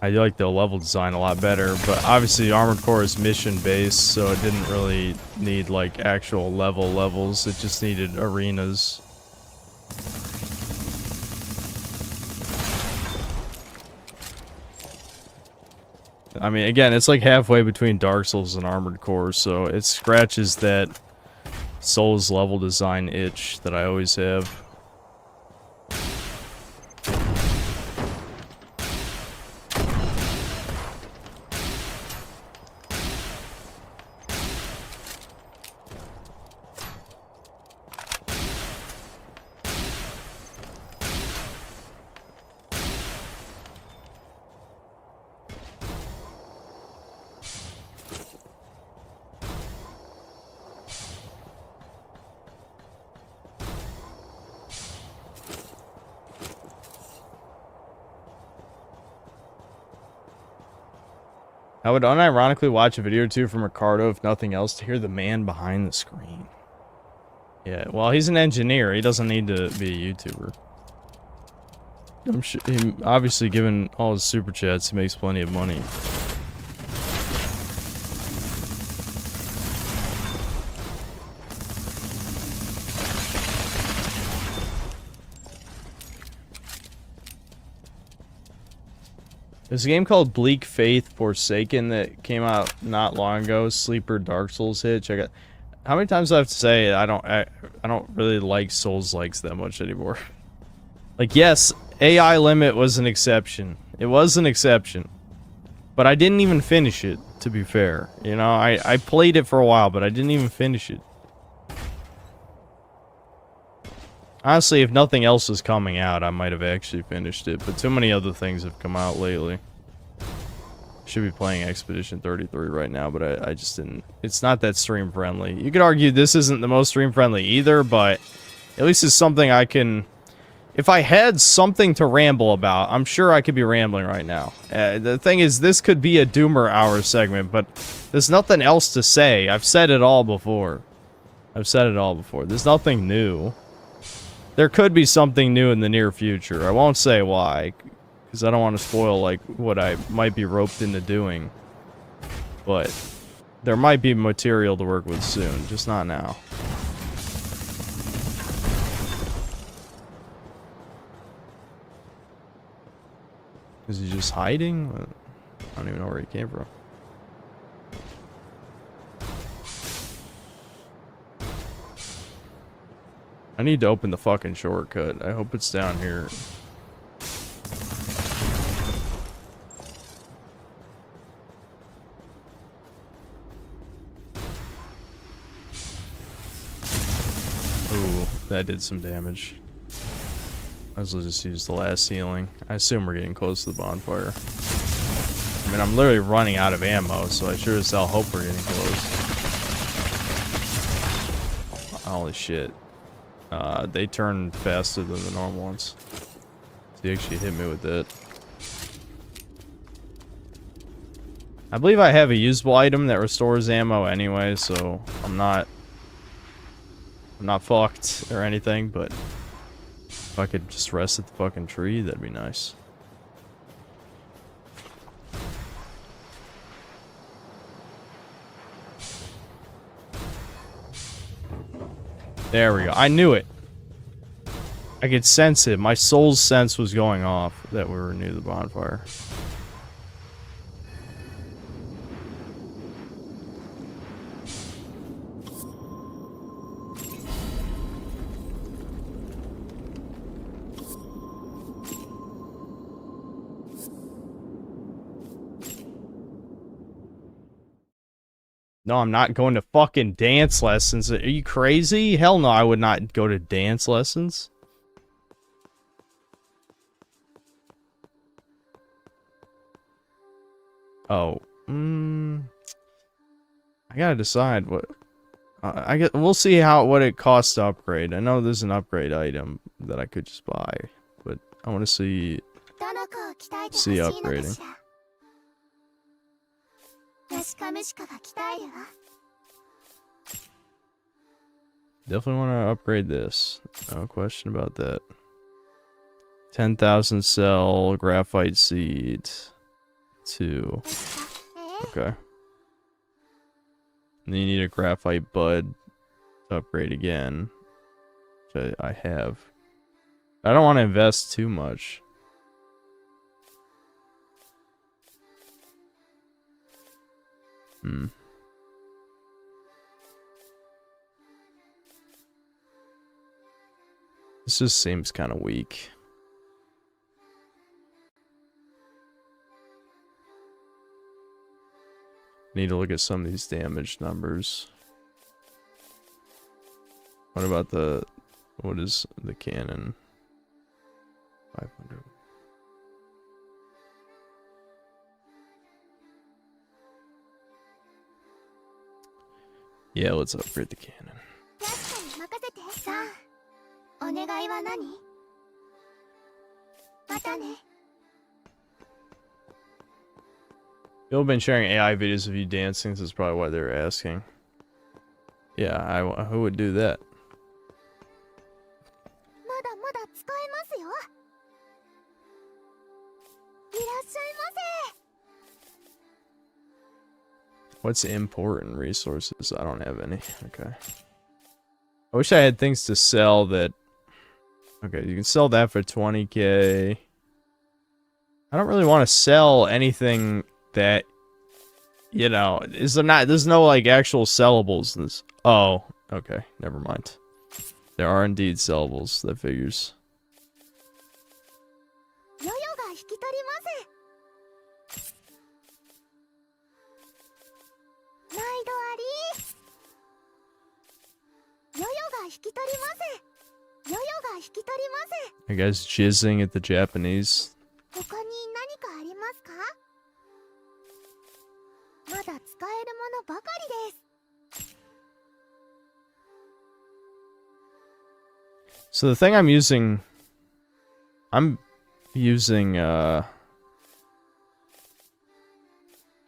I like the level design a lot better, but obviously Armored Core is mission-based, so it didn't really need, like, actual levels. It just needed arenas. I mean, again, it's like halfway between Dark Souls and Armored Core, so it scratches that Souls level design itch that I always have. I would unironically watch a video or two from Ricardo, if nothing else, to hear the man behind the screen. Yeah, well, he's an engineer. He doesn't need to be a YouTuber. I'm sure, obviously, given all his super chats, he makes plenty of money. There's a game called Bleak Faith Forsaken that came out not long ago. Sleeper Dark Souls hit. Check it. How many times do I have to say I don't really like Souls likes that much anymore? Like, yes, AI limit was an exception. It was an exception. But I didn't even finish it, to be fair. You know, I played it for a while, but I didn't even finish it. Honestly, if nothing else was coming out, I might have actually finished it. But too many other things have come out lately. Should be playing Expedition 33 right now, but I just didn't. It's not that stream friendly. You could argue this isn't the most stream friendly either, but at least it's something I can... If I had something to ramble about, I'm sure I could be rambling right now. The thing is, this could be a Doomer Hour segment, but there's nothing else to say. I've said it all before. There's nothing new. There could be something new in the near future. I won't say why, because I don't want to spoil, like, what I might be roped into doing. But there might be material to work with soon, just not now. Is he just hiding? I don't even know where he came from. I need to open the fucking shortcut. I hope it's down here. Ooh, that did some damage. Might as well just use the last ceiling. I assume we're getting close to the bonfire. I mean, I'm literally running out of ammo, so I sure as hell hope we're getting close. Holy shit. They turn faster than the normal ones. He actually hit me with it. I believe I have a usable item that restores ammo anyway, so I'm not fucked or anything, but if I could just rest at the fucking tree, that'd be nice. There we go. I knew it. I could sense it. My soul's sense was going off that we were near the bonfire. No, I'm not going to fucking dance lessons. Are you crazy? Hell no, I would not go to dance lessons. Oh, I gotta decide what. We'll see what it costs to upgrade. I know there's an upgrade item that I could just buy, but I want to see upgrading. Definitely want to upgrade this. No question about that. 10,000 cell graphite seed. 2. Okay. And then you need a graphite bud to upgrade again. Which I have. I don't want to invest too much. This just seems kind of weak. Need to look at some of these damage numbers. What about what is the cannon? 500. Yeah, let's upgrade the cannon. People have been sharing AI videos of you dancing, so that's probably why they're asking. Yeah, who would do that? まだまだ使えますよ。いらっしゃいませ。 What's important resources? I don't have any. Okay. I wish I had things to sell that... Okay, you can sell that for 20k. I don't really want to sell anything that... You know, is there not... There's no, like, actual sellables in this. Oh, okay. Never mind. There are indeed sellables. That figures. ヨヨが引き取ります。毎度あり。ヨヨが引き取ります。ヨヨが引き取ります。 I guess jizzing at the Japanese. 他に何かありますか？まだ使えるものばかりです。 So the thing I'm using...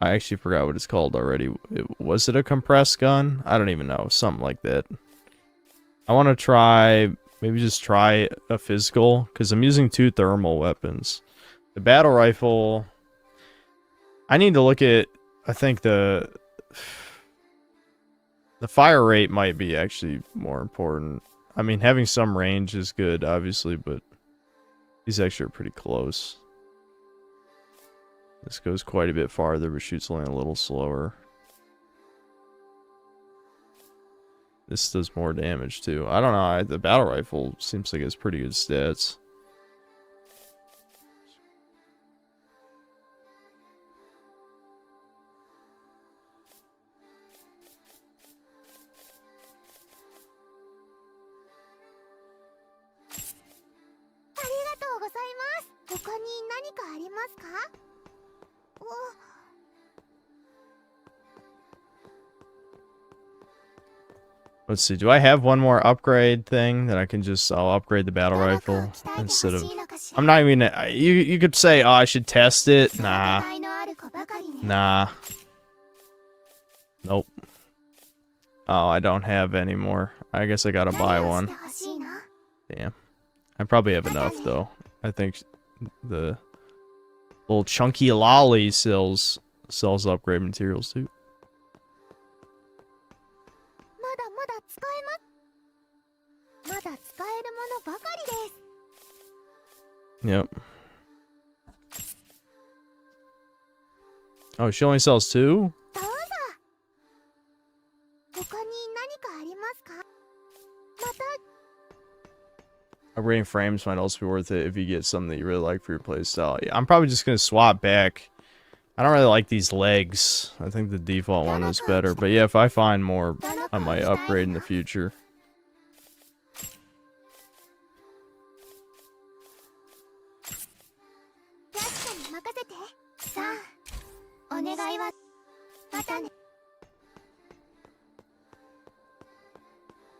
I actually forgot what it's called already. Was it a compressed gun? I don't even know. Something like that. I want to try... Maybe just try a physical. Because I'm using 2 thermal weapons. The battle rifle... I need to look at... I think the fire rate might be actually more important. I mean, having some range is good, obviously, but... These actually are pretty close. This goes quite a bit farther, but shoots only a little slower. This does more damage, too. I don't know, the battle rifle seems like it's pretty good stats. Let's see, do I have one more upgrade thing that I can just... I'll upgrade the battle rifle instead of... I'm not even... You could say, oh, I should test it. Nah. Nah. Nope. Oh, I don't have any more. I guess I gotta buy one. Damn. I probably have enough, though. I think the little chunky lolly sells upgrade materials, too. Yep. Oh, she only sells 2? Upgrading frames might also be worth it if you get something that you really like for your playstyle. Yeah, I'm probably just going to swap back. I don't really like these legs. I think the default one is better. But yeah, if I find more, I might upgrade in the future.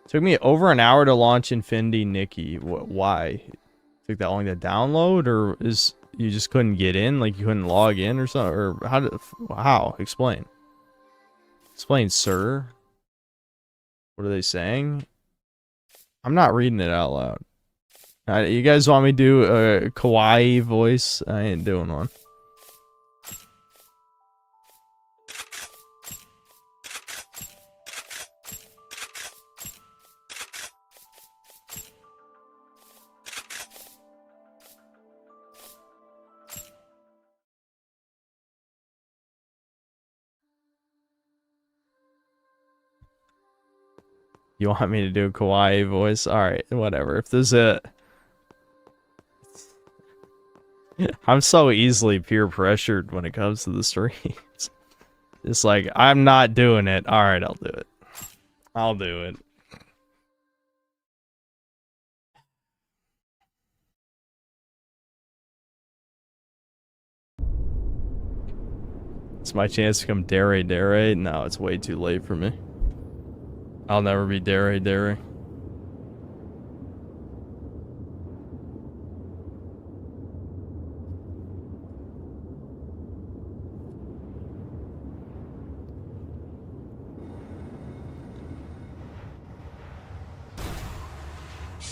Took me over an hour to launch Infinity Nikki. Why? Took that long to download, or is you just couldn't get in? Like you couldn't log in or something? Or how? Explain. Explain, sir. What are they saying? I'm not reading it out loud. You guys want me to do a kawaii voice? I ain't doing one. You want me to do a kawaii voice? Alright, whatever. If there's a... I'm so easily peer pressured when it comes to the streams. It's like, I'm not doing it. Alright, I'll do it. I'll do it. It's my chance to become Dere Dere. No, it's way too late for me. I'll never be Dere Dere.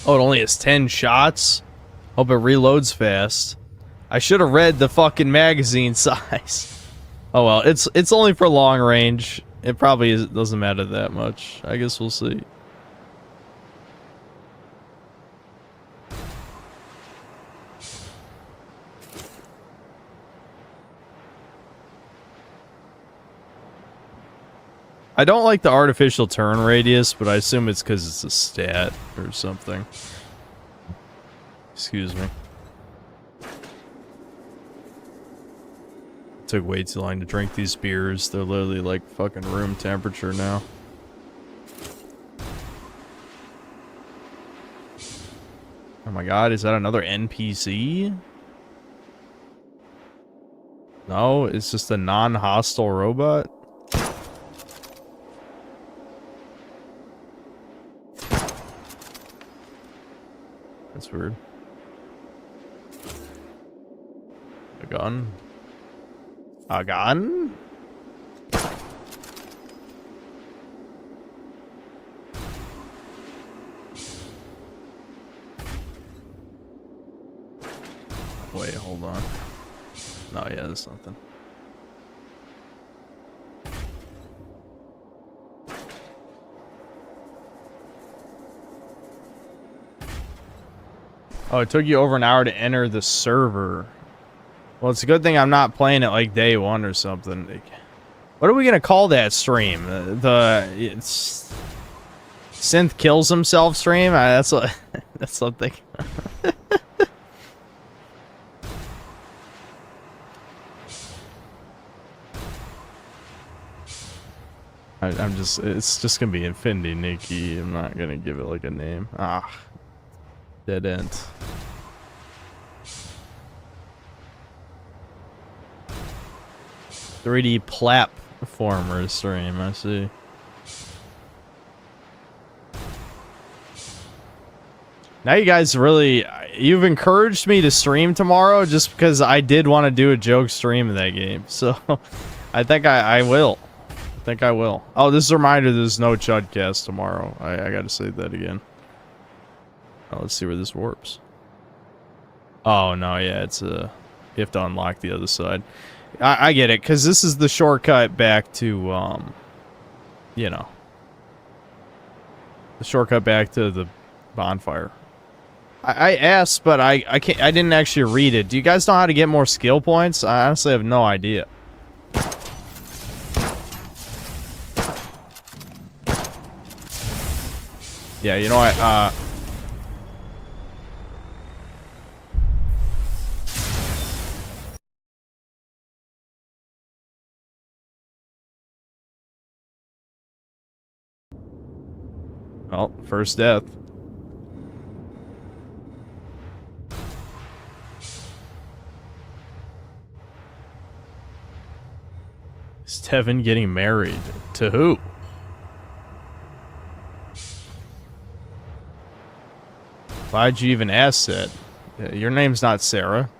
Oh, it only has 10 shots? Hope it reloads fast. I should have read the fucking magazine size. Oh well, it's only for long range. It probably doesn't matter that much. I guess we'll see. I don't like the artificial turn radius, but I assume it's because it's a stat or something. Excuse me. Took way too long to drink these beers. They're literally like fucking room temperature now. Oh my god, is that another NPC? No, it's just a non-hostile robot. That's weird. A gun? A gun? Wait, hold on. No, yeah, there's nothing. Oh, it took you over an hour to enter the server. Well, it's a good thing I'm not playing it like day one or something. What are we gonna call that stream? It's Synth kills himself stream? That's what, that's something. I'm just, it's just gonna be Infinity Nikki. I'm not gonna give it like a name. Ah, dead end. "3D platformer stream," I see. Now you guys really, you've encouraged me to stream tomorrow just because I did want to do a joke stream of that game. So I think I will. I think I will. Oh, this is a reminder there's no Chudcast tomorrow. I gotta say that again. Oh, let's see where this warps. Oh, no, yeah, it's you have to unlock the other side. I get it, because this is the shortcut back to, you know. The shortcut back to the bonfire. I asked, but I didn't actually read it. Do you guys know how to get more skill points? I honestly have no idea. Yeah, you know what, well, first death. Is Tevin getting married? To who? Why'd you even ask that? Your name's not Sarah.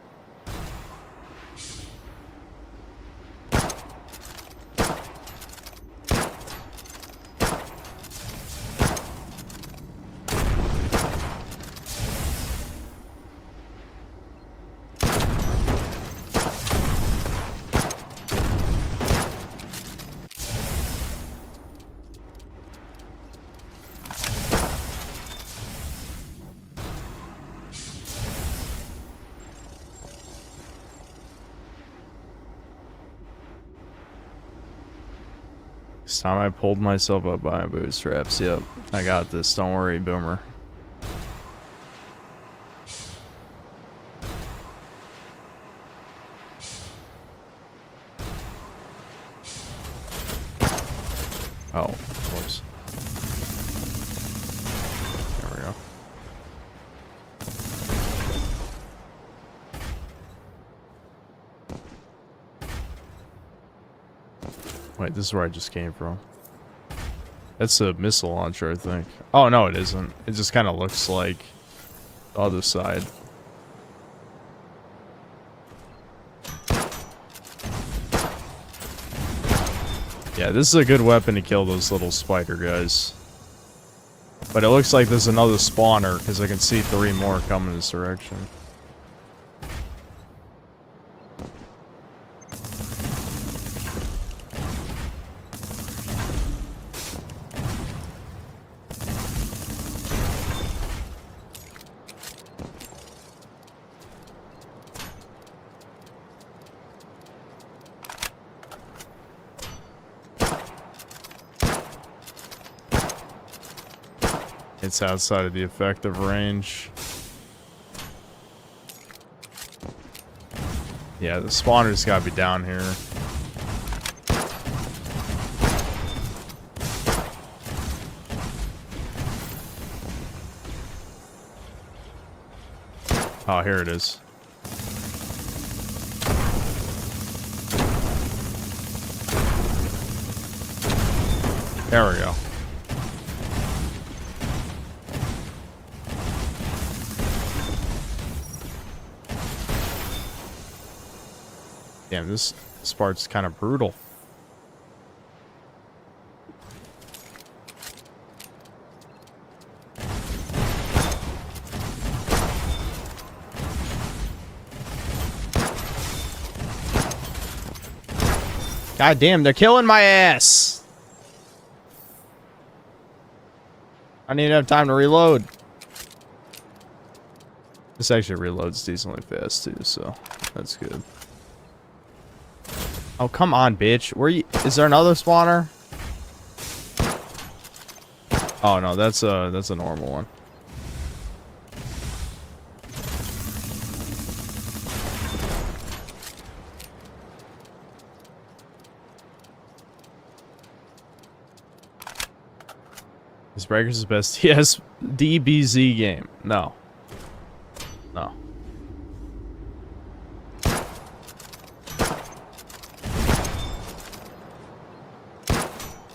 This time I pulled myself up by my bootstraps. Yep, I got this. Don't worry, Boomer. Oh, of course. There we go. Wait, this is where I just came from. That's a missile launcher, I think. Oh, no, it isn't. It just kind of looks like the other side. Yeah, this is a good weapon to kill those little spider guys. But it looks like there's another spawner, because I can see 3 more coming this direction. It's outside of the effective range. Yeah, the spawner's gotta be down here. Oh, here it is. There we go. Damn, this part's kind of brutal. God damn, they're killing my ass. I need to have time to reload. This actually reloads decently fast too, so that's good. Oh, come on, bitch. Where you? Is there another spawner? Oh no, that's a normal one. Is Breakers the best? Yes, DBZ game. No. No.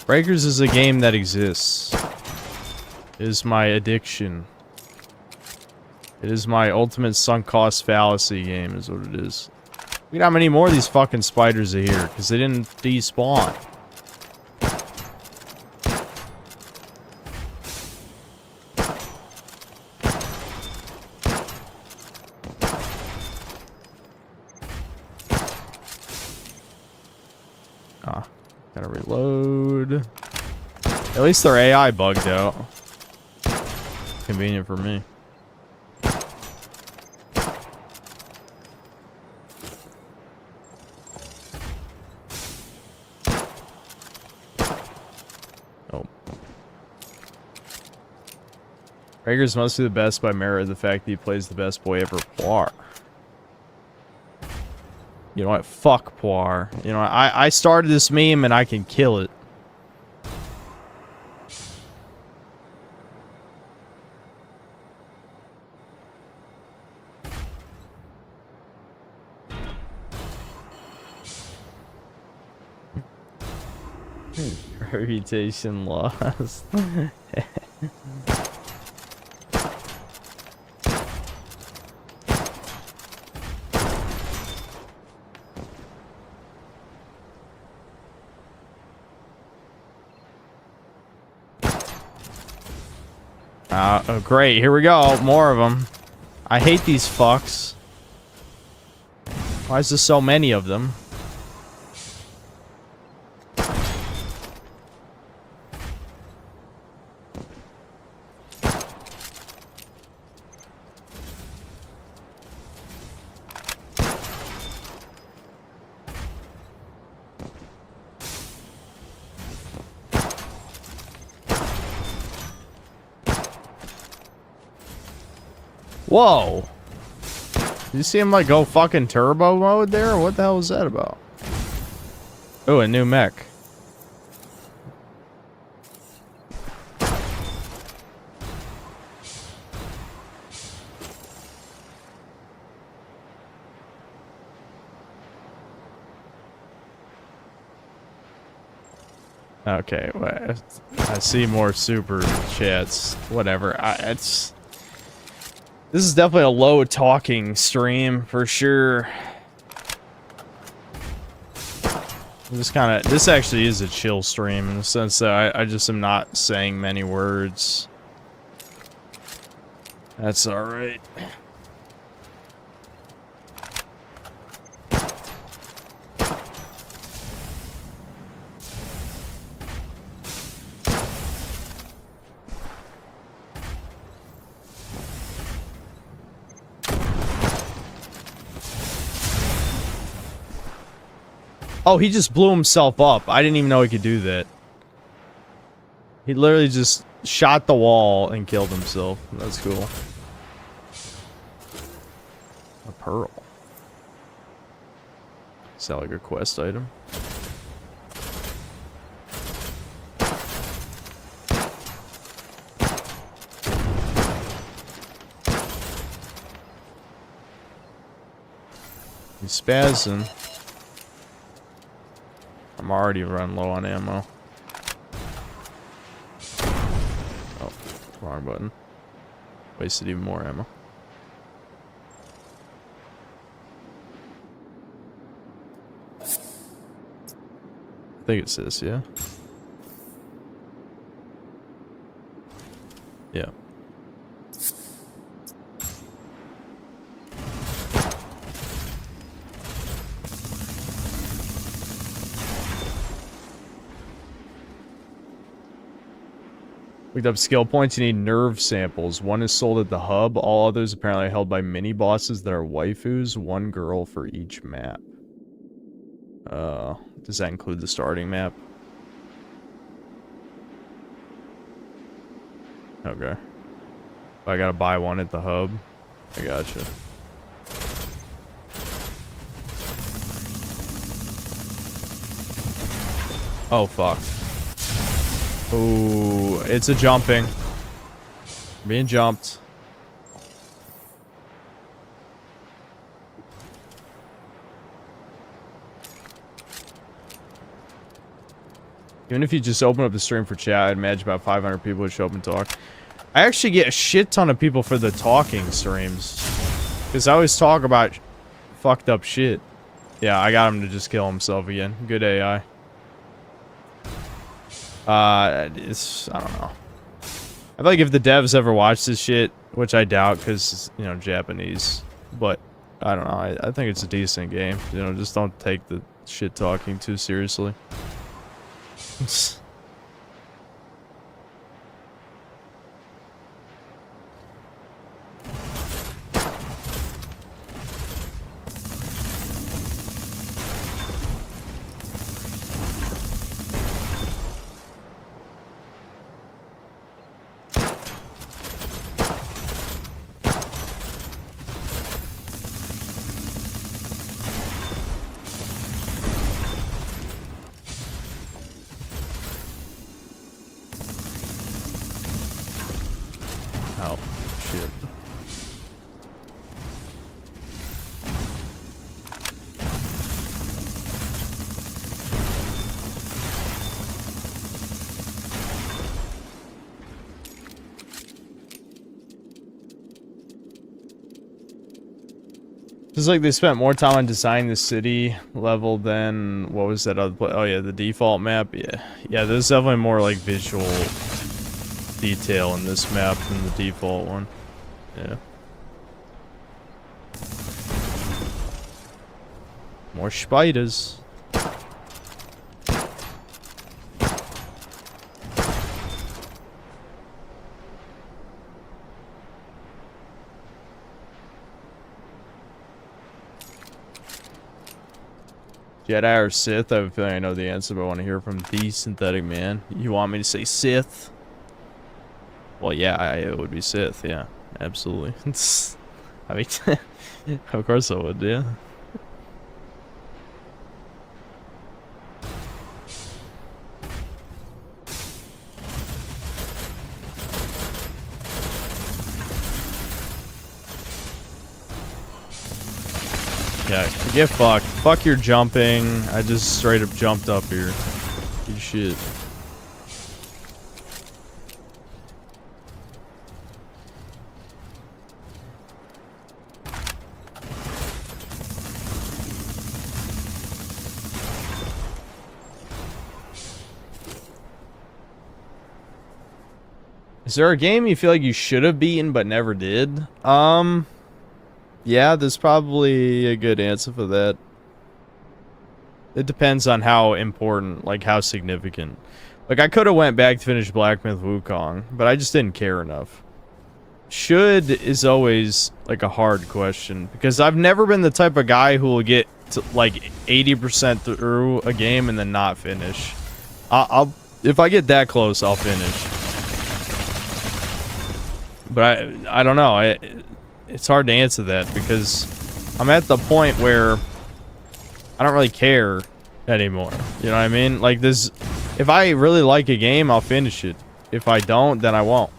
Breakers is a game that exists. It is my addiction. It is my ultimate sunk cost fallacy game is what it is. Look at how many more of these fucking spiders are here, because they didn't despawn. Ah, gotta reload. At least their AI bugged out. Convenient for me. Oh. Breakers must be the best by merit of the fact that he plays the best boy ever, Poir. You know what? Fuck Poir. You know what? I started this meme and I can kill it. Reputation lost. Oh great, here we go, more of them. I hate these fucks. Why is there so many of them? Whoa! Did you see him like go fucking turbo mode there? What the hell was that about? Oh, a new mech. Okay, well, I see more super chats. Whatever. This is definitely a low talking stream for sure. This actually is a chill stream in the sense that I just am not saying many words. That's alright. Oh, he just blew himself up. I didn't even know he could do that. He literally just shot the wall and killed himself. That's cool. A pearl. Is that like a quest item? He's spazzing. I'm already running low on ammo. Oh, wrong button. Wasted even more ammo. I think it's this, yeah? Yeah. Looked up skill points. You need nerve samples. One is sold at the hub. All others apparently are held by mini bosses that are waifus. One girl for each map. Does that include the starting map? Okay. I gotta buy one at the hub. I gotcha. Oh, fuck. Ooh, it's a jumping. Being jumped. Even if you just open up the stream for chat, I'd imagine about 500 people would show up and talk. I actually get a shit ton of people for the talking streams. Because I always talk about fucked up shit. Yeah, I got him to just kill himself again. Good AI. I don't know. I feel like if the devs ever watch this shit, which I doubt because, you know, Japanese, but I don't know. I think it's a decent game. You know, just don't take the shit talking too seriously. Oh, shit. Just like they spent more time on designing the city level than what was that other oh yeah, the default map. Yeah, there's definitely more like visual detail in this map than the default one. Yeah. More spiders. Jedi or Sith? I have a feeling I know the answer, but I want to hear from the Synthetic Man. You want me to say Sith? Well, yeah, it would be Sith, yeah. Absolutely. I mean, of course I would, yeah. Yeah, get fucked. Fuck your jumping. I just straight up jumped up here. Good shit. Is there a game you feel like you should have beaten but never did? Yeah, there's probably a good answer for that. It depends on how important, like how significant. Like I could have went back to finish Black Myth Wukong, but I just didn't care enough. Should is always like a hard question because I've never been the type of guy who will get to like 80% through a game and then not finish. I'll if I get that close, I'll finish. But I don't know. It's hard to answer that because I'm at the point where I don't really care anymore. You know what I mean? Like this, if I really like a game, I'll finish it. If I don't, then I won't.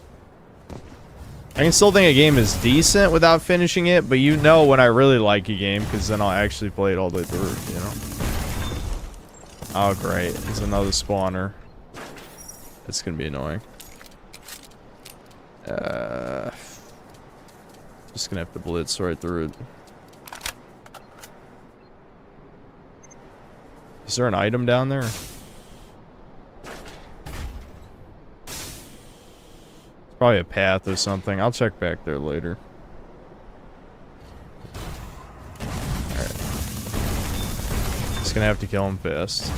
I can still think a game is decent without finishing it, but you know when I really like a game because then I'll actually play it all the way through, you know? Oh, great. There's another spawner. It's gonna be annoying. Just gonna have to blitz right through it. Is there an item down there? Probably a path or something. I'll check back there later. Alright. Just gonna have to kill him fast.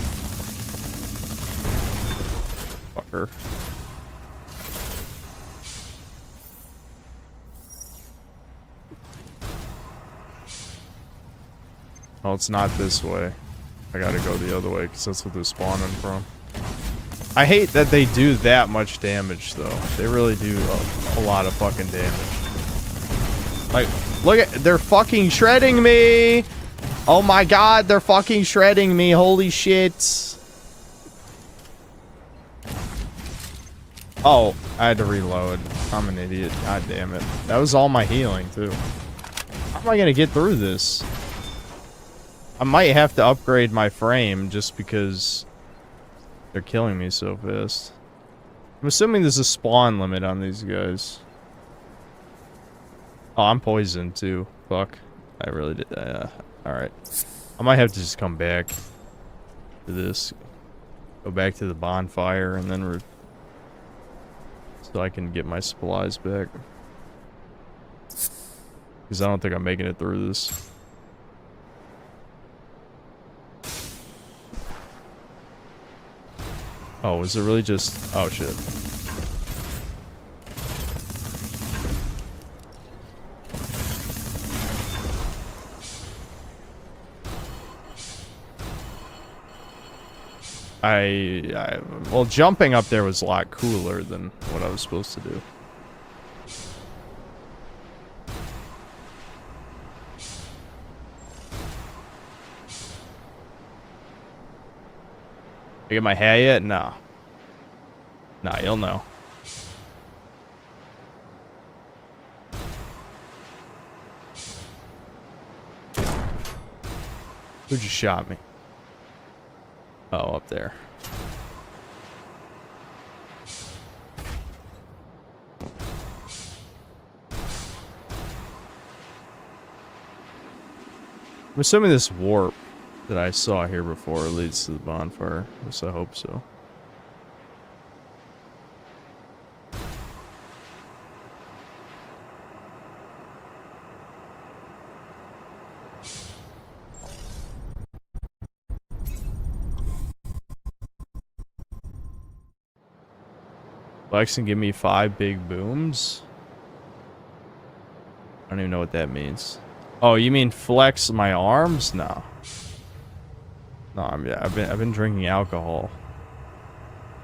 Fucker. Oh, it's not this way. I gotta go the other way because that's what they're spawning from. I hate that they do that much damage, though. They really do a lot of fucking damage. Like, look at... They're fucking shredding me! Oh my god, they're fucking shredding me. Holy shit. Oh, I had to reload. I'm an idiot. God damn it. That was all my healing, too. How am I gonna get through this? I might have to upgrade my frame just because... they're killing me so fast. I'm assuming there's a spawn limit on these guys. Oh, I'm poisoned too. Fuck. I really did. Alright. I might have to just come back to this. Go back to the bonfire and then so I can get my supplies back. Because I don't think I'm making it through this. Oh, is it really just... oh, shit. Well, jumping up there was a lot cooler than what I was supposed to do. I get my hair yet? No. Nah, you'll know. Who just shot me? Oh, up there. I'm assuming this warp that I saw here before leads to the bonfire. At least I hope so. Flex and give me 5 big booms? I don't even know what that means. Oh, you mean flex my arms? No. No, I've been drinking alcohol,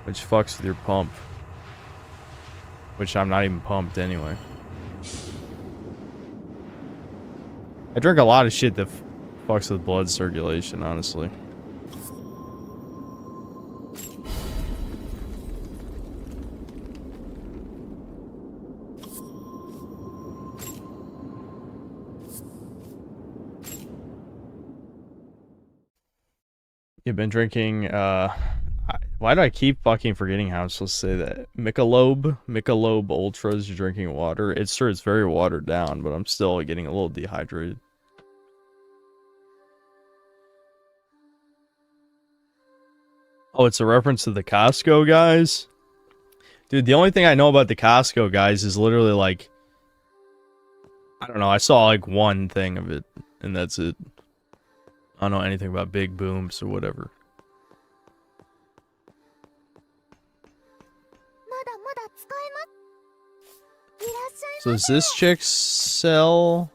which fucks with your pump, which I'm not even pumped anyway. I drink a lot of shit that fucks with blood circulation, honestly. You've been drinking, why do I keep fucking forgetting how I'm supposed to say that? Michelob Ultras, you're drinking water. It's true, it's very watered down, but I'm still getting a little dehydrated. Oh, it's a reference to the Costco guys? Dude, the only thing I know about the Costco guys is literally like, I don't know, I saw like one thing of it, and that's it. I don't know anything about big booms or whatever. まだまだ使えますいらっしゃい So does this chick sell?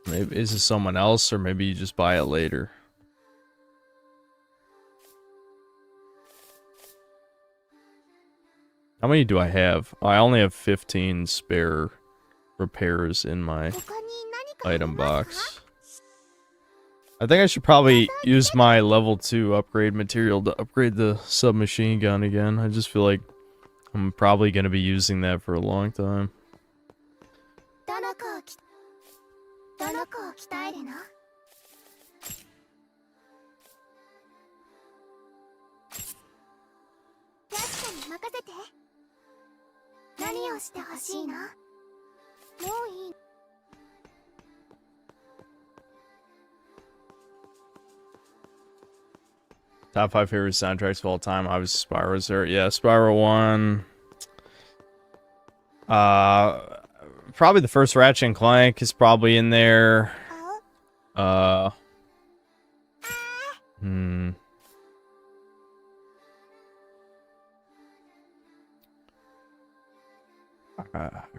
Maybe is it someone else, or maybe you just buy it later? How many do I have? I only have 15 spare repairs in my 他に何かあり item ますか box. I think I should probably use my level 2 upgrade material to upgrade the submachine gun again. I just feel like I'm probably going to be using that for a long time. どの子を鍛えるの確かに任せて何をしてほしいのもういい Top 5 favorite soundtracks of all time. Obviously, Spyro's there. Yeah, Spyro 1. Probably the first Ratchet and Clank is probably in there. I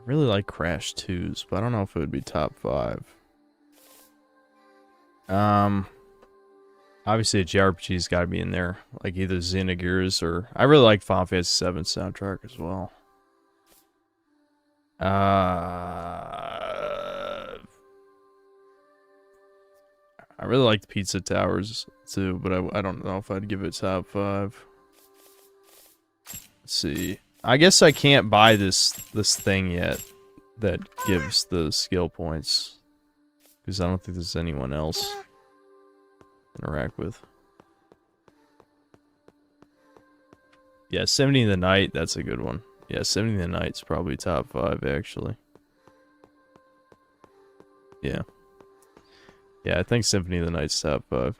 really like Crash 2s, but I don't know if it would be top 5. Obviously a JRPG's got to be in there, like either Xenogears or I really like Final Fantasy VII soundtrack as well. I really like the Pizza Towers too, but I don't know if I'd give it top 5. Let's see. I guess I can't buy this thing yet that gives the skill points because I don't think there's anyone else to interact with. Yeah, 70 in the Night, that's a good one. Yeah, 70 in the Night's probably top 5 actually. Yeah. Yeah, I think Symphony of the Night's top 5.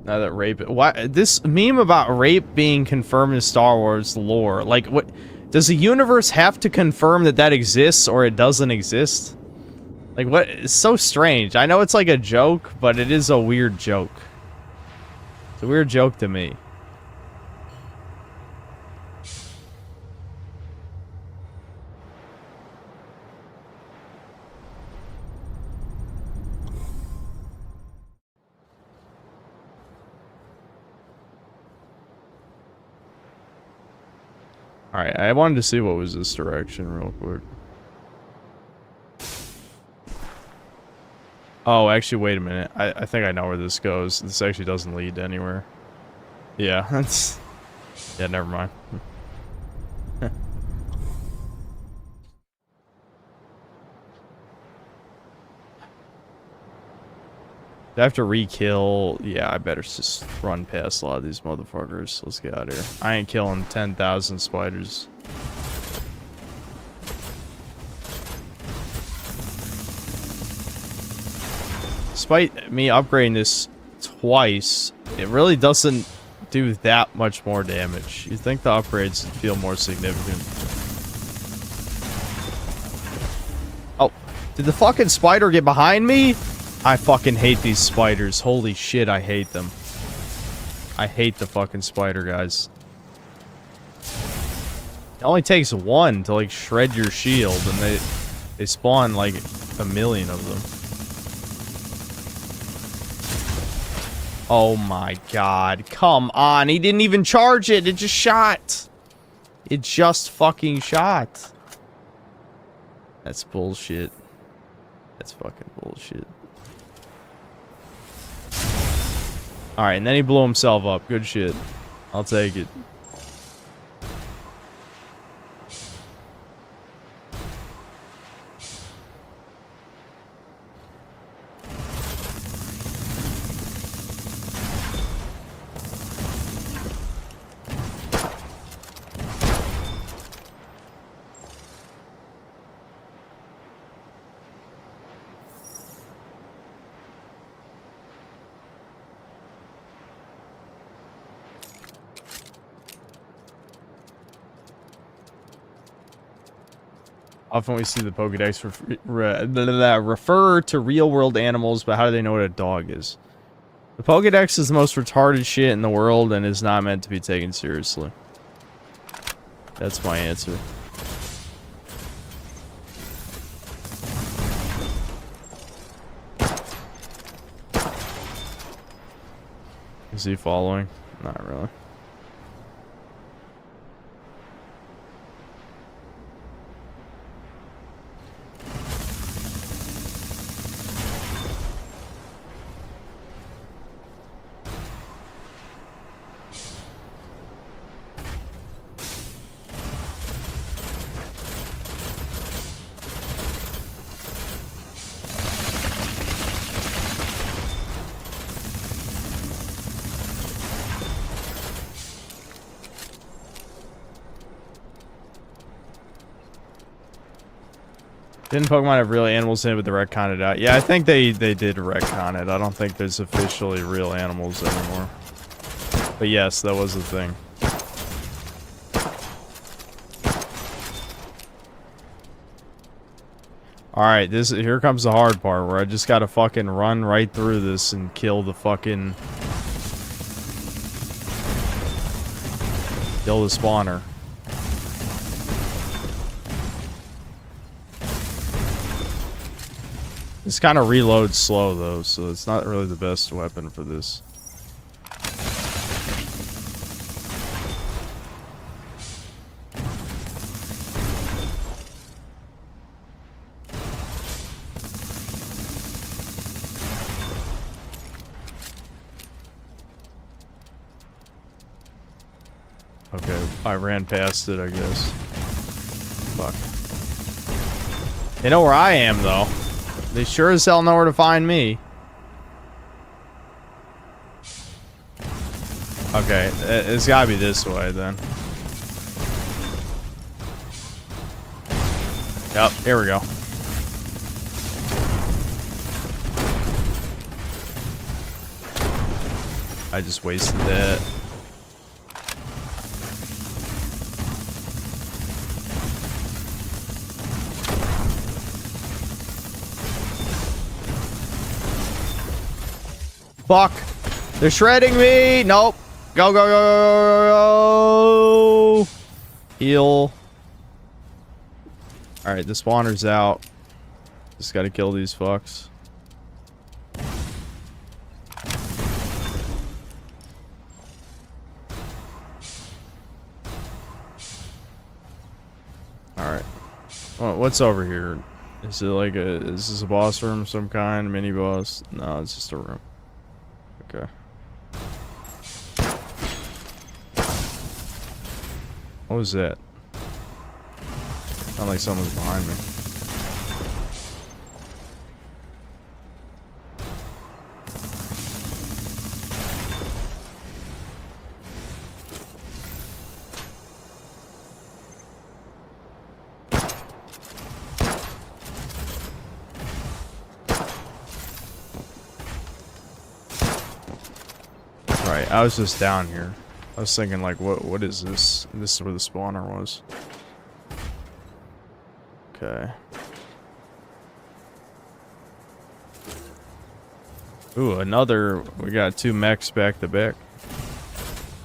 Now that rape, why this meme about rape being confirmed in Star Wars lore? Like, what does the universe have to confirm that exists or it doesn't exist? Like, what? It's so strange. I know it's like a joke, but it is a weird joke. It's a weird joke to me. Alright, I wanted to see what was this direction real quick. Oh, actually, wait a minute. I think I know where this goes. This actually doesn't lead anywhere. Yeah, that's... Yeah, never mind. Do I have to re-kill? Yeah, I better just run past a lot of these motherfuckers. Let's get out of here. I ain't killing 10,000 spiders. Despite me upgrading this twice, it really doesn't do that much more damage. You'd think the upgrades would feel more significant. Oh, did the fucking spider get behind me? I fucking hate these spiders. Holy shit, I hate them. I hate the fucking spider guys. It only takes one to like shred your shield, and they spawn like a million of them. Oh my god, come on, he didn't even charge it, it just shot. It just fucking shot. That's bullshit. That's fucking bullshit. Alright, and then he blew himself up. Good shit. I'll take it. Often we see the Pokedex refer to real-world animals, but how do they know what a dog is? The Pokedex is the most retarded shit in the world and is not meant to be taken seriously. That's my answer. Is he following? Not really. Didn't Pokemon have real animals in it, but the retconned it out? Yeah, I think they did retcon it. I don't think there's officially real animals anymore. But yes, that was the thing. Alright, here comes the hard part where I just gotta fucking run right through this and kill the fucking... Kill the spawner. This kind of reloads slow though, so it's not really the best weapon for this. Okay, I ran past it, I guess. Fuck. They know where I am though. They sure as hell know where to find me. Okay, it's gotta be this way then. Yep, here we go. I just wasted that. Fuck. They're shredding me. Nope. Go, go, go, go, go. Heal. Alright, the spawner's out. Just gotta kill these fucks. Alright. Well, what's over here? Is it like is this a boss room of some kind? Mini boss? No, it's just a room. Okay. What was that? Sounded like someone was behind me. Right, I was just down here. I was thinking like, what is this? This is where the spawner was. Okay. Ooh, another. We got 2 mechs back to back.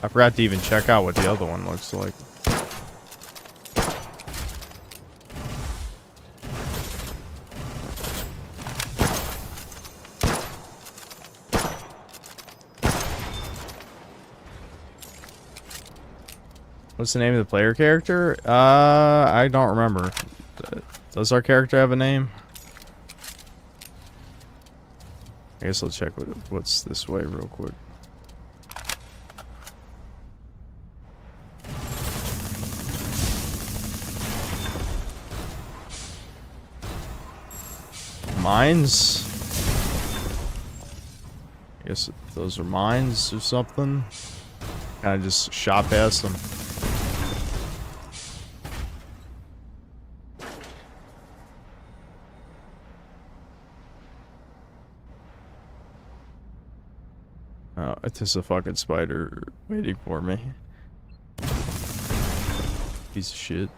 I forgot to even check out what the other one looks like. What's the name of the player character? I don't remember. Does our character have a name? I guess I'll check what's this way real quick. Mines? I guess those are mines or something. Kind of just shot past them. Oh, it's just a fucking spider waiting for me. Piece of shit.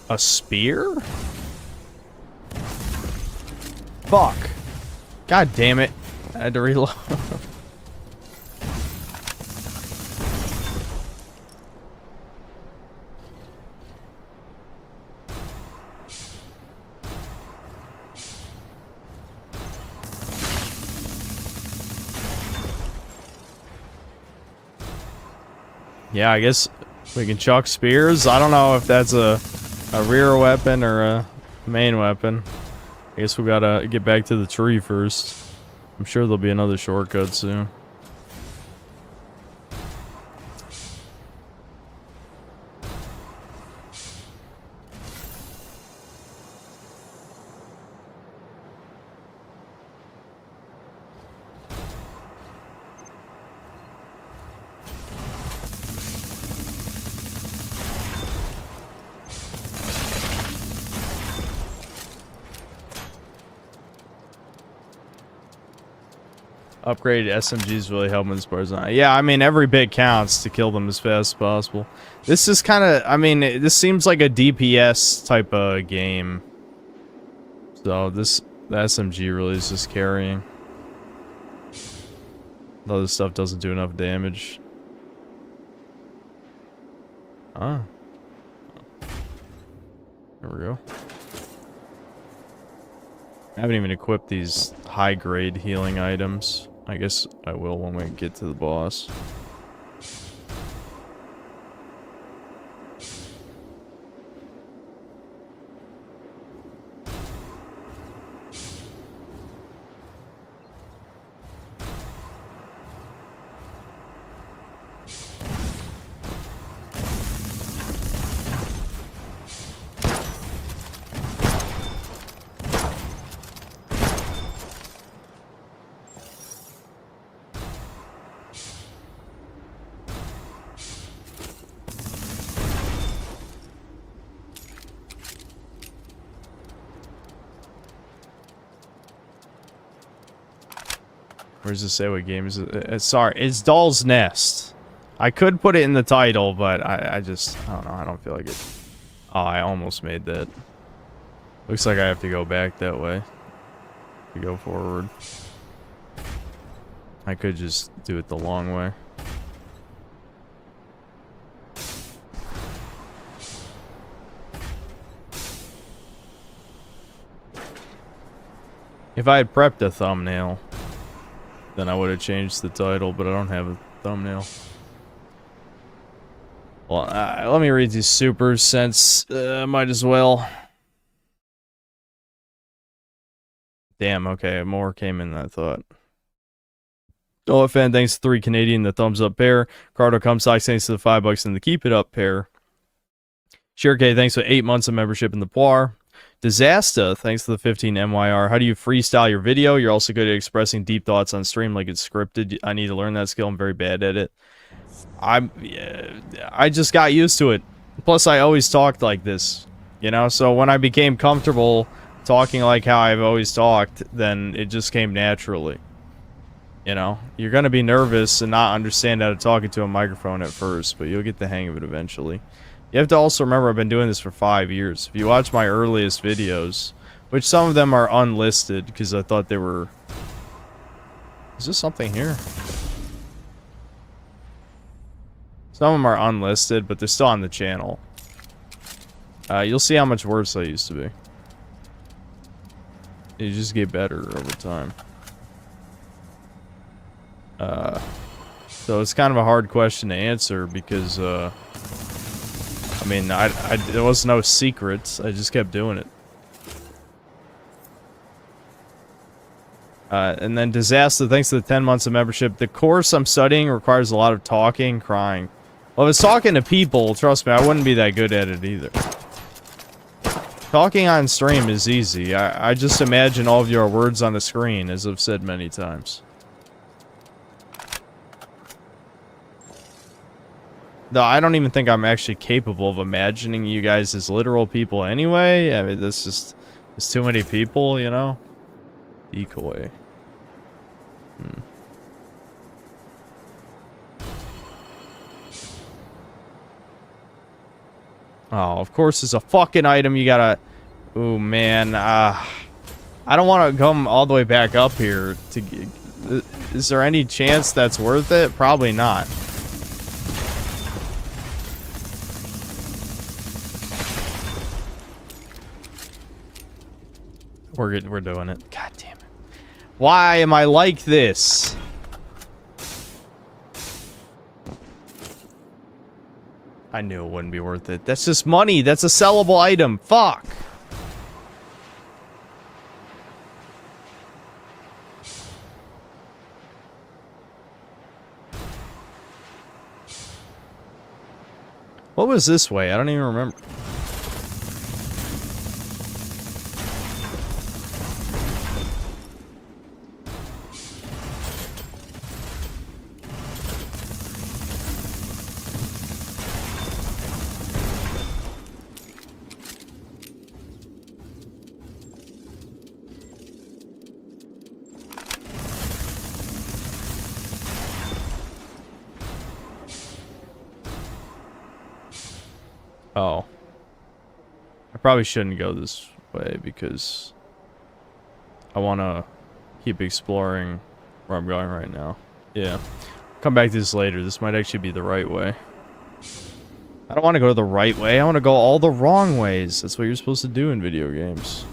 A spear? Fuck. God damn it. I had to reload. Yeah, I guess we can chuck spears. I don't know if that's a rear weapon or a main weapon. I guess we gotta get back to the tree first. I'm sure there'll be another shortcut soon. Upgraded SMGs really help in Spurs. Yeah, I mean, every bit counts to kill them as fast as possible. This is kind of, I mean, this seems like a DPS type of game. So the SMG really is just carrying. The other stuff doesn't do enough damage. Ah. There we go. I haven't even equipped these high-grade healing items. I guess I will when we get to the boss. Where does it say what game is it? Sorry, it's Doll's Nest. I could put it in the title, but I just, I don't know, I don't feel like it. Oh, I almost made that. Looks like I have to go back that way to go forward. I could just do it the long way. If I had prepped a thumbnail, then I would have changed the title, but I don't have a thumbnail. Well, let me read these supers since might as well. Damn, okay, more came in than I thought. OFN, thanks to 3 Canadian, the thumbs up pair. Cardo Comstock, thanks to the $5 and the keep it up pair. Shirk, thanks for 8 months of membership in the Poir. Disaster, thanks to the 15 MYR. How do you freestyle your video? You're also good at expressing deep thoughts on stream like it's scripted. I need to learn that skill. I'm very bad at it. I just got used to it. Plus, I always talked like this, you know? So when I became comfortable talking like how I've always talked, then it just came naturally. You know? You're going to be nervous and not understand how to talk into a microphone at first, but you'll get the hang of it eventually. You have to also remember I've been doing this for 5 years. If you watch my earliest videos, which some of them are unlisted because I thought they were... Is there something here? Some of them are unlisted, but they're still on the channel. You'll see how much worse I used to be. You just get better over time. So it's kind of a hard question to answer because, I mean, there was no secrets. I just kept doing it. And then Disaster, thanks to the 10 months of membership. The course I'm studying requires a lot of talking, crying. Well, if it's talking to people, trust me, I wouldn't be that good at it either. Talking on stream is easy. I just imagine all of your words on the screen, as I've said many times. Though I don't even think I'm actually capable of imagining you guys as literal people anyway. I mean, this just... There's too many people, you know? Decoy. Oh, of course it's a fucking item you gotta... Oh, man. I don't want to come all the way back up here to... Is there any chance that's worth it? Probably not. We're good. We're doing it. God damn it. Why am I like this? I knew it wouldn't be worth it. That's just money. That's a sellable item. Fuck. What was this way? I don't even remember. Oh. I probably shouldn't go this way because I want to keep exploring where I'm going right now. Yeah. Come back to this later. This might actually be the right way. I don't want to go the right way. I want to go all the wrong ways. That's what you're supposed to do in video games.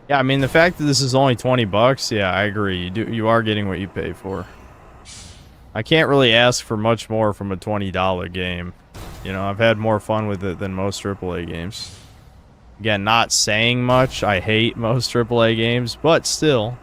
Yeah, I mean, the fact that this is only 20 bucks, yeah, I agree. You are getting what you pay for. I can't really ask for much more from a $20 game. You know, I've had more fun with it than most AAA games. Again, not saying much. I hate most AAA games, but still.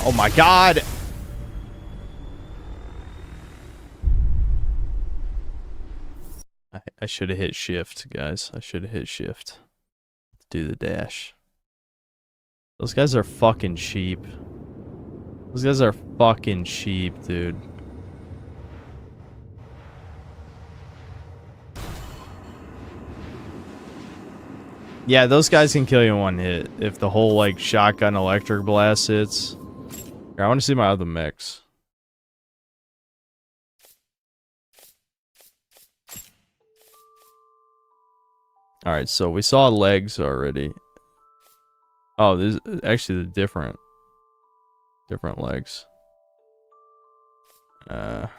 Oh my god! I should have hit shift, guys. I should have hit shift to do the dash. Those guys are fucking cheap. Those guys are fucking cheap, dude. Yeah, those guys can kill you in one hit if the whole, like, shotgun electric blast hits. Here, I want to see my other mechs. Alright, so we saw legs already. Oh, this is actually the different legs. Alright,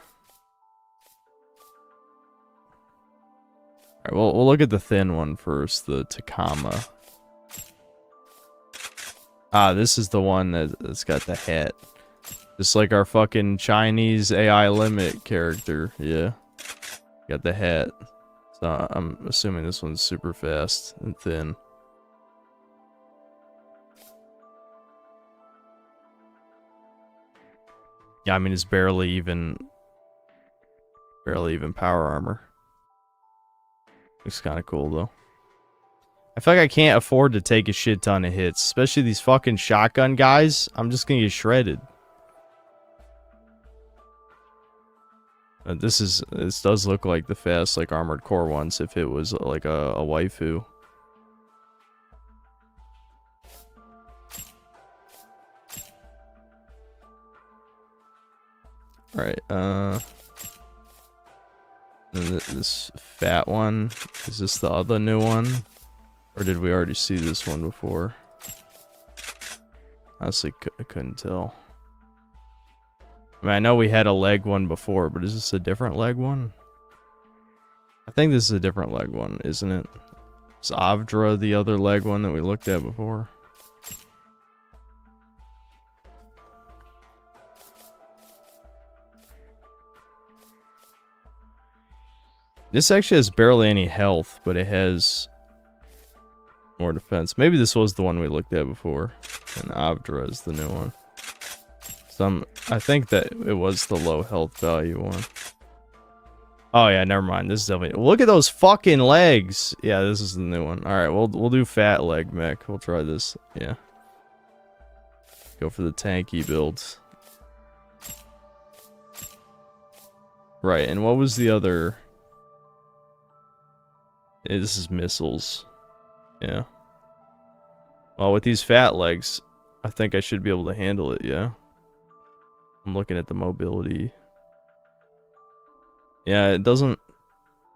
we'll look at the thin one first, the Takama. Ah, this is the one that's got the hat. Just like our fucking Chinese AI limit character, yeah. Got the hat. So I'm assuming this one's super fast and thin. Yeah, I mean it's barely even power armor. Looks kind of cool though. I feel like I can't afford to take a shit ton of hits, especially these fucking shotgun guys. I'm just gonna get shredded. This does look like the fast, like, Armored Core ones if it was like a waifu. Alright, this fat one, is this the other new one? Or did we already see this one before? Honestly, I couldn't tell. I mean, I know we had a leg one before, but is this a different leg one? I think this is a different leg one, isn't it? Is Avdra the other leg one that we looked at before? This actually has barely any health, but it has more defense. Maybe this was the one we looked at before. And Avdra is the new one. I think that it was the low health value one. Oh yeah, never mind. This is definitely. Look at those fucking legs. Yeah, this is the new one. All right, we'll do fat leg mech. We'll try this. Yeah. Go for the tanky builds. Right, and what was the other? This is missiles. Yeah. Well, with these fat legs, I think I should be able to handle it. Yeah. I'm looking at the mobility. Yeah, it doesn't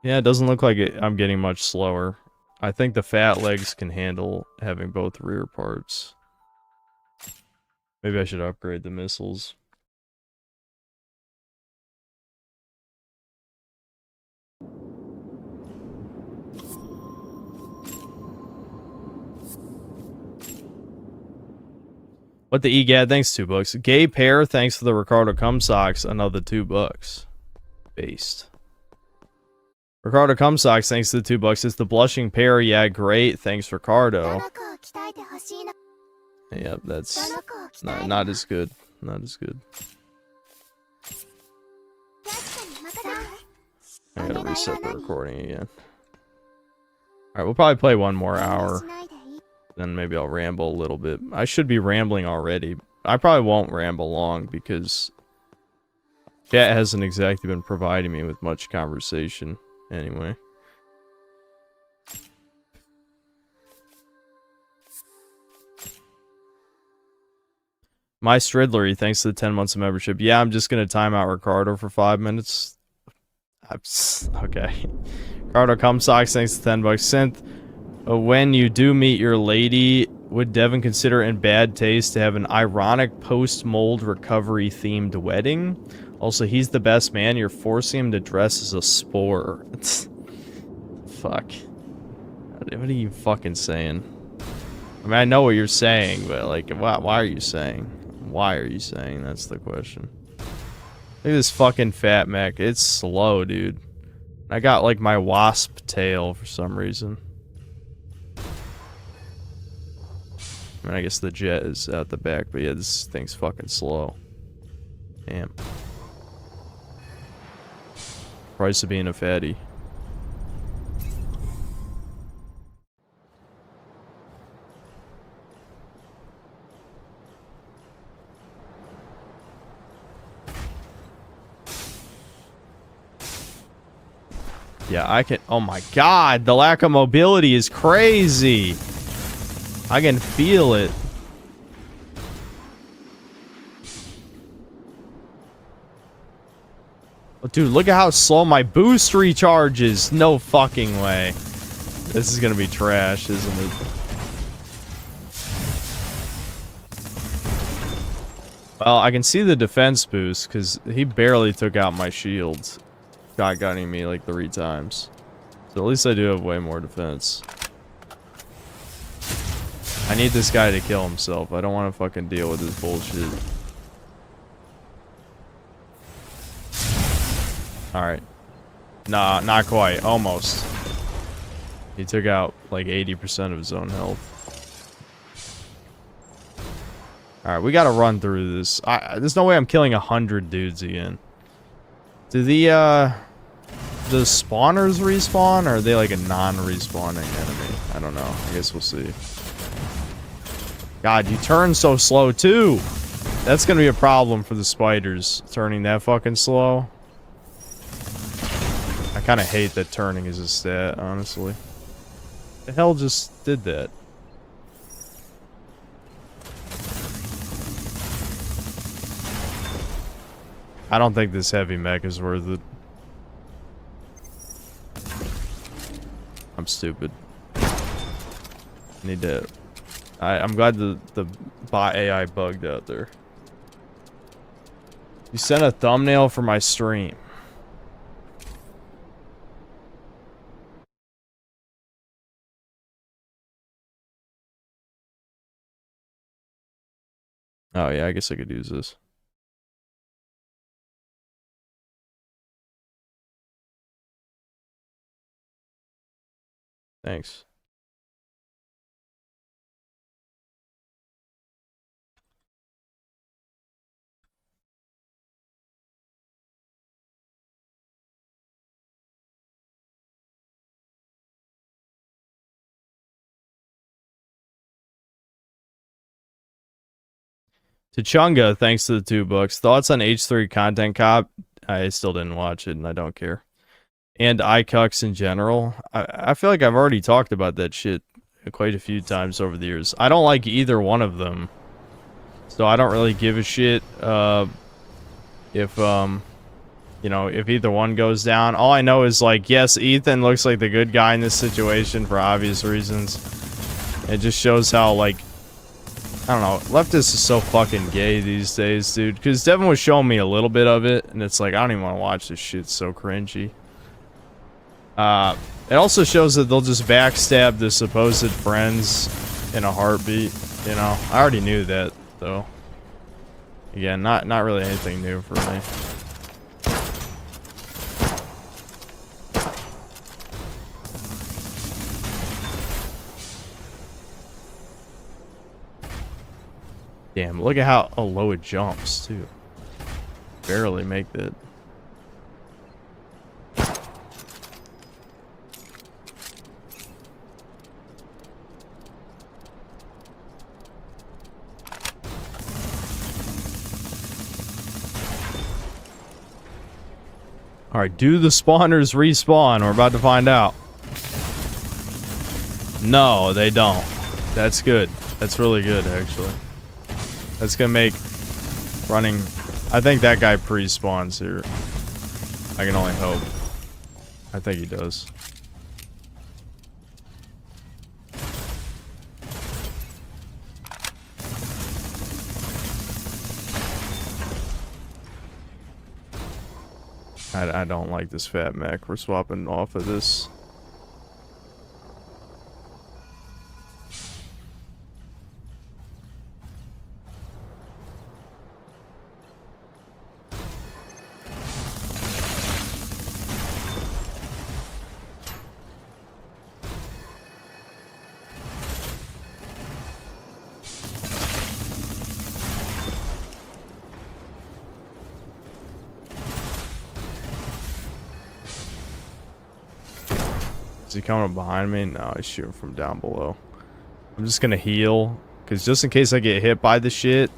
look like I'm getting much slower. I think the fat legs can handle having both rear parts. Maybe I should upgrade the missiles. What the EGAD? Thanks, $2. Gay Pair, thanks for the Ricardo Cum Socks, another $2. Based. Ricardo Cum Socks, thanks to the $2. It's the Blushing Pair, yeah, great. Thanks, Ricardo. Yep, that's not as good. Not as good. I gotta reset the recording again. Alright, we'll probably play one more hour. Then maybe I'll ramble a little bit. I should be rambling already. I probably won't ramble long because chat hasn't exactly been providing me with much conversation anyway. My Stridlery, thanks to the 10 months of membership. Yeah, I'm just gonna time out Ricardo for 5 minutes. Okay. Ricardo Comsocks, thanks to 10 bucks. Synth, when you do meet your lady, would Devin consider in bad taste to have an ironic post-mold recovery themed wedding? Also, he's the best man. You're forcing him to dress as a spore. Fuck. What are you fucking saying? I mean, I know what you're saying, but like, why are you saying? Why are you saying? That's the question. Look at this fucking fat mech. It's slow, dude. I got like my wasp tail for some reason. I mean, I guess the jet is out the back, but yeah, this thing's fucking slow. Damn. Price of being a fatty. Yeah, I can. Oh my god, the lack of mobility is crazy. I can feel it. Oh, dude, look at how slow my boost recharges. No fucking way. This is gonna be trash, isn't it? Well, I can see the defense boost because he barely took out my shields. Shotgunning me like 3 times. So at least I do have way more defense. I need this guy to kill himself. I don't want to fucking deal with this bullshit. Alright. Nah, not quite. Almost. He took out like 80% of his own health. Alright, we gotta run through this. There's no way I'm killing 100 dudes again. Do the spawners respawn, or are they like a non-respawning enemy? I don't know. I guess we'll see. God, you turn so slow too. That's gonna be a problem for the spiders, turning that fucking slow. I kind of hate that turning is a stat, honestly. The hell just did that? I don't think this heavy mech is worth it. I'm stupid. Need to... I'm glad the bot AI bugged out there. You sent a thumbnail for my stream. Oh yeah, I guess I could use this. Thanks. Tachunga, thanks to the $2. Thoughts on H3 Content Cop? I still didn't watch it and I don't care. And iCux in general. I feel like I've already talked about that shit quite a few times over the years. I don't like either one of them. So I don't really give a shit if you know, if either one goes down. All I know is like, yes, Ethan looks like the good guy in this situation for obvious reasons. It just shows how like, I don't know, leftists is so fucking gay these days, dude. Because Devin was showing me a little bit of it, and it's like, I don't even want to watch this shit. It's so cringy. It also shows that they'll just backstab the supposed friends in a heartbeat. You know, I already knew that, though. Again, not really anything new for me. Damn, look at how low it jumps, too. Barely make it. Alright, do the spawners respawn? We're about to find out. No, they don't. That's good. That's really good, actually. That's gonna make running... I think that guy pre-spawns here. I can only hope. I think he does. I don't like this fat mech. We're swapping off of this. Is he coming up behind me? No, he's shooting from down below. I'm just gonna heal, because just in case I get hit by the shit,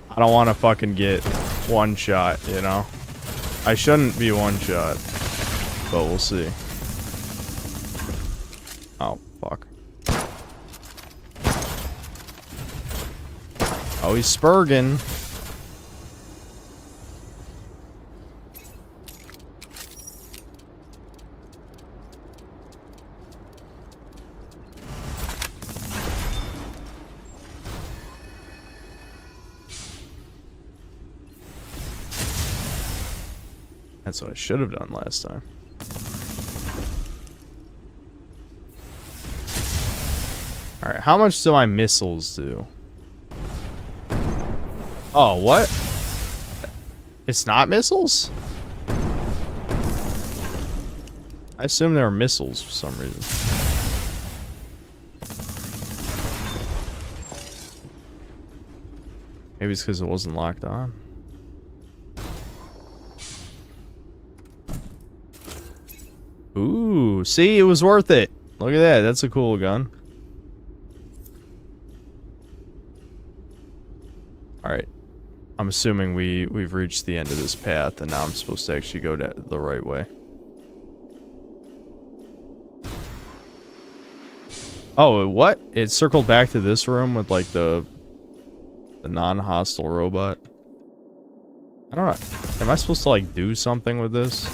I don't want to fucking get one shot, you know? I shouldn't be one shot, but we'll see. Oh, fuck. Oh, he's spurging. That's what I should have done last time. Alright, how much do my missiles do? Oh, what? It's not missiles? I assume there are missiles for some reason. Maybe it's because it wasn't locked on. Ooh, see, it was worth it. Look at that. That's a cool gun. Alright. I'm assuming we've reached the end of this path, and now I'm supposed to actually go the right way. Oh, what? It circled back to this room with, like, the non-hostile robot. I don't know. Am I supposed to, like, do something with this?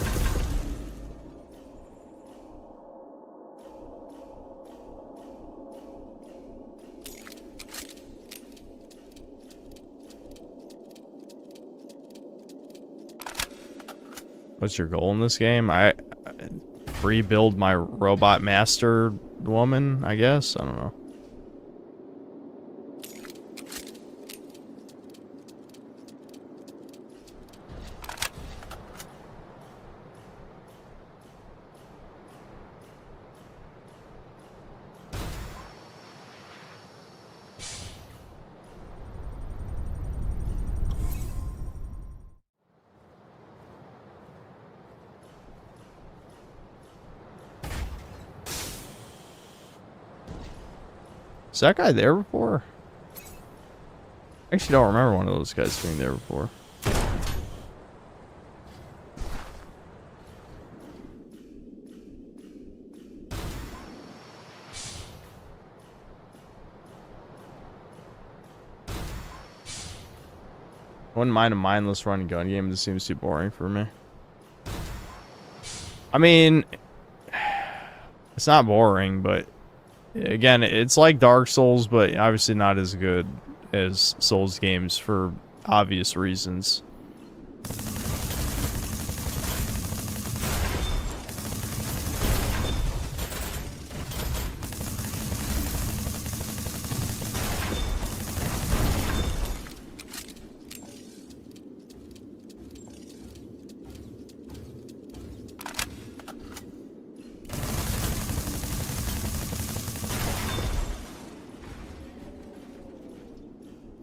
What's your goal in this game? I rebuild my robot master woman, I guess? I don't know. Is that guy there before? I actually don't remember one of those guys being there before. I wouldn't mind a mindless run and gun game. This seems too boring for me. I mean, it's not boring, but again, it's like Dark Souls, but obviously not as good as Souls games for obvious reasons.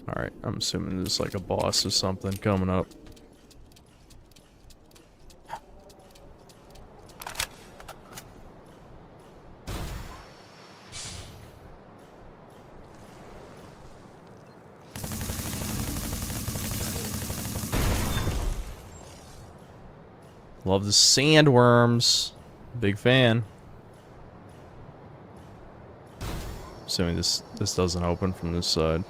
Alright, I'm assuming there's like a boss or something coming up. Love the sandworms. Big fan. Assuming this doesn't open from this side.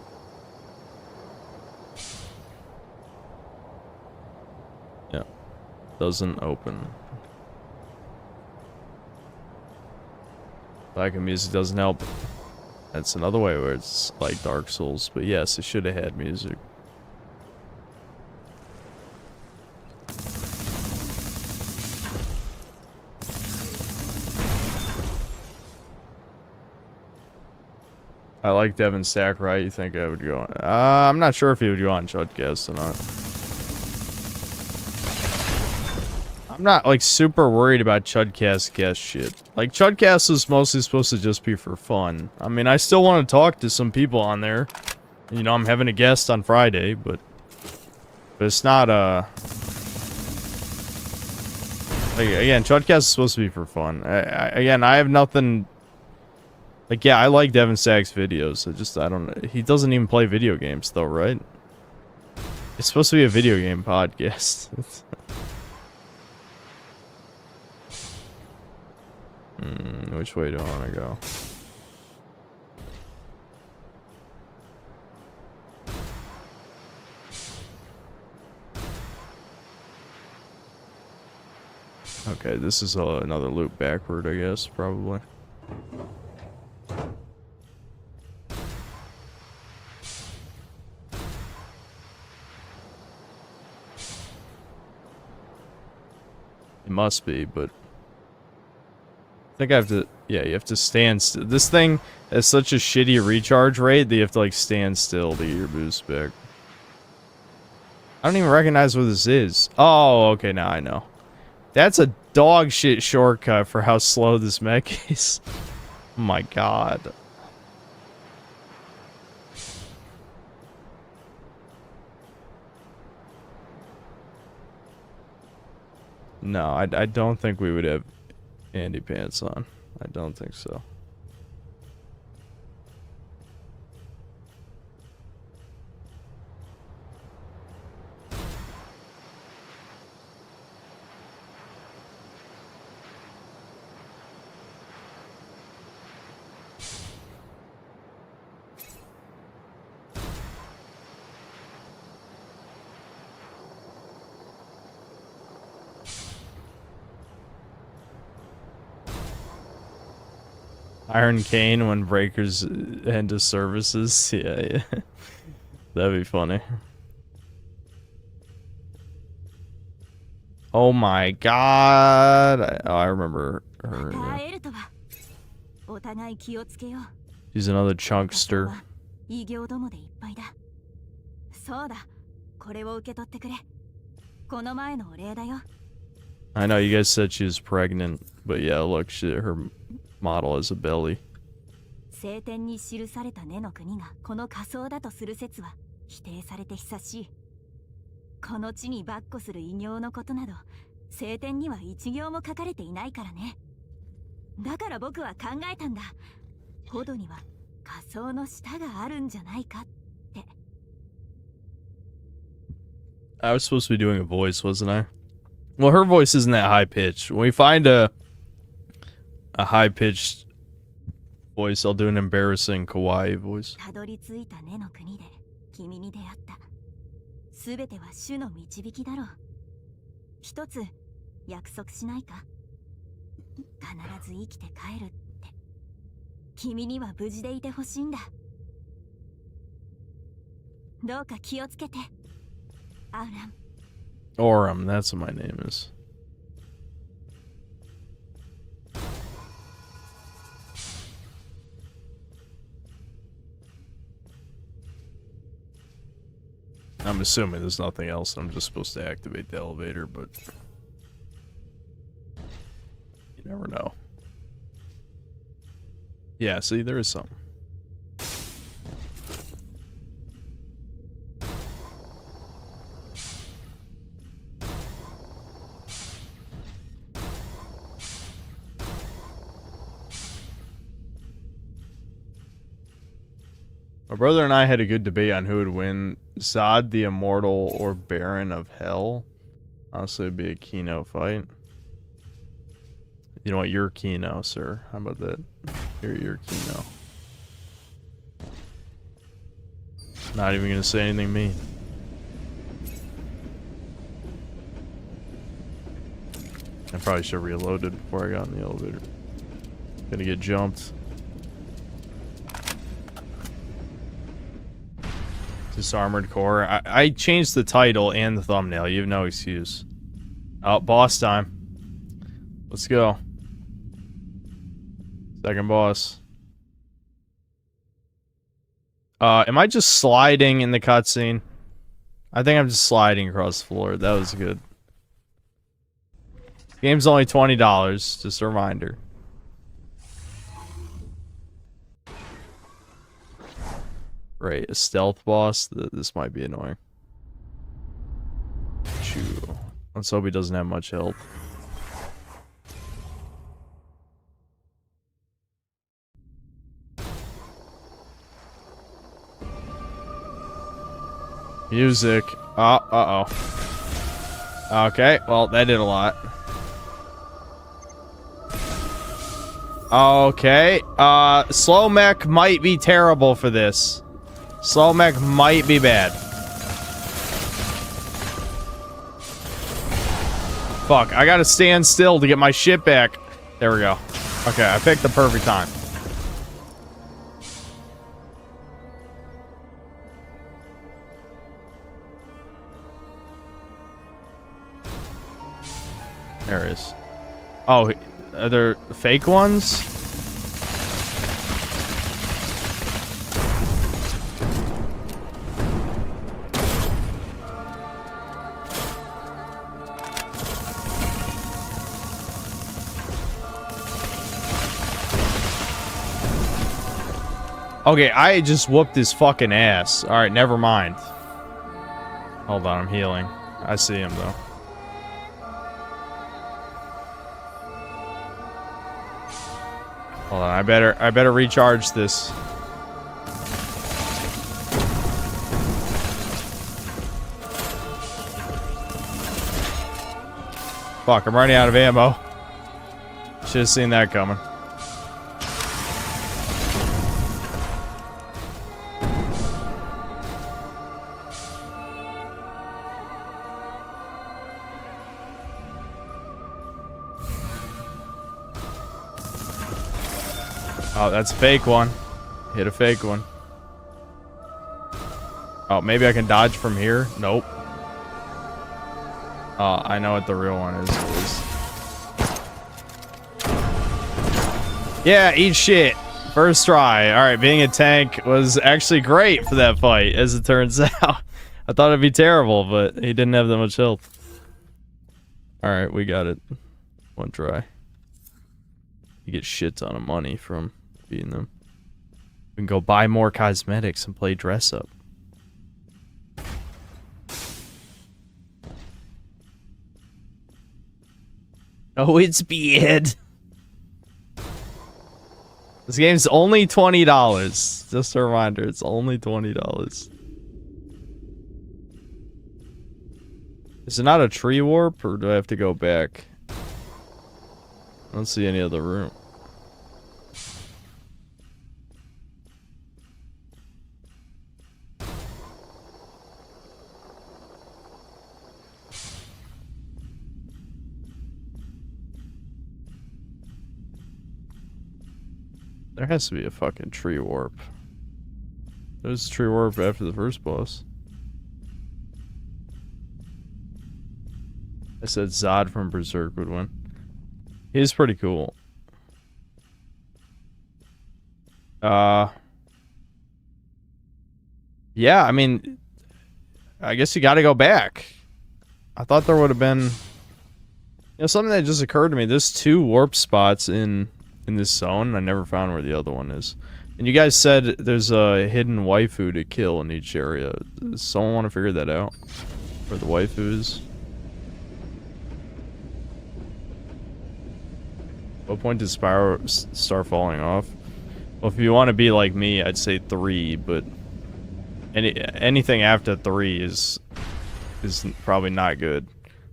Yeah. Doesn't open. Lack of music doesn't help. That's another way where it's like Dark Souls, but yes, it should have had music. I like Devin Sackright. You think I would go on? I'm not sure if he would go on Chudcast or not. I'm not like super worried about Chudcast guest shit. Like Chudcast is mostly supposed to just be for fun. I mean, I still want to talk to some people on there. You know, I'm having a guest on Friday, but it's not like, again, Chudcast is supposed to be for fun. Again, I have nothing. Like, yeah, I like Devin Sack's videos. I don't know. He doesn't even play video games, though, right? It's supposed to be a video game podcast. Which way do I want to go? Okay, this is another loop backward, I guess, probably. It must be, but I think I have to, yeah, you have to stand still. This thing has such a shitty recharge rate that you have to like stand still to get your boost back. I don't even recognize what this is. Oh, okay, now I know. That's a dog shit shortcut for how slow this mech is. Oh my god. No, I don't think we would have Andy Pants on. I don't think so. Iron Cane when Breakers end his services. Yeah. That'd be funny. Oh my god. I remember her. She's another chunkster. I know you guys said she was pregnant, but yeah, look, her model has a belly. 聖典に記された根の国がこの仮想だとする説は否定されて久しい。この地に跋扈する異形のことなど聖典には一行も書かれていないからね。だから僕は考えたんだ。ポドには仮想の舌があるんじゃないかって。 I was supposed to be doing a voice, wasn't I? Well, her voice isn't that high pitched. When we find a high pitched voice, I'll do an embarrassing kawaii voice. たどり着いた根の国で君に出会った。すべては主の導きだろう。一つ約束しないか。必ず生きて帰るって。君には無事でいてほしいんだ。どうか気をつけて。アウラン。 Aurum, that's what my name is. I'm assuming there's nothing else. I'm just supposed to activate the elevator, but you never know. Yeah, see, there is something. My brother and I had a good debate on who would win, Zod the Immortal or Baron of Hell. Honestly, it'd be a Kino fight. You know what? You're Kino, sir. How about that? You're Kino. Not even gonna say anything mean. I probably should have reloaded before I got in the elevator. Gonna get jumped. Disarmored Core. I changed the title and the thumbnail. You have no excuse. Oh, boss time. Let's go. Second boss. Am I just sliding in the cutscene? I think I'm just sliding across the floor. That was good. Game's only $20. Just a reminder. Right, a stealth boss. This might be annoying. Choo. Let's hope he doesn't have much health. Music. Uh-oh. Okay, well, that did a lot. Okay, slow mech might be terrible for this. Slow mech might be bad. Fuck, I gotta stand still to get my shit back. There we go. Okay, I picked the perfect time. There it is. Oh, are there fake ones? Okay, I just whooped his fucking ass. Alright, never mind. Hold on, I'm healing. I see him, though. Hold on, I better recharge this. Fuck, I'm running out of ammo. Should have seen that coming. Oh, that's a fake one. Hit a fake one. Oh, maybe I can dodge from here? Nope. Oh, I know what the real one is. Yeah, eat shit. First try. Alright, being a tank was actually great for that fight, as it turns out. I thought it'd be terrible, but he didn't have that much health. Alright, we got it. One try. You get shit ton of money from beating them. We can go buy more cosmetics and play dress up. Oh, it's Beard. This game's only $20. Just a reminder, it's only $20. Is it not a tree warp, or do I have to go back? I don't see any other room. There has to be a fucking tree warp. There's a tree warp after the first boss. I said Zod from Berserk would win. He's pretty cool. Yeah, I mean, I guess you gotta go back. I thought there would have been... You know, something that just occurred to me. There's 2 warp spots in this zone. I never found where the other one is. And you guys said there's a hidden waifu to kill in each area. Does someone want to figure that out? Where the waifu is? What point did Spyro start falling off? Well, if you want to be like me, I'd say 3, but anything after 3 is probably not good.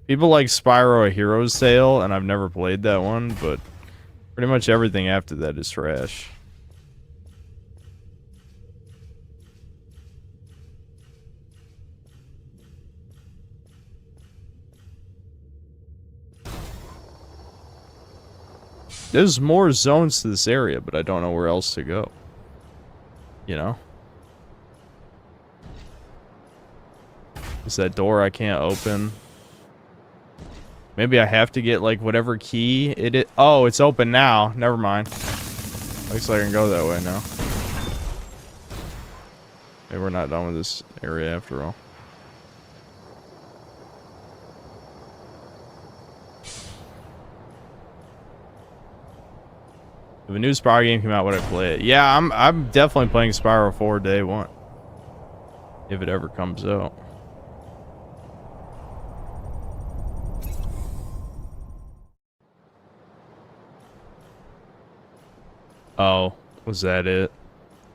People like Spyro A Hero's Tale, and I've never played that one, but pretty much everything after that is trash. There's more zones to this area, but I don't know where else to go. You know? Is that door I can't open? Maybe I have to get, like, whatever key it is. Oh, it's open now. Never mind. Looks like I can go that way now. Maybe we're not done with this area after all. If a new Spyro game came out, would I play it? Yeah, I'm definitely playing Spyro 4 day 1. If it ever comes out. Oh, was that it?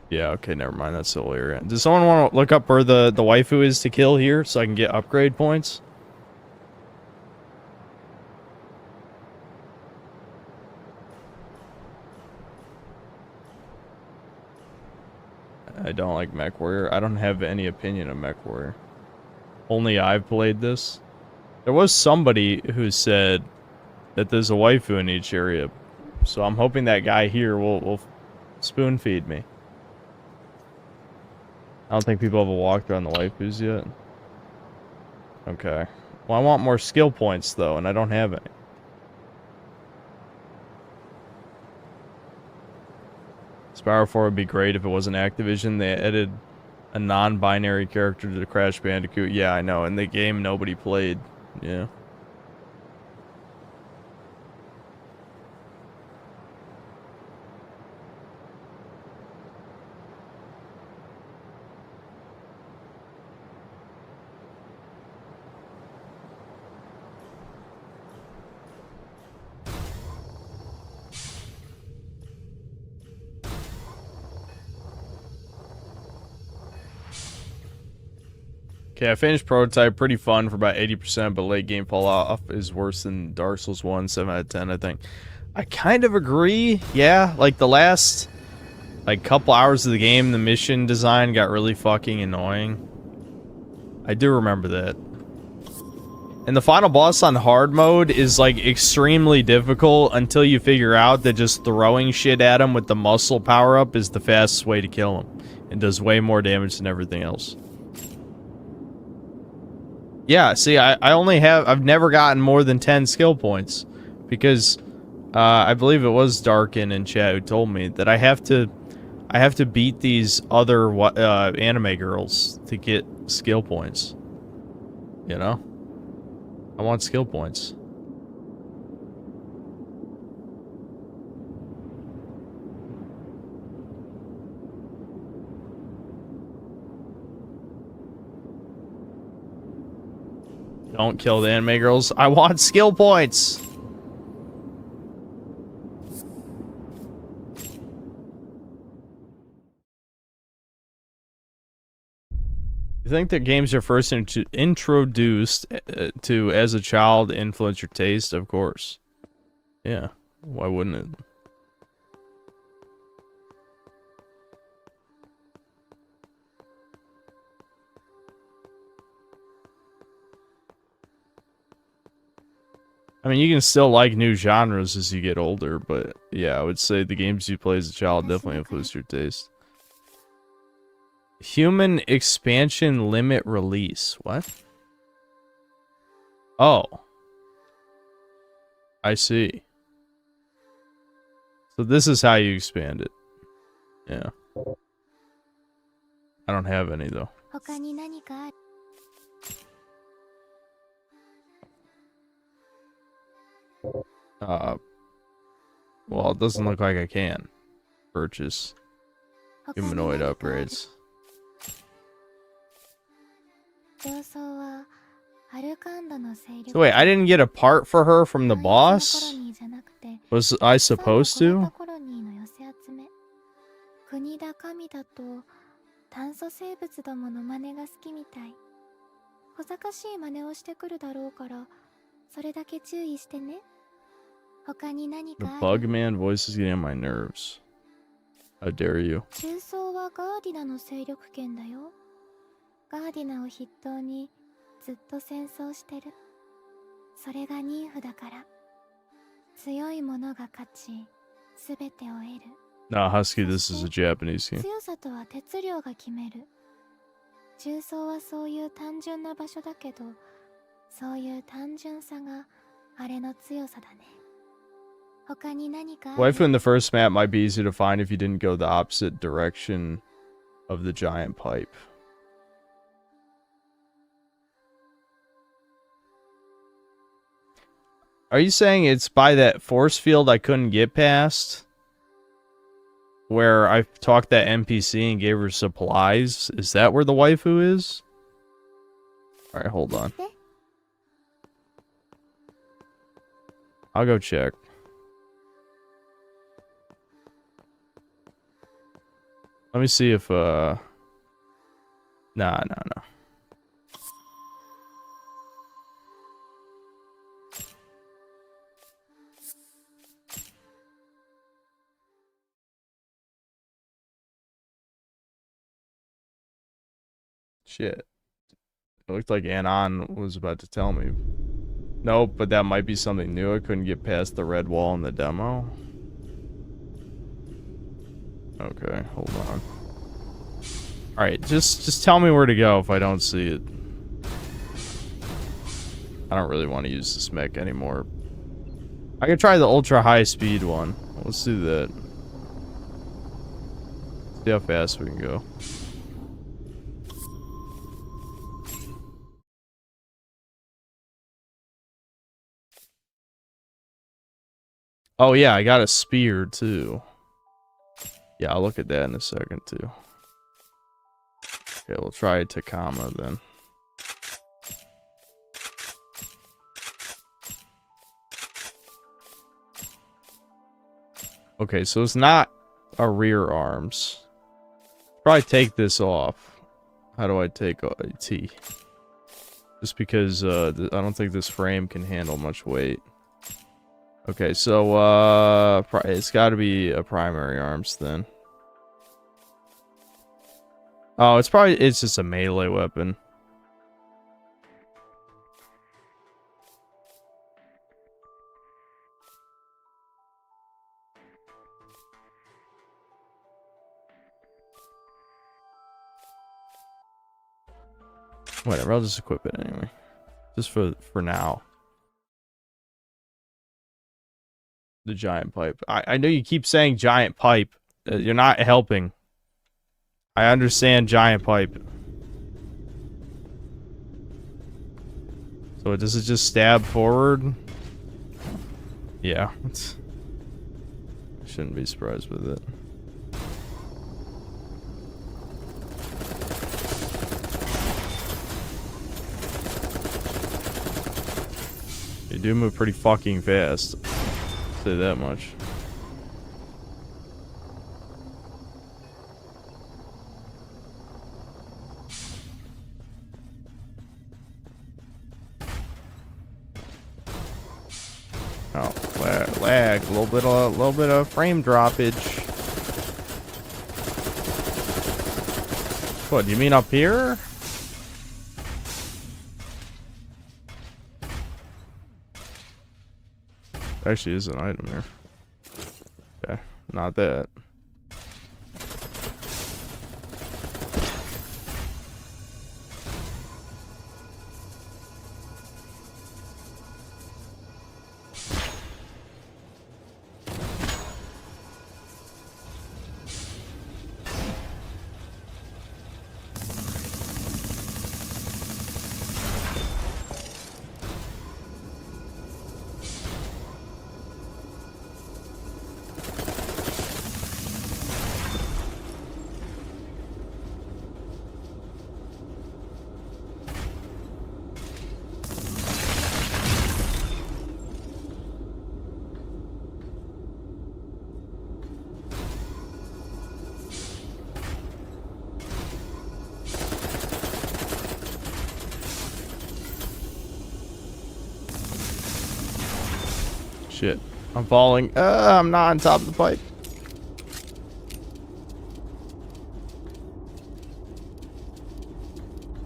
Yeah, okay, never mind. That's the whole area. Does someone want to look up where the waifu is to kill here so I can get upgrade points? I don't like MechWarrior. I don't have any opinion of MechWarrior. Only I've played this. There was somebody who said that there's a waifu in each area. So I'm hoping that guy here will spoon feed me. I don't think people have walked around the waifus yet. Okay. Well, I want more skill points, though, and I don't have any. Spyro 4 would be great if it wasn't Activision. They added a non-binary character to Crash Bandicoot. Yeah, I know. In the game, nobody played. Yeah. Okay, I finished Prototype. Pretty fun for about 80%, but late game fall off is worse than Dark Souls 1, 7 out of 10, I think. I kind of agree. Yeah, like the last couple hours of the game, the mission design got really fucking annoying. I do remember that. And the final boss on hard mode is like extremely difficult until you figure out that just throwing shit at him with the muscle power-up is the fastest way to kill him. And does way more damage than everything else. Yeah, see, I've never gotten more than 10 skill points. Because, I believe it was Darkin in chat who told me that I have to beat these other, anime girls to get skill points. You know? I want skill points. Don't kill the anime girls. I want skill points. You think that games are first introduced to as a child influence your taste? Of course. Yeah. Why wouldn't it? I mean, you can still like new genres as you get older, but yeah, I would say the games you play as a child definitely influence your taste. Human expansion limit release. What? Oh. I see. So this is how you expand it. Yeah. I don't have any though. 他に何かある Well, it doesn't look like I can purchase 他に humanoid 何かある upgrades. 上層はアルカンドの勢力 So wait, I didn't get a part for her from the コロ boss? ニーじゃなくて Was I supposed 最後小 to? 型コロニーの寄せ集め国だ神だと炭素生物どもの真似が好きみたい小賢しい真似をしてくるだろうからそれだけ注意してね他に何 The かある Bugman voice is getting on my nerves. How dare you? 中層はガーディナの勢力圏だよガーディナを筆頭にずっと戦争してるそれがニンフだから強い者が勝ちすべてを得る Nah, Husky, this is a Japanese game. 強さとは質量が決める中層はそういう単純な場所だけどそういう単純さがあれの強さだね他に何かある Waifu in the first map might be easy to find if you didn't go the opposite direction of the giant pipe. Are you saying it's by that force field I couldn't get past? Where I talked that NPC and gave her supplies? Is that where the waifu is? Alright, hold on. I'll go check. Let me see if, Nah. Shit. It looked like Anon was about to tell me. Nope, but that might be something new. I couldn't get past the red wall in the demo. Okay, hold on. Alright, just tell me where to go if I don't see it. I don't really want to use this mech anymore. I could try the ultra high speed one. Let's do that. See how fast we can go. Oh yeah, I got a spear too. Yeah, I'll look at that in a second too. Okay, we'll try Takama then. Okay, so it's not a rear arms. Probably take this off. How do I take a T? Just because I don't think this frame can handle much weight. Okay, so it's got to be a primary arms then. Oh, it's just a melee weapon. Whatever, I'll just equip it anyway. Just for now. The giant pipe. I know you keep saying giant pipe. You're not helping. I understand giant pipe. So does it just stab forward? Yeah. I shouldn't be surprised with it. You do move pretty fucking fast. Say that much. Oh, lag. A little bit of frame droppage. What, do you mean up here? Actually is an item here. Okay, not that. Shit. I'm falling. I'm not on top of the pipe.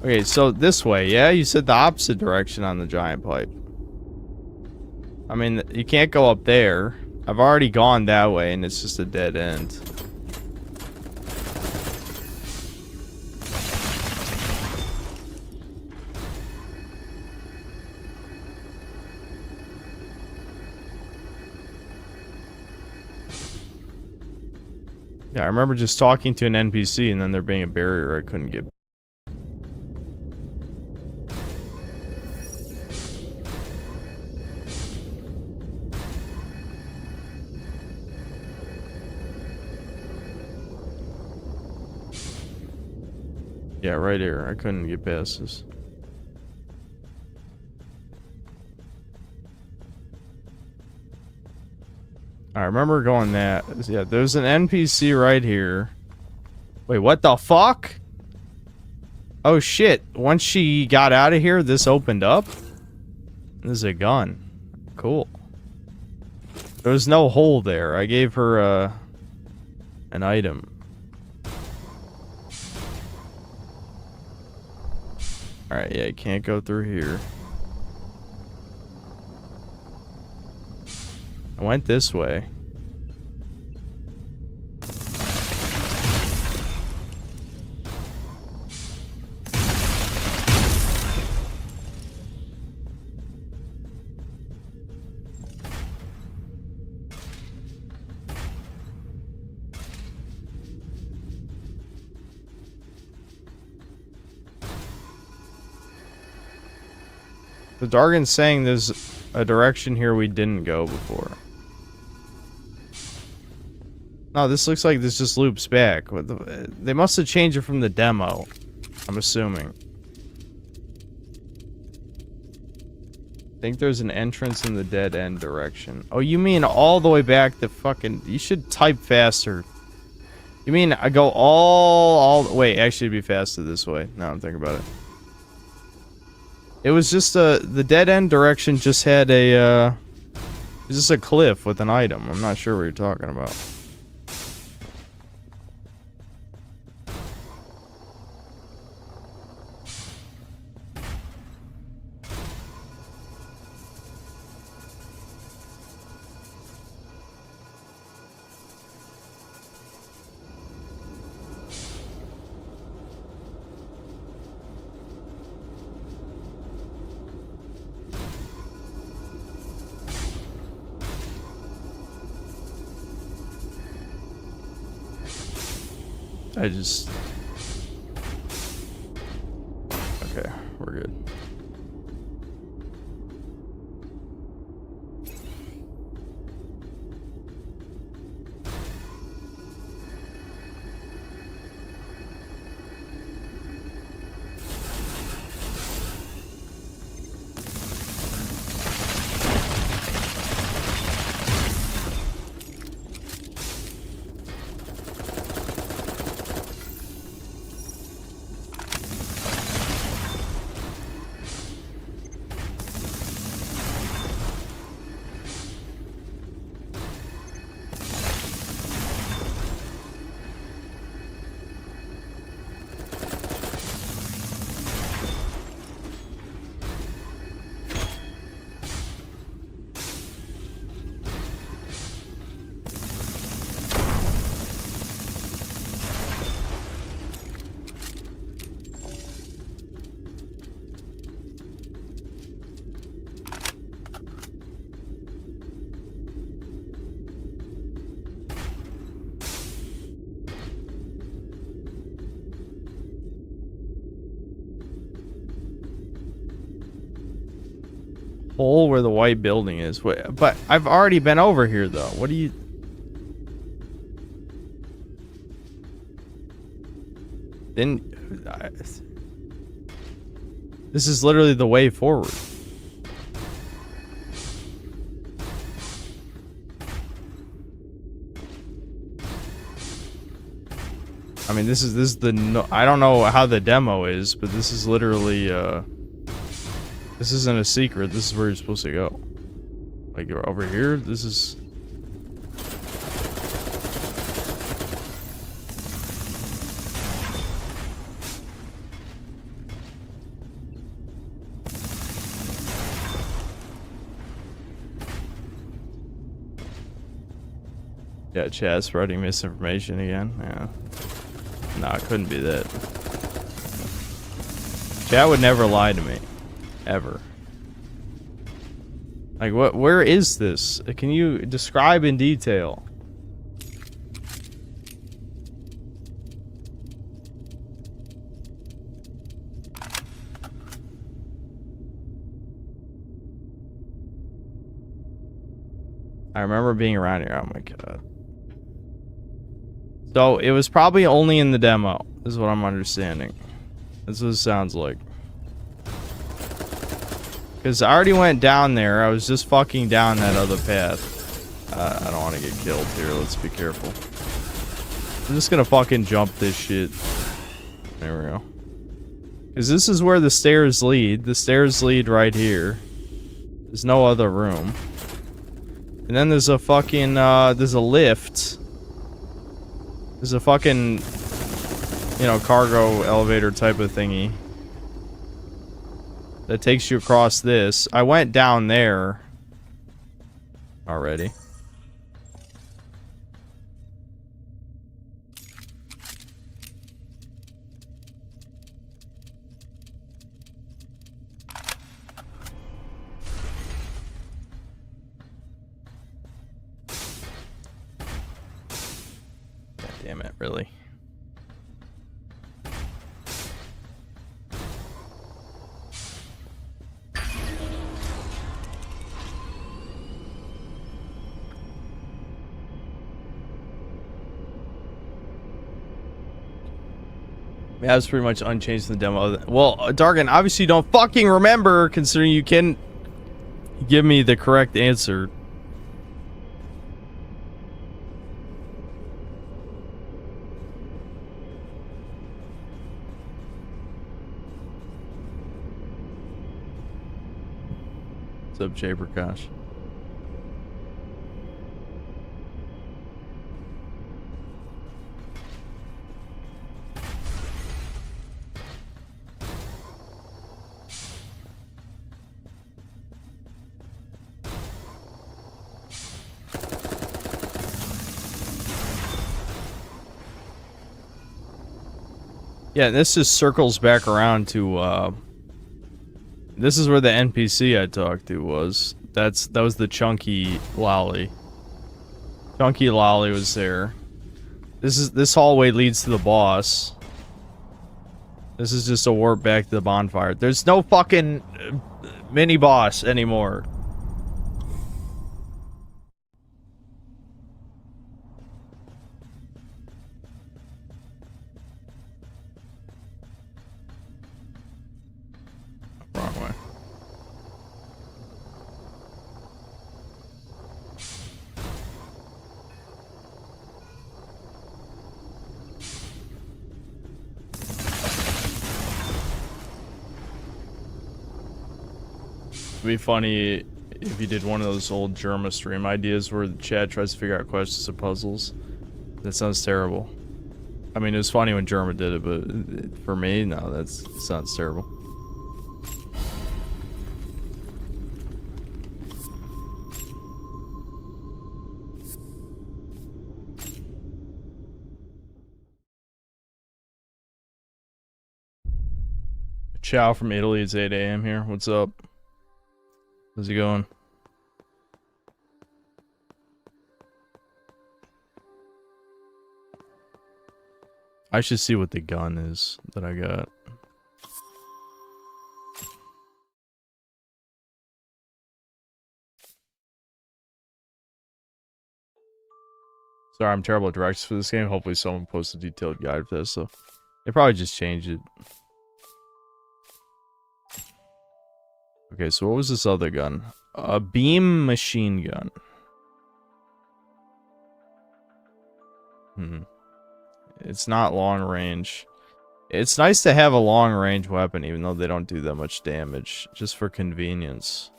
Okay, so this way, yeah? You said the opposite direction on the giant pipe. I mean, you can't go up there. I've already gone that way, and it's just a dead end. Yeah, I remember just talking to an NPC and then there being a barrier I couldn't get. Yeah, right here. I couldn't get past this. I remember going that. Yeah, there's an NPC right here. Wait, what the fuck? Oh shit. Once she got out of here, this opened up? This is a gun. Cool. There was no hole there. I gave her an item. Alright, yeah, you can't go through here. I went this way. The Dargan's saying there's a direction here we didn't go before. No, this looks like this just loops back. They must have changed it from the demo, I'm assuming. I think there's an entrance in the dead end direction. Oh, you mean all the way back to fucking... You should type faster. You mean I go all... Wait, actually it'd be faster this way. Now I'm thinking about it. It was just the dead end direction just had a, it's just a cliff with an item. I'm not sure what you're talking about. I just... Okay, we're good. Hole where the white building is. Wait, but I've already been over here though. What do you? Then this is literally the way forward. I mean, this is the no, I don't know how the demo is, but this is literally this isn't a secret. This is where you're supposed to go. Like you're over here. This is. Yeah, chat spreading misinformation again. Yeah. No, it couldn't be that. Chat would never lie to me. Ever. Like, what? Where is this? Can you describe in detail? I remember being around here. Oh my god. So, it was probably only in the demo, is what I'm understanding. That's what it sounds like. Because I already went down there. I was just fucking down that other path. I don't want to get killed here. Let's be careful. I'm just gonna fucking jump this shit. There we go. Because this is where the stairs lead. The stairs lead right here. There's no other room. And then there's a fucking, there's a lift. There's a fucking, you know, cargo elevator type of thingy that takes you across this. I went down there already. God damn it, really? Yeah, it's pretty much unchanged in the demo. Well, Dargan, obviously you don't fucking remember, considering you can give me the correct answer. What's up, Jay Prakash? Yeah, this just circles back around to, this is where the NPC I talked to was. That was the Chunky Lolly. Chunky Lolly was there. This hallway leads to the boss. This is just a warp back to the bonfire. There's no fucking mini boss anymore. Wrong way. It'd be funny if you did one of those old Germa stream ideas where the chat tries to figure out questions or puzzles. That sounds terrible. I mean, it was funny when Germa did it, but for me, no, that sounds terrible. Ciao from Italy. It's 8 a.m. here. What's up? How's it going? I should see what the gun is that I got. Sorry, I'm terrible at directions for this game. Hopefully someone posts a detailed guide for this, so they probably just changed it. Okay, so what was this other gun? A beam machine gun. It's not long range. It's nice to have a long range weapon, even though they don't do that much damage, just for convenience.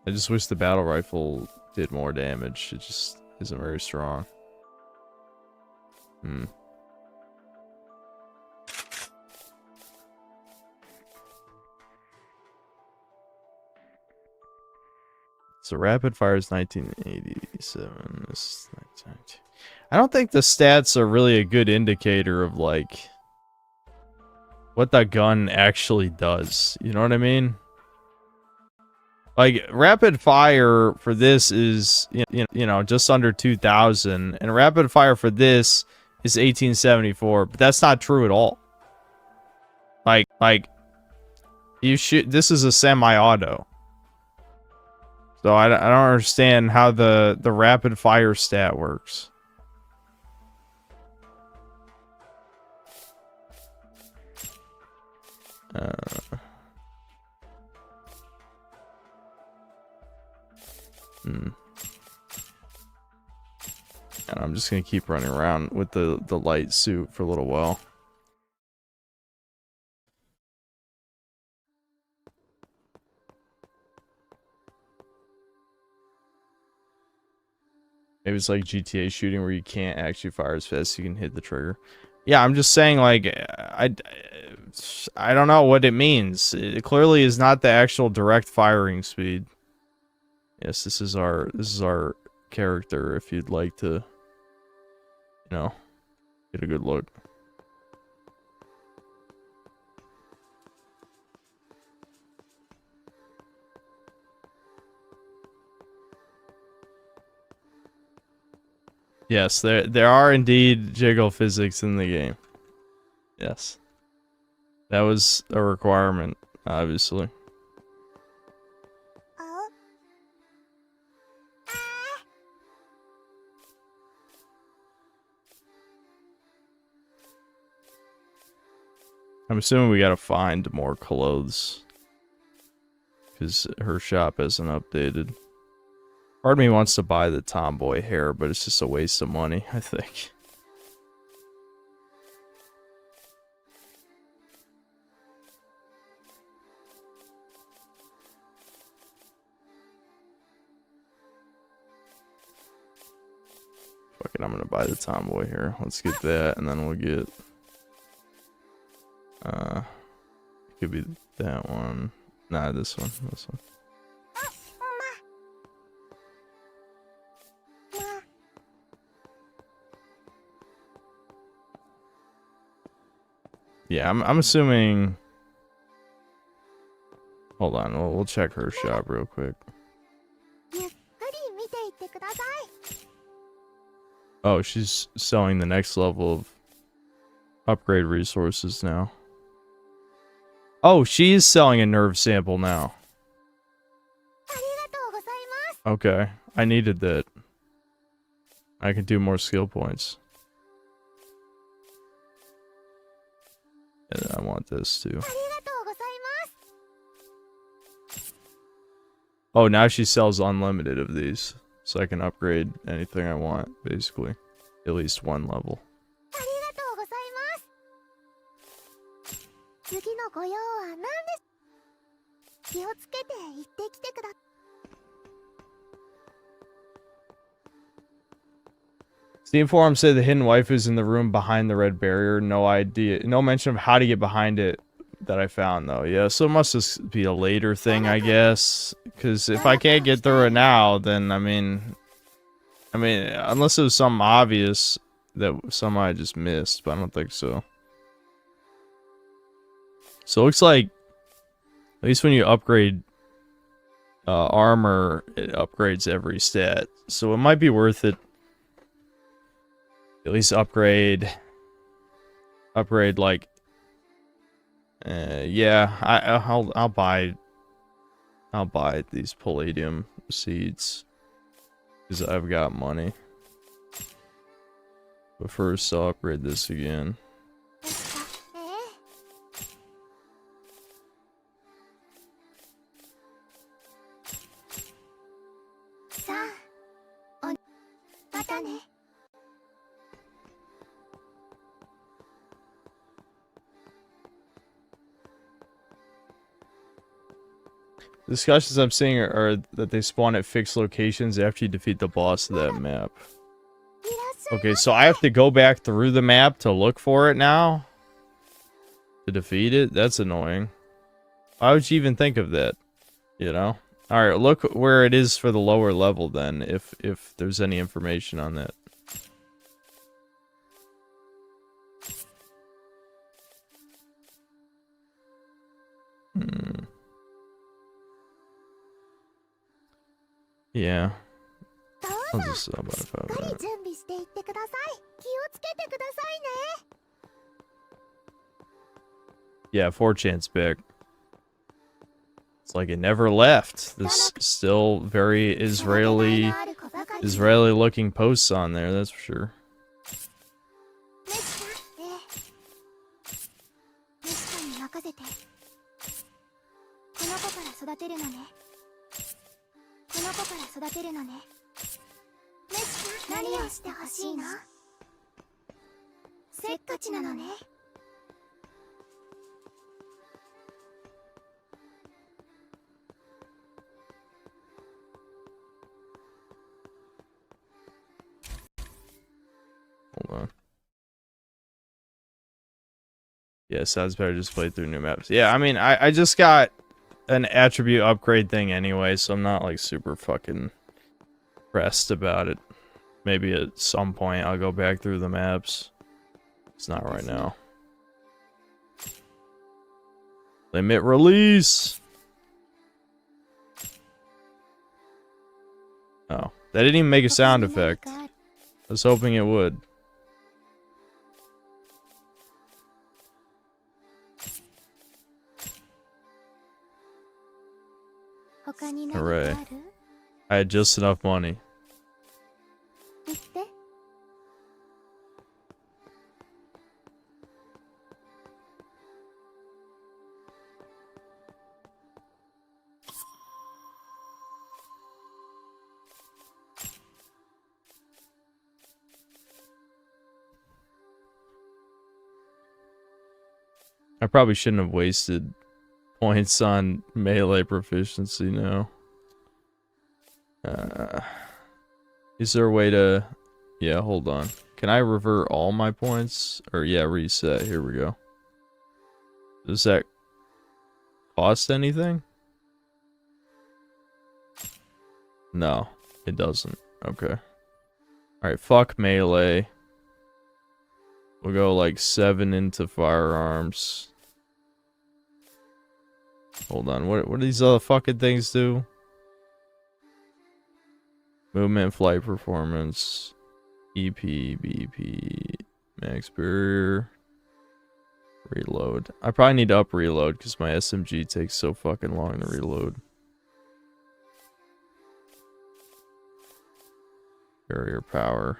I just wish the battle rifle did more damage. It just isn't very strong. So rapid fire is 1987. This is 1992. I don't think the stats are really a good indicator of like what the gun actually does. You know what I mean? Like rapid fire for this is you know just under 2000, and rapid fire for this is 1874. But that's not true at all. Like you should. This is a semi-auto. So I don't understand how the rapid fire stat works. And I'm just gonna keep running around with the light suit for a little while. Maybe it's like GTA shooting where you can't actually fire as fast as you can hit the trigger. Yeah, I'm just saying, like, I don't know what it means. It clearly is not the actual direct firing speed. Yes, this is our character. If you'd like to, you know, get a good look. Yes, there are indeed jiggle physics in the game. Yes. That was a requirement, obviously. I'm assuming we gotta find more clothes. Because her shop isn't updated. Part of me wants to buy the tomboy hair, but it's just a waste of money, I think. Fuck it, I'm gonna buy the tomboy hair. Let's get that, and then we'll get... could be that one. Nah, this one. This one. Yeah, I'm assuming... Hold on, we'll check her shop real quick. Oh, she's selling the next level of upgrade resources now. Oh, she is selling a nerve sample now. Okay, I needed that. I can do more skill points. And I want this too. Oh, now she sells unlimited of these. So I can upgrade anything I want, basically. At least one level. Steam forum said the hidden wife is in the room behind the red barrier. No idea. No mention of how to get behind it that I found, though. Yeah, so it must just be a later thing, I guess. Because if I can't get through it now, then, I mean, unless it was something obvious that somehow I just missed, but I don't think so. So it looks like, at least when you upgrade armor, it upgrades every stat. So it might be worth it. At least upgrade like, yeah, I'll buy these palladium seeds. Because I've got money. But first, I'll upgrade this again. ええ。さあ、またね。Discussions I'm seeing are that they spawn at fixed locations after you defeat the boss of that map. Okay, so I have to go back through the map to look for it now? To defeat it? That's annoying. Why would you even think of that? You know? Alright, look where it is for the lower level then, if there's any information on that. Yeah. I'll just stop by if I have しっかり that. 準備していってください。気をつけてくださいね。 Yeah, 4chan's back. It's like it never left. There's still very Israeli looking posts on there, that's for sure. メシカ、ええ。メシカに任せて。この子から育てるのね。この子から育てるのね。メシカ、何をしてほしいの？せっかちなのね。 Hold on. Yeah, sounds better just play through new maps. Yeah, I mean, I just got an attribute upgrade thing anyway, so I'm not like super fucking pressed about it. Maybe at some point I'll go back through the maps. It's not right now. Limit release! Oh, that didn't even make a sound effect. I was hoping it would. Hooray. I had just enough money. 言って。 I probably shouldn't have wasted points on melee proficiency now. Is there a way to... Yeah, hold on. Can I revert all my points? Or yeah, reset. Here we go. Does that cost anything? No, it doesn't. Okay. Alright, fuck melee. We'll go like 7 into firearms. Hold on, what do these other fucking things do? Movement, flight performance, EP, BP, max barrier, reload. I probably need to up reload because my SMG takes so fucking long to reload. Barrier power.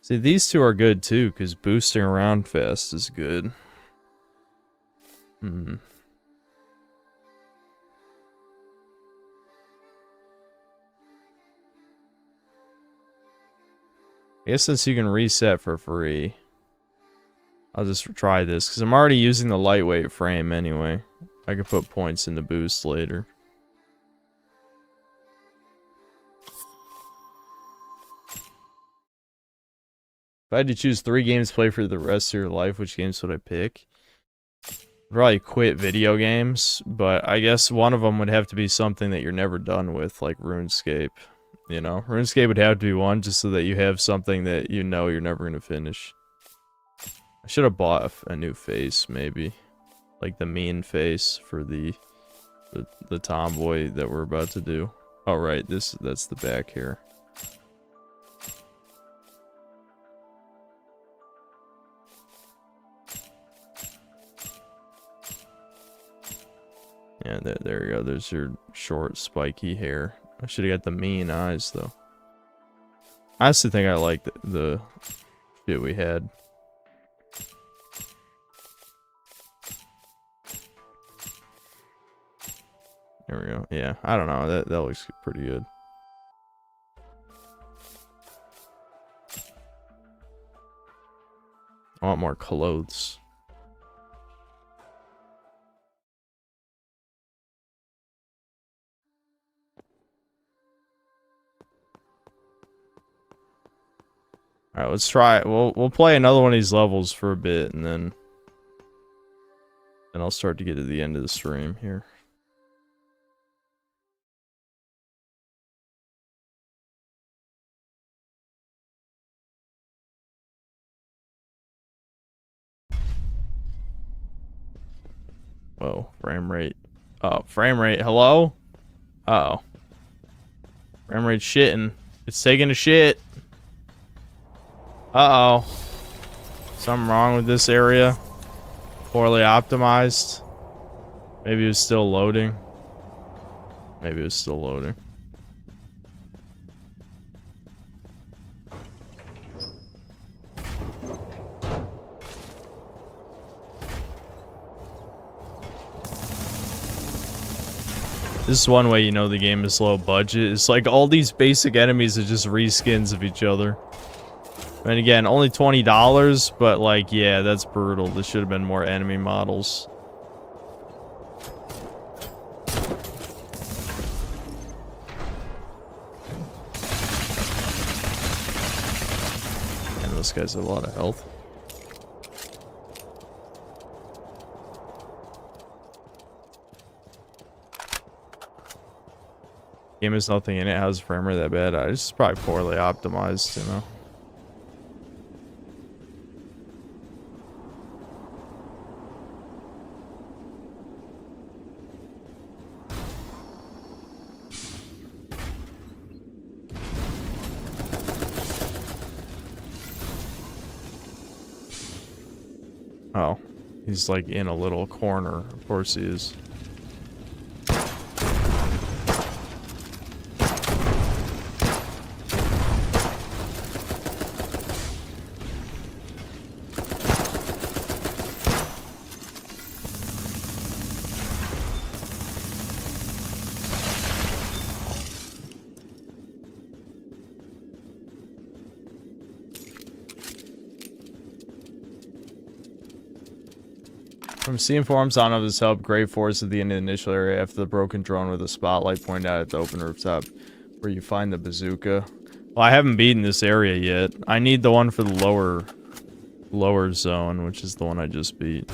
See, these two are good too, because boosting around fast is good. I guess since you can reset for free, I'll just try this, because I'm already using the lightweight frame anyway. I can put points into boost later. If I had to choose 3 games to play for the rest of your life, which games would I pick? I'd probably quit video games, but I guess one of them would have to be something that you're never done with, like RuneScape. You know, RuneScape would have to be one, just so that you have something that you know you're never going to finish. I should have bought a new face, maybe. Like the mean face for the tomboy that we're about to do. Oh, right, that's the back here. Yeah, there you go. There's your short, spiky hair. I should have got the mean eyes, though. I honestly think I like the shit we had. There we go. Yeah, I don't know. That looks pretty good. I want more clothes. All right, let's try it. We'll play another one of these levels for a bit, and then I'll start to get to the end of the stream here. Whoa, frame rate. Oh, frame rate. Hello? Uh-oh. Frame rate shitting. It's taking a shit. Uh-oh. Something wrong with this area. Poorly optimized. Maybe it was still loading. Maybe it was still loading. This is one way you know the game is low budget. It's like all these basic enemies are just reskins of each other. And again, only $20, but like, yeah, that's brutal. There should have been more enemy models. And this guy's a lot of health. Game has nothing in it. How's the frame rate that bad? It's probably poorly optimized, you know. Oh, he's like in a little corner. Of course he is. From seeing forums on of this help, Grey Force at the end of the initial area after the broken drone with a spotlight pointed out at the open rooftop where you find the bazooka. Well, I haven't beaten this area yet. I need the one for the lower zone, which is the one I just beat.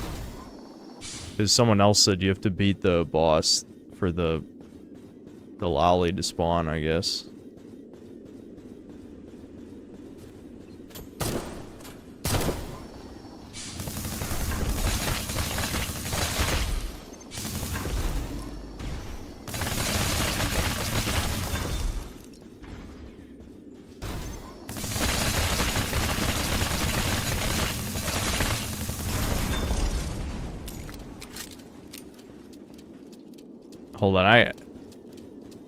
Because someone else said you have to beat the boss for the lolly to spawn, I guess. Hold on, I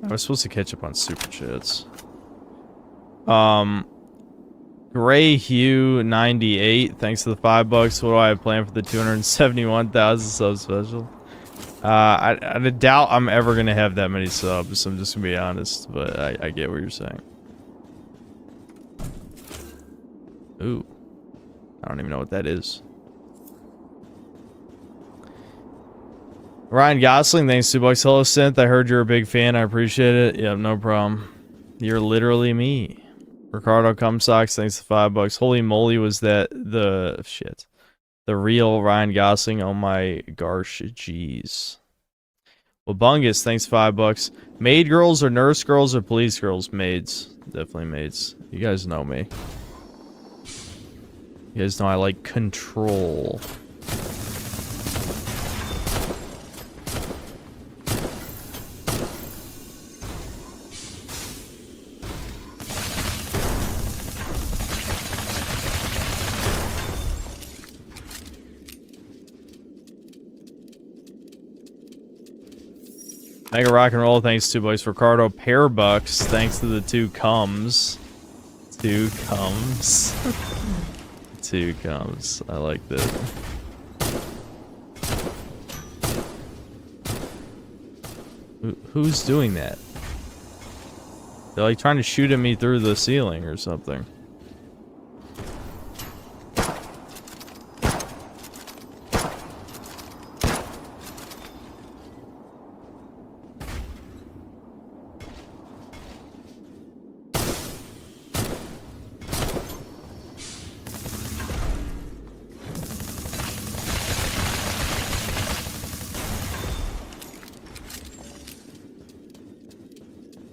was supposed to catch up on super chats. Gray Hugh 98, thanks to the $5. What do I have planned for the 271,000 sub special? I doubt I'm ever gonna have that many subs. I'm just gonna be honest, but I get what you're saying. Ooh, I don't even know what that is. Ryan Gosling, thanks $2. Hello, Synth. I heard you're a big fan. I appreciate it. Yep, no problem. You're literally me. Ricardo Cumsocks, thanks to $5. Holy moly, was that the shit? The real Ryan Gosling? Oh my gosh, jeez. Wabungus, thanks $5. Maid girls or nurse girls or police girls? Maids. Definitely maids. You guys know me. You guys know I like control. Mega Rock and Roll, thanks to $2. Ricardo Pear Bucks, thanks to the 2 comes. 2 comes. 2 comes. I like that. Who's doing that? They're like trying to shoot at me through the ceiling or something.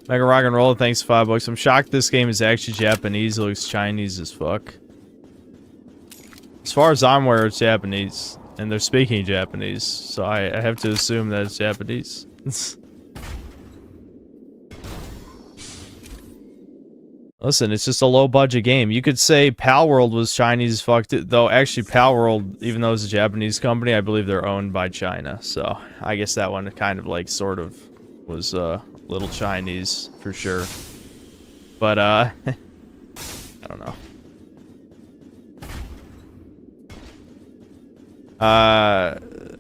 Mega Rock and Roll, thanks $5. I'm shocked this game is actually Japanese. It looks Chinese as fuck. As far as I'm aware, it's Japanese. And they're speaking Japanese. So I have to assume that it's Japanese. Listen, it's just a low-budget game. You could say Palworld was Chinese as fuck, though actually Palworld, even though it's a Japanese company, I believe they're owned by China. So I guess that one kind of like sort of was little Chinese for sure. But I don't know.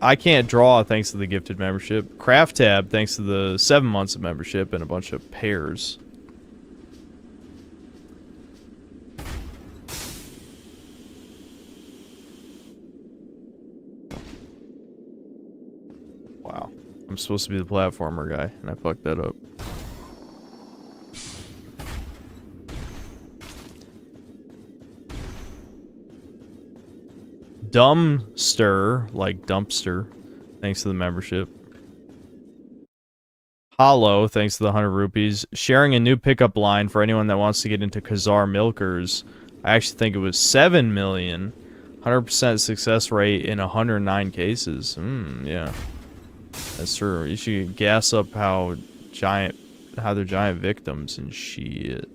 I can't draw thanks to the gifted membership. Craft Tab thanks to the 7 months of membership and a bunch of pairs. Wow. I'm supposed to be the platformer guy, and I fucked that up. Dumpster, like dumpster, thanks to the membership. Hollow, thanks to the 100 rupees. Sharing a new pickup line for anyone that wants to get into Khazar Milkers. I actually think it was 7 million. 100% success rate in 109 cases. Yeah. That's true. You should gas up how they're giant victims and shit.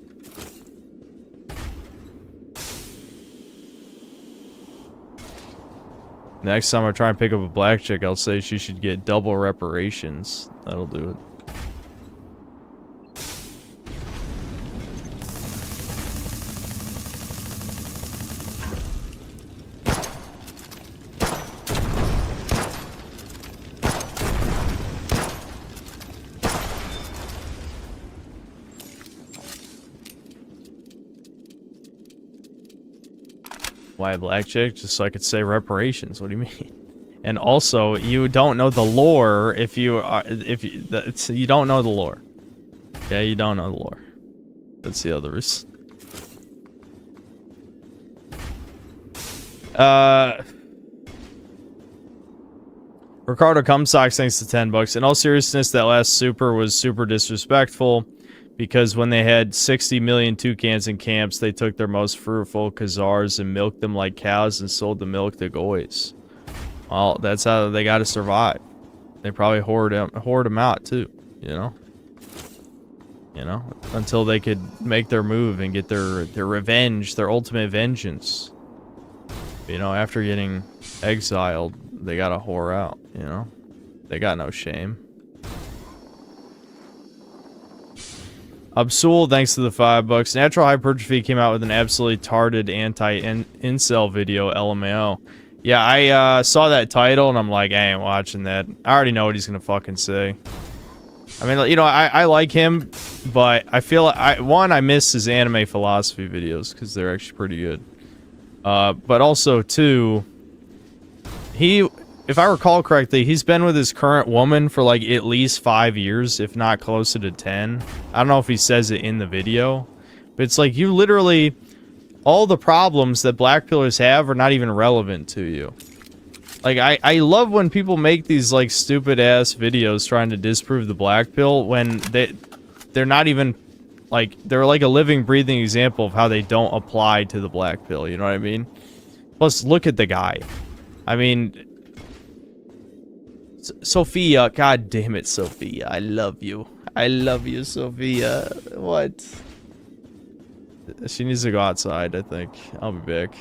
Next time I try and pick up a black chick, I'll say she should get double reparations. That'll do it. Why a black chick? Just so I could say reparations. What do you mean? And also, you don't know the lore if you don't know the lore. Yeah, you don't know the lore. That's the others. Ricardo Cumsocks, thanks to $10. In all seriousness, that last super was super disrespectful. Because when they had 60 million toucans in camps, they took their most fruitful Khazars and milked them like cows and sold the milk to goys. Well, that's how they got to survive. They probably hoard them out too, you know? You know? Until they could make their move and get their revenge, their ultimate vengeance. You know, after getting exiled, they got to whore out, you know? They got no shame. Absul, thanks to the $5. Natural Hypertrophy came out with an absolutely tarded anti-incel video, LMAO. Yeah, I saw that title and I'm like, I ain't watching that. I already know what he's gonna fucking say. I mean, you know, I like him, but I feel I miss his anime philosophy videos because they're actually pretty good. But also, too, if I recall correctly, he's been with his current woman for like at least 5 years, if not closer to 10. I don't know if he says it in the video, but it's like you literally, all the problems that black pillars have are not even relevant to you. Like, I love when people make these like stupid ass videos trying to disprove the black pill when they're not even like, they're like a living, breathing example of how they don't apply to the black pill, you know what I mean? Plus, look at the guy. I mean, Sophia, god damn it, Sophia. I love you. I love you, Sophia. What? She needs to go outside, I think. I'll be back.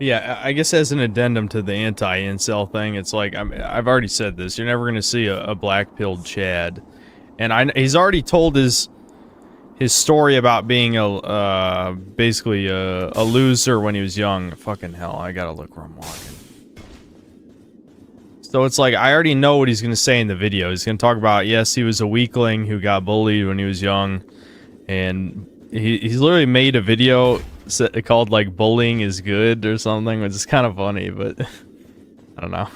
Yeah, I guess as an addendum to the anti-incel thing, it's like, I've already said this, you're never going to see a black-pilled Chad. And he's already told his story about being basically a loser when he was young. Fucking hell, I gotta look where I'm walking. So it's like, I already know what he's going to say in the video. He's going to talk about, yes, he was a weakling who got bullied when he was young. And he's literally made a video called, like, Bullying is Good or something, which is kind of funny, but I don't know.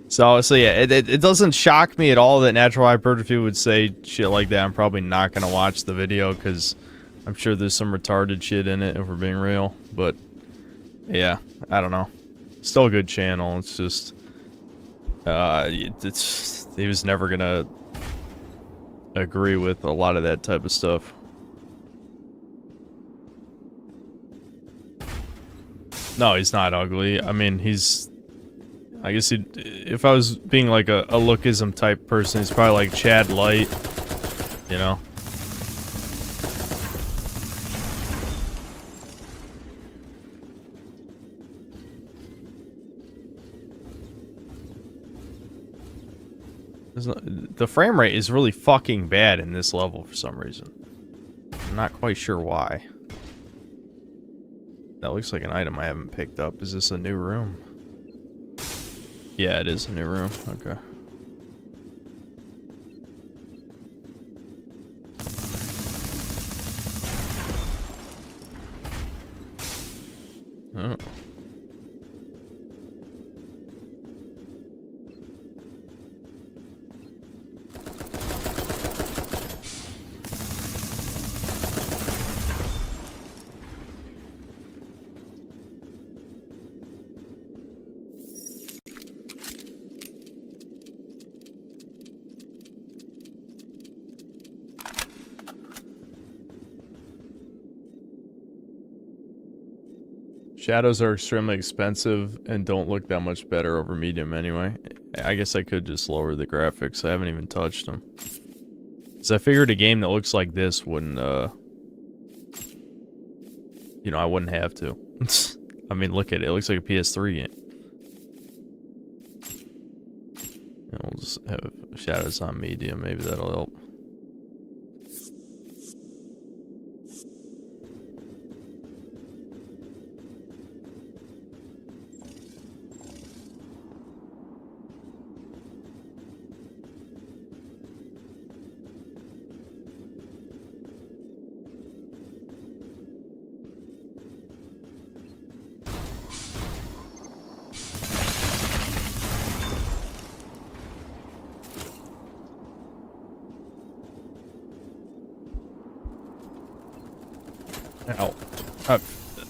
So yeah, it doesn't shock me at all that Natural Hypertrophy would say shit like that. I'm probably not going to watch the video because I'm sure there's some retarded shit in it, if we're being real. But, yeah, I don't know. Still a good channel. It's just he was never gonna agree with a lot of that type of stuff. No, he's not ugly. I mean, I guess if I was being like a lookism type person, he's probably like Chad Light, you know. The frame rate is really fucking bad in this level for some reason. I'm not quite sure why. That looks like an item I haven't picked up. Is this a new room? Yeah, it is a new room. Okay. Oh. Shadows are extremely expensive and don't look that much better over medium anyway. I guess I could just lower the graphics. I haven't even touched them. Because I figured a game that looks like this wouldn't, you know, I wouldn't have to. I mean, look at it. It looks like a PS3 game. And we'll just have shadows on medium. Maybe that'll help. Ow.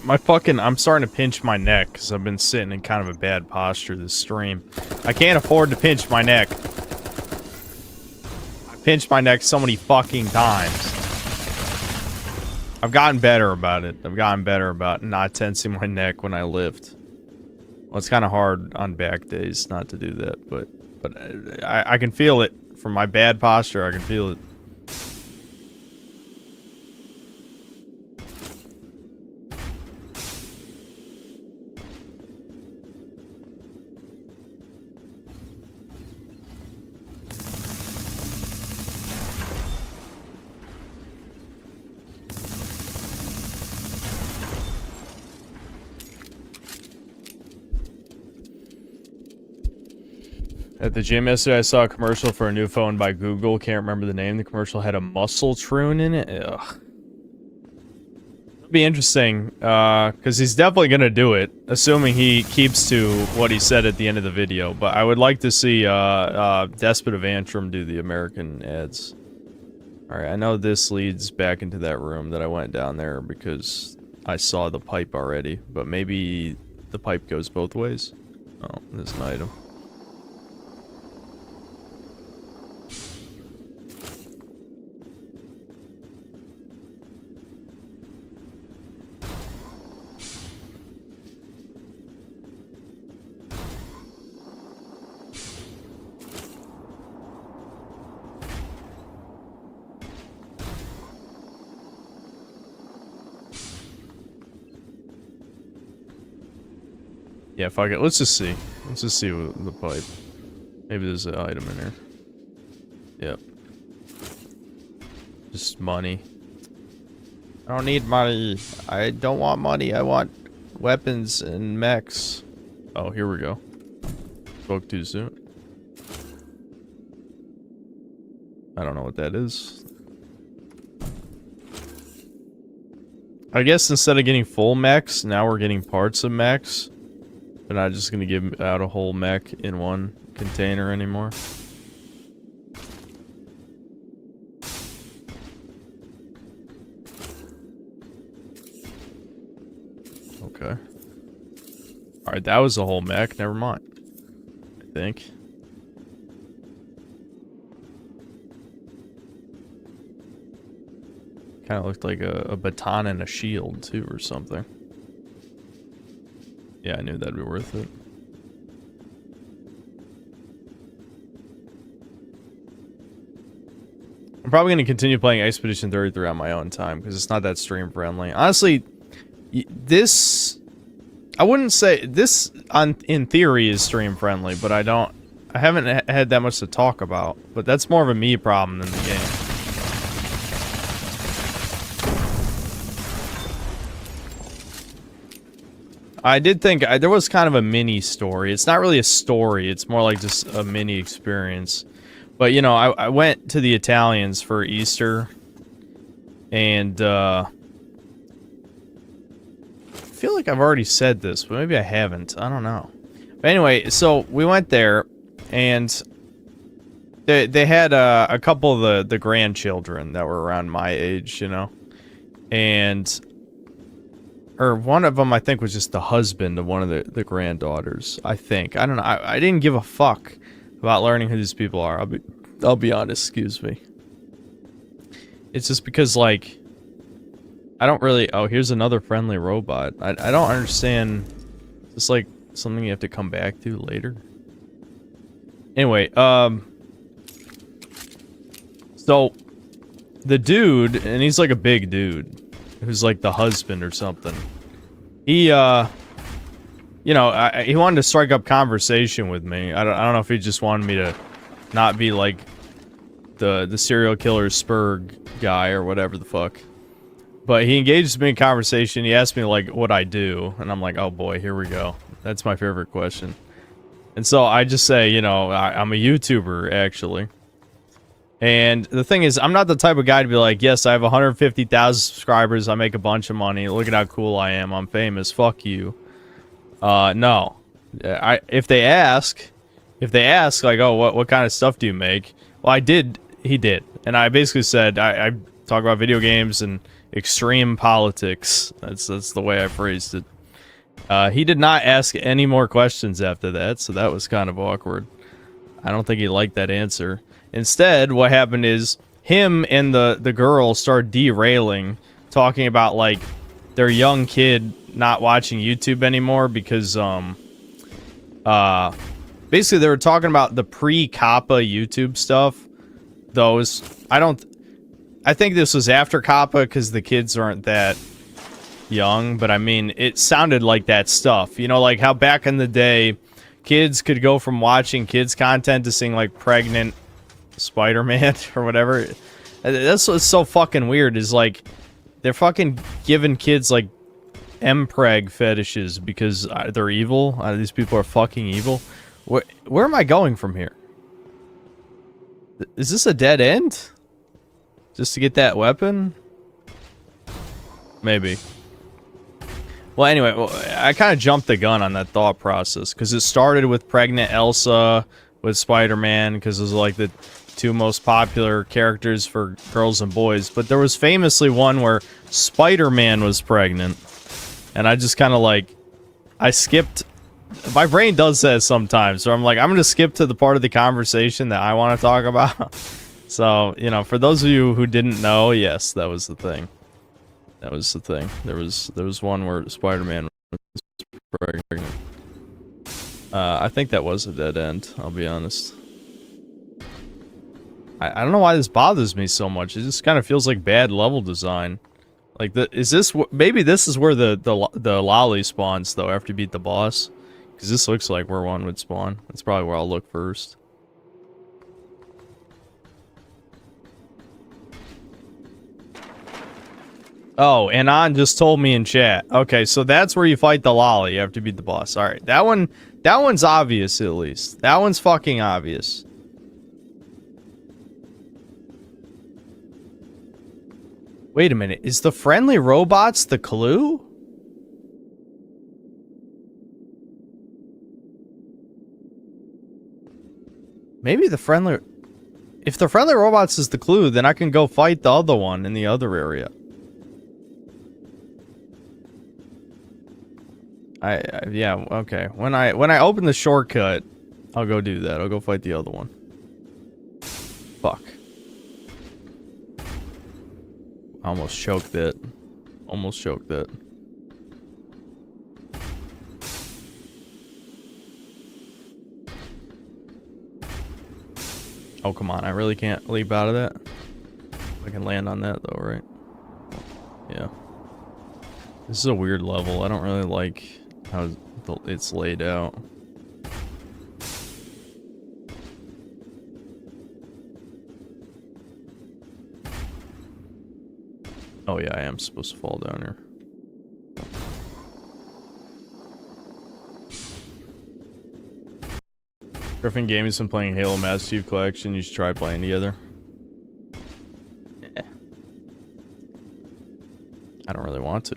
I'm starting to pinch my neck because I've been sitting in kind of a bad posture this stream. I can't afford to pinch my neck. I pinched my neck so many fucking times. I've gotten better about it. I've gotten better about not tensing my neck when I lift. Well, it's kind of hard on back days not to do that, but I can feel it. From my bad posture, I can feel it. At the gym yesterday, I saw a commercial for a new phone by Google. Can't remember the name. The commercial had a muscle troon in it. Ugh. It'll be interesting, because he's definitely going to do it, assuming he keeps to what he said at the end of the video. But I would like to see Despot of Antrim do the American ads. Alright, I know this leads back into that room that I went down there because I saw the pipe already. But maybe the pipe goes both ways? Oh, there's an item. Yeah, fuck it. Let's just see. Let's just see what the pipe. Maybe there's an item in here. Yep. Just money. I don't need money. I don't want money. I want weapons and mechs. Oh, here we go. Spoke too soon. I don't know what that is. I guess instead of getting full mechs, now we're getting parts of mechs. They're not just gonna give out a whole mech in one container anymore. Okay. Alright, that was the whole mech. Never mind. I think. Kind of looked like a baton and a shield, too, or something. Yeah, I knew that'd be worth it. I'm probably going to continue playing Expedition 33 on my own time, because it's not that stream friendly. Honestly, this... I wouldn't say... This, in theory, is stream friendly, but I haven't had that much to talk about. But that's more of a me problem than the game. I did think there was kind of a mini story. It's not really a story. It's more like just a mini experience. But, you know, I went to the Italians for Easter. And, I feel like I've already said this, but maybe I haven't. I don't know. But anyway, so we went there. And they had a couple of the grandchildren that were around my age, you know. And... Or one of them, I think, was just the husband of one of the granddaughters. I think. I don't know. I didn't give a fuck about learning who these people are. I'll be honest. Excuse me. It's just because, like, I don't really... Oh, here's another friendly robot. I don't understand. It's like something you have to come back to later. Anyway, so the dude, and he's like a big dude, who's like the husband or something. He, you know, he wanted to strike up conversation with me. I don't know if he just wanted me to not be like the serial killer Spurg guy or whatever the fuck. But he engaged me in conversation. He asked me like what I do, and I'm like, oh boy, here we go. That's my favorite question. And so I just say, you know, I'm a YouTuber actually. And the thing is, I'm not the type of guy to be like, yes, I have 150,000 subscribers, I make a bunch of money, look at how cool I am, I'm famous, fuck you. No. If they ask, like, oh, what kind of stuff do you make? Well, he did. And I basically said, I talk about video games and extreme politics. That's the way I phrased it. He did not ask any more questions after that, so that was kind of awkward. I don't think he liked that answer. Instead, what happened is him and the girl started derailing, talking about like their young kid not watching YouTube anymore because basically they were talking about the pre-Kappa YouTube stuff. Those I think this was after Kappa because the kids aren't that young, but I mean it sounded like that stuff. You know, like how back in the day kids could go from watching kids content to seeing like pregnant Spider-Man or whatever. That's what's so fucking weird is like they're fucking giving kids like mpreg fetishes because they're evil. These people are fucking evil. Where am I going from here? Is this a dead end? Just to get that weapon? Maybe. Well, anyway, I kind of jumped the gun on that thought process because it started with pregnant Elsa with Spider-Man because those are like the two most popular characters for girls and boys, but there was famously one where Spider-Man was pregnant, and I just kind of like, I skipped, my brain does that sometimes, so I'm like, I'm gonna skip to the part of the conversation that I want to talk about. So, you know, for those of you who didn't know, yes, that was the thing. That was the thing. There was one where Spider-Man was pregnant. I think that was a dead end, I'll be honest. I don't know why this bothers me so much. It just kind of feels like bad level design. Like, maybe this is where the lolly spawns, though, after you beat the boss. Because this looks like where one would spawn. That's probably where I'll look first. Oh, Anon just told me in chat. Okay, so that's where you fight the lolly. You have to beat the boss. Alright, that one's obvious at least. That one's fucking obvious. Wait a minute, is the friendly robots the clue? Maybe the friendly... If the friendly robots is the clue, then I can go fight the other one in the other area. Yeah, okay. When I open the shortcut, I'll go do that. I'll go fight the other one. Fuck. I almost choked that. Almost choked that. Oh, come on. I really can't leap out of that. I can land on that, though, right? Yeah. This is a weird level. I don't really like how it's laid out. Oh yeah, I am supposed to fall down here. Griffin Gaming has been playing Halo Master Chief Collection. You should try playing together. Eh. I don't really want to.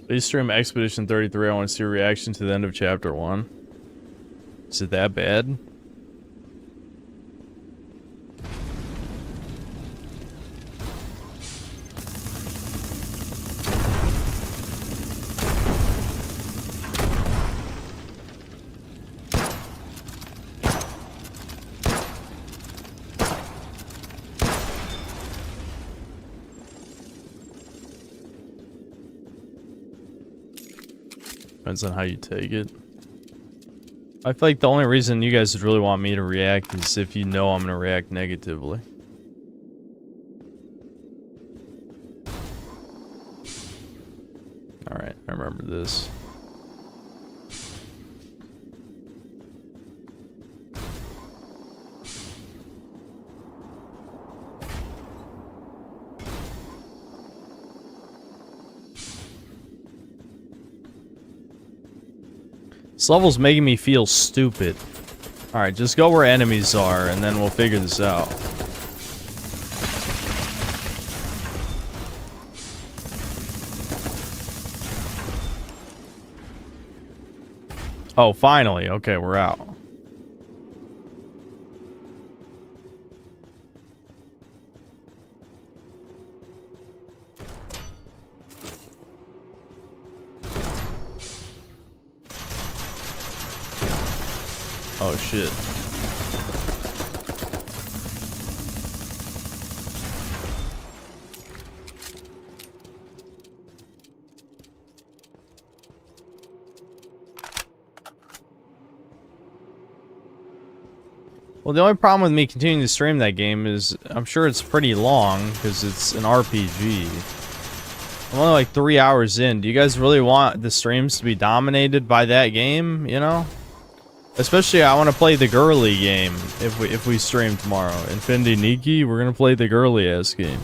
Please stream Expedition 33. I want to see a reaction to the end of Chapter 1. Is it that bad? Depends on how you take it. I feel like the only reason you guys would really want me to react is if you know I'm gonna react negatively. Alright, I remember this. This level's making me feel stupid. Alright, just go where enemies are, and then we'll figure this out. Oh, finally. Okay, we're out. Oh shit. Well, the only problem with me continuing to stream that game is I'm sure it's pretty long because it's an RPG. I'm only like 3 hours in. Do you guys really want the streams to be dominated by that game, you know? Especially, I want to play the girly game if we stream tomorrow. Infinity Nikki, we're gonna play the girly ass game.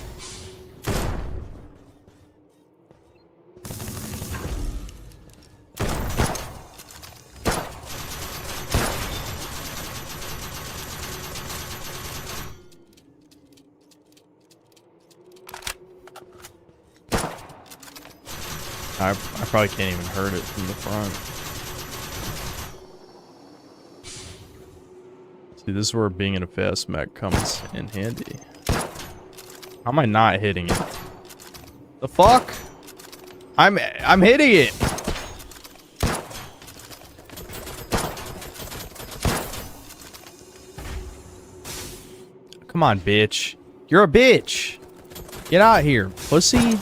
I probably can't even hurt it from the front. See, this is where being in a fast mech comes in handy. How am I not hitting it? The fuck? I'm hitting it! Come on, bitch. You're a bitch. Get out here, pussy.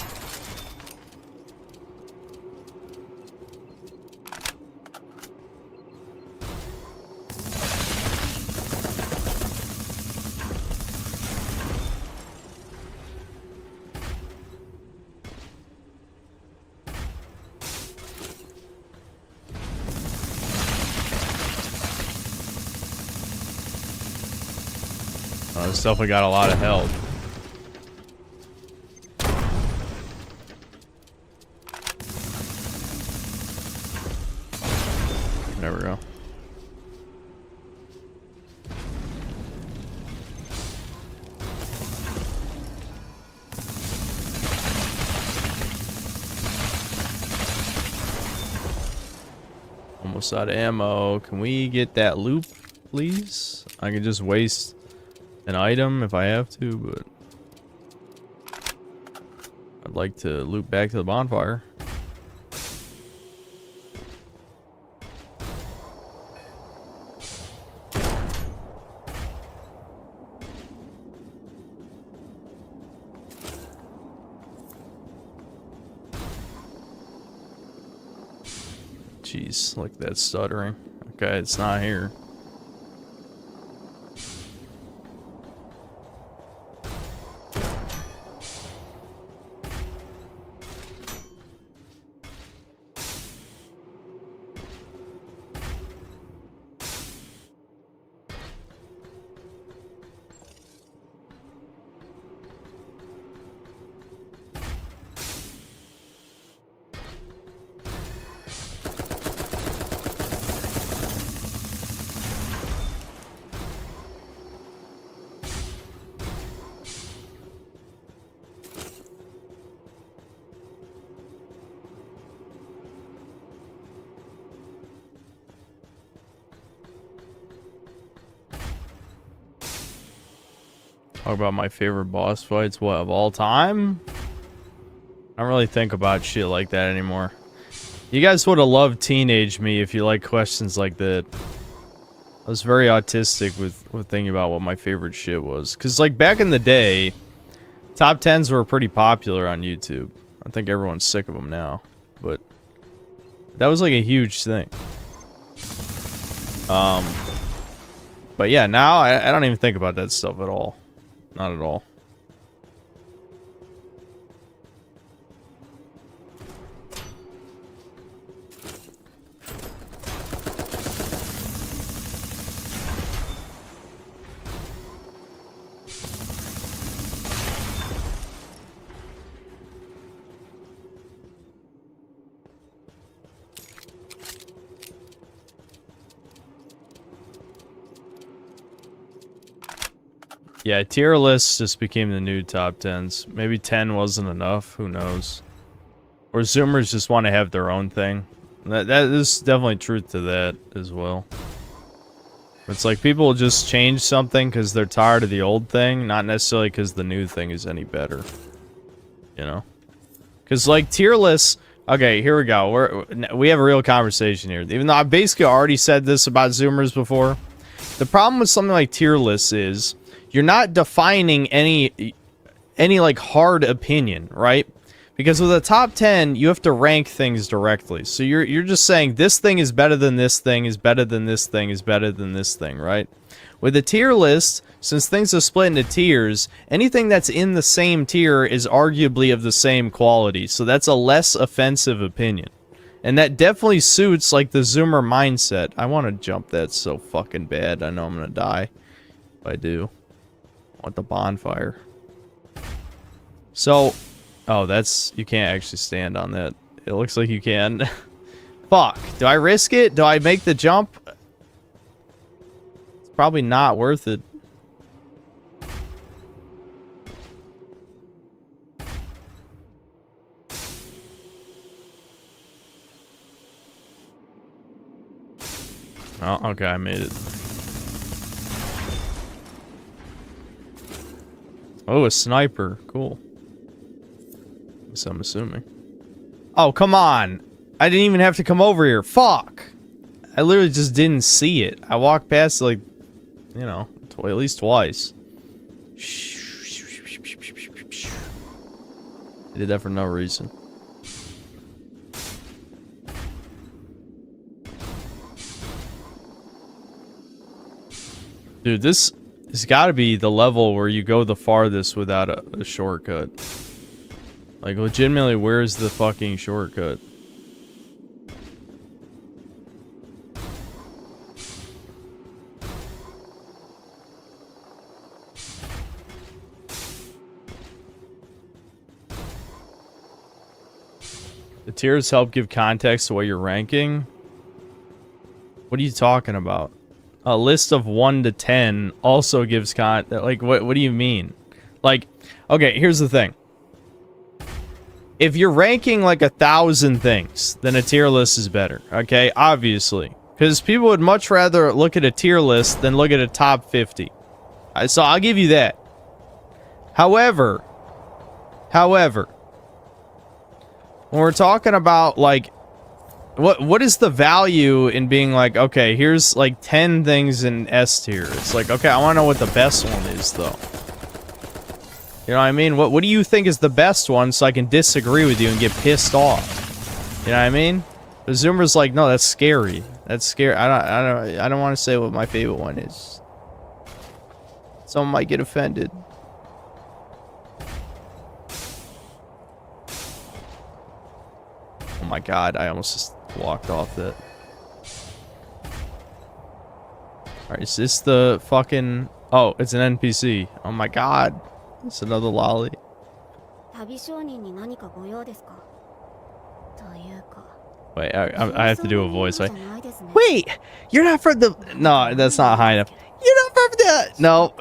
Oh, this definitely got a lot of help. There we go. Almost out of ammo. Can we get that loop, please? I can just waste an item if I have to, but I'd like to loop back to the bonfire. Jeez, look at that stuttering. Okay, it's not here. Talk about my favorite boss fights, what, of all time? I don't really think about shit like that anymore. You guys would have loved teenage me if you like questions like that. I was very autistic with thinking about what my favorite shit was. Because, like, back in the day, top 10s were pretty popular on YouTube. I think everyone's sick of them now. But that was, like, a huge thing. But yeah, now I don't even think about that stuff at all. Not at all. Yeah, tier lists just became the new top 10s. Maybe 10 wasn't enough. Who knows? Or Zoomers just want to have their own thing. That is definitely truth to that as well. It's like people will just change something because they're tired of the old thing, not necessarily because the new thing is any better. You know? Because, like, tier lists... Okay, here we go. We have a real conversation here. Even though I basically already said this about Zoomers before. The problem with something like tier lists is... You're not defining any like hard opinion, right? Because with a top 10, you have to rank things directly. So you're just saying this thing is better than this thing, is better than this thing, is better than this thing, right? With a tier list, since things are split into tiers, anything that's in the same tier is arguably of the same quality. So that's a less offensive opinion. And that definitely suits like the Zoomer mindset. I want to jump that so fucking bad. I know I'm gonna die if I do. Want the bonfire. So, oh, that's, you can't actually stand on that. It looks like you can. Fuck. Do I risk it? Do I make the jump? It's probably not worth it. Oh, okay, I made it. Oh, a sniper. Cool. So I'm assuming. Oh, come on. I didn't even have to come over here. Fuck. I literally just didn't see it. I walked past, like, you know, at least twice. I did that for no reason. Dude, this has got to be the level where you go the farthest without a shortcut. Like, legitimately, where's the fucking shortcut? The tiers help give context to what you're ranking. What are you talking about? A list of 1 to 10 also gives like, what do you mean? Like, okay, here's the thing. If you're ranking like 1,000 things, then a tier list is better, okay? Obviously. Because people would much rather look at a tier list than look at a top 50. So I'll give you that. However, when we're talking about, like, what is the value in being like, okay, here's like 10 things in S tier. It's like, okay, I want to know what the best one is, though. You know what I mean? What do you think is the best one so I can disagree with you and get pissed off? You know what I mean? The Zoomer's like, no, that's scary. That's scary. I don't want to say what my favorite one is. Someone might get offended. Oh my god, I almost just walked off that. Alright, is this the fucking... Oh, it's an NPC. Oh my god. It's another lolly. Wait, I have to do a voice. Wait, you're not from the... No, that's not high enough. You're not from the... No.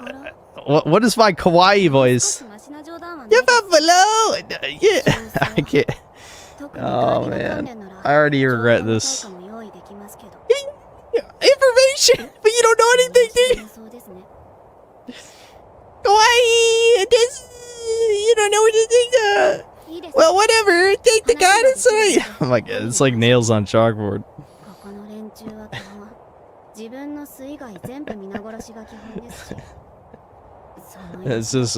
What is my kawaii voice? You're from below. Yeah, I can't... Oh man, I already regret this. Information, but you don't know anything, do you? Kawaii, you don't know anything. Well, whatever. Take the guidance. Oh my god, it's like nails on chalkboard. It's just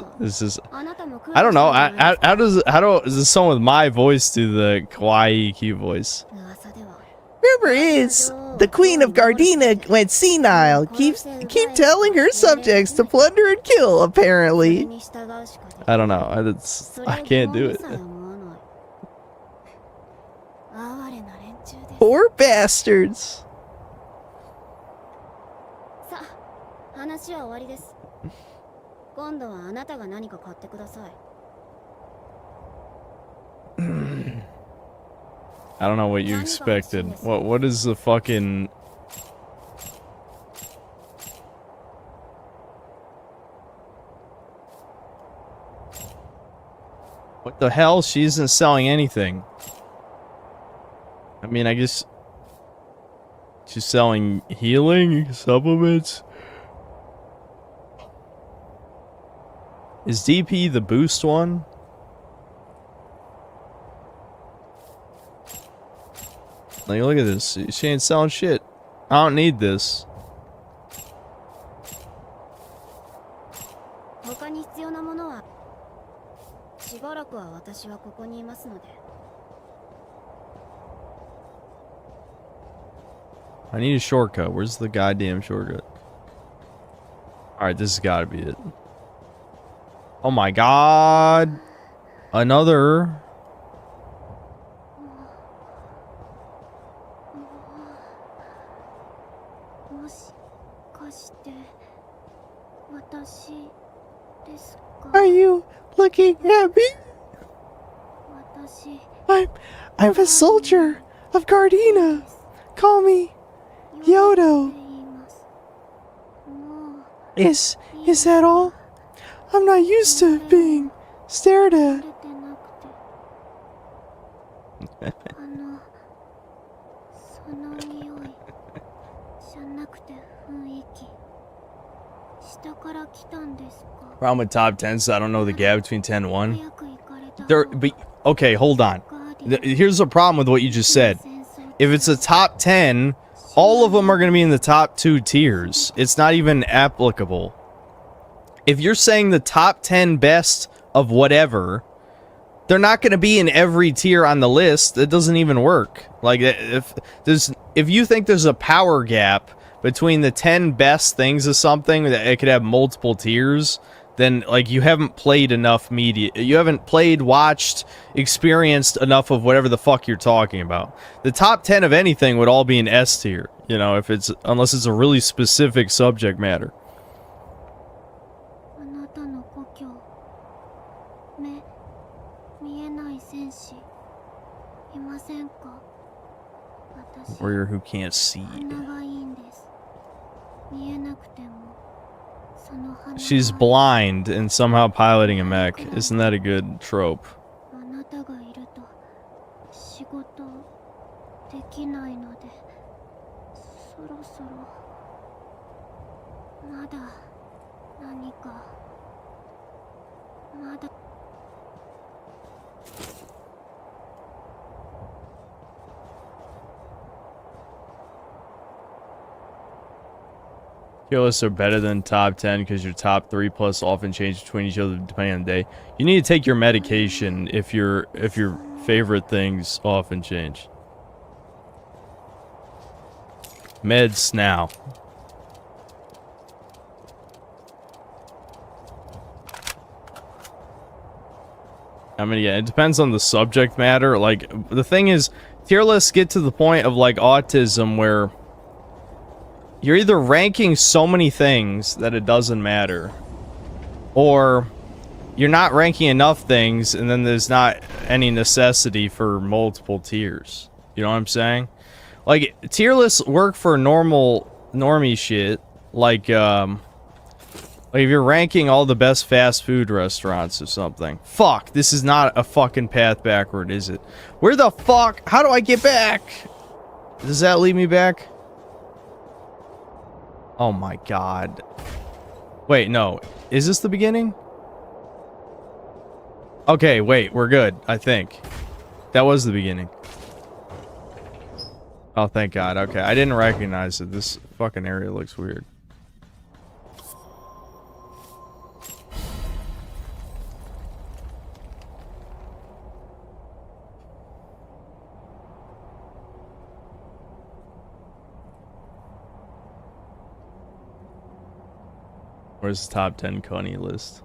I don't know. How does someone with my voice do the kawaii cute voice? Rumor is the Queen of Gardena went senile. Keep telling her subjects to plunder and kill. Apparently, I don't know. I can't do it. Poor bastards. I don't know what you expected. What is the fucking... What the hell? She isn't selling anything. I mean, I guess she's selling healing supplements. Is DP the boost one? Like, look at this. She ain't selling shit. I don't need this. I need a shortcut. Where's the goddamn shortcut? Alright, this has got to be it. Oh my god. Another. Are you looking at me? I'm a soldier of Gardena. Call me Yodo. Is that all? I'm not used to being stared at. Problem with top 10, so I don't know the gap between 10 and 1. Okay, hold on. Here's the problem with what you just said. If it's a top 10, all of them are going to be in the top 2 tiers. It's not even applicable. If you're saying the top 10 best of whatever, they're not going to be in every tier on the list. It doesn't even work. Like, if you think there's a power gap between the 10 best things of something that it could have multiple tiers, then like you haven't played enough media. You haven't played, watched, experienced enough of whatever the fuck you're talking about. The top 10 of anything would all be in S tier, you know, unless it's a really specific subject matter. あなたの故郷目見えない戦士いませんか私 Warrior who can't see. 鼻がいいんです見えなくてもその鼻 She's blind and somehow piloting a mech. Isn't that a good trope? あなたがいると仕事できないのでそろそろまだ何かまだ Tier lists are better than top 10 because your top 3 plus often change between each other depending on the day. You need to take your medication if your favorite things often change. Meds now. I mean, yeah, it depends on the subject matter. Like, the thing is, tier lists get to the point of, like, autism where you're either ranking so many things that it doesn't matter, or you're not ranking enough things and then there's not any necessity for multiple tiers. You know what I'm saying? Like, tier lists work for normie shit, like if you're ranking all the best fast food restaurants or something. Fuck, this is not a fucking path backward, is it? Where the fuck? How do I get back? Does that lead me back? Oh my god. Wait, no. Is this the beginning? Okay, wait, we're good, I think. That was the beginning. Oh, thank god. Okay, I didn't recognize it. This fucking area looks weird. Where's the top 10 Coney list?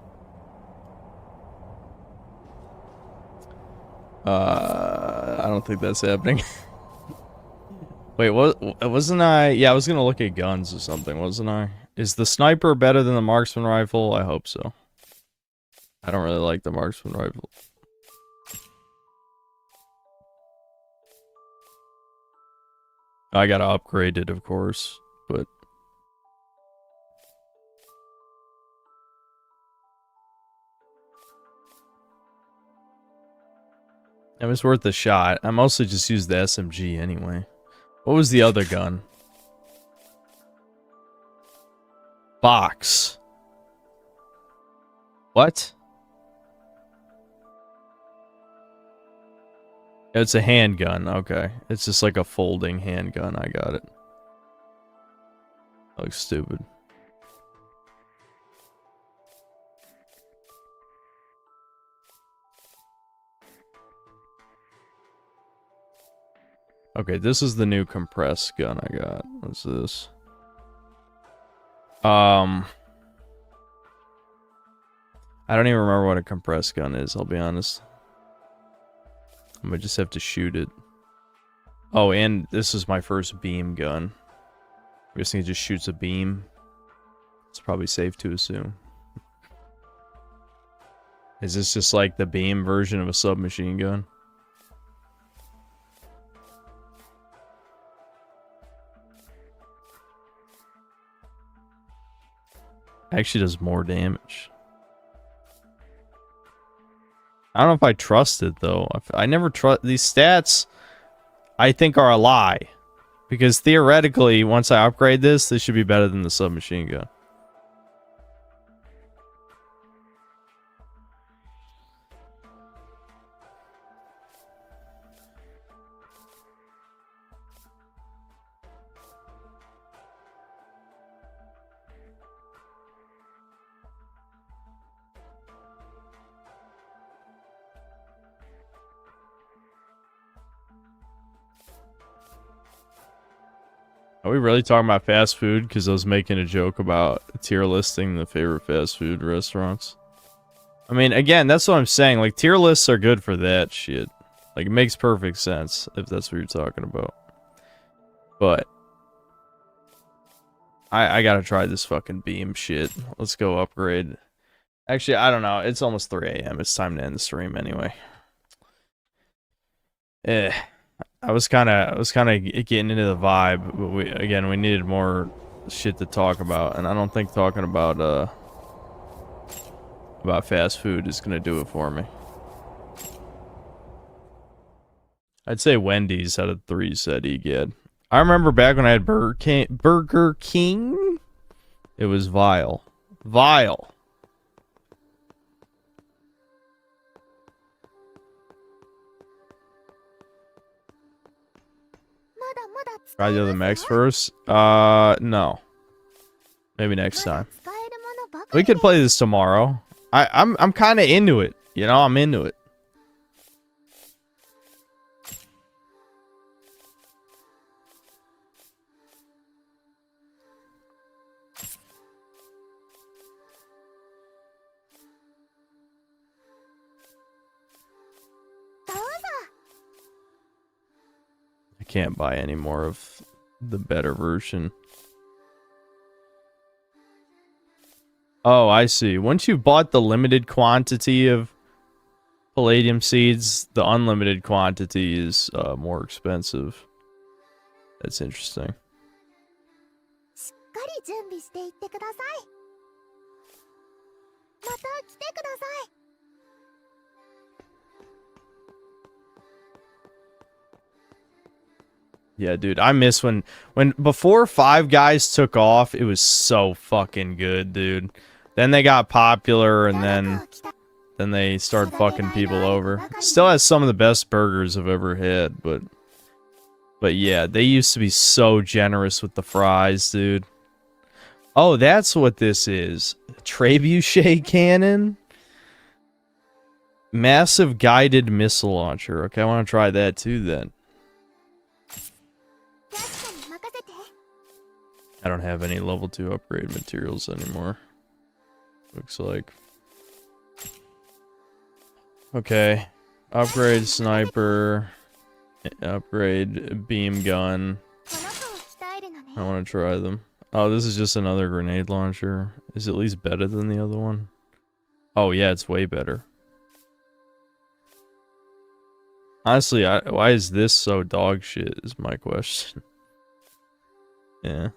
I don't think that's happening. Wait, wasn't I? Yeah, I was gonna look at guns or something, wasn't I? Is the sniper better than the marksman rifle? I hope so. I don't really like the marksman rifle. I gotta upgrade it, of course, but it was worth a shot. I mostly just used the SMG anyway. What was the other gun? Box. What? It's a handgun. Okay. It's just like a folding handgun. I got it. That looks stupid. Okay, this is the new compressed gun I got. What's this? I don't even remember what a compressed gun is, I'll be honest. I might just have to shoot it. Oh, and this is my first beam gun. I'm guessing it just shoots a beam. It's probably safe to assume. Is this just like the beam version of a submachine gun? Actually does more damage. I don't know if I trust it though. I never trust these stats. I think are a lie, because theoretically, once I upgrade this should be better than the submachine gun. Are we really talking about fast food? Because I was making a joke about tier listing the favorite fast food restaurants. I mean, again, that's what I'm saying. Like, tier lists are good for that shit. Like, it makes perfect sense if that's what you're talking about. But I gotta try this fucking beam shit. Let's go upgrade. Actually, I don't know. It's almost 3 a.m. It's time to end the stream anyway. I was kind of getting into the vibe, but we needed more shit to talk about, and I don't think talking about fast food is gonna do it for me. I'd say Wendy's out of 3 said he get. I remember back when I had Burger King, it was vile. Vile. Try the other mechs first? No. Maybe next time. We could play this tomorrow. I'm kind of into it. You know, I'm into it. I can't buy any more of the better version. Oh, I see. Once you've bought the limited quantity of palladium seeds, the unlimited quantity is more expensive. That's interesting. Yeah, dude, I miss when before Five Guys took off, it was so fucking good, dude. Then they got popular, and then they started fucking people over. Still has some of the best burgers I've ever had, but yeah, they used to be so generous with the fries, dude. Oh, that's what this is. Trebuchet cannon? Massive guided missile launcher. Okay, I want to try that too then. I don't have any level 2 upgrade materials anymore. Looks like. Okay. Upgrade sniper. Upgrade beam gun. I want to try them. Oh, this is just another grenade launcher. Is it at least better than the other one? Oh yeah, it's way better. Honestly, why is this so dog shit is my question. Yeah.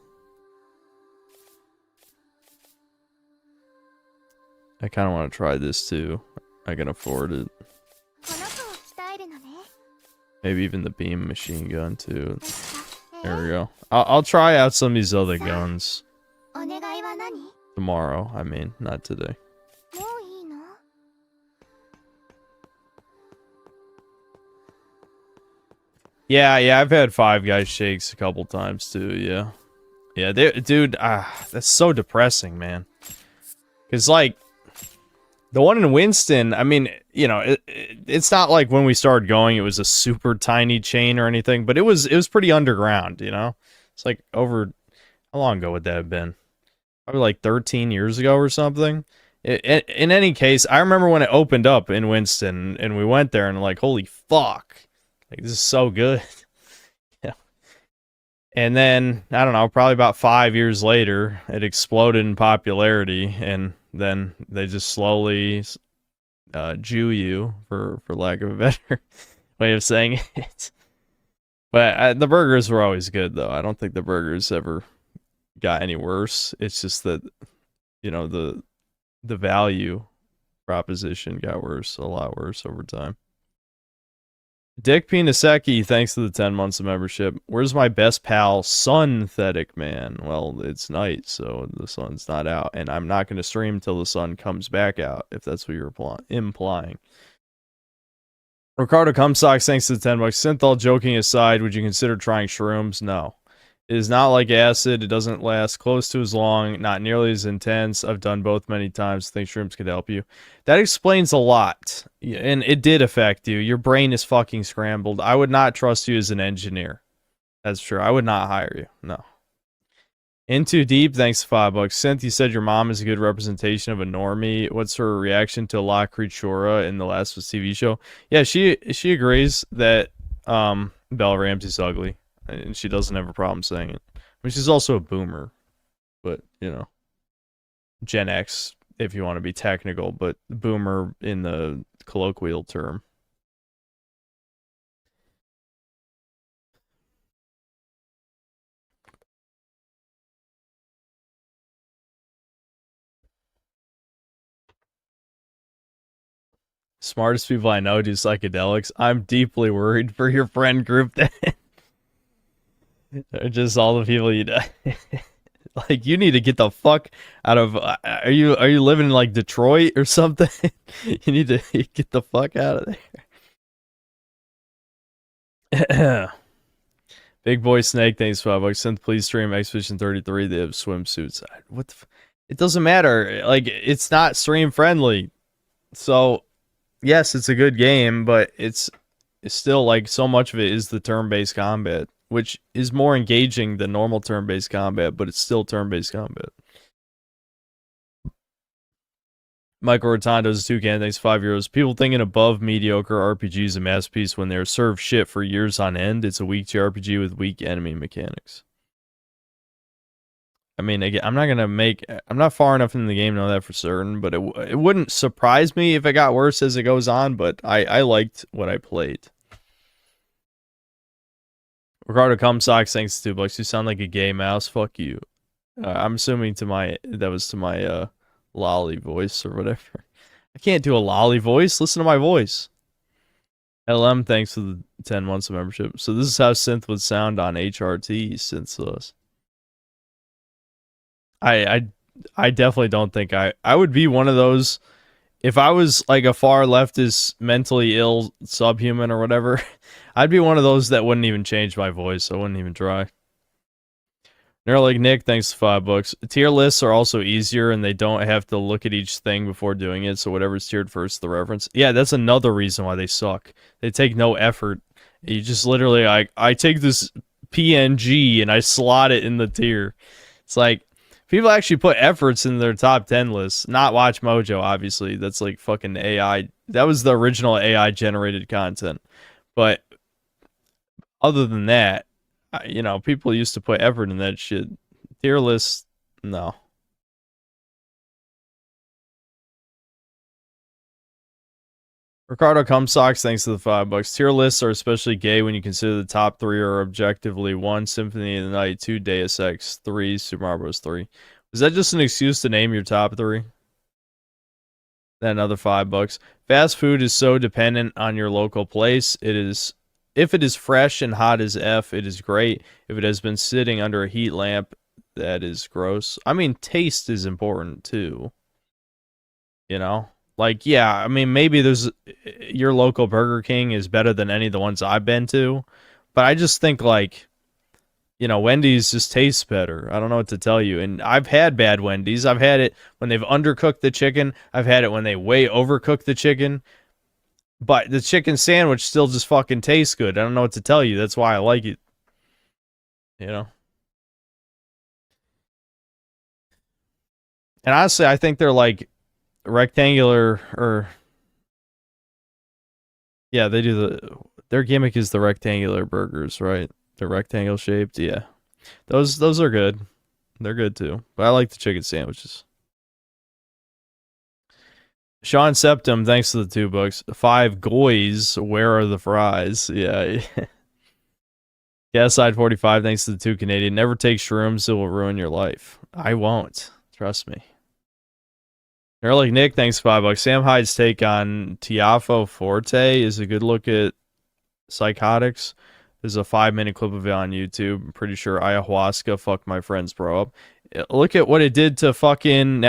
I kind of want to try this too. I can afford it. Maybe even the beam machine gun too. There we go. I'll try out some of these other guns tomorrow. I mean, not today. Yeah, I've had Five Guys shakes a couple times too. Yeah, dude. That's so depressing, man. Cause like. The one in Winston, I mean, you know, it's not like when we started going, it was a super tiny chain or anything, but it was pretty underground, you know? It's like over, how long ago would that have been? Probably like 13 years ago or something. In any case, I remember when it opened up in Winston, and we went there, and like, holy fuck. Like, this is so good. Yeah. And then, I don't know, probably about 5 years later, it exploded in popularity, and then they just slowly Jew you, for lack of a better way of saying it. But the burgers were always good, though. I don't think the burgers ever got any worse. It's just that, you know, the value proposition got worse, a lot worse over time. Dick Pinasecki, thanks to the 10 months of membership. Where's my best pal, Synthetic Man? Well, it's night, so the sun's not out. And I'm not going to stream till the sun comes back out, if that's what you're implying. Ricardo Cumsocks, thanks to the 10 bucks. Synthol, joking aside, would you consider trying shrooms? No. It is not like acid. It doesn't last close to as long, not nearly as intense. I've done both many times. I think shrooms could help you. That explains a lot. And it did affect you. Your brain is fucking scrambled. I would not trust you as an engineer. That's true. I would not hire you. No. In Too Deep, thanks to $5. Synth, you said your mom is a good representation of a normie. What's her reaction to La Creatura in the Last of Us TV show? Yeah, she agrees that Belle Ramsey's ugly, and she doesn't have a problem saying it. I mean, she's also a boomer, but you know, Gen X if you want to be technical, but boomer in the colloquial term. Smartest people I know do psychedelics. I'm deeply worried for your friend group then. They're just all the people you know. Like, you need to get the fuck out of are you living in like Detroit or something? You need to get the fuck out of there. Big Boy Snake, thanks $5. Synth, please stream Expedition 33. They have swimsuits. What the it doesn't matter. Like, it's not stream friendly. So yes, it's a good game, but it's still like so much of it is the turn-based combat, which is more engaging than normal turn-based combat, but it's still turn-based combat. Michael Rotondo's 2K, thanks €5. People thinking above mediocre RPG is a masterpiece when they're served shit for years on end. It's a weak JRPG with weak enemy mechanics. I mean, again, I'm not far enough in the game to know that for certain, but it wouldn't surprise me if it got worse as it goes on, but I liked what I played. Ricardo Cumsocks, thanks to $2. You sound like a gay mouse. Fuck you. I'm assuming that was to my lolly voice or whatever. I can't do a lolly voice. Listen to my voice. LM, thanks for the 10 months of membership. So this is how synth would sound on HRT synth. I definitely don't think I would be one of those. If I was like a far leftist, mentally ill subhuman or whatever, I'd be one of those that wouldn't even change my voice. I wouldn't even try. Neuralink Nick, thanks to $5. Tier lists are also easier and they don't have to look at each thing before doing it. So whatever's tiered first, the reference. Yeah, that's another reason why they suck. They take no effort. You just literally, I take this PNG and I slot it in the tier. It's like, people actually put efforts in their top 10 lists. Not Watch Mojo, obviously. That's like fucking AI. That was the original AI generated content. But other than that, you know, people used to put effort in that shit. Tier list, no. Ricardo Cumsocks, thanks to the $5. Tier lists are especially gay when you consider the top 3 are objectively 1, Symphony of the Night, 2, Deus Ex, 3, Super Mario Bros. 3. Was that just an excuse to name your top 3? Then another $5. Fast food is so dependent on your local place. If it is fresh and hot as F, it is great. If it has been sitting under a heat lamp, that is gross. I mean, taste is important too. You know? Like, yeah, I mean, maybe your local Burger King is better than any of the ones I've been to. But I just think, like, you know, Wendy's just tastes better. I don't know what to tell you. And I've had bad Wendy's. I've had it when they've undercooked the chicken. I've had it when they way overcooked the chicken. But the chicken sandwich still just fucking tastes good. I don't know what to tell you. That's why I like it. You know? And honestly, I think they're like rectangular or... Yeah, they do their gimmick is the rectangular burgers, right? They're rectangle shaped, yeah. Those are good. They're good too. But I like the chicken sandwiches. Sean Septum, thanks to the $2. 5 goys, where are the fries? Yeah. Yeah, side 45, thanks to the 2 Canadian. Never take shrooms, it will ruin your life. I won't. Trust me. Neuralink Nick, thanks $5. Sam Hyde's take on Tiafo Forte is a good look at psychotics. There's a 5-minute clip of it on YouTube. I'm pretty sure ayahuasca fucked my friend's bro up. Look at what it did to fucking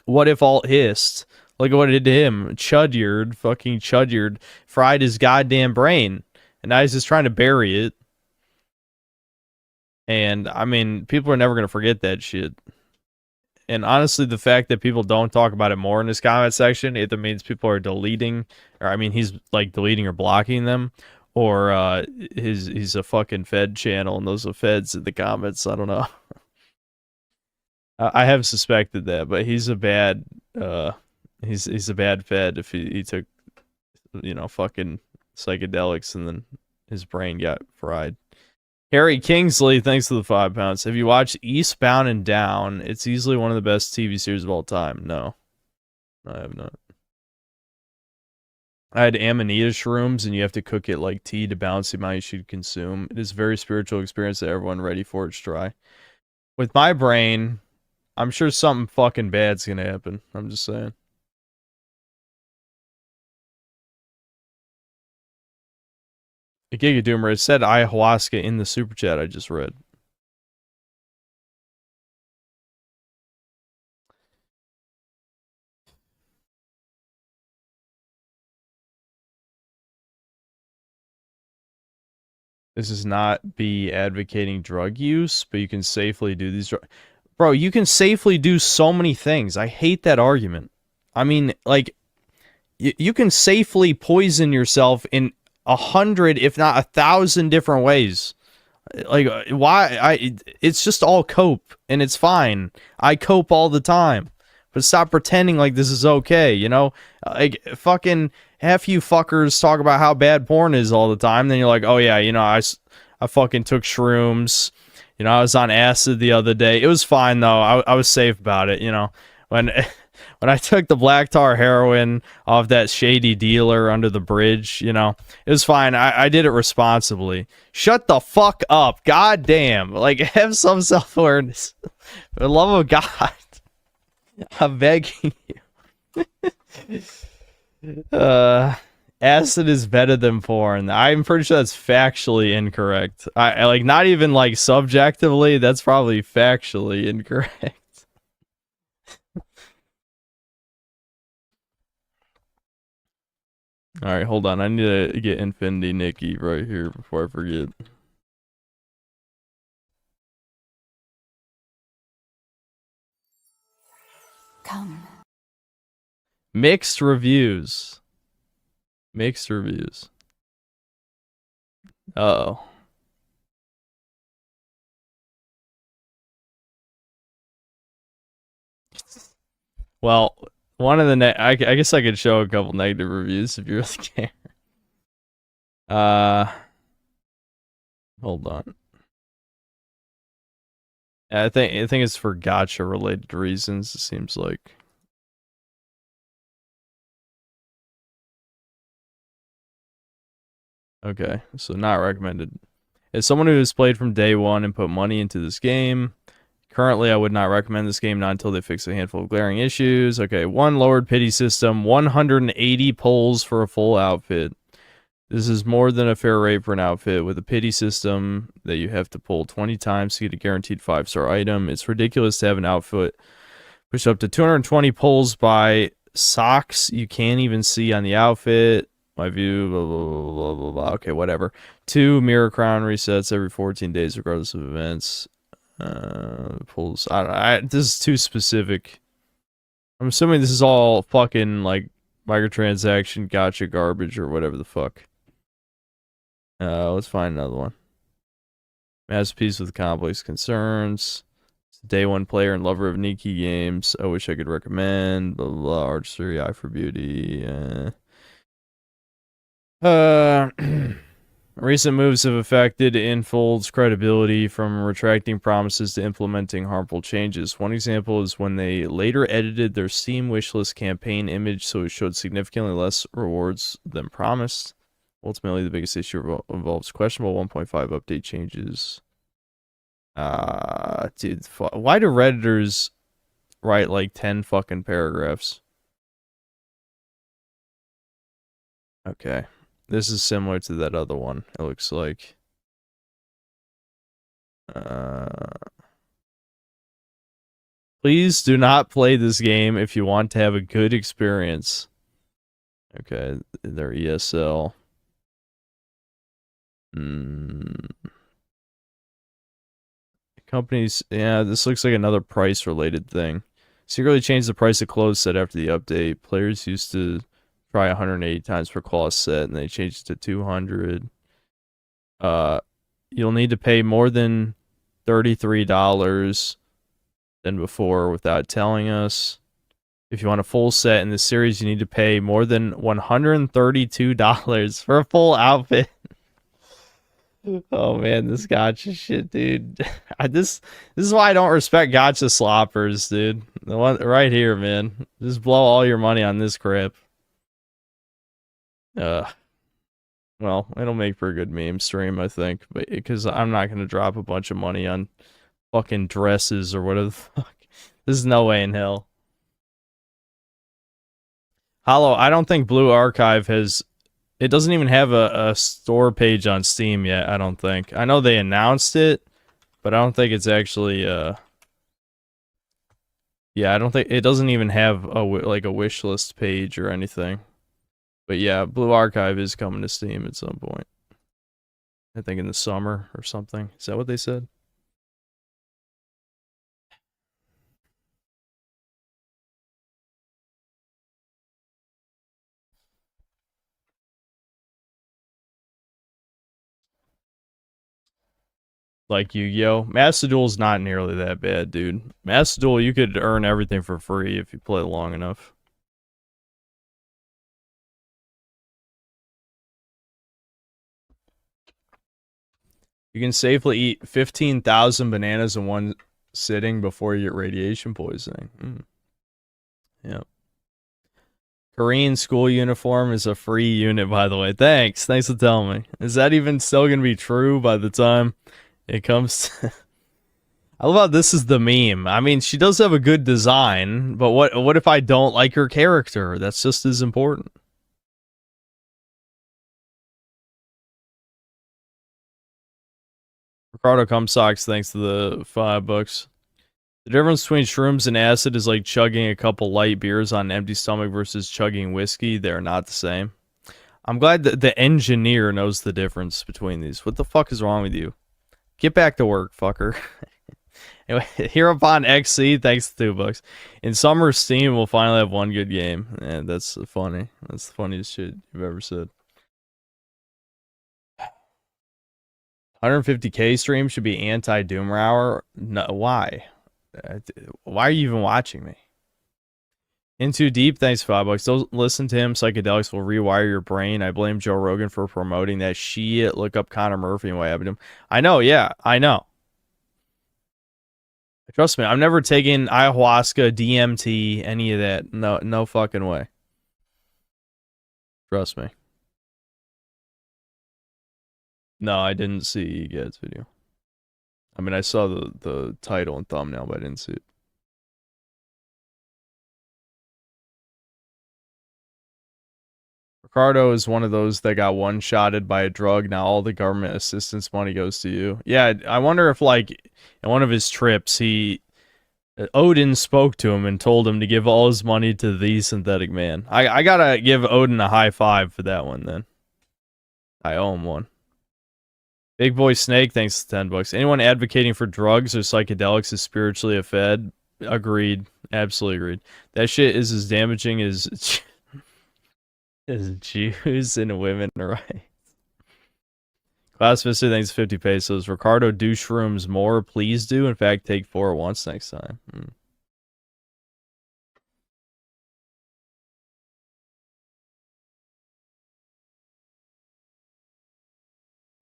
What If Alt Hist. Look at what it did to him. Fucking Chudyard fried his goddamn brain. And now he's just trying to bury it. And, I mean, people are never going to forget that shit. And honestly, the fact that people don't talk about it more in this comment section either means people are deleting, or I mean, he's like deleting or blocking them, or he's a fucking Fed channel and those are Feds in the comments. I don't know. I have suspected that, but he's a bad he's a bad Fed if he took, you know, fucking psychedelics and then his brain got fried. Harry Kingsley, thanks for the £5. Have you watched Eastbound and Down? It's easily one of the best TV series of all time. No, I have not. I had Amanita shrooms, and you have to cook it like tea to balance the amount you should consume. It is a very spiritual experience that everyone ready for it's try. With my brain, I'm sure something fucking bad's gonna happen. I'm just saying. Giga Doomer, it said ayahuasca in the super chat I just read. This is not be advocating drug use, but you can safely do these Bro, you can safely do so many things. I hate that argument. I mean, like, you can safely poison yourself in 100, if not 1,000 different ways. Like, why? It's just all cope, and it's fine. I cope all the time. But stop pretending like this is okay, you know? Like, fucking half you fuckers talk about how bad porn is all the time, then you're like, oh yeah, you know, I fucking took shrooms. You know, I was on acid the other day. It was fine, though. I was safe about it, you know? When I took the black tar heroin off that shady dealer under the bridge, you know, it was fine. I did it responsibly. Shut the fuck up. God damn. Like, have some self-awareness. For the love of God. I'm begging you. Acid is better than porn. I'm pretty sure that's factually incorrect. I like, not even like subjectively, that's probably factually incorrect. Alright, hold on. I need to get Infinity Nikki right here before I forget. Come. Mixed reviews. Mixed reviews. Uh-oh. Well, one of the I guess I could show a couple negative reviews if you really care. Hold on. I think it's for gacha related reasons, it seems like. Okay, so not recommended. As someone who has played from day one and put money into this game, currently I would not recommend this game, not until they fix a handful of glaring issues. Okay, 1 lowered pity system, 180 pulls for a full outfit. This is more than a fair rate for an outfit. With a pity system that you have to pull 20 times to get a guaranteed 5-star item, it's ridiculous to have an outfit push up to 220 pulls by socks you can't even see on the outfit. My view, blah, blah, blah, blah, blah, blah. Okay, whatever. 2 mirror crown resets every 14 days, regardless of events. Pulls. I don't know. This is too specific. I'm assuming this is all fucking, like, microtransaction gotcha garbage or whatever the fuck. Let's find another one. Masterpiece with complex concerns. Day one player and lover of Nikki games. I wish I could recommend. Blah, blah, blah. Archery, Eye for Beauty. Recent moves have affected Infold's credibility, from retracting promises to implementing harmful changes. One example is when they later edited their Steam wishlist campaign image so it showed significantly less rewards than promised. Ultimately, the biggest issue involves questionable 1.5 update changes. Dude, why do Redditors write like 10 fucking paragraphs? Okay. This is similar to that other one, it looks like. Please do not play this game if you want to have a good experience. Okay, their ESL. Companies, yeah, this looks like another price-related thing. Secretly changed the price of clothes set after the update. Players used to try 180 times per claw set, and they changed it to 200. You'll need to pay more than $33 than before without telling us. If you want a full set in this series, you need to pay more than $132 for a full outfit. Oh man, this gacha shit, dude. This is why I don't respect gacha sloppers, dude. The one right here, man. Just blow all your money on this crap. Well, it'll make for a good meme stream, I think, but because I'm not gonna drop a bunch of money on fucking dresses or whatever the fuck. There's no way in hell. Hollow, I don't think Blue Archive has. It doesn't even have a store page on Steam yet, I don't think. I know they announced it, but I don't think it's actually, yeah, I don't think, it doesn't even have a wish list page or anything. But yeah, Blue Archive is coming to Steam at some point. I think in the summer or something. Is that what they said? Like Yu-Gi-Oh! Master Duel's not nearly that bad, dude. Master Duel, you could earn everything for free if you play long enough. You can safely eat 15,000 bananas in one sitting before you get radiation poisoning. Yep. Korean school uniform is a free unit, by the way. Thanks for telling me. Is that even still going to be true by the time it comes to... I love how this is the meme. I mean, she does have a good design, but what if I don't like her character? That's just as important. Ricardo Cumsocks, thanks to the $5. The difference between shrooms and acid is like chugging a couple light beers on an empty stomach versus chugging whiskey. They're not the same. I'm glad that the engineer knows the difference between these. What the fuck is wrong with you? Get back to work, fucker. Anyway, Hereupon XC, thanks to $2. In summer, Steam will finally have one good game. And that's funny. That's the funniest shit you've ever said. 150k stream should be anti-Doomrower. No, why? Why are you even watching me? In Too Deep, thanks $5. Don't listen to him. Psychedelics will rewire your brain. I blame Joe Rogan for promoting that shit. Look up Connor Murphy and what happened to him. I know, yeah, I know. Trust me, I'm never taking ayahuasca, DMT, any of that. No fucking way. Trust me. No, I didn't see Gad's video. I mean, I saw the title and thumbnail, but I didn't see it. Ricardo is one of those that got one-shotted by a drug. Now all the government assistance money goes to you. Yeah, I wonder if, like, in one of his trips, Odin spoke to him and told him to give all his money to the synthetic man. I gotta give Odin a high five for that one, then. I owe him one. Big Boy Snake, thanks to $10. Anyone advocating for drugs or psychedelics is spiritually a fed. Agreed. Absolutely agreed. That shit is as damaging as Jews and women, right? Class Mister, thanks 50 pesos. Ricardo, do shrooms more. Please do. In fact, take 4 at once next time.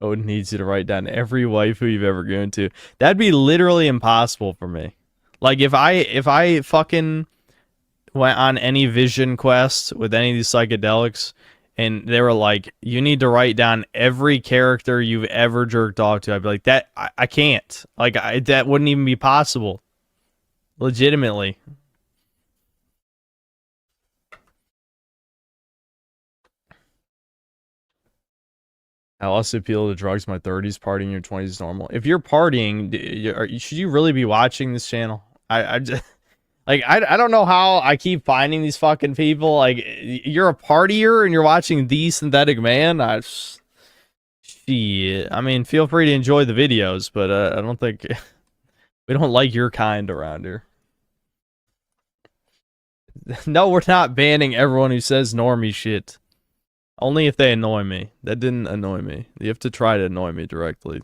Odin needs you to write down every waifu you've ever gone to. That'd be literally impossible for me. Like, if I fucking went on any vision quest with any of these psychedelics, and they were like, you need to write down every character you've ever jerked off to, I'd be like, that, I can't. Like, that wouldn't even be possible. Legitimately. I also appeal to drugs in my 30s, partying in your 20s is normal. If you're partying, should you really be watching this channel? I just... Like, I don't know how I keep finding these fucking people. Like, you're a partier and you're watching The Synthetic Man? Shit. I mean, feel free to enjoy the videos, but I don't think... we don't like your kind around here. No, we're not banning everyone who says normie shit. Only if they annoy me. That didn't annoy me. You have to try to annoy me directly.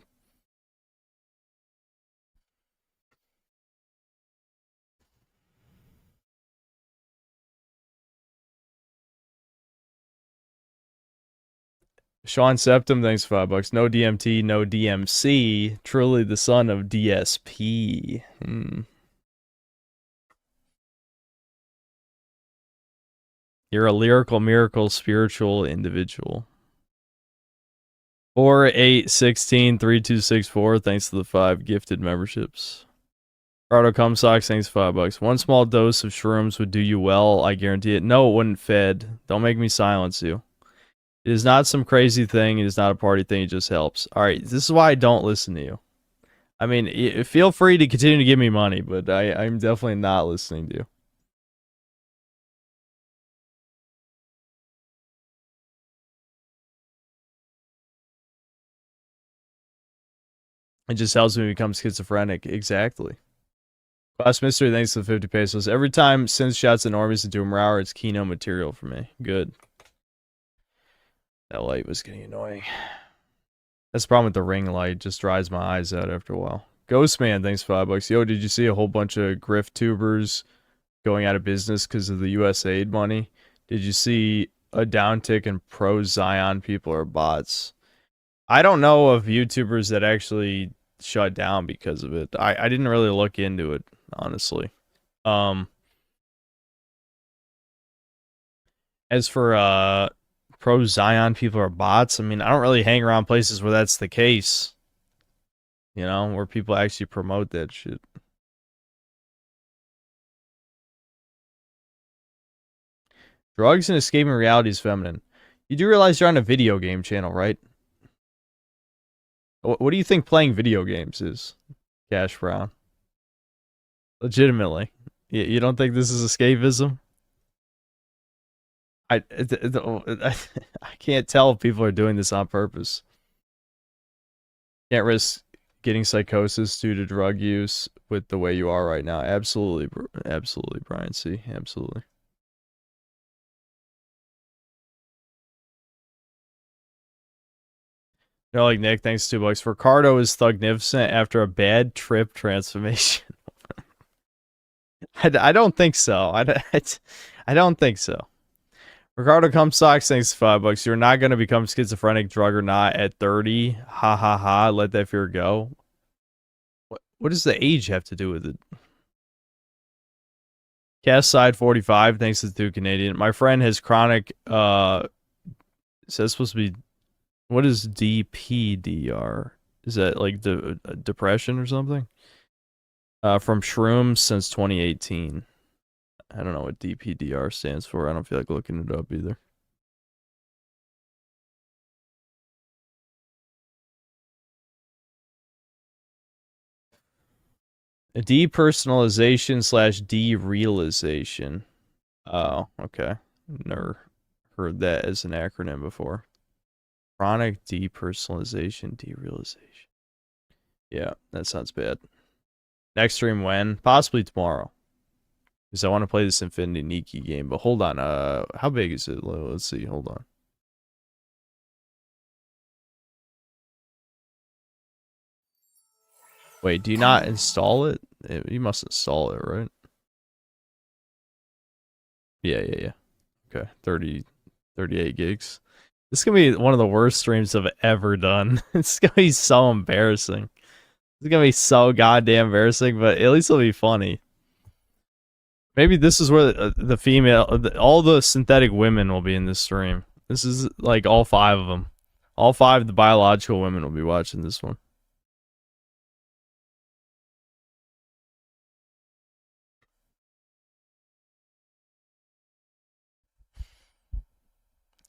Sean Septum, thanks for $5. No DMT, no DMC. Truly the son of DSP. You're a lyrical miracle spiritual individual. 4-8-16-3264. Thanks to the 5 gifted memberships. Ricardo Cumsocks, thanks for $5. One small dose of shrooms would do you well, I guarantee it. No, it wouldn't fed. Don't make me silence you. It is not some crazy thing. It is not a party thing. It just helps. All right, this is why I don't listen to you. I mean, feel free to continue to give me money, but I'm definitely not listening to you. It just helps me become schizophrenic. Exactly. Class Mystery, thanks to the 50 pesos. Every time Synth shouts enormous into Umrauer, it's Kino material for me. Good. That light was getting annoying. That's the problem with the ring light. Just dries my eyes out after a while. Ghostman, thanks for $5. Yo, did you see a whole bunch of grift tubers going out of business because of the USAID money? Did you see a downtick in pro-Zion people or bots? I don't know of YouTubers that actually shut down because of it. I didn't really look into it, honestly. As for pro-Zion people are bots, I mean, I don't really hang around places where that's the case. You know, where people actually promote that shit. Drugs and escaping reality is feminine. You do realize you're on a video game channel, right? What do you think playing video games is, Cash Brown? Legitimately. You don't think this is escapism? I can't tell if people are doing this on purpose. Can't risk getting psychosis due to drug use with the way you are right now. Absolutely, absolutely, Brian C. Absolutely. No, like Nick, thanks $2. Ricardo is thugnificent after a bad trip transformation. I don't think so. I don't think so. Ricardo Cumsocks, thanks $5. You're not going to become schizophrenic, drug or not, at 30. Ha ha ha. Let that fear go. What does the age have to do with it? Cast Side 45, thanks to the Canadian. My friend has chronic, is that supposed to be, what is DPDR? Is that like the depression or something? From shrooms since 2018. I don't know what DPDR stands for. I don't feel like looking it up either. A depersonalization / derealization. Oh, okay. Never heard that as an acronym before. Chronic depersonalization, derealization. Yeah, that sounds bad. Next stream when? Possibly tomorrow. Because I want to play this Infinity Nikki game. But hold on. How big is it? Let's see. Hold on. Wait, do you not install it? You must install it, right? Yeah. Okay, 38 gigs. This is going to be one of the worst streams I've ever done. It's going to be so embarrassing. It's going to be so goddamn embarrassing, but at least it'll be funny. Maybe this is where the female, all the synthetic women will be in this stream. This is like all 5 of them. All 5 of the biological women will be watching this one.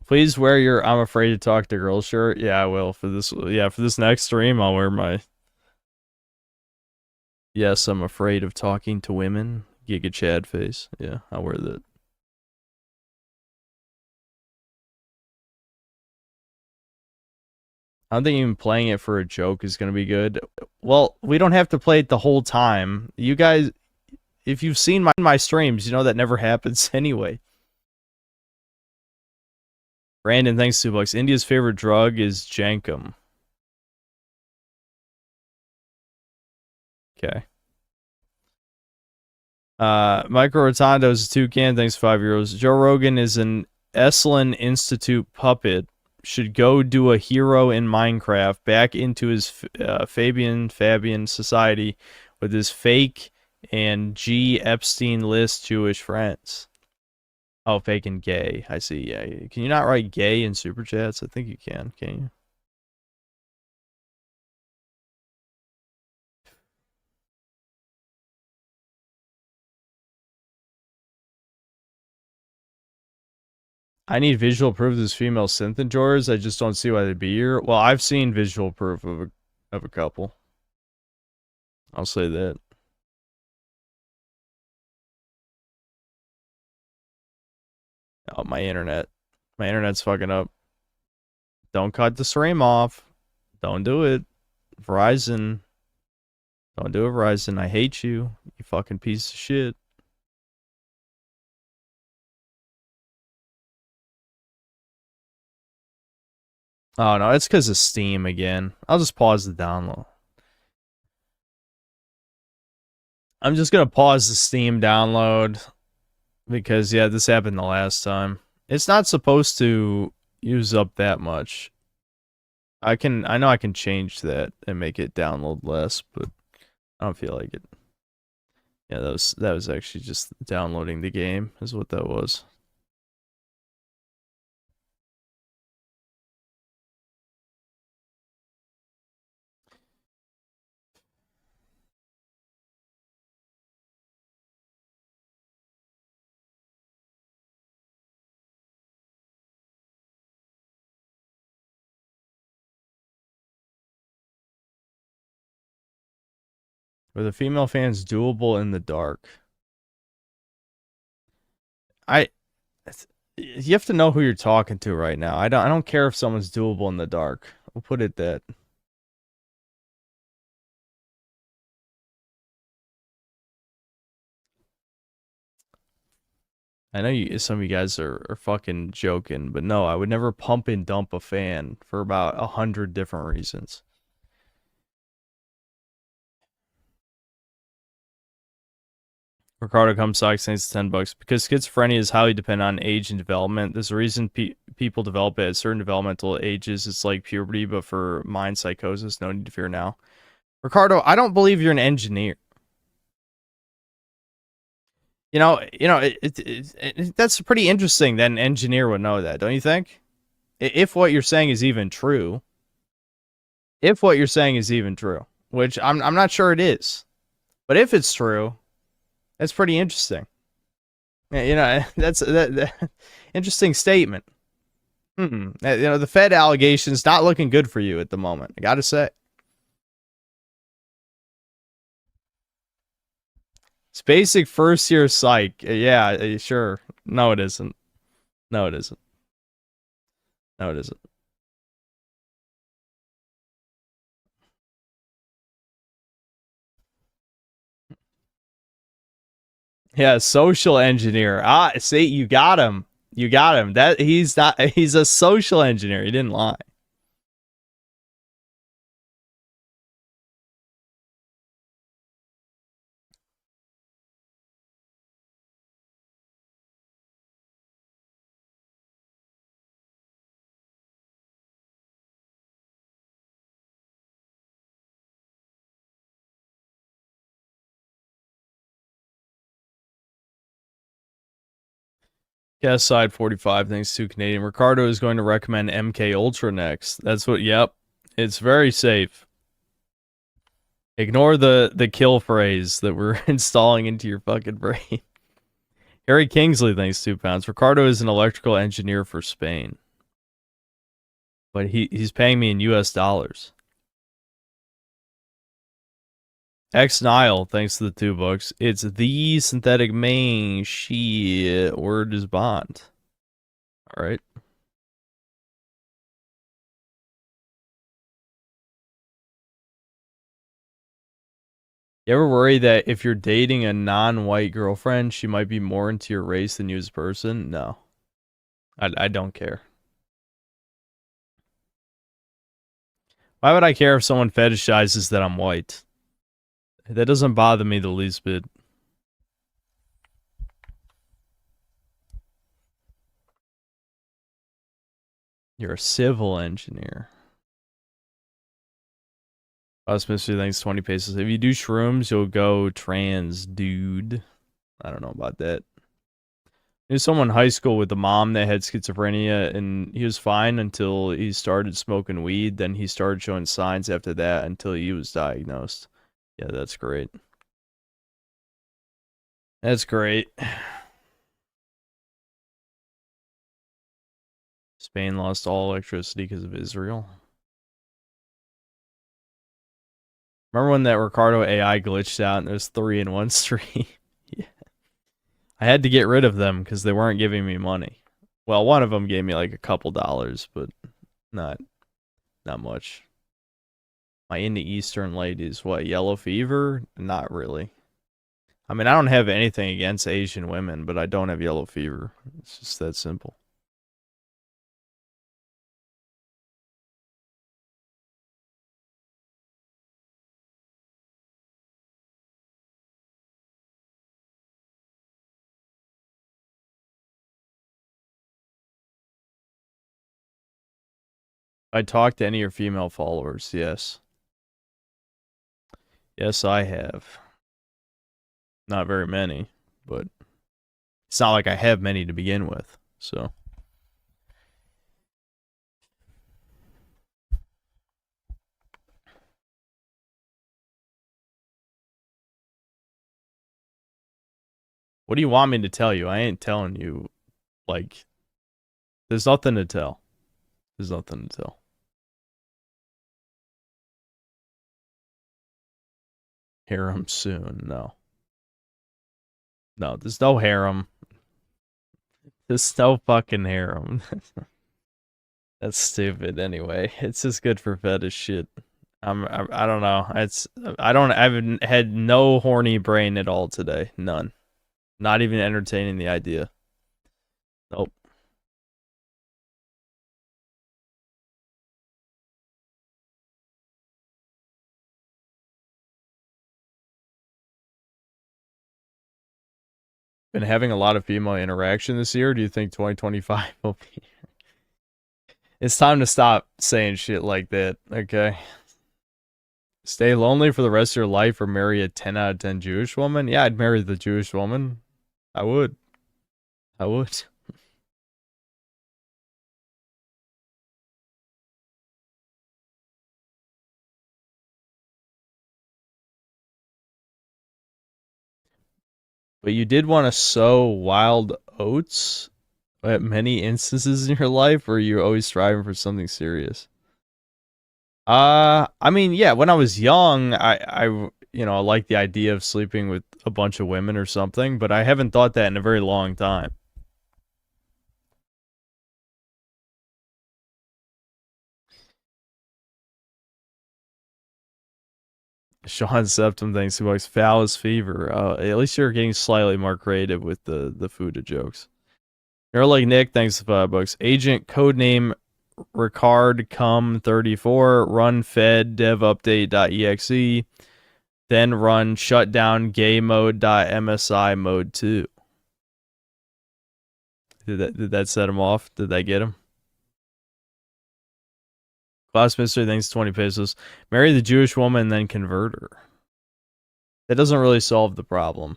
Please wear your I'm afraid to talk to girls shirt. Yeah, I will for this. Yeah, for this next stream, I'll wear my yes, I'm afraid of talking to women. Giga Chad face. Yeah, I'll wear that. I don't think even playing it for a joke is going to be good. Well, we don't have to play it the whole time. You guys, if you've seen my streams, you know that never happens anyway. Brandon, thanks $2. India's favorite drug is jankum. Okay. Michael Rotondo is a toucan. Thanks, €5. Joe Rogan is an Esalen Institute puppet. Should go do a hero in Minecraft. Back into his Fabian society with his fake and G Epstein list Jewish friends. Oh, fake and gay. I see. Yeah. Can you not write gay in super chats? I think you can you? I need visual proof this female synth enjoyers. I just don't see why they'd be here. Well, I've seen visual proof of a couple. I'll say that. Oh, my internet. My internet's fucking up. Don't cut the stream off. Don't do it. Verizon. Don't do it, Verizon. I hate you. You fucking piece of shit. Oh, no. It's because of Steam again. I'll just pause the download. I'm just going to pause the Steam download. Because, yeah, this happened the last time. It's not supposed to use up that much. I know I can change that and make it download less, but I don't feel like it. Yeah, that was actually just downloading the game, is what that was. Were the female fans doable in the dark? You have to know who you're talking to right now. I don't care if someone's doable in the dark. We'll put it that. I know some of you guys are fucking joking, but no, I would never pump and dump a fan for about 100 different reasons. Ricardo Comstock thanks $10 because schizophrenia is highly dependent on age and development. There's a reason people develop it at certain developmental ages. It's like puberty, but for mind psychosis. No need to fear now. Ricardo, I don't believe you're an engineer. That's pretty interesting that an engineer would know that, don't you think? If what you're saying is even true. If what you're saying is even true, which I'm not sure it is, but if it's true. That's pretty interesting. That's that interesting statement. The Fed allegations not looking good for you at the moment. I gotta say. It's basic first year psych. Yeah, sure. No, it isn't. No, it isn't. No, it isn't. Yeah, social engineer. See, you got him. You got him. He's a social engineer. He didn't lie. Yeah, side 45, thanks to Canadian. Ricardo is going to recommend MK Ultra next. That's what, yep. It's very safe. Ignore the kill phrase that we're installing into your fucking brain. Harry Kingsley, thanks £2. Ricardo is an electrical engineer for Spain. But he's paying me in US dollars. X Nile, thanks to the $2. It's the synthetic main shit. Word is bond. Alright. You ever worry that if you're dating a non-white girlfriend, she might be more into your race than you as a person? No. I don't care. Why would I care if someone fetishizes that I'm white? That doesn't bother me the least bit. You're a civil engineer. Us Mystery thanks 20 pesos. If you do shrooms, you'll go trans, dude. I don't know about that. There's someone in high school with a mom that had schizophrenia, and he was fine until he started smoking weed. Then he started showing signs after that until he was diagnosed. Yeah, that's great. That's great. Spain lost all electricity because of Israel. Remember when that Ricardo AI glitched out and there's 3 in one stream? Yeah. I had to get rid of them because they weren't giving me money. Well, one of them gave me like a couple dollars, but not much. My into Eastern ladies, what, yellow fever? Not really. I mean, I don't have anything against Asian women, but I don't have yellow fever. It's just that simple. I talked to any of your female followers, yes. Yes, I have. Not very many, but it's not like I have many to begin with, so. What do you want me to tell you? I ain't telling you, like, there's nothing to tell. There's nothing to tell. Harem soon, no. No, there's no harem. There's no fucking harem. That's stupid anyway. It's just good for fetish shit. I don't know. I've had no horny brain at all today. None. Not even entertaining the idea. Nope. Been having a lot of female interaction this year. Do you think 2025 will be? It's time to stop saying shit like that, okay? Stay lonely for the rest of your life or marry a 10 out of 10 Jewish woman? Yeah, I'd marry the Jewish woman. I would. I would. But you did want to sow wild oats at many instances in your life, or you're always striving for something serious? I mean, yeah, when I was young, I like the idea of sleeping with a bunch of women or something, but I haven't thought that in a very long time. Sean Septum thanks to Bucks. Phallus fever. At least you're getting slightly more creative with the food jokes. Like Nick, thanks to $5. Agent codename Ricard Cum 34. Run fed dev update.exe. Then run shutdown gay mode.msi mode 2. Did that set him off? Did that get him? Class Mystery thanks 20 pesos. Marry the Jewish woman and then convert her. That doesn't really solve the problem.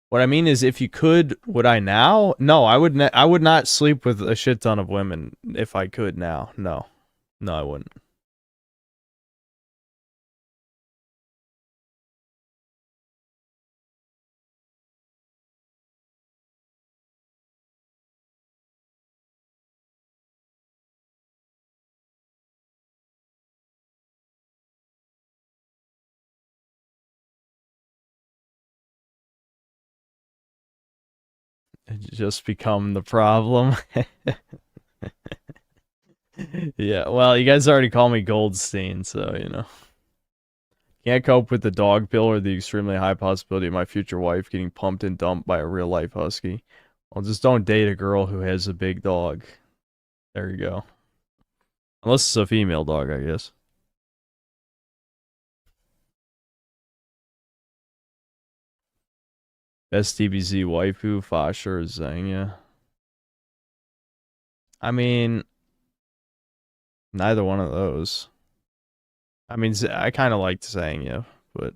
What I mean is, if you could, would I now? No, I would not sleep with a shit ton of women if I could now. No, I wouldn't. Just become the problem. Yeah, well, you guys already call me Goldstein, so, you know. Can't cope with the dog pill or the extremely high possibility of my future wife getting pumped and dumped by a real-life husky. Well, just don't date a girl who has a big dog. There you go. Unless it's a female dog, I guess. Best DBZ waifu, Fasha or Zangya? I mean, neither one of those. I mean, I kind of liked Zangya, but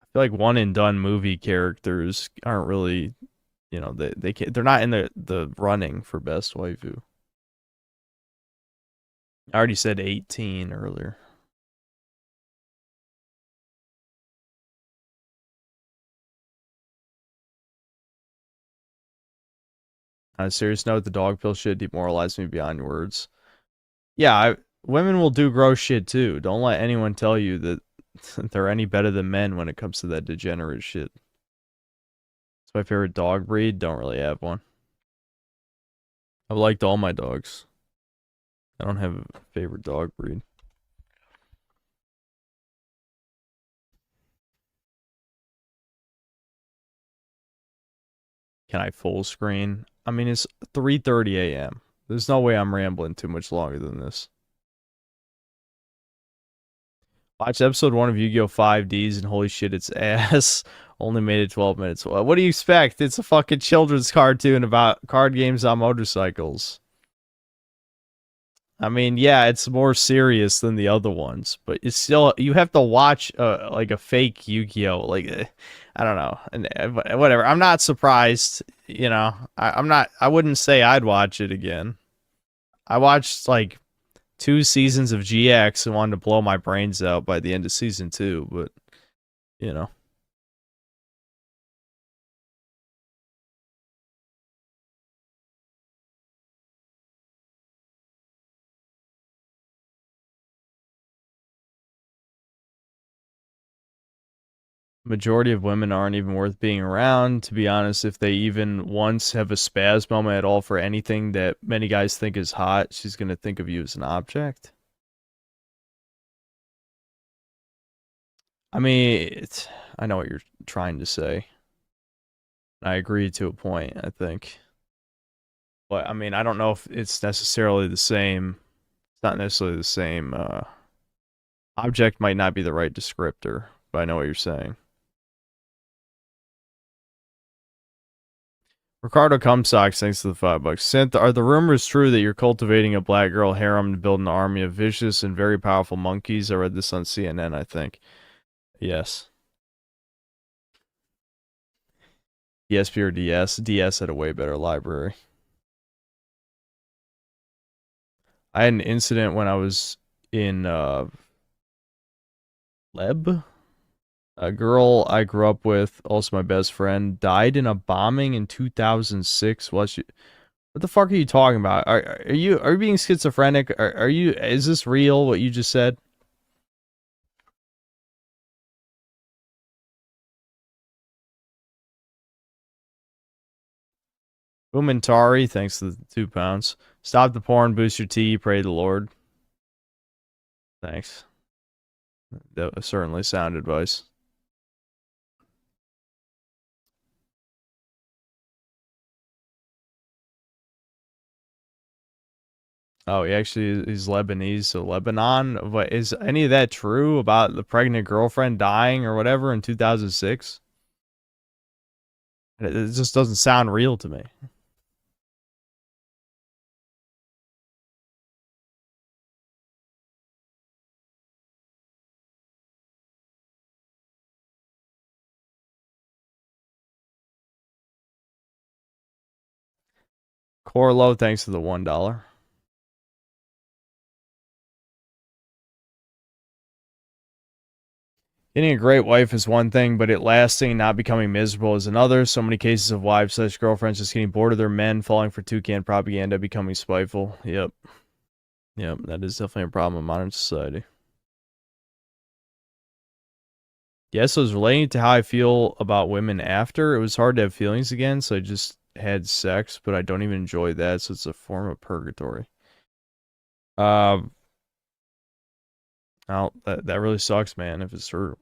I feel like one and done movie characters aren't really, you know, they're not in the running for best waifu. I already said 18 earlier. On a serious note, the dog pill shit demoralized me beyond words. Yeah, women will do gross shit too. Don't let anyone tell you that they're any better than men when it comes to that degenerate shit. It's my favorite dog breed. Don't really have one. I've liked all my dogs. I don't have a favorite dog breed. Can I full screen? I mean, it's 3:30 a.m. There's no way I'm rambling too much longer than this. Watch episode 1 of Yu-Gi-Oh! 5Ds and holy shit, it's ass. Only made it 12 minutes. What do you expect? It's a fucking children's cartoon about card games on motorcycles. I mean, yeah, it's more serious than the other ones, but it's still, you have to watch like a fake Yu-Gi-Oh! Like, I don't know, and whatever. I'm not surprised, you know. I wouldn't say I'd watch it again. I watched like 2 seasons of GX and wanted to blow my brains out by the end of season 2, but you know. Majority of women aren't even worth being around, to be honest. If they even once have a spaz moment at all for anything that many guys think is hot, she's going to think of you as an object. I mean, I know what you're trying to say. I agree to a point, I think. But, I mean, I don't know if it's necessarily the same. It's not necessarily the same. Object might not be the right descriptor, but I know what you're saying. Ricardo Cumsocks, thanks to the $5. Synth, are the rumors true that you're cultivating a black girl harem to build an army of vicious and very powerful monkeys? I read this on CNN, I think. Yes. ESP or DS? DS had a way better library. I had an incident when I was in Leb. A girl I grew up with, also my best friend, died in a bombing in 2006. What the fuck are you talking about? Are you being schizophrenic? Are you? Is this real? What you just said? Umantari, thanks to the £2. Stop the porn, boost your T, pray the Lord. Thanks. That was certainly sound advice. Oh, he actually is Lebanese, so Lebanon. What is any of that true about the pregnant girlfriend dying or whatever in 2006? It just doesn't sound real to me. Corlo, thanks to the $1. Getting a great wife is one thing, but it lasting and not becoming miserable is another. So many cases of wives/girlfriends just getting bored of their men, falling for toucan propaganda, becoming spiteful. Yep. Yep, that is definitely a problem in modern society. Yes, I was relating to how I feel about women after. It was hard to have feelings again, so I just had sex, but I don't even enjoy that, so it's a form of purgatory. Oh, that really sucks, man, if it's true.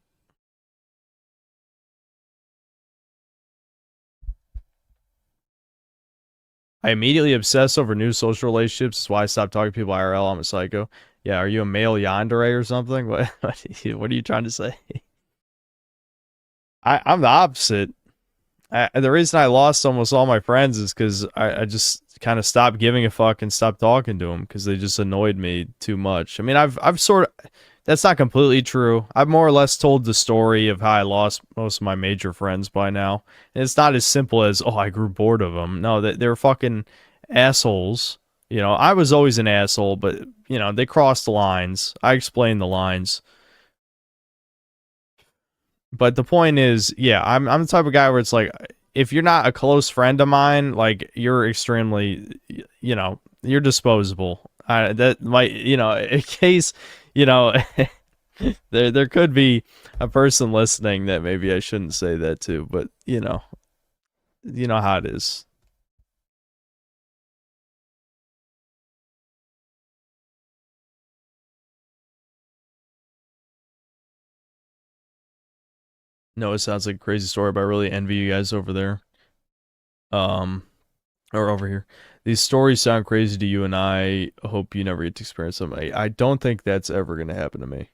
I immediately obsess over new social relationships. That's why I stopped talking to people IRL. I'm a psycho. Yeah, are you a male yandere or something? What are you trying to say? I'm the opposite. The reason I lost almost all my friends is because I just kind of stopped giving a fuck and stopped talking to them because they just annoyed me too much. I mean, I've sort of, that's not completely true. I've more or less told the story of how I lost most of my major friends by now. And it's not as simple as, oh, I grew bored of them. No, they're fucking assholes. You know, I was always an asshole, but, you know, they crossed the lines. I explained the lines. But the point is, yeah, I'm the type of guy where it's like, if you're not a close friend of mine, like, you're extremely, you know, you're disposable. That might, you know, in case, you know, there could be a person listening that maybe I shouldn't say that to, but you know how it is. No, it sounds like a crazy story, but I really envy you guys over there. Or over here. These stories sound crazy to you, and I hope you never get to experience them. I don't think that's ever going to happen to me.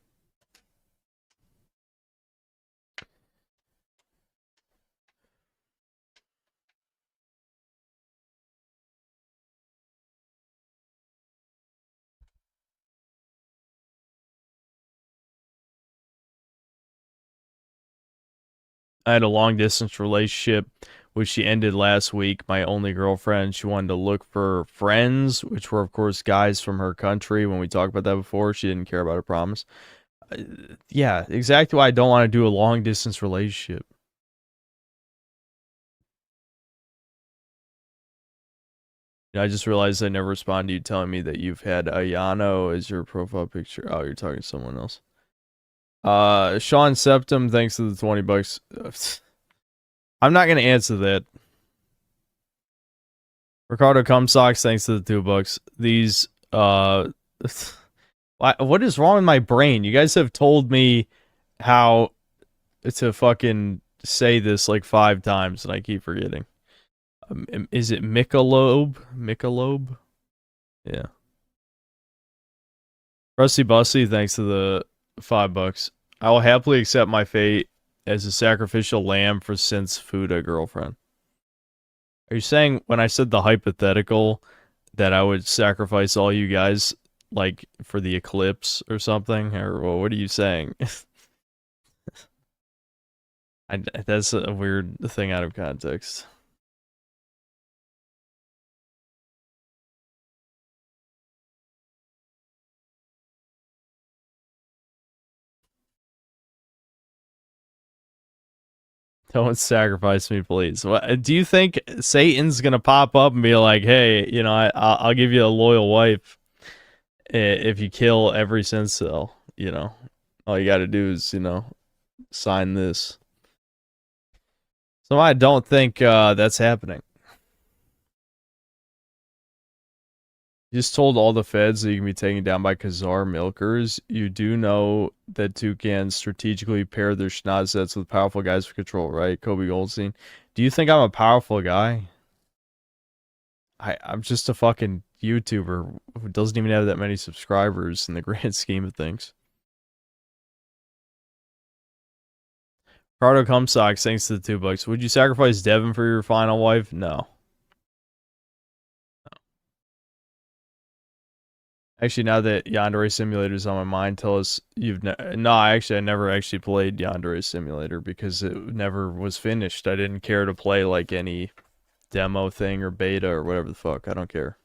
I had a long distance relationship, which she ended last week. My only girlfriend. She wanted to look for friends, which were, of course, guys from her country. When we talked about that before, she didn't care about her promise. Yeah, exactly why I don't want to do a long distance relationship. I just realized I never responded to you telling me that you've had Ayano as your profile picture. Oh, you're talking to someone else. Sean Septum, thanks for the $20. I'm not gonna answer that. Ricardo Cumsocks, thanks to the $2. These what is wrong with my brain? You guys have told me how to fucking say this like 5 times and I keep forgetting. Is it Michelob? Michelob? Yeah. Rusty Bussy, thanks to the $5. I will happily accept my fate as a sacrificial lamb for Synth's Fuda girlfriend. Are you saying when I said the hypothetical that I would sacrifice all you guys, like, for the eclipse or something? Or well, what are you saying? That's a weird thing out of context. Don't sacrifice me, please. What, do you think Satan's gonna pop up and be like, "Hey, you know, I'll give you a loyal wife if you kill every synth cell"? You know, all you got to do is, you know, sign this. So I don't think that's happening. You just told all the feds that you can be taken down by Khazar milkers. You do know that toucans strategically pair their schnoz sets with powerful guys for control, right? Kobe Goldstein. Do you think I'm a powerful guy? I'm just a fucking YouTuber who doesn't even have that many subscribers in the grand scheme of things. Cardo Cumsocks, thanks to the $2. Would you sacrifice Devin for your final wife? No. Actually, now that Yandere Simulator is on my mind, tell us you've I never actually played Yandere Simulator because it never was finished. I didn't care to play like any demo thing or beta or whatever the fuck. I don't care.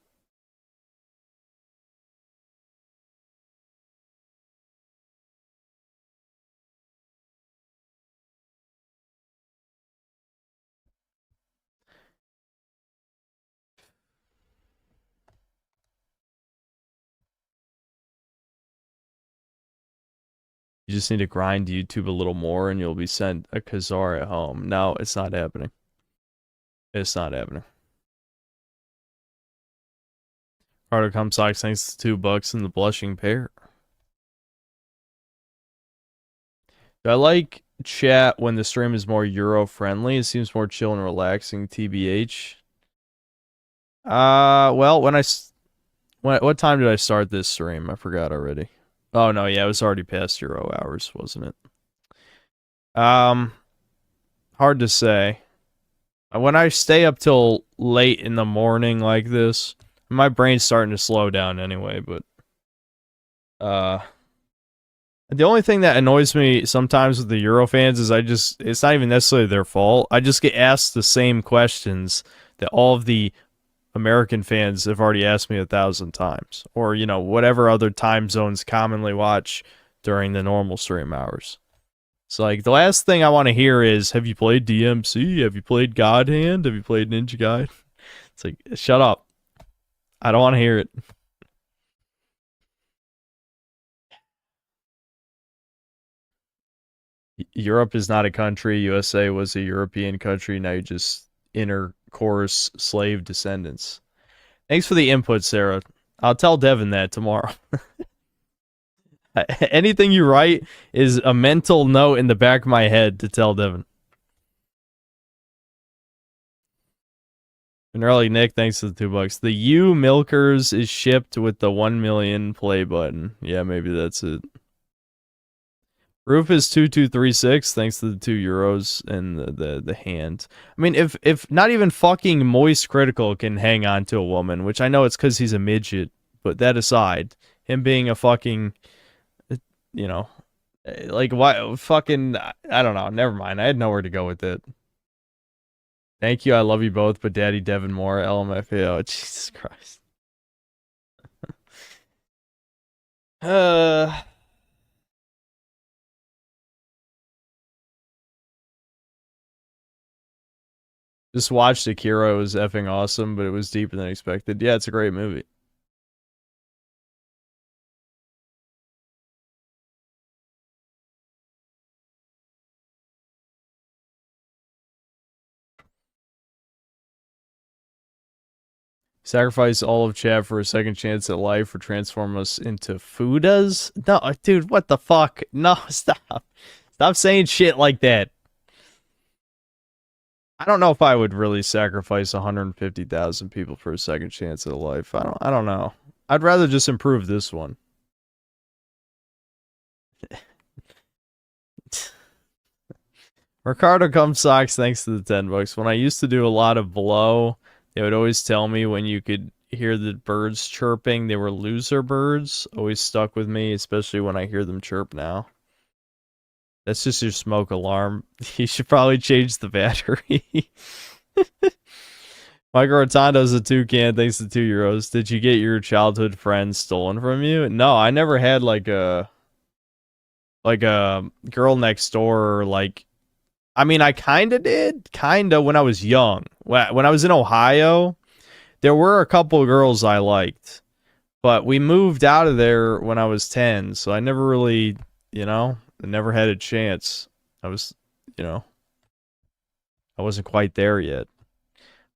You just need to grind YouTube a little more and you'll be sent a Khazar at home. No, it's not happening. It's not happening. Carter Cumsocks, thanks to $2 and the blushing pair. Do I like chat when the stream is more Euro friendly? It seems more chill and relaxing, TBH. Well, what time did I start this stream? I forgot already. Oh no, yeah, it was already past Euro hours, wasn't it? Hard to say. When I stay up till late in the morning like this, my brain's starting to slow down anyway, but the only thing that annoys me sometimes with the Euro fans is it's not even necessarily their fault. I just get asked the same questions that all of the American fans have already asked me 1,000 times. Or, whatever other time zones commonly watch during the normal stream hours. So, like, the last thing I want to hear is, have you played DMC? Have you played God Hand? Have you played Ninja Gaiden? It's like, shut up. I don't want to hear it. Europe is not a country. USA was a European country. Now you just intercourse slave descendants. Thanks for the input, Sarah. I'll tell Devin that tomorrow. Anything you write is a mental note in the back of my head to tell Devin. And early Nick, thanks for the $2. The U Milkers is shipped with the 1 million play button. Yeah, maybe that's it. Rufus2236, thanks to the €2 and the hand. I mean, if not even fucking Moist Critical can hang on to a woman, which I know it's because he's a midget, but that aside, him being a fucking, like, why, fucking, I don't know, never mind, I had nowhere to go with it. Thank you, I love you both, but Daddy Devin Moore, LMFAO, Jesus Christ. Just watched Akira. It was effing awesome, but it was deeper than expected. Yeah, it's a great movie. Sacrifice all of chat for a second chance at life or transform us into Fudas? No, dude, what the fuck? No, stop. Stop saying shit like that. I don't know if I would really sacrifice 150,000 people for a second chance at a life. I don't know. I'd rather just improve this one. Ricardo Comes Socks, thanks to the $10. When I used to do a lot of blow, they would always tell me when you could hear the birds chirping, they were loser birds. Always stuck with me, especially when I hear them chirp now. That's just your smoke alarm. You should probably change the battery. Michael Rotondo's a toucan, thanks to €2. Did you get your childhood friend stolen from you? No, I never had like a girl next door, like, I mean, I kinda did, when I was young. When I was in Ohio, there were a couple of girls I liked, but we moved out of there when I was 10, so I never really, I never had a chance. I was, I wasn't quite there yet.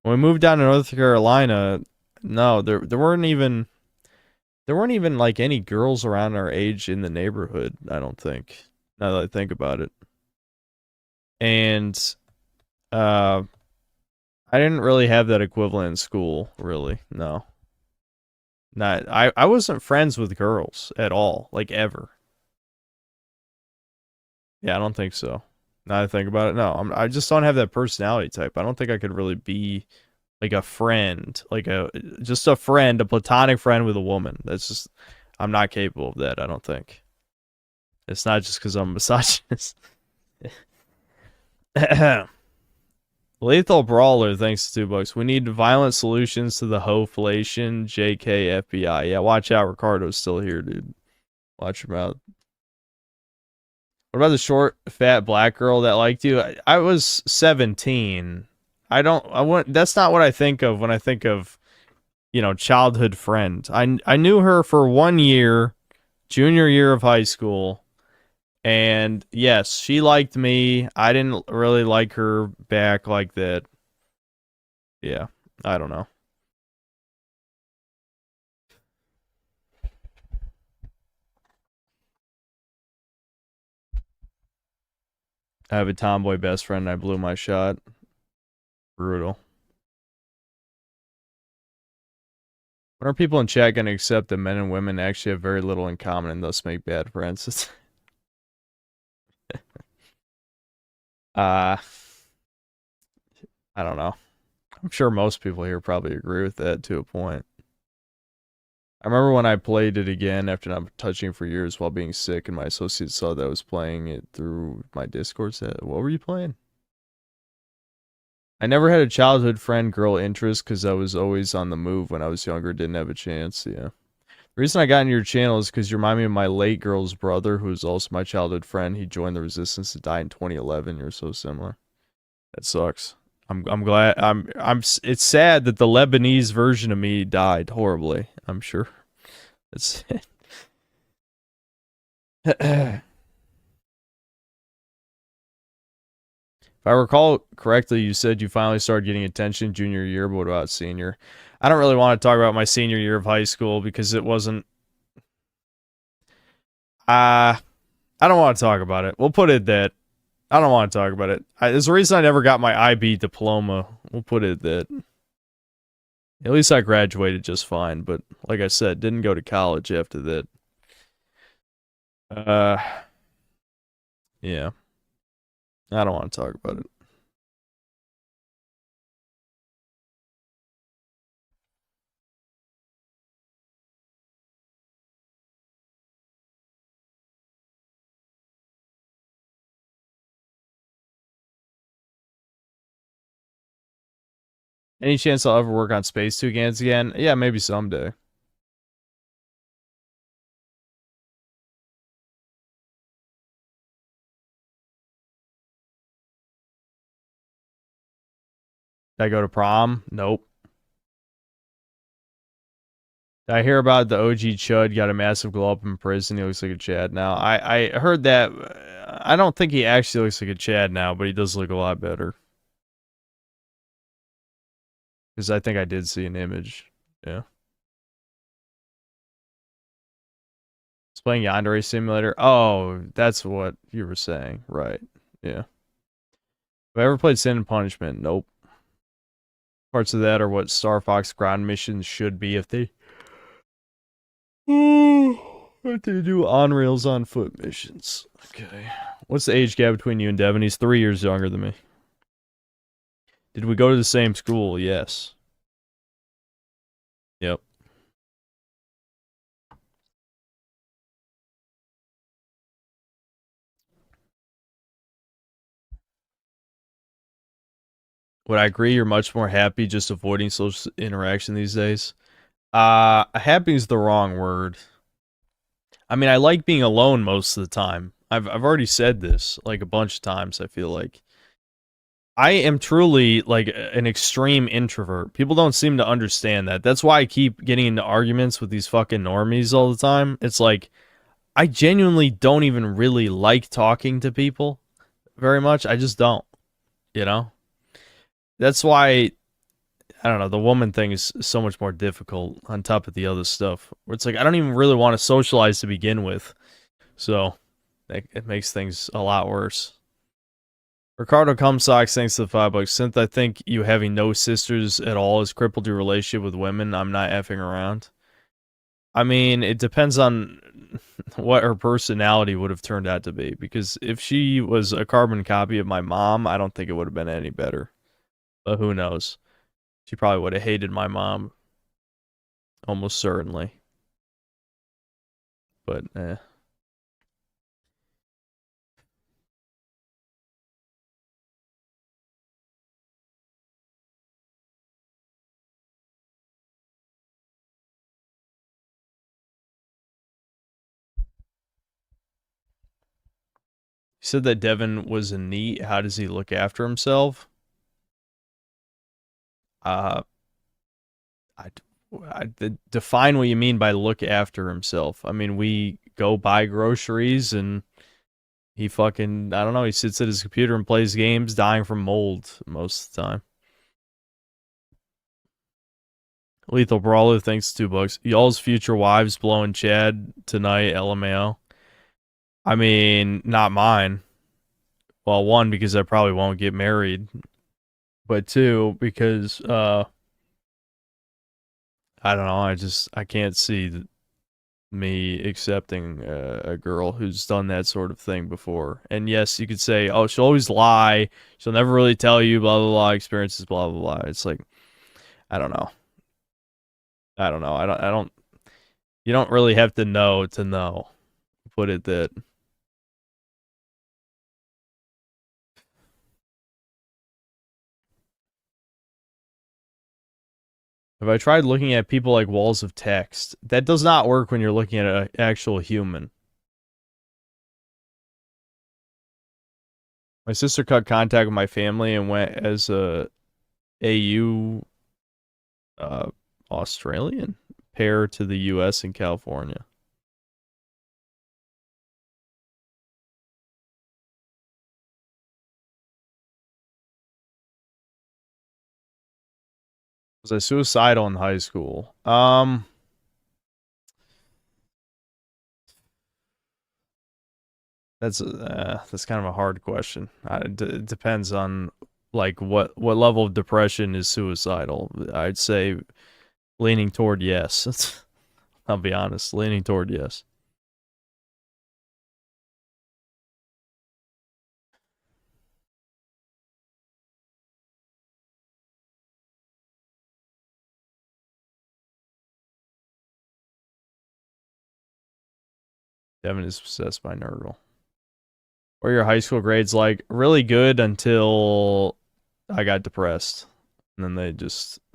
When we moved down to North Carolina, no, there weren't even like any girls around our age in the neighborhood, I don't think. Now that I think about it. And I didn't really have that equivalent in school, really. No. I wasn't friends with girls at all, like ever. Yeah, I don't think so. Now that I think about it, no. I just don't have that personality type. I don't think I could really be like a friend, just a friend, a platonic friend with a woman. That's just, I'm not capable of that, I don't think. It's not just because I'm a misogynist. Lethal Brawler, thanks to $2. We need violent solutions to the hoflation, JK, FBI. Yeah, watch out, Ricardo's still here, dude. Watch him out. What about the short, fat black girl that liked you? I was 17. That's not what I think of when I think of, childhood friend. I knew her for 1 year, junior year of high school. And yes, she liked me. I didn't really like her back like that. Yeah, I don't know. I have a tomboy best friend and I blew my shot. Brutal. When are people in chat going to accept that men and women actually have very little in common and thus make bad friends? I don't know. I'm sure most people here probably agree with that to a point. I remember when I played it again after not touching it for years while being sick, and my associates saw that I was playing it through my Discord set. What were you playing? I never had a childhood friend girl interest because I was always on the move when I was younger, didn't have a chance, yeah. The reason I got into your channel is because you remind me of my late girl's brother, who is also my childhood friend. He joined the Resistance to die in 2011. You're so similar. That sucks. I'm glad. It's sad that the Lebanese version of me died horribly. I'm sure. It's. If I recall correctly, you said you finally started getting attention junior year, but what about senior? I don't really want to talk about my senior year of high school because it wasn't. I don't want to talk about it. We'll put it that. I don't want to talk about it. There's a reason I never got my IB diploma. We'll put it that. At least I graduated just fine, but like I said, didn't go to college after that. Yeah. I don't want to talk about it. Any chance I'll ever work on Space Toucans again? Yeah, maybe someday. Did I go to prom? Nope. Did I hear about the OG Chud got a massive glow up in prison? He looks like a Chad now. I heard that. I don't think he actually looks like a Chad now, but he does look a lot better. Because I think I did see an image. Yeah. It's playing Yandere Simulator. Oh, that's what you were saying. Right. Yeah. Have I ever played Sin and Punishment? Nope. Parts of that are what Star Fox ground missions should be if they... What they do on rails on foot missions. Okay. What's the age gap between you and Devin? He's 3 years younger than me. Did we go to the same school? Yes. Yep. Would I agree you're much more happy just avoiding social interaction these days? Happy is the wrong word. I mean, I like being alone most of the time. I've already said this like a bunch of times, I feel like. I am truly like an extreme introvert. People don't seem to understand that. That's why I keep getting into arguments with these fucking normies all the time. It's like, I genuinely don't even really like talking to people very much. I just don't, you know? That's why, I don't know, the woman thing is so much more difficult on top of the other stuff. Where it's like, I don't even really want to socialize to begin with. So, it makes things a lot worse. Ricardo Cumsocks, thanks to the $5. Synth, I think you having no sisters at all has crippled your relationship with women. I'm not effing around. I mean, it depends on what her personality would have turned out to be. Because if she was a carbon copy of my mom, I don't think it would have been any better. But who knows? She probably would have hated my mom. Almost certainly. But, eh. You said that Devin was a NEET. How does he look after himself? Define what you mean by look after himself. I mean, we go buy groceries and he fucking, I don't know, he sits at his computer and plays games, dying from mold most of the time. Lethal Brawler, thanks $2. Y'all's future wives blowing Chad tonight, LMAO. I mean, not mine. Well, one, because I probably won't get married. But two, because, I don't know. I can't see me accepting a girl who's done that sort of thing before. And yes, you could say, oh, she'll always lie. She'll never really tell you, blah, blah, blah, experiences, blah, blah, blah. It's like, I don't know. I don't know. I don't, you don't really have to know. Put it that. Have I tried looking at people like walls of text? That does not work when you're looking at an actual human. My sister cut contact with my family and went as a AU Australian pair to the US and California. Was I suicidal in high school? That's kind of a hard question. It depends on like what level of depression is suicidal. I'd say leaning toward yes. I'll be honest, leaning toward yes. Devin is possessed by Nurgle. What are your high school grades like? Really good until I got depressed. And then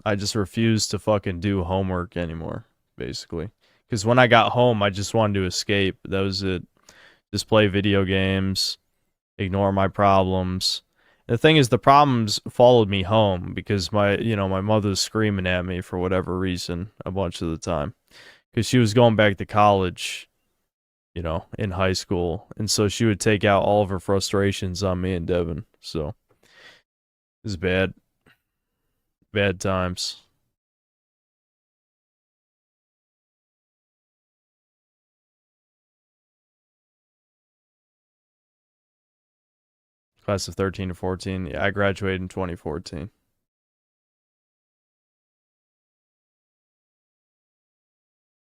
I just refused to fucking do homework anymore, basically. Because when I got home, I just wanted to escape. That was it. Just play video games, ignore my problems. And the thing is, the problems followed me home because my mother's screaming at me for whatever reason a bunch of the time. Because she was going back to college, in high school. And so she would take out all of her frustrations on me and Devin. So it was bad. Bad times. Class of 13 to 14. Yeah, I graduated in 2014.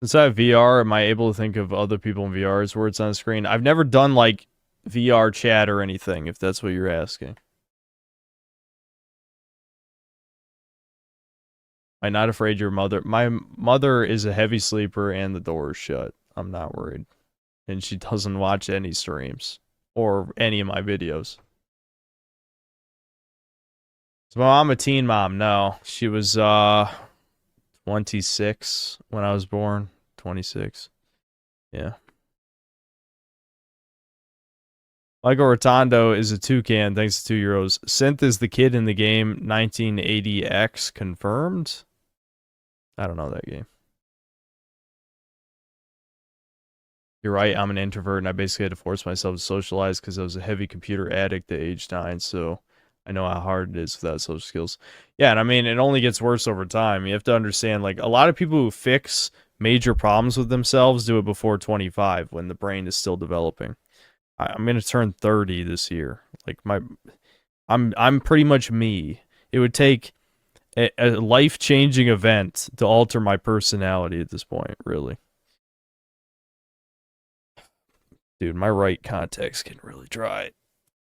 Since I have VR, am I able to think of other people in VR's words on the screen? I've never done like VR chat or anything, if that's what you're asking. I'm not afraid your mother. My mother is a heavy sleeper and the door is shut. I'm not worried. And she doesn't watch any streams or any of my videos. So my mom a teen mom? No. She was 26 when I was born. 26. Yeah. Michael Rotondo is a toucan thanks to €2. Synth is the kid in the game 1980X confirmed? I don't know that game. You're right, I'm an introvert and I basically had to force myself to socialize because I was a heavy computer addict at age 9, so I know how hard it is without social skills. Yeah, and I mean, it only gets worse over time. You have to understand, like, a lot of people who fix major problems with themselves do it before 25 when the brain is still developing. I'm going to turn 30 this year. Like, I'm pretty much me. It would take a life-changing event to alter my personality at this point, really. Dude, my right contact's getting really dry.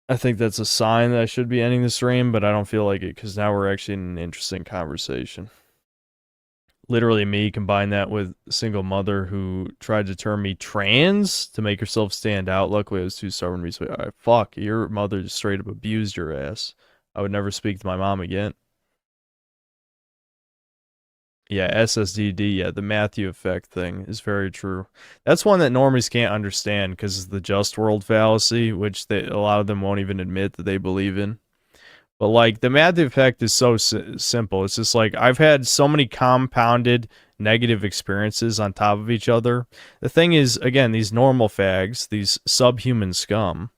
I think that's a sign that I should be ending the stream, but I don't feel like it because now we're actually in an interesting conversation. Literally me combine that with a single mother who tried to turn me trans to make herself stand out. Luckily, I was too stubborn to be like, all right, fuck, your mother just straight up abused your ass. I would never speak to my mom again. Yeah, SSDD, yeah, the Matthew effect thing is very true. That's one that normies can't understand because it's the just world fallacy, which a lot of them won't even admit that they believe in. But, like, the Matthew effect is so simple. It's just like, I've had so many compounded negative experiences on top of each other. The thing is, again, these normal fags, these subhuman scum,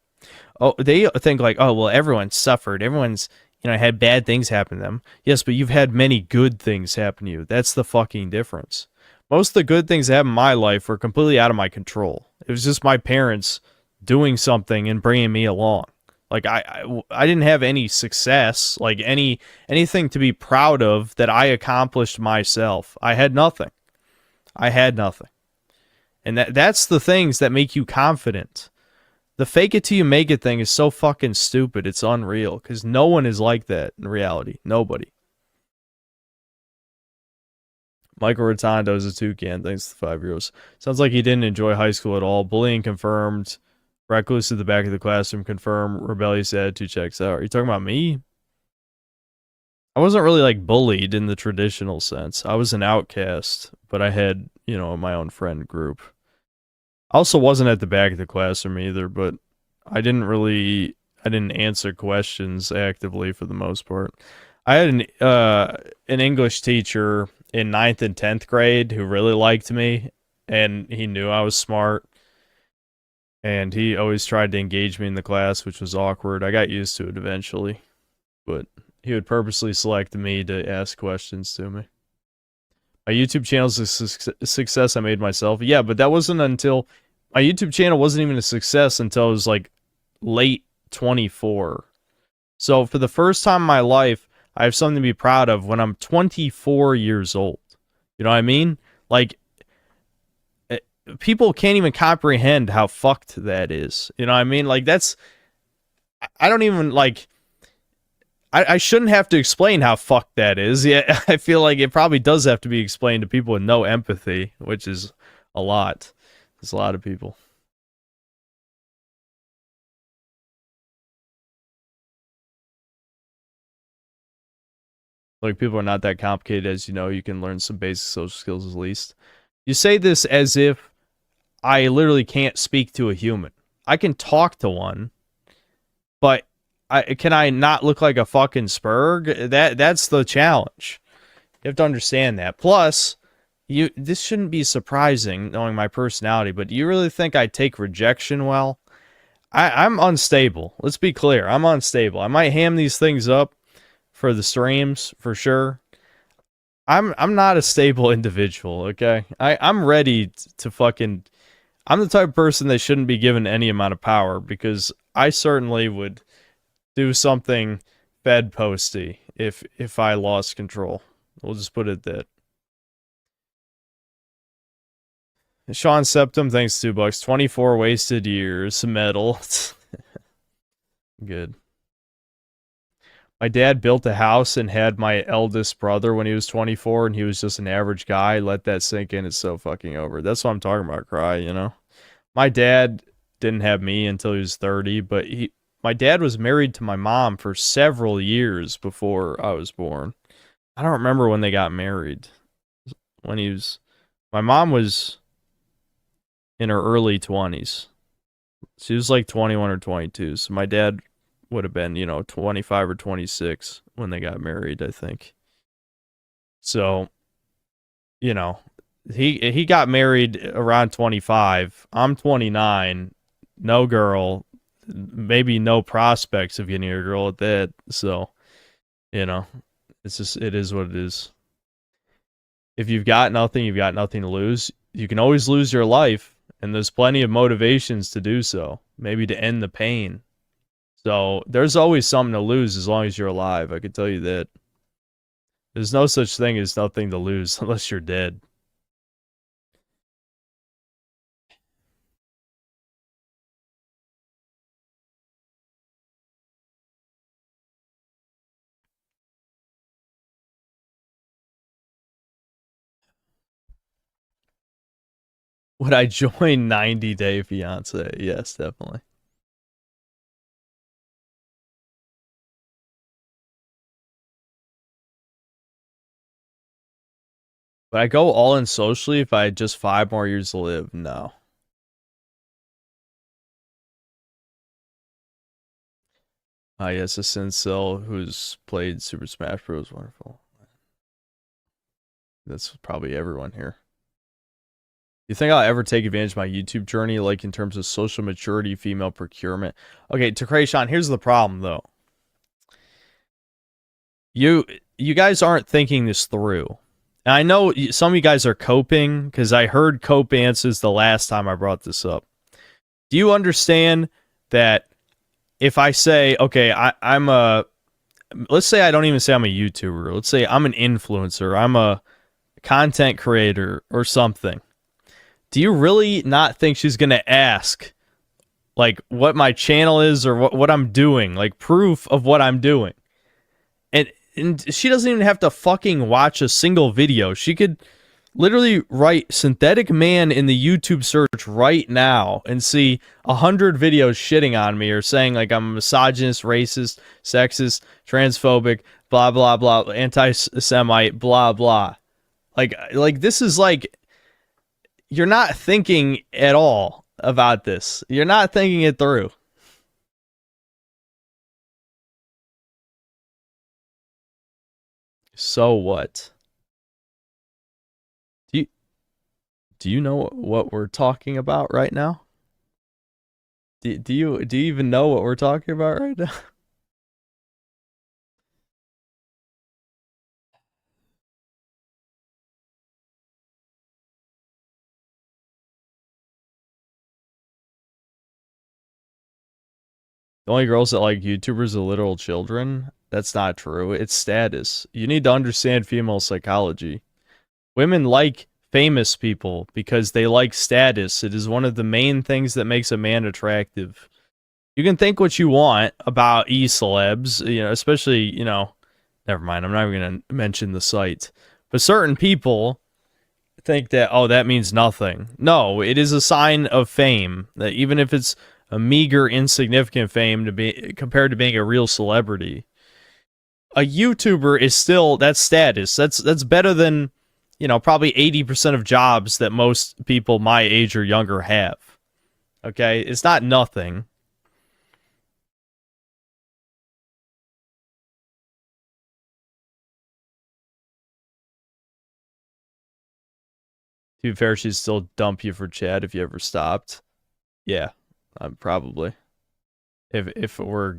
they think like, oh, well, everyone's suffered. Everyone's, had bad things happen to them. Yes, but you've had many good things happen to you. That's the fucking difference. Most of the good things that happened in my life were completely out of my control. It was just my parents doing something and bringing me along. Like I didn't have any success, like anything to be proud of that I accomplished myself. I had nothing. And that's the things that make you confident. The fake it till you make it thing is so fucking stupid. It's unreal because no one is like that in reality. Nobody. Michael Rotondo is a toucan. Thanks to the 5 euros. Sounds like he didn't enjoy high school at all. Bullying confirmed. Recluse at the back of the classroom confirmed. Rebellious attitude checks out. Are you talking about me? I wasn't really like bullied in the traditional sense. I was an outcast, but I had, my own friend group. I also wasn't at the back of the classroom either, but I didn't answer questions actively for the most part. I had an English teacher in 9th and 10th grade who really liked me, and he knew I was smart, and he always tried to engage me in the class, which was awkward. I got used to it eventually, but he would purposely select me to ask questions to me. My YouTube channel is a success I made myself. Yeah, but that wasn't until... My YouTube channel wasn't even a success until I was like late 24. So for the first time in my life, I have something to be proud of when I'm 24 years old. You know what I mean? Like, people can't even comprehend how fucked that is. You know what I mean? Like, that's... I don't even, like... I shouldn't have to explain how fucked that is. Yeah, I feel like it probably does have to be explained to people with no empathy, which is a lot. There's a lot of people. Like, people are not that complicated, as you know. You can learn some basic social skills at least. You say this as if I literally can't speak to a human. I can talk to one, but can I not look like a fucking spurg? That's the challenge. You have to understand that. Plus, this shouldn't be surprising, knowing my personality, but do you really think I take rejection well? I'm unstable. Let's be clear. I'm unstable. I might ham these things up for the streams, for sure. I'm not a stable individual, okay? I'm ready to fucking... I'm the type of person that shouldn't be given any amount of power, because I certainly would do something Fed posty if I lost control. We'll just put it that. Sean Septum, thanks $2. 24 wasted years. Metal. Good. My dad built a house and had my eldest brother when he was 24, and he was just an average guy. Let that sink in. It's so fucking over. That's what I'm talking about, Cry, you know? My dad didn't have me until he was 30, but my dad was married to my mom for several years before I was born. I don't remember when they got married. My mom was in her early 20s. She was like 21 or 22. So my dad would have been, 25 or 26 when they got married, I think. So, he got married around 25. I'm 29. No girl. Maybe no prospects of getting a girl at that. So, it's just, it is what it is. If you've got nothing to lose. You can always lose your life, and there's plenty of motivations to do so. Maybe to end the pain. So, there's always something to lose as long as you're alive. I can tell you that. There's no such thing as nothing to lose unless you're dead. Would I join 90 Day Fiance? Yes, definitely. Would I go all in socially if I had just 5 more years to live? No. Yes, a Sincil who's played Super Smash Bros. Wonderful. That's probably everyone here. You think I'll ever take advantage of my YouTube journey, like in terms of social maturity, female procurement? Okay, Takrayshawn, here's the problem, though. You guys aren't thinking this through. And I know some of you guys are coping, because I heard cope answers the last time I brought this up. Do you understand that if I say, okay, I'm a, let's say I don't even say I'm a YouTuber. Let's say I'm an influencer. I'm a content creator or something. Do you really not think she's going to ask, like, what my channel is or what I'm doing? Like, proof of what I'm doing. And she doesn't even have to fucking watch a single video. She could literally write synthetic man in the YouTube search right now and see 100 videos shitting on me or saying like I'm a misogynist, racist, sexist, transphobic, blah, blah, blah, anti-Semite, blah, blah. Like this is like, you're not thinking at all about this. You're not thinking it through. So what? Do you know what we're talking about right now? Do you even know what we're talking about right now? The only girls that like YouTubers are literal children. That's not true. It's status. You need to understand female psychology. Women like famous people because they like status. It is one of the main things that makes a man attractive. You can think what you want about e-celebs, you know, especially, you know, never mind, I'm not even going to mention the site. But certain people think that, oh, that means nothing. No, it is a sign of fame, that even if it's a meager, insignificant fame to be compared to being a real celebrity. A YouTuber is still, that's status. That's better than, you know, probably 80% of jobs that most people my age or younger have. Okay? It's not nothing. To be fair, she'd still dump you for Chad if you ever stopped. Yeah, probably. If we're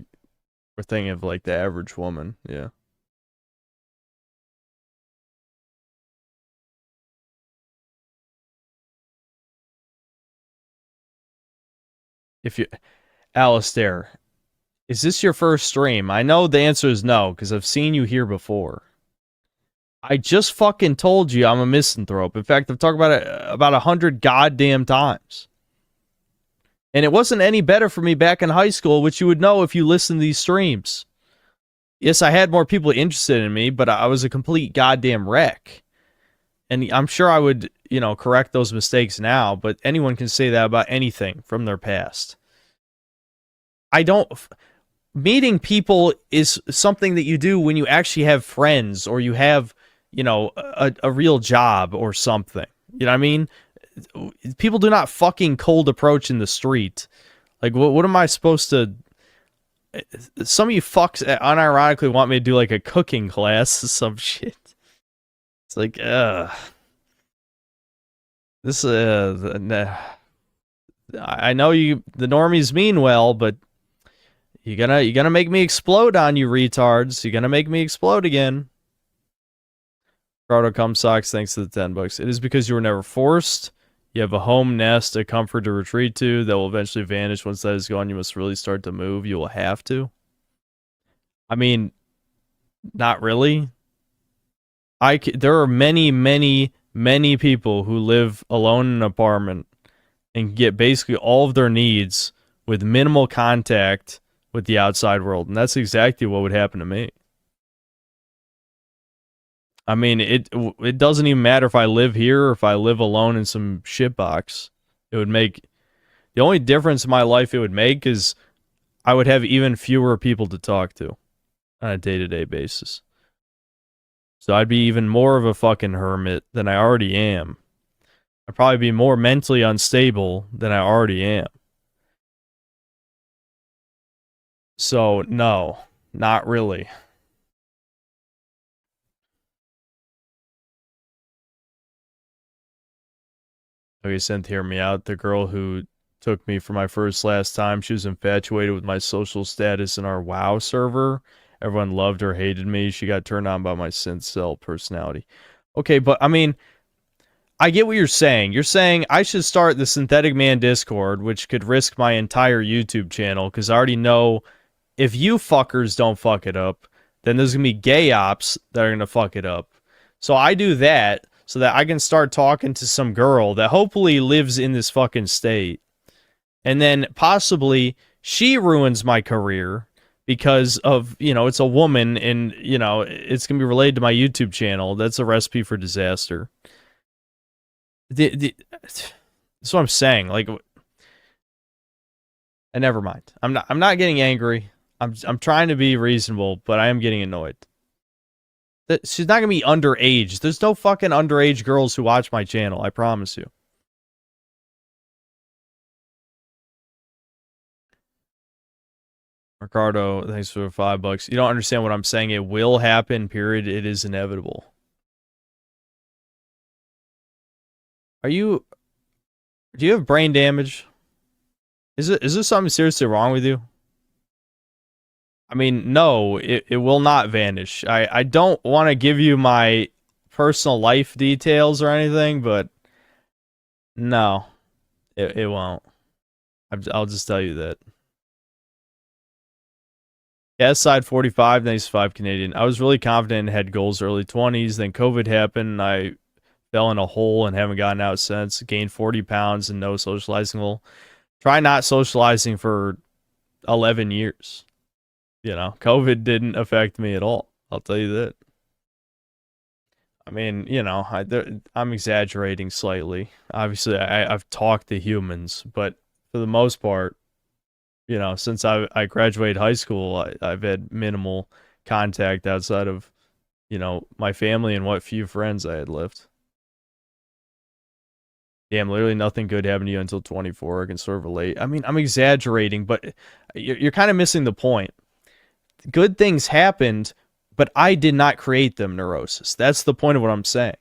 thinking of like the average woman, yeah. If you, Alistair, is this your first stream? I know the answer is no, because I've seen you here before. I just fucking told you I'm a misanthrope. In fact, I've talked about it about 100 goddamn times. And it wasn't any better for me back in high school, which you would know if you listened to these streams. Yes, I had more people interested in me, but I was a complete goddamn wreck. And I'm sure I would, you know, correct those mistakes now, but anyone can say that about anything from their past. Meeting people is something that you do when you actually have friends or you have, you know, a real job or something. You know what I mean? People do not fucking cold approach in the street. Like, what am I supposed to... Some of you fucks unironically want me to do, like, a cooking class, some shit. It's like, This, I know the normies mean well, but you're gonna make me explode on you retards. You're gonna make me explode again. Proto cum socks, thanks to the $10. It is because you were never forced. You have a home nest, a comfort to retreat to that will eventually vanish once that is gone. You must really start to move. You will have to. I mean, not really. There are many, many, many people who live alone in an apartment and get basically all of their needs with minimal contact with the outside world. And that's exactly what would happen to me. I mean, it doesn't even matter if I live here or if I live alone in some shitbox. It would make... The only difference in my life it would make is I would have even fewer people to talk to on a day-to-day basis. So I'd be even more of a fucking hermit than I already am. I'd probably be more mentally unstable than I already am. So, no, not really. Okay, Synth, hear me out. The girl who took me for my first last time, she was infatuated with my social status in our WoW server. Everyone loved or hated me. She got turned on by my synth cell personality. Okay, but I mean, I get what you're saying. You're saying I should start the Synthetic Man Discord, which could risk my entire YouTube channel, because I already know if you fuckers don't fuck it up, then there's going to be gay ops that are going to fuck it up. So I do that so that I can start talking to some girl that hopefully lives in this fucking state. And then possibly she ruins my career because of, you know, it's a woman and, you know, it's going to be related to my YouTube channel. That's a recipe for disaster. That's what I'm saying. Like, and never mind. I'm not getting angry. I'm trying to be reasonable, but I am getting annoyed. She's not gonna be underage. There's no fucking underage girls who watch my channel. I promise you. Ricardo, thanks for $5. You don't understand what I'm saying. It will happen. Period. It is inevitable. Do you have brain damage? Is there something seriously wrong with you? I mean, no, it will not vanish. I don't want to give you my personal life details or anything, but no, it won't. I'll just tell you that. Yeah, side 45, nice 5 Canadian. I was really confident and had goals early 20s. Then COVID happened and I fell in a hole and haven't gotten out since. Gained 40 pounds and no socializing. Well, try not socializing for 11 years. You know, COVID didn't affect me at all. I'll tell you that. I mean, you know, I'm exaggerating slightly. Obviously, I've talked to humans, but for the most part, you know, since I graduated high school, I've had minimal contact outside of, you know, my family and what few friends I had left. Damn, literally nothing good happened to you until 24. I can sort of relate. I mean, I'm exaggerating, but you're kind of missing the point. Good things happened, but I did not create them, Neurosis. That's the point of what I'm saying.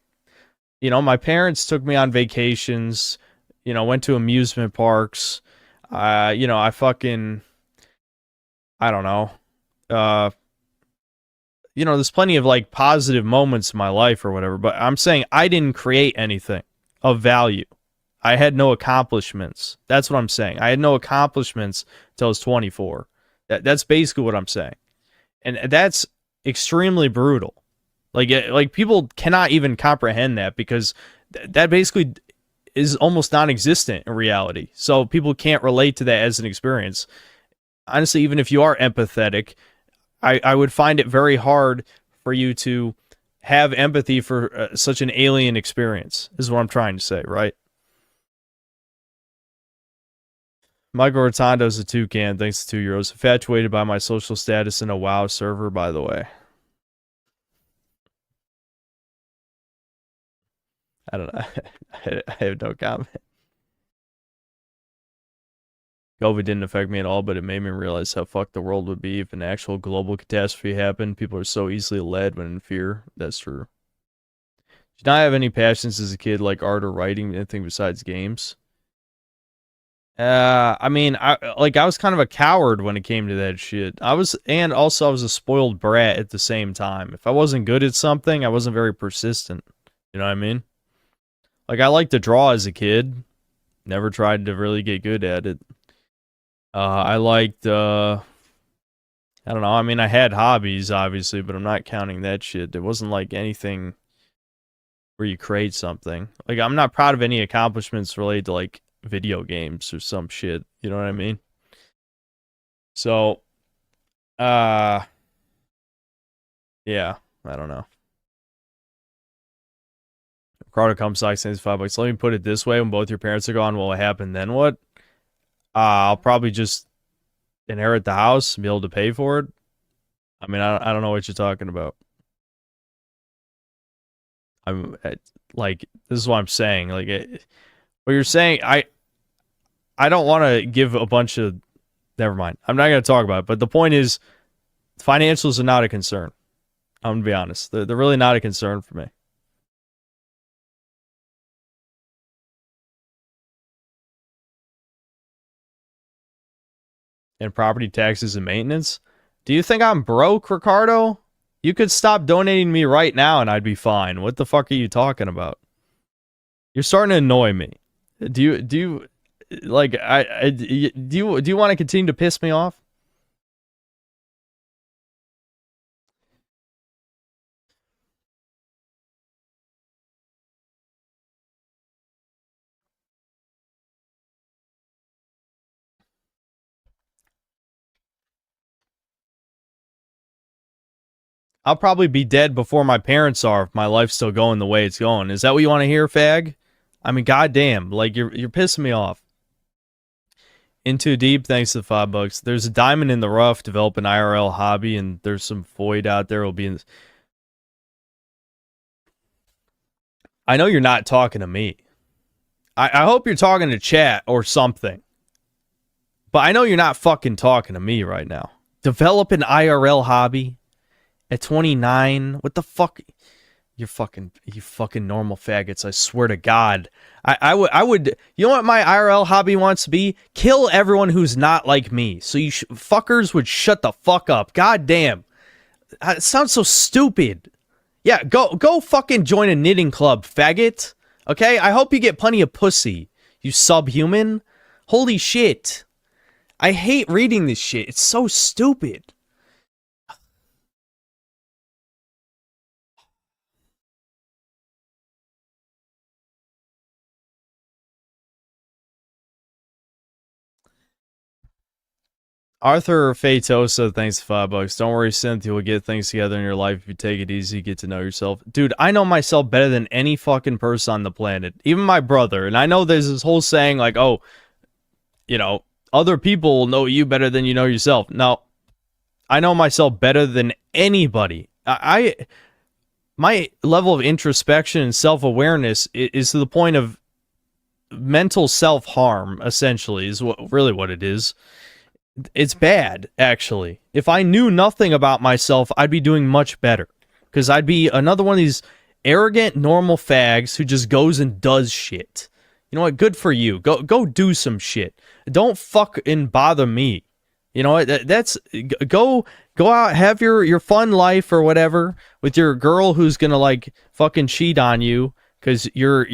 You know, my parents took me on vacations, you know, went to amusement parks. You know, I don't know. You know, there's plenty of like positive moments in my life or whatever, but I'm saying I didn't create anything of value. I had no accomplishments. That's what I'm saying. I had no accomplishments until I was 24. That's basically what I'm saying. And that's extremely brutal. Like people cannot even comprehend that because that basically is almost non-existent in reality. So people can't relate to that as an experience. Honestly, even if you are empathetic, I would find it very hard for you to have empathy for such an alien experience, is what I'm trying to say, right? Michael Rotondo's a toucan, thanks to €2. Infatuated by my social status in a WoW server, by the way. I don't know. I have no comment. COVID didn't affect me at all, but it made me realize how fucked the world would be if an actual global catastrophe happened. People are so easily led when in fear. That's true. Did not have any passions as a kid, like art or writing, anything besides games. I mean, I was kind of a coward when it came to that shit. I was a spoiled brat at the same time. If I wasn't good at something, I wasn't very persistent. You know what I mean? Like, I liked to draw as a kid. Never tried to really get good at it. I liked, I don't know. I mean, I had hobbies, obviously, but I'm not counting that shit. It wasn't like anything where you create something. Like, I'm not proud of any accomplishments related to, like, video games or some shit. You know what I mean? So, yeah, I don't know. Ricardo Comstock sends $5. Let me put it this way: when both your parents are gone, what will happen then? What? I'll probably just inherit the house and be able to pay for it. I mean, I don't know what you're talking about. Like, this is what I'm saying. Like, what you're saying, I don't want to give a bunch of. Never mind. I'm not going to talk about it. But the point is, financials are not a concern. I'm going to be honest. They're really not a concern for me. And property taxes and maintenance. Do you think I'm broke, Ricardo? You could stop donating to me right now and I'd be fine. What the fuck are you talking about? You're starting to annoy me. Do you like do you want to continue to piss me off? I'll probably be dead before my parents are if my life's still going the way it's going. Is that what you want to hear, fag? I mean, goddamn, like you're pissing me off. In Too Deep, thanks to the $5. There's a diamond in the rough, develop an IRL hobby, and there's some void out there. Will be in. I know you're not talking to me. I hope you're talking to chat or something. But I know you're not fucking talking to me right now. Develop an IRL hobby at 29. What the fuck? You fucking normal faggots. I swear to God. I would, you know what my IRL hobby wants to be? Kill everyone who's not like me. So you fuckers would shut the fuck up. God damn. It sounds so stupid. Yeah, go fucking join a knitting club, faggot. Okay? I hope you get plenty of pussy, you subhuman. Holy shit. I hate reading this shit. It's so stupid. Arthur Fatosa, thanks for $5. Don't worry, Synth, you will get things together in your life if you take it easy, get to know yourself. Dude, I know myself better than any fucking person on the planet. Even my brother. And I know there's this whole saying like, oh, you know, other people know you better than you know yourself. No, I know myself better than anybody. My level of introspection and self-awareness is to the point of mental self-harm, essentially, is really what it is. It's bad, actually. If I knew nothing about myself, I'd be doing much better. Because I'd be another one of these arrogant, normal fags who just goes and does shit. You know what? Good for you. Go do some shit. Don't fucking bother me. You know what? That's go out, have your fun life or whatever with your girl who's gonna like fucking cheat on you because you're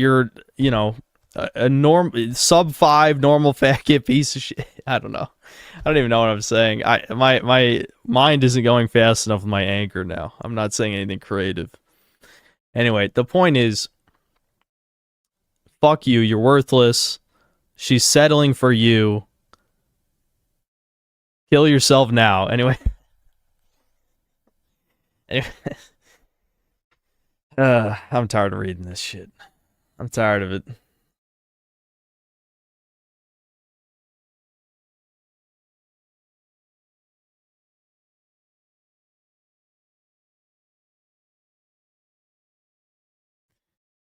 you know a sub 5 normal faggot piece of shit. I don't know. I don't even know what I'm saying. My mind isn't going fast enough with my anchor now. I'm not saying anything creative. Anyway, the point is, fuck you. You're worthless. She's settling for you. Kill yourself now. Anyway. I'm tired of reading this shit. I'm tired of it.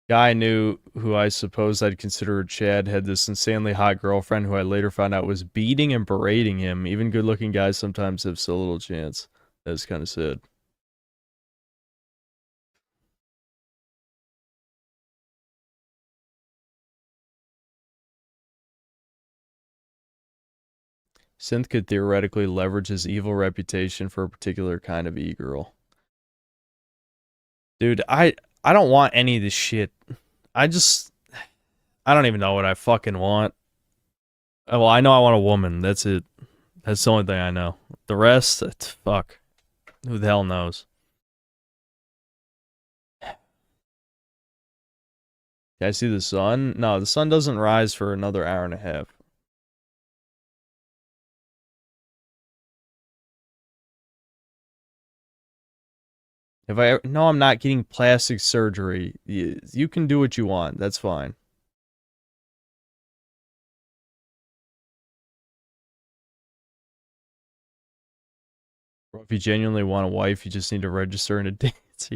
Guy I knew who I suppose I'd consider a Chad had this insanely hot girlfriend who I later found out was beating and berating him. Even good looking guys sometimes have so little chance. That's kind of sad. Synth could theoretically leverage his evil reputation for a particular kind of e-girl. Dude, I don't want any of this shit. I don't even know what I fucking want. Well, I know I want a woman. That's it. That's the only thing I know. The rest, fuck. Who the hell knows? Can I see the sun? No, the sun doesn't rise for another hour and a half. No, I'm not getting plastic surgery. You can do what you want. That's fine. If you genuinely want a wife, you just need to register in a dance.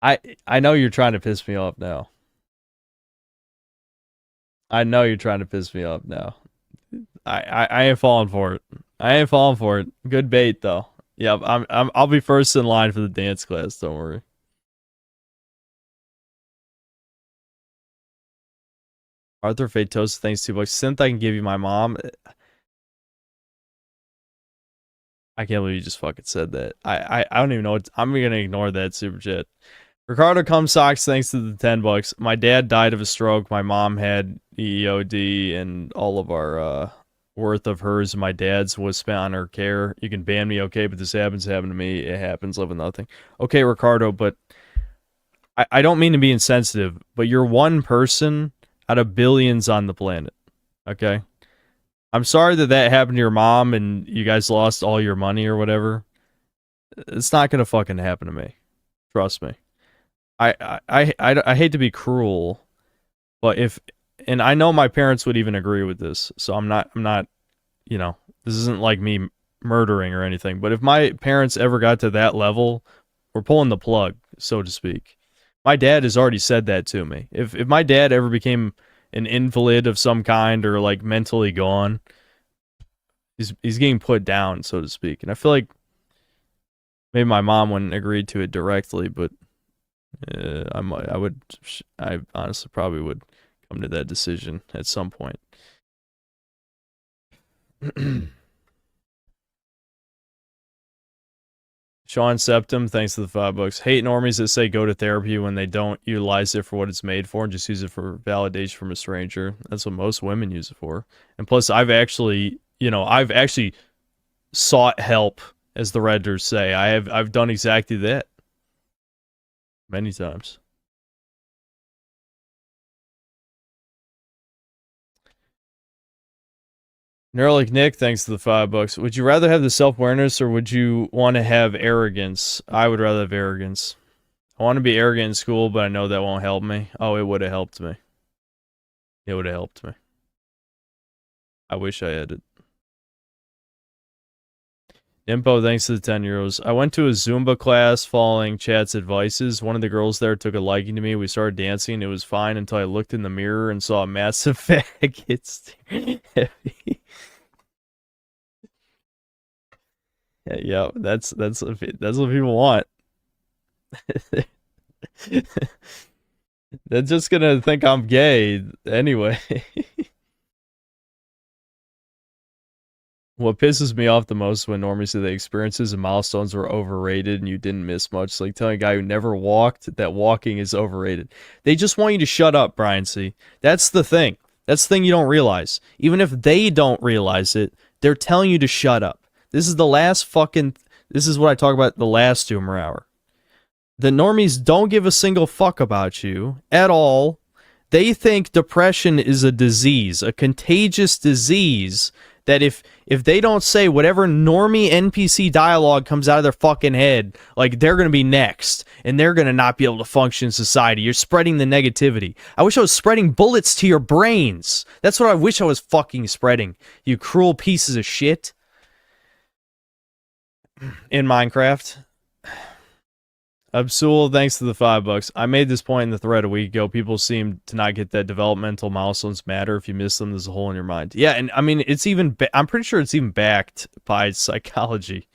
I know you're trying to piss me off now. I know you're trying to piss me off now. I ain't falling for it. I ain't falling for it. Good bait though. Yeah, I'll be first in line for the dance class. Don't worry. Arthur Fatosa, thanks $2. Synth, I can give you my mom. I can't believe you just fucking said that. I don't even know what I'm gonna ignore that super chat. Ricardo Cumsocks, thanks to the $10. My dad died of a stroke. My mom had EOD, and all of our worth of hers and my dad's was spent on her care. You can ban me, okay, but this happened to me. It happens, live with nothing. Okay, Ricardo, but I don't mean to be insensitive, but you're one person out of billions on the planet, okay? I'm sorry that happened to your mom and you guys lost all your money or whatever. It's not gonna fucking happen to me. Trust me. I hate to be cruel, but and I know my parents would even agree with this, so I'm not, you know, this isn't like me murdering or anything, but if my parents ever got to that level, we're pulling the plug, so to speak. My dad has already said that to me. If my dad ever became an invalid of some kind or like mentally gone, he's getting put down, so to speak. And I feel like maybe my mom wouldn't agree to it directly, but I honestly probably would come to that decision at some point. Sean Septum, thanks to the $5. Hate normies that say go to therapy when they don't utilize it for what it's made for and just use it for validation from a stranger. That's what most women use it for. And plus, I've actually sought help, as the Redditors say. I've done exactly that many times. Neuralic Nick, thanks to the $5. Would you rather have the self-awareness or would you want to have arrogance? I would rather have arrogance. I want to be arrogant in school, but I know that won't help me. Oh, it would have helped me. It would have helped me. I wish I had it. Impo, thanks to the 10 euros. I went to a Zumba class following chat's advices. One of the girls there took a liking to me. We started dancing. It was fine until I looked in the mirror and saw a massive faggot staring at me. Yeah, that's what people want. They're just gonna think I'm gay anyway. What pisses me off the most when normies say the experiences and milestones were overrated and you didn't miss much. It's like telling a guy who never walked that walking is overrated. They just want you to shut up, Brian C. That's the thing. That's the thing you don't realize. Even if they don't realize it, they're telling you to shut up. This is the last fucking... This is what I talk about the last Doomer Hour. The normies don't give a single fuck about you at all. They think depression is a disease, a contagious disease that if they don't say whatever normie NPC dialogue comes out of their fucking head, like they're going to be next and they're going to not be able to function in society. You're spreading the negativity. I wish I was spreading bullets to your brains. That's what I wish I was fucking spreading. You cruel pieces of shit. In Minecraft. Absul, thanks to the $5. I made this point in the thread a week ago. People seem to not get that developmental milestones matter. If you miss them, there's a hole in your mind. Yeah, and I mean, it's even... I'm pretty sure it's even backed by psychology.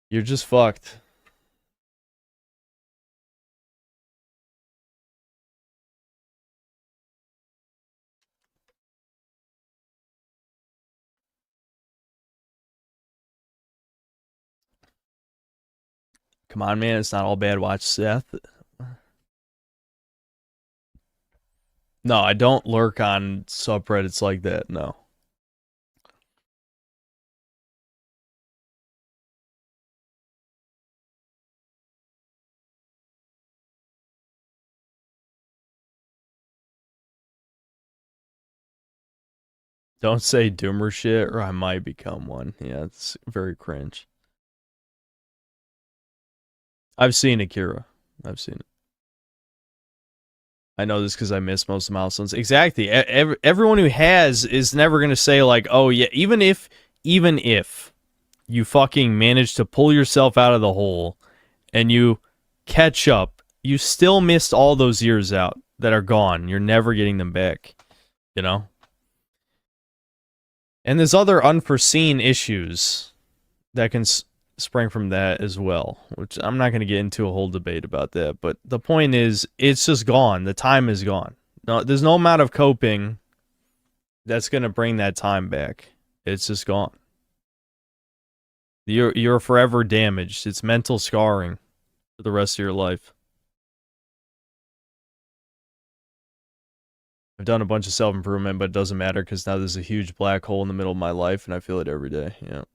You're just fucked. Come on, man. It's not all bad. Watch Seth. No, I don't lurk on subreddits like that. No. Don't say doomer shit or I might become one. Yeah, it's very cringe. I've seen Akira. I've seen it. I know this because I missed most of the milestones. Exactly. Everyone who has is never going to say like, oh yeah, even if you fucking manage to pull yourself out of the hole and you catch up, you still missed all those years out that are gone. You're never getting them back, you know? And there's other unforeseen issues that can spring from that as well, which I'm not going to get into a whole debate about that, but the point is, it's just gone. The time is gone. No, there's no amount of coping that's going to bring that time back. It's just gone. You're forever damaged. It's mental scarring for the rest of your life. I've done a bunch of self-improvement, but it doesn't matter because now there's a huge black hole in the middle of my life, and I feel it every day. Yeah.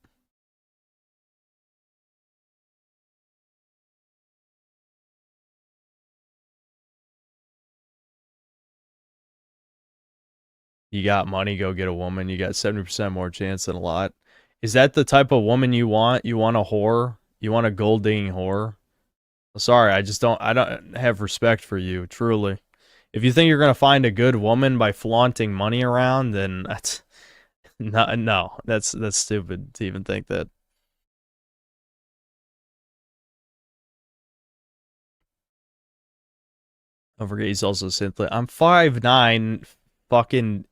You got money, go get a woman. You got 70% more chance than a lot. Is that the type of woman you want? You want a whore? You want a gold digging whore? Sorry, I don't have respect for you, truly. If you think you're gonna find a good woman by flaunting money around, then that's no, that's stupid to even think that. Don't forget he's also simply I'm 5'9", fucking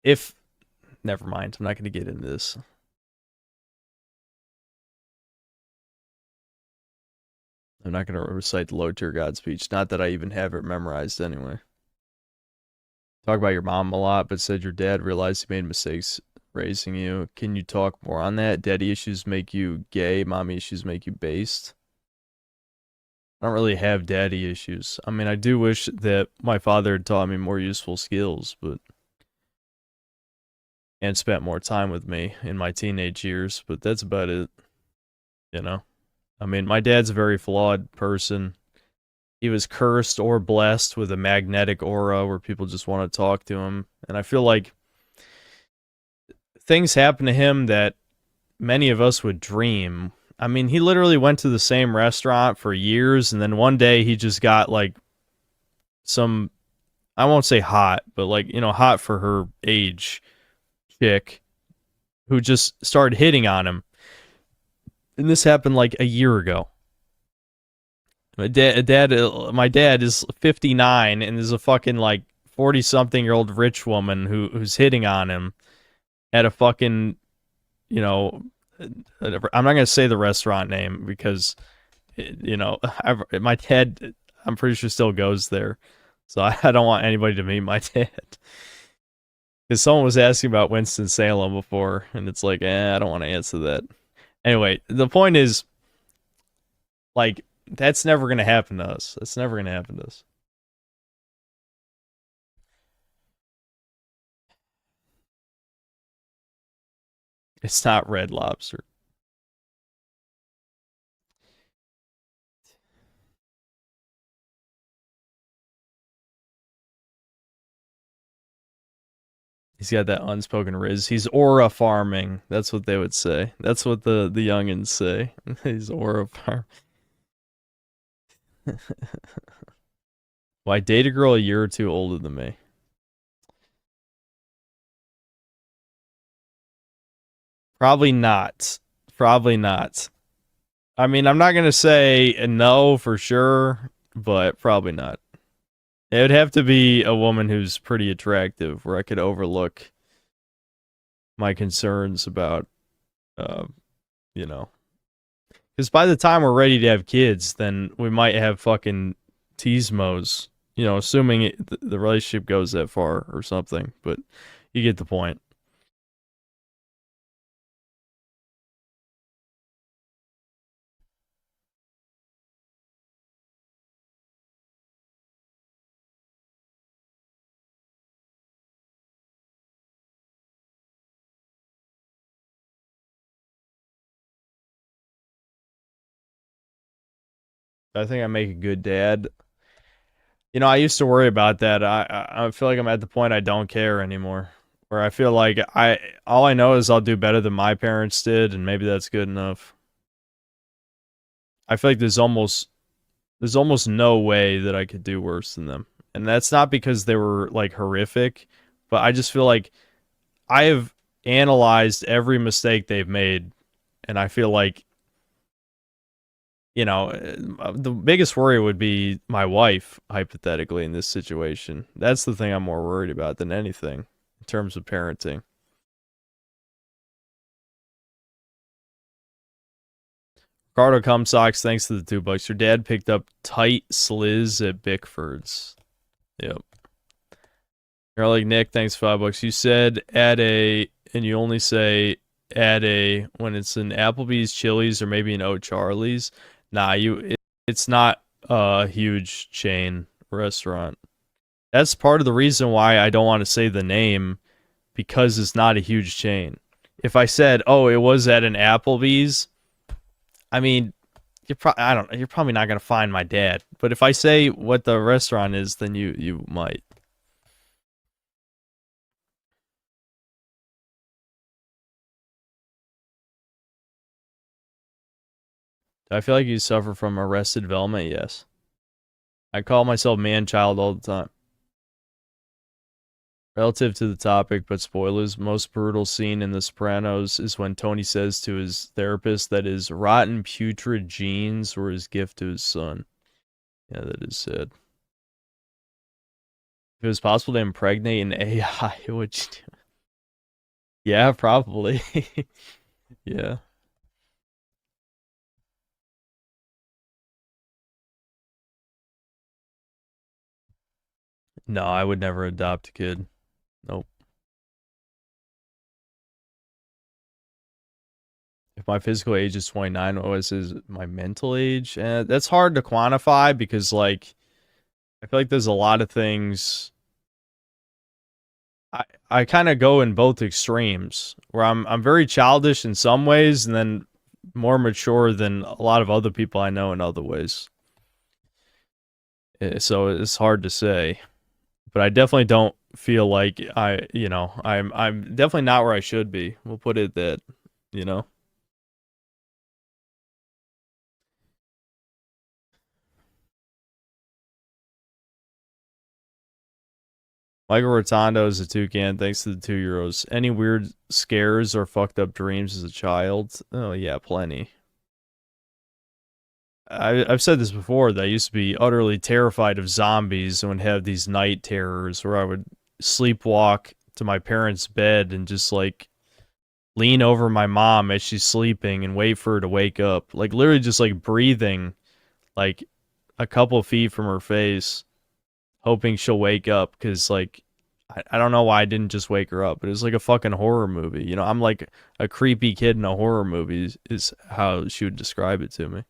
if never mind, I'm not gonna get into this. I'm not going to recite the low tier God speech. Not that I even have it memorized anyway. Talk about your mom a lot, but said your dad realized he made mistakes raising you. Can you talk more on that? Daddy issues make you gay. Mommy issues make you based. I don't really have daddy issues. I mean, I do wish that my father had taught me more useful skills, but and spent more time with me in my teenage years, but that's about it. You know? I mean, my dad's a very flawed person. He was cursed or blessed with a magnetic aura where people just want to talk to him. And I feel like things happen to him that many of us would dream. I mean, he literally went to the same restaurant for years, and then one day he just got like some, I won't say hot, but like, you know, hot for her age chick who just started hitting on him. And this happened like a year ago. My dad is 59 and is a fucking like 40-something-year-old rich woman who's hitting on him at a fucking, you know, I'm not gonna say the restaurant name because, you know, my dad, I'm pretty sure still goes there, so I don't want anybody to meet my dad. Because someone was asking about Winston-Salem before, and it's like, I don't want to answer that. Anyway, the point is, like, that's never going to happen to us. That's never going to happen to us. It's not Red Lobster. He's got that unspoken riz. He's aura farming. That's what they would say. That's what the youngins say. He's aura farm. Well, I date a girl a year or two older than me. Probably not. Probably not. I mean, I'm not going to say no for sure, but probably not. It would have to be a woman who's pretty attractive, where I could overlook my concerns about, you know. Because by the time we're ready to have kids, then we might have fucking Tismos, you know, assuming the relationship goes that far or something. But you get the point. I think I make a good dad. You know, I used to worry about that. I feel like I'm at the point I don't care anymore. Where I feel like all I know is I'll do better than my parents did, and maybe that's good enough. I feel like there's almost no way that I could do worse than them. And that's not because they were like horrific, but I just feel like I have analyzed every mistake they've made, and I feel like, you know, the biggest worry would be my wife, hypothetically, in this situation. That's the thing I'm more worried about than anything in terms of parenting. Ricardo Cumsocks, thanks to the $2. Your dad picked up tight sliz at Bickford's. Yep. You're like, Nick, thanks $5. You said add a, and you only say add a when it's an Applebee's, Chili's, or maybe an O'Charlie's. Nah, it's not a huge chain restaurant. That's part of the reason why I don't want to say the name, because it's not a huge chain. If I said, "Oh, it was at an Applebee's," I mean, you're probably not gonna find my dad. But if I say what the restaurant is, then you might. Do I feel like you suffer from arrested development? Yes. I call myself man-child all the time. Relative to the topic, but spoilers, most brutal scene in The Sopranos is when Tony says to his therapist that his rotten putrid genes were his gift to his son. Yeah, that is sad. If it was possible to impregnate an AI, would you do? Yeah, probably. Yeah. No, I would never adopt a kid. Nope. If my physical age is 29, what is my mental age? That's hard to quantify because, like, I feel like there's a lot of things. I kind of go in both extremes, where I'm very childish in some ways, and then more mature than a lot of other people I know in other ways. So it's hard to say, but I definitely don't feel like I'm definitely not where I should be. We'll put it that, you know. Michael Rotondo is a toucan. Thanks to the €2. Any weird scares or fucked up dreams as a child? Oh yeah, plenty. I've said this before, that I used to be utterly terrified of zombies and would have these night terrors where I would sleepwalk to my parents' bed and just like lean over my mom as she's sleeping and wait for her to wake up. Like literally just like breathing like a couple feet from her face, hoping she'll wake up, because like I don't know why I didn't just wake her up, but it was like a fucking horror movie. You know, I'm like a creepy kid in a horror movie is how she would describe it to me.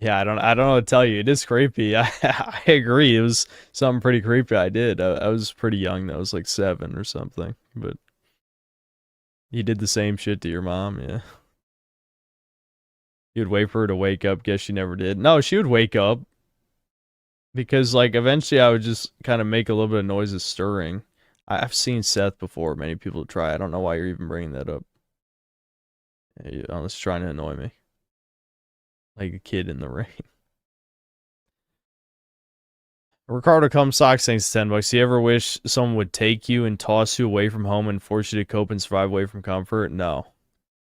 Yeah, I don't know what to tell you. It is creepy. I agree. It was something pretty creepy I did. I was pretty young though. I was like 7 or something. But you did the same shit to your mom, yeah. You'd wait for her to wake up. Guess she never did. No, she would wake up. Because like eventually I would just kind of make a little bit of noises stirring. I've seen Seth before. Many people try. I don't know why you're even bringing that up. You're just trying to annoy me. Like a kid in the rain. Ricardo Comstock thanks $10. You ever wish someone would take you and toss you away from home and force you to cope and survive away from comfort? No.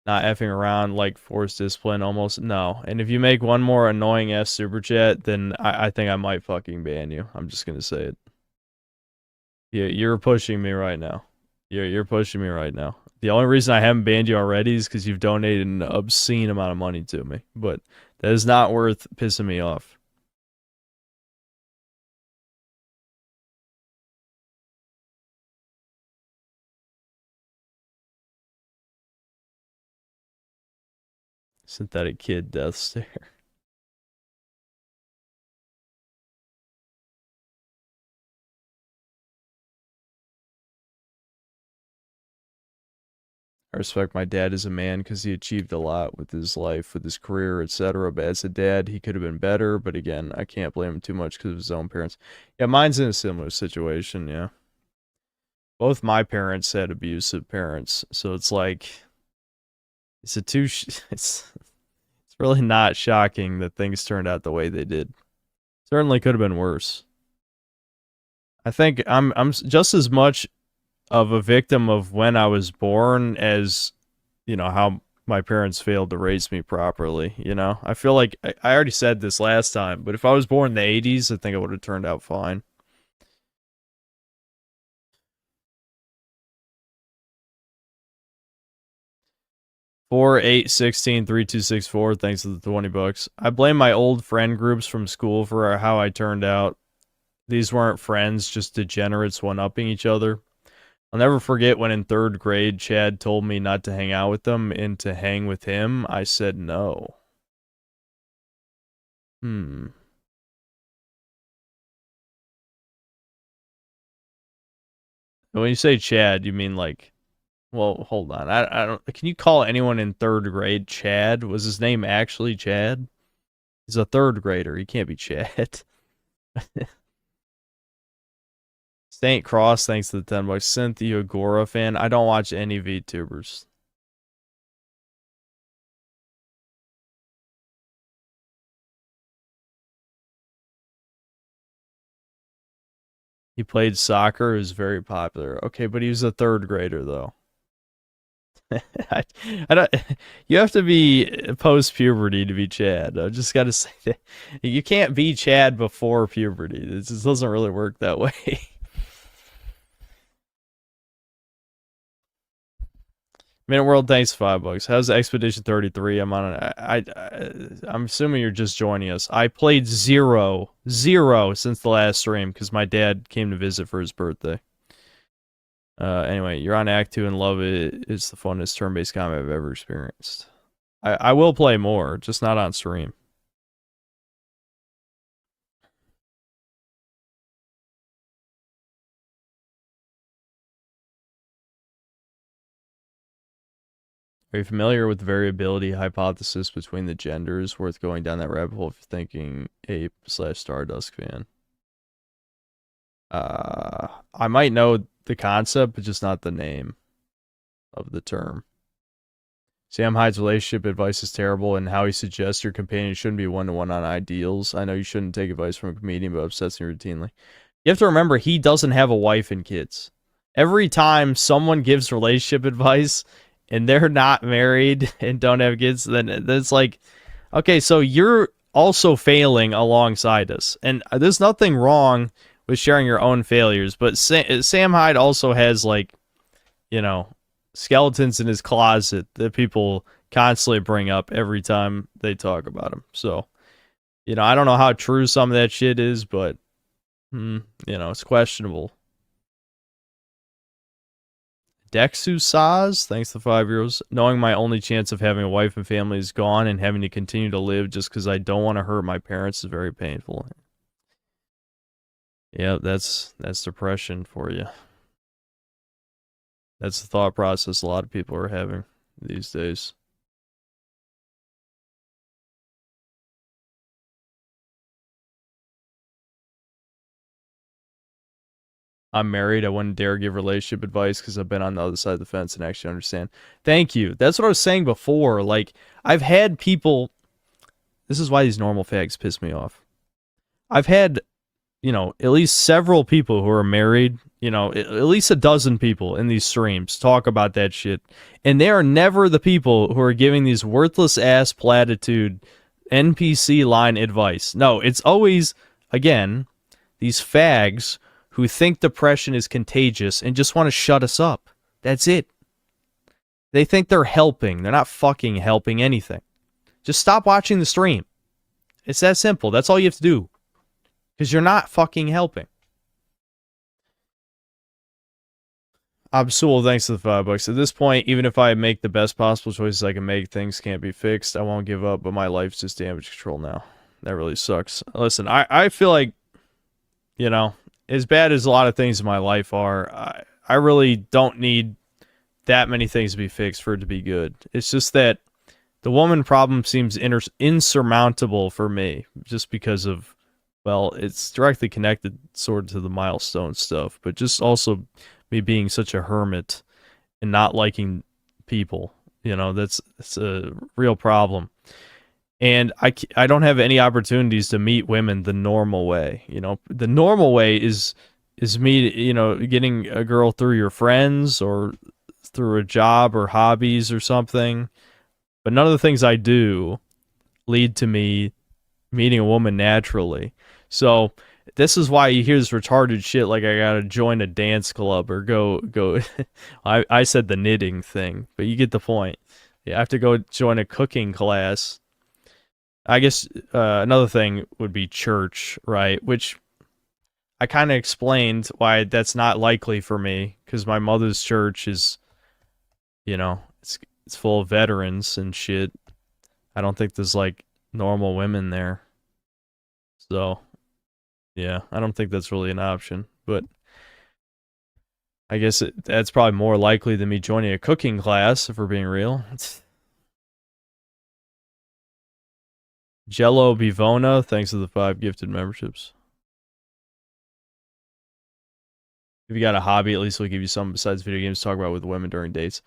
Not effing around, like forced discipline almost. No. And if you make one more annoying ass super chat, then I think I might fucking ban you. I'm just gonna say it. Yeah, you're pushing me right now. You're pushing me right now. The only reason I haven't banned you already is because you've donated an obscene amount of money to me. But that is not worth pissing me off. Synthetic kid death stare. I respect my dad as a man because he achieved a lot with his life, with his career, etc. But as a dad, he could have been better. But again, I can't blame him too much because of his own parents. Yeah, mine's in a similar situation, yeah. Both my parents had abusive parents. So it's like, it's really not shocking that things turned out the way they did. Certainly could have been worse. I think I'm just as much of a victim of when I was born as, you know, how my parents failed to raise me properly, you know? I feel like, I already said this last time, but if I was born in the 80s, I think it would have turned out fine. Four 816 3264. Thanks for the $20. I blame my old friend groups from school for how I turned out. these weren't friends, just degenerates one-upping each other. I'll never forget when in 3rd grade, Chad told me not to hang out with them and to hang with him. I said no. When you say Chad, you mean like, well, hold on. I don't. Can you call anyone in 3rd grade Chad? Was his name actually Chad? He's a 3rd grader. He can't be Chad. Saint Cross, thanks to the 10 bucks. Cynthia Agora fan. I don't watch any VTubers. He played soccer. He was very popular. Okay, but he was a 3rd grader though. I don't. You have to be post puberty to be Chad. I just got to say that you can't be Chad before puberty. It just doesn't really work that way. Minute World, thanks $5. How's Expedition 33? I'm on. I'm assuming you're just joining us. I played zero since the last stream because my dad came to visit for his birthday. Anyway, you're on Act 2 and love it. It's the funnest turn-based combat I've ever experienced. I will play more, just not on stream. Are you familiar with the variability hypothesis between the genders? Worth going down that rabbit hole if you're thinking Ape/Stardust fan. I might know the concept, but just not the name of the term. Sam Hyde's relationship advice is terrible, and how he suggests your companion shouldn't be one-to-one on ideals. I know you shouldn't take advice from a comedian, but upsets me routinely. You have to remember, he doesn't have a wife and kids. Every time someone gives relationship advice and they're not married and don't have kids, then it's like, okay, so you're also failing alongside us. And there's nothing wrong with sharing your own failures, but Sam Hyde also has, like, you know, skeletons in his closet that people constantly bring up every time they talk about him. So, you know, I don't know how true some of that shit is, but, you know, it's questionable. Dexu Saz, thanks for 5 euros. Knowing my only chance of having a wife and family is gone and having to continue to live just because I don't want to hurt my parents is very painful. Yeah, that's depression for you. That's the thought process a lot of people are having these days. I'm married. I wouldn't dare give relationship advice because I've been on the other side of the fence and actually understand. Thank you. That's what I was saying before. Like, I've had people... This is why these normal fags piss me off. I've had, you know, at least several people who are married, you know, at least a dozen people in these streams talk about that shit. And they are never the people who are giving these worthless-ass platitude NPC line advice. No, it's always, again, these fags who think depression is contagious and just want to shut us up. That's it. They think they're helping. They're not fucking helping anything. Just stop watching the stream. It's that simple. That's all you have to do. Because you're not fucking helping. Absul, thanks to the $5. At this point, even if I make the best possible choices I can make, things can't be fixed. I won't give up, but my life's just damage control now. That really sucks. Listen, I feel like, you know, as bad as a lot of things in my life are, I really don't need that many things to be fixed for it to be good. It's just that the woman problem seems insurmountable for me, just because of, well, it's directly connected sort of to the milestone stuff, but just also me being such a hermit and not liking people. You know, that's a real problem. And I don't have any opportunities to meet women the normal way. You know, the normal way is me, you know, getting a girl through your friends or through a job or hobbies or something. But none of the things I do lead to me meeting a woman naturally. So this is why you hear this retarded shit like I gotta join a dance club or go. I said the knitting thing, but you get the point. You have to go join a cooking class. I guess another thing would be church, right? Which I kind of explained why that's not likely for me, because my mother's church is, you know, it's full of veterans and shit. I don't think there's like normal women there. So, yeah, I don't think that's really an option. But I guess that's probably more likely than me joining a cooking class, if we're being real. Jello Bivona, thanks for the 5 gifted memberships. If you got a hobby, at least we'll give you something besides video games to talk about with women during dates.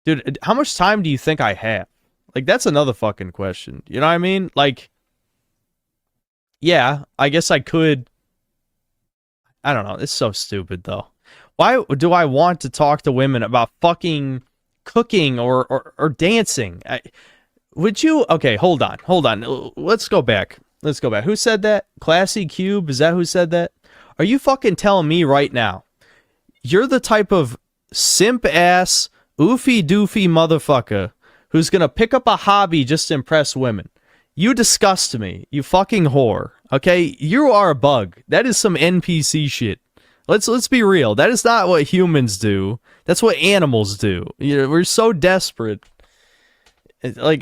Dude, how much time do you think I have? Like, that's another fucking question. You know what I mean? Like, yeah, I guess I could. I don't know. It's so stupid, though. Why do I want to talk to women about fucking cooking or dancing? Would you? Okay, hold on. Let's go back. Who said that? Classy Cube? Is that who said that? Are you fucking telling me right now you're the type of simp-ass, oofy-doofy motherfucker who's gonna pick up a hobby just to impress women? You disgust me, you fucking whore. Okay? You are a bug. That is some NPC shit. Let's be real. That is not what humans do. That's what animals do. We're so desperate. It's like,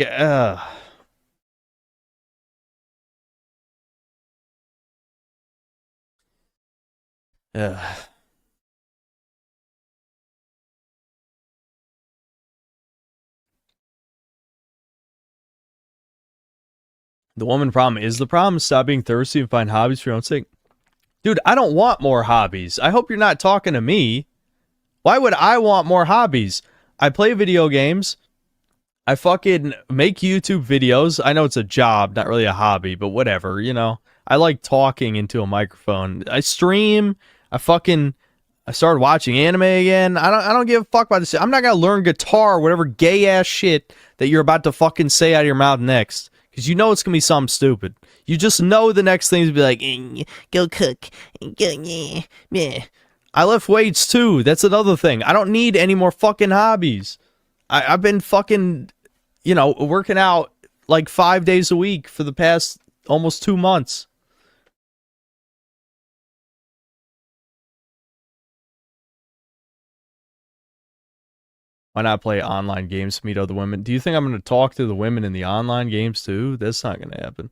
The woman problem is the problem. Stop being thirsty and find hobbies for your own sake. Dude, I don't want more hobbies. I hope you're not talking to me. Why would I want more hobbies? I play video games. I fucking make YouTube videos. I know it's a job, not really a hobby, but whatever, you know. I like talking into a microphone. I stream. I started watching anime again. I don't give a fuck about this. I'm not gonna learn guitar or whatever gay ass shit that you're about to fucking say out of your mouth next. Because you know it's gonna be something stupid. You just know the next thing is be like, go cook. Yeah. I lift weights too. That's another thing. I don't need any more fucking hobbies. I've been fucking, working out like 5 days a week for the past almost 2 months. Why not play online games to meet other women? Do you think I'm going to talk to the women in the online games too? That's not going to happen.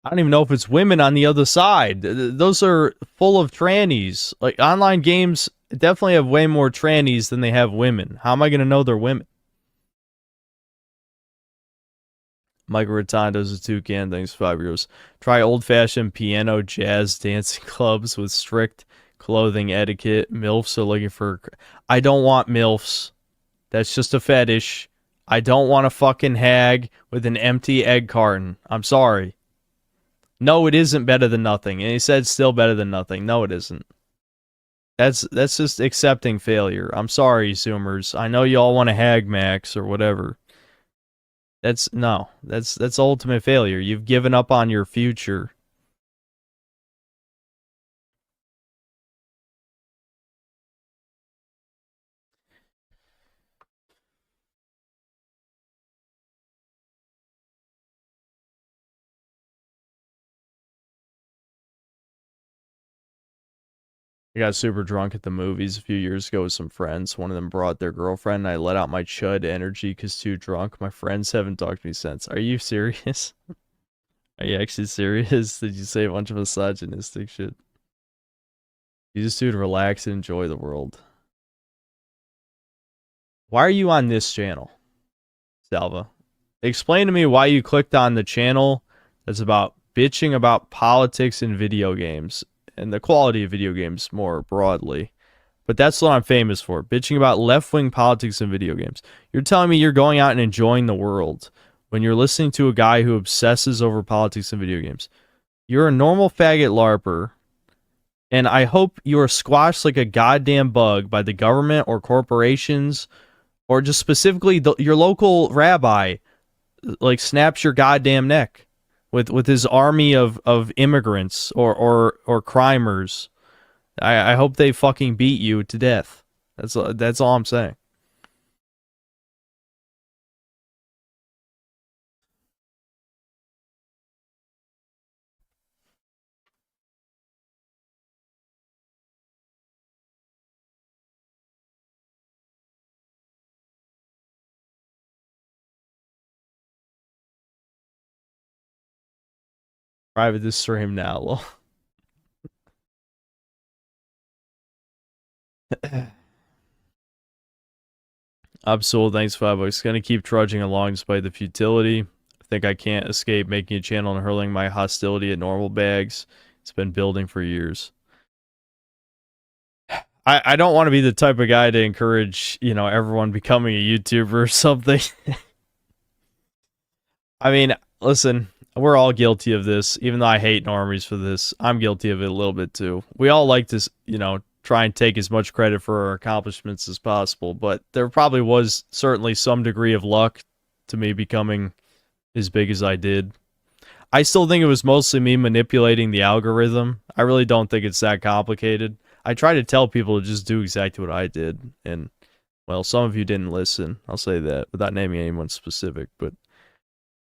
I don't even know if it's women on the other side. Those are full of trannies. Like, online games definitely have way more trannies than they have women. How am I going to know they're women? Michael Rotondo's a toucan. Thanks, 5 euros. Try old-fashioned piano jazz dancing clubs with strict clothing etiquette. MILFs are looking for... I don't want MILFs. That's just a fetish. I don't want a fucking hag with an empty egg carton. I'm sorry. No, it isn't better than nothing. And he said still better than nothing. No, it isn't. That's just accepting failure. I'm sorry, Zoomers. I know you all want a hag max or whatever. That's ultimate failure. You've given up on your future. I got super drunk at the movies a few years ago with some friends. One of them brought their girlfriend, and I let out my chud energy because too drunk. My friends haven't talked to me since. Are you serious? Are you actually serious? Did you say a bunch of misogynistic shit? You just do to relax and enjoy the world. Why are you on this channel, Salva? Explain to me why you clicked on the channel that's about bitching about politics in video games and the quality of video games more broadly. But that's what I'm famous for, bitching about left-wing politics in video games. You're telling me you're going out and enjoying the world when you're listening to a guy who obsesses over politics in video games. You're a normal faggot LARPer, and I hope you are squashed like a goddamn bug by the government or corporations, or just specifically your local rabbi, like, snaps your goddamn neck with his army of immigrants or crimers. I hope they fucking beat you to death. That's all I'm saying. Private this stream now, lol. Absol, thanks $5. Gonna keep trudging along despite the futility. I think I can't escape making a channel and hurling my hostility at normal bags. It's been building for years. I don't want to be the type of guy to encourage, you know, everyone becoming a YouTuber or something. I mean, listen, we're all guilty of this. Even though I hate normies for this, I'm guilty of it a little bit too. We all like to, you know, try and take as much credit for our accomplishments as possible, but there probably was certainly some degree of luck to me becoming as big as I did. I still think it was mostly me manipulating the algorithm. I really don't think it's that complicated. I try to tell people to just do exactly what I did, and, well, some of you didn't listen. I'll say that, without naming anyone specific, but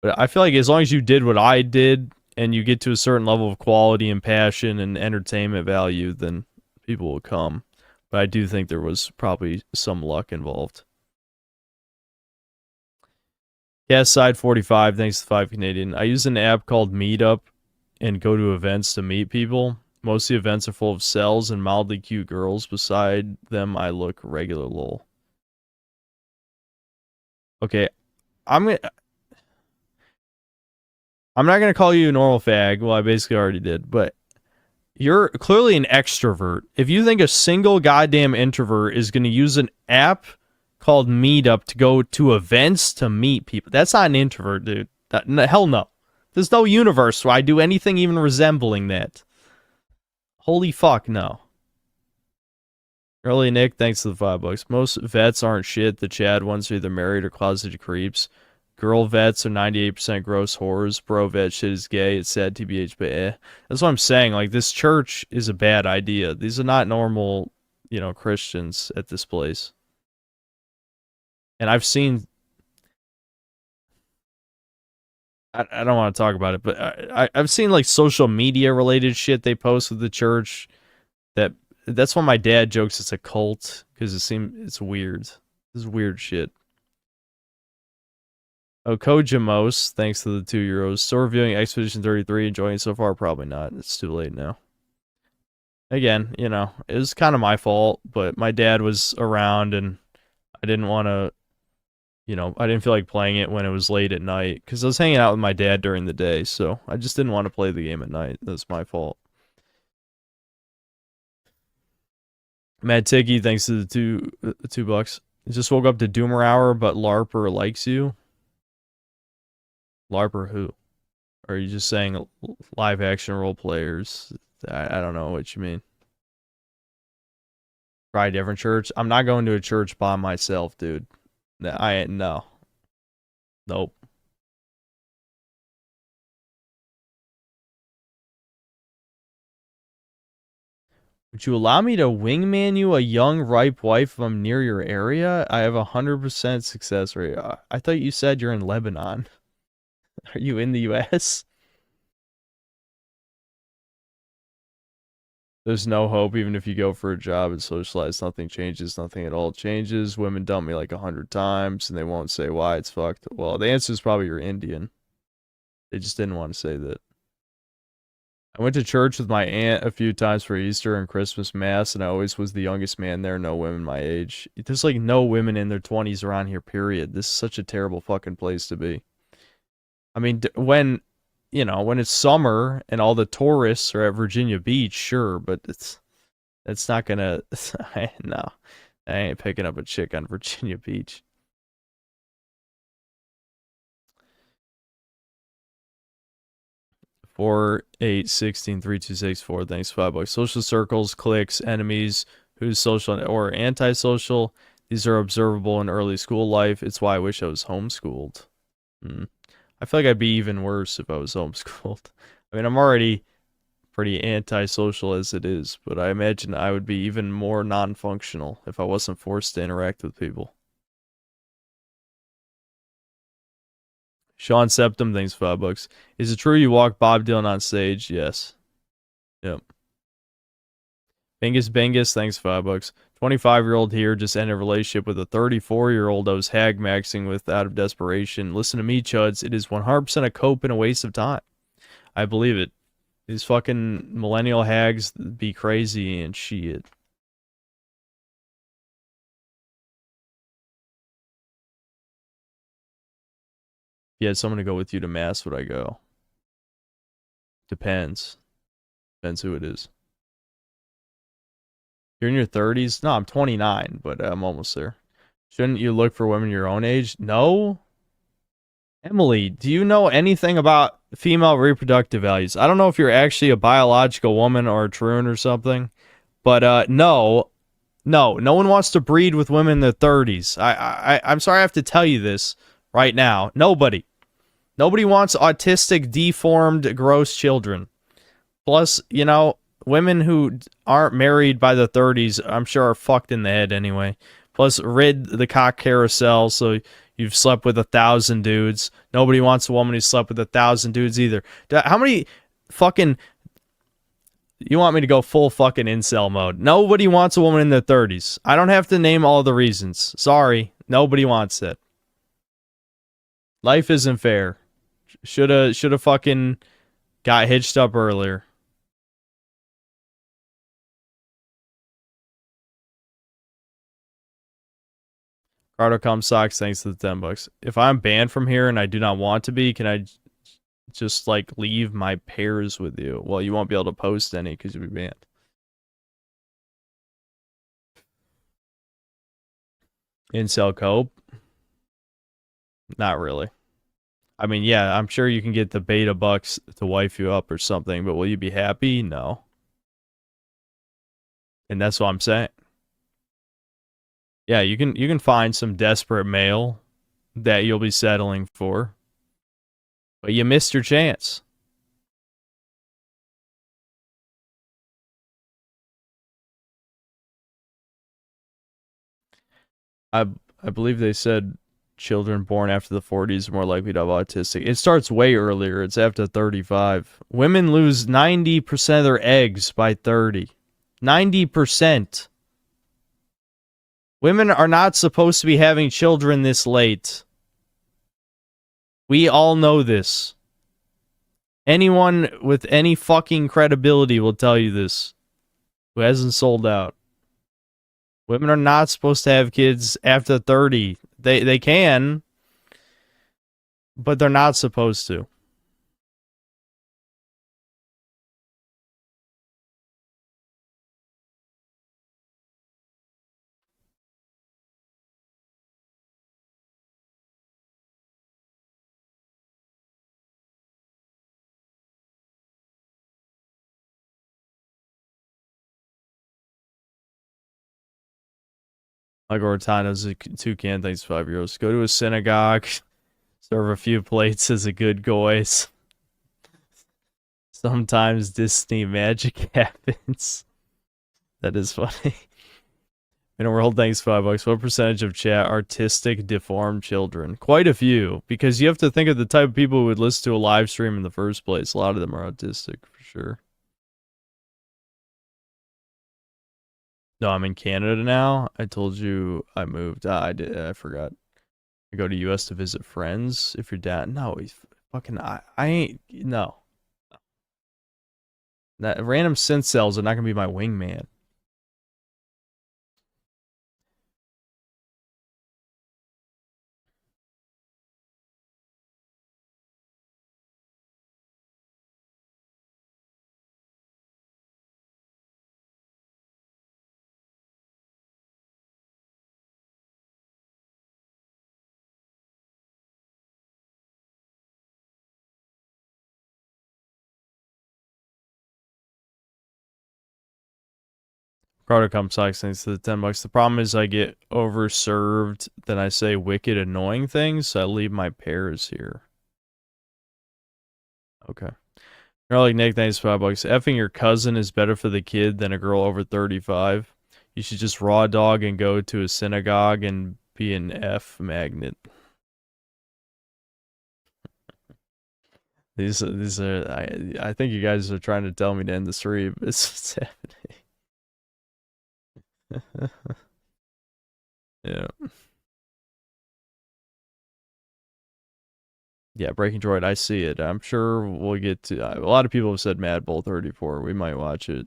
I feel like as long as you did what I did, and you get to a certain level of quality and passion and entertainment value, then people will come. But I do think there was probably some luck involved. Yeah, Side 45, thanks to 5 Canadian. I use an app called Meetup and go to events to meet people. Most of the events are full of cells and mildly cute girls. Beside them, I look regular lol. Okay, I'm not gonna call you a normal fag. Well, I basically already did, but you're clearly an extrovert. If you think a single goddamn introvert is gonna use an app called Meetup to go to events to meet people, that's not an introvert, dude. Hell no. There's no universe where I do anything even resembling that. Holy fuck, no. Early Nick, thanks to the $5. Most vets aren't shit. The Chad ones are either married or closeted creeps. Girl vets are 98% gross whores. Bro vet shit is gay. It's sad TBH, but eh. That's what I'm saying. Like, this church is a bad idea. These are not normal, you know, Christians at this place. And I've seen... I don't want to talk about it, but I've seen, like, social media related shit they post with the church. That's why my dad jokes it's a cult, because it's weird. This is weird shit. Oh, Kojimos, thanks to the €2. Still reviewing Expedition 33, enjoying it so far? Probably not. It's too late now. Again, you know, it was kind of my fault, but my dad was around, and I didn't want to, you know, I didn't feel like playing it when it was late at night, because I was hanging out with my dad during the day, so I just didn't want to play the game at night. That's my fault. Mad Tiggy, thanks to the $2. Just woke up to Doomer Hour, but LARPer likes you. LARPer who? Or are you just saying live action role players? I don't know what you mean. Try a different church? I'm not going to a church by myself, dude. No. Nope. Would you allow me to wingman you a young, ripe wife if I'm near your area? I have 100% success rate. I thought you said you're in Lebanon. Are you in the US? There's no hope even if you go for a job and socialize. Nothing changes. Nothing at all changes. Women dump me like 100 times and they won't say why. It's fucked. Well, the answer is probably you're Indian. They just didn't want to say that. I went to church with my aunt a few times for Easter and Christmas Mass, and I always was the youngest man there. No women my age. There's like no women in their 20s around here, period. This is such a terrible fucking place to be. I mean, when, you know, when it's summer and all the tourists are at Virginia Beach, sure, but it's not gonna, no. I ain't picking up a chick on Virginia Beach. Four, 8, 16, 3, 2, 6, 4. Thanks, $5. Social circles, cliques, enemies, who's social or antisocial. These are observable in early school life. It's why I wish I was homeschooled. I feel like I'd be even worse if I was homeschooled. I mean, I'm already pretty antisocial as it is, but I imagine I would be even more non-functional if I wasn't forced to interact with people. Sean Septum, thanks $5. Is it true you walked Bob Dylan on stage? Yes. Yep. Bengus, thanks $5. 25-year-old here just ended a relationship with a 34-year-old I was hag-maxing with out of desperation. Listen to me, chuds. It is 100% a cope and a waste of time. I believe it. These fucking millennial hags be crazy and shit. If you had someone to go with you to mass, would I go? Depends. Depends who it is. You're in your 30s? No, I'm 29, but I'm almost there. Shouldn't you look for women your own age? No. Emily, do you know anything about female reproductive values? I don't know if you're actually a biological woman or a Troon or something, but no one wants to breed with women in their 30s. I'm sorry I have to tell you this right now. Nobody wants autistic, deformed, gross children. Plus, you know, women who aren't married by the 30s, I'm sure are fucked in the head anyway. Plus, rid the cock carousel, so you've slept with 1,000 dudes. Nobody wants a woman who slept with 1,000 dudes either. How many fucking... You want me to go full fucking incel mode? Nobody wants a woman in their 30s. I don't have to name all the reasons. Sorry. Nobody wants it. Life isn't fair. Shoulda fucking got hitched up earlier. Cardo comes socks, thanks to the $10. If I'm banned from here and I do not want to be, can I just like leave my pairs with you? Well, you won't be able to post any because you'll be banned. Incel cope? Not really. I mean, yeah, I'm sure you can get the beta bucks to wife you up or something, but will you be happy? No. And that's what I'm saying. Yeah, you can find some desperate male that you'll be settling for. But you missed your chance. I believe they said children born after the 40s are more likely to have autistic. It starts way earlier. It's after 35. Women lose 90% of their eggs by 30. 90%. Women are not supposed to be having children this late. We all know this. Anyone with any fucking credibility will tell you this, who hasn't sold out. Women are not supposed to have kids after 30. They can, but they're not supposed to. Like Ortano's a toucan, thanks €5. Go to a synagogue, serve a few plates as a good goy. Sometimes Disney magic happens. That is funny. In a world, thanks $5. What percentage of chat artistic deformed children? Quite a few, because you have to think of the type of people who would listen to a live stream in the first place. A lot of them are autistic for sure. No, I'm in Canada now. I told you I moved. I did. I forgot. I go to US to visit friends. If your dad, no, he's fucking. I ain't. No. That random synth cells are not gonna be my wingman. Carter comes thanks to the $10. The problem is I get overserved, then I say wicked annoying things, so I leave my pairs here. Okay. You're like Nick, thanks $5. Effing your cousin is better for the kid than a girl over 35. You should just raw dog and go to a synagogue and be an F magnet. These are I think you guys are trying to tell me to end the stream. It's what's happening. Yeah. Yeah, Breaking Droid, I see it. I'm sure we'll get to... a lot of people have said Mad Bull 34. We might watch it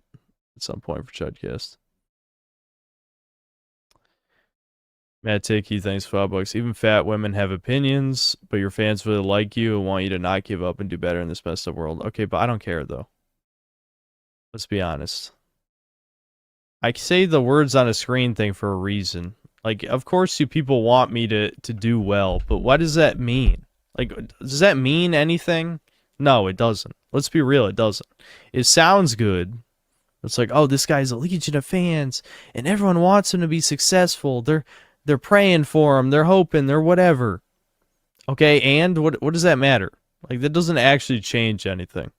at some point for Chudcast. Matt Ticky, thanks for $5. Even fat women have opinions, but your fans really like you and want you to not give up and do better in this messed up world. Okay, but I don't care, though. Let's be honest. I say the words on a screen thing for a reason. Like, of course you people want me to do well, but what does that mean? Like, does that mean anything? No, it doesn't. Let's be real, it doesn't. It sounds good. It's like, oh, this guy's a legion of fans, and everyone wants him to be successful. They're praying for him, they're hoping, they're whatever. Okay, and what does that matter? Like, that doesn't actually change anything.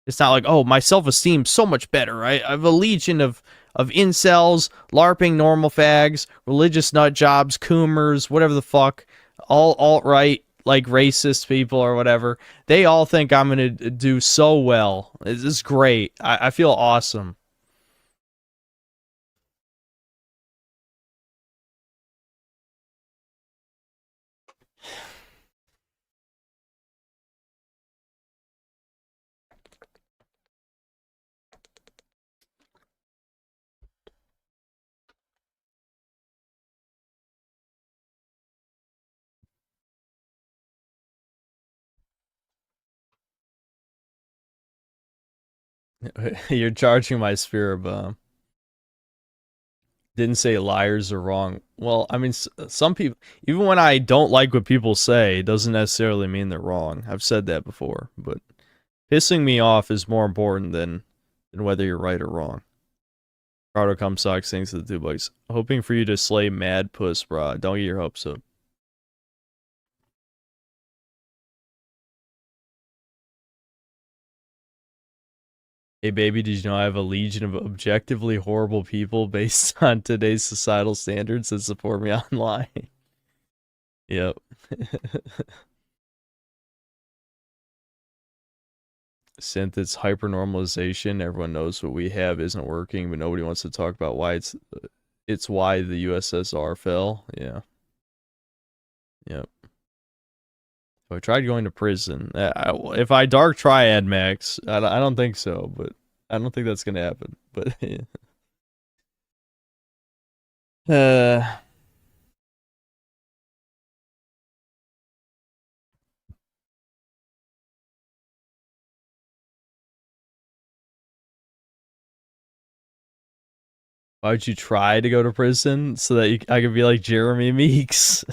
It's not like, oh, my self-esteem's so much better. I have a legion of incels, LARPing normal fags, religious nut jobs, coomers, whatever the fuck, all alt-right, like racist people or whatever. They all think I'm going to do so well. This is great. I feel awesome. You're charging my spirit bomb. Didn't say liars are wrong. Well, I mean, some people, even when I don't like what people say, it doesn't necessarily mean they're wrong. I've said that before, but pissing me off is more important than whether you're right or wrong. Cardo comes socks things to the two bucks. Hoping for you to slay Mad Puss, brah. Don't get your hopes up. Hey baby, did you know I have a legion of objectively horrible people based on today's societal standards that support me online? Yep. Synth, it's hypernormalization. Everyone knows what we have isn't working, but nobody wants to talk about why it's why the USSR fell. Yeah. Yep. If I tried going to prison, if I dark triad max, I don't think so, but I don't think that's gonna happen. But why would you try to go to prison so that I could be like Jeremy Meeks?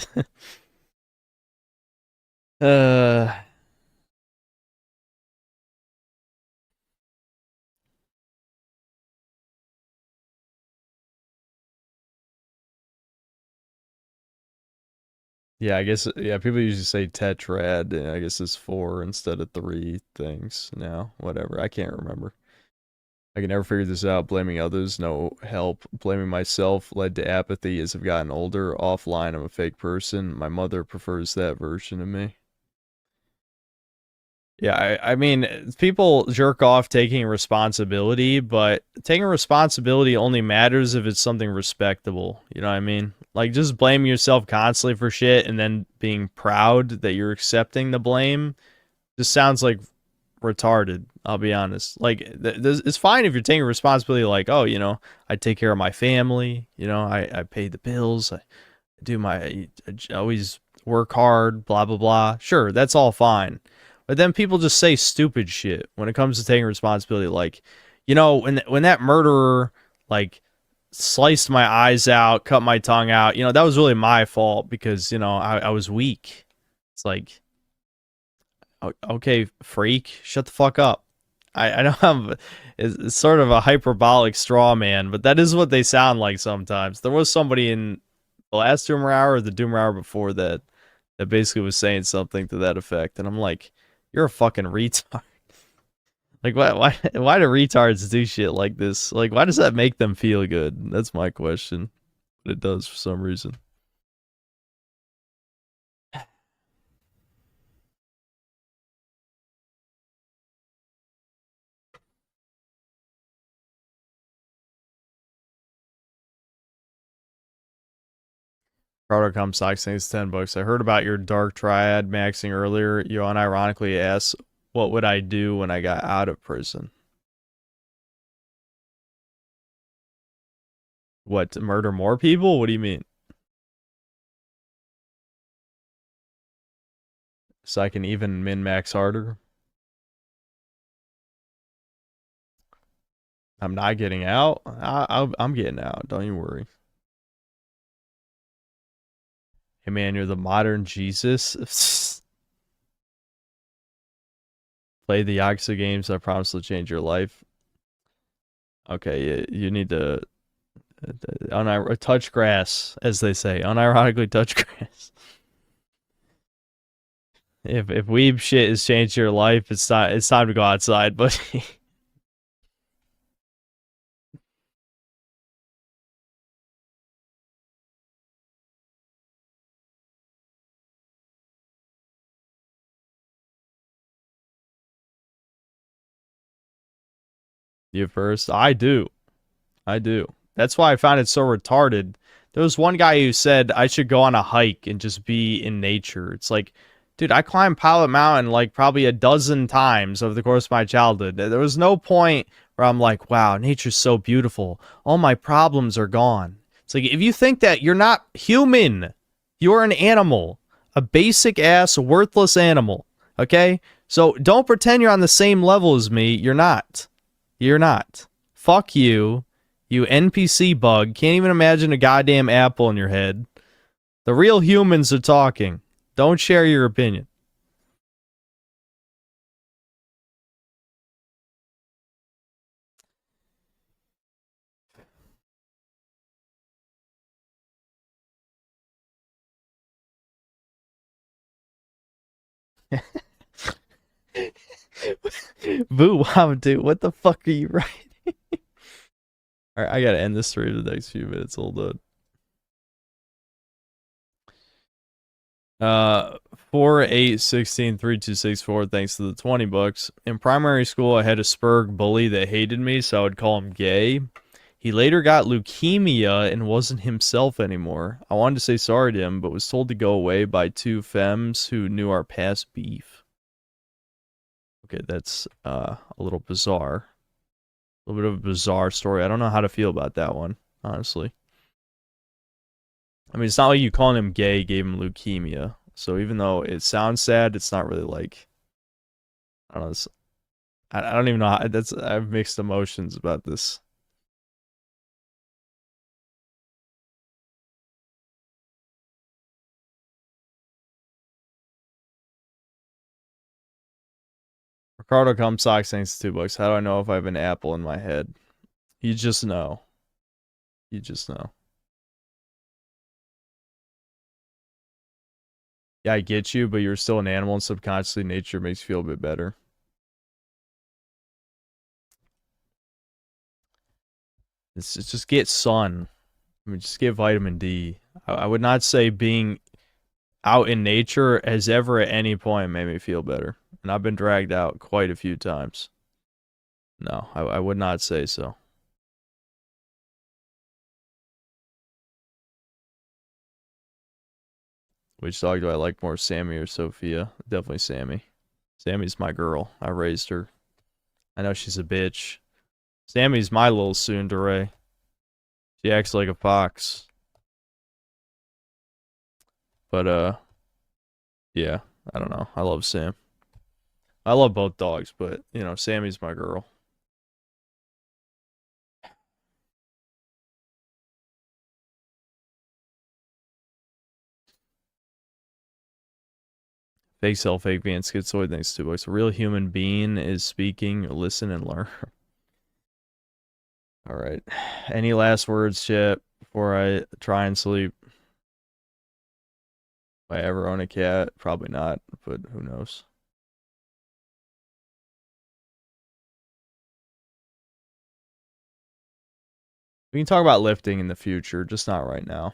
Yeah, I guess, yeah, people usually say tetrad, and I guess it's 4 instead of 3 things now. Whatever, I can't remember. I can never figure this out. Blaming others, no help. Blaming myself led to apathy as I've gotten older. Offline, I'm a fake person. My mother prefers that version of me. Yeah, I mean, people jerk off taking responsibility, but taking responsibility only matters if it's something respectable. You know what I mean? Like, just blaming yourself constantly for shit and then being proud that you're accepting the blame just sounds like retarded, I'll be honest. Like, it's fine if you're taking responsibility, like, oh, you know, I take care of my family, you know, I pay the bills, I always work hard, blah, blah, blah. Sure, that's all fine. But then people just say stupid shit when it comes to taking responsibility. Like, you know, when that murderer, like, sliced my eyes out, cut my tongue out, you know, that was really my fault because, you know, I was weak. It's like, okay, freak, shut the fuck up. I know it's sort of a hyperbolic straw man, but that is what they sound like sometimes. There was somebody in the last Doom Hour or the Doom Hour before that basically was saying something to that effect, and I'm like, you're a fucking retard. Like, why do retards do shit like this? Like, why does that make them feel good? That's my question. But it does for some reason. Protocom Sox thanks 10 bucks. I heard about your dark triad maxing earlier. You unironically asked, what would I do when I got out of prison? What, to murder more people? What do you mean? So I can even min-max harder? I'm not getting out? I'm getting out. Don't you worry. Hey man, you're the modern Jesus. Play the Yakuza games. I promise to change your life. Okay, you need to touch grass, as they say. Unironically touch grass. If weeb shit has changed your life, it's time to go outside, buddy. You first? I do. That's why I found it so retarded. There was one guy who said I should go on a hike and just be in nature. It's like, dude, I climbed Pilot Mountain like probably a dozen times over the course of my childhood. There was no point where I'm like, wow, nature's so beautiful. All my problems are gone. It's like, if you think that, you're not human. You're an animal. A basic ass, worthless animal. Okay? So don't pretend you're on the same level as me. You're not. You're not. Fuck you. You NPC bug. Can't even imagine a goddamn apple in your head. The real humans are talking. Don't share your opinion. Boo, wow, dude, what the fuck are you writing? Alright, I gotta end this stream in the next few minutes. Hold on. 4-8-16-3264, thanks to the 20 bucks. In primary school, I had a Spurg bully that hated me, so I would call him gay. He later got leukemia and wasn't himself anymore. I wanted to say sorry to him, but was told to go away by two femmes who knew our past beef. Okay, that's a little bizarre. A little bit of a bizarre story. I don't know how to feel about that one, honestly. I mean, it's not like you calling him gay gave him leukemia. So even though it sounds sad, it's not really like, I don't know. I don't even know how, I have mixed emotions about this. Ricardo Comsock thanks to $2. How do I know if I have an apple in my head? You just know. You just know. Yeah, I get you, but you're still an animal, and subconsciously nature makes you feel a bit better. It's just get sun. I mean, just get vitamin D. I would not say being out in nature has ever at any point made me feel better. And I've been dragged out quite a few times. No, I would not say so. Which dog do I like more, Sammy or Sophia? Definitely Sammy. Sammy's my girl. I raised her. I know she's a bitch. Sammy's my little tsundere. She acts like a fox. But, yeah, I don't know. I love Sam. I love both dogs, but, you know, Sammy's my girl. Fake self, fake being schizoid, thanks to $2. A real human being is speaking, listen, and learn. Alright. Any last words, chat, before I try and sleep? If I ever own a cat, probably not, but who knows. We can talk about lifting in the future, just not right now.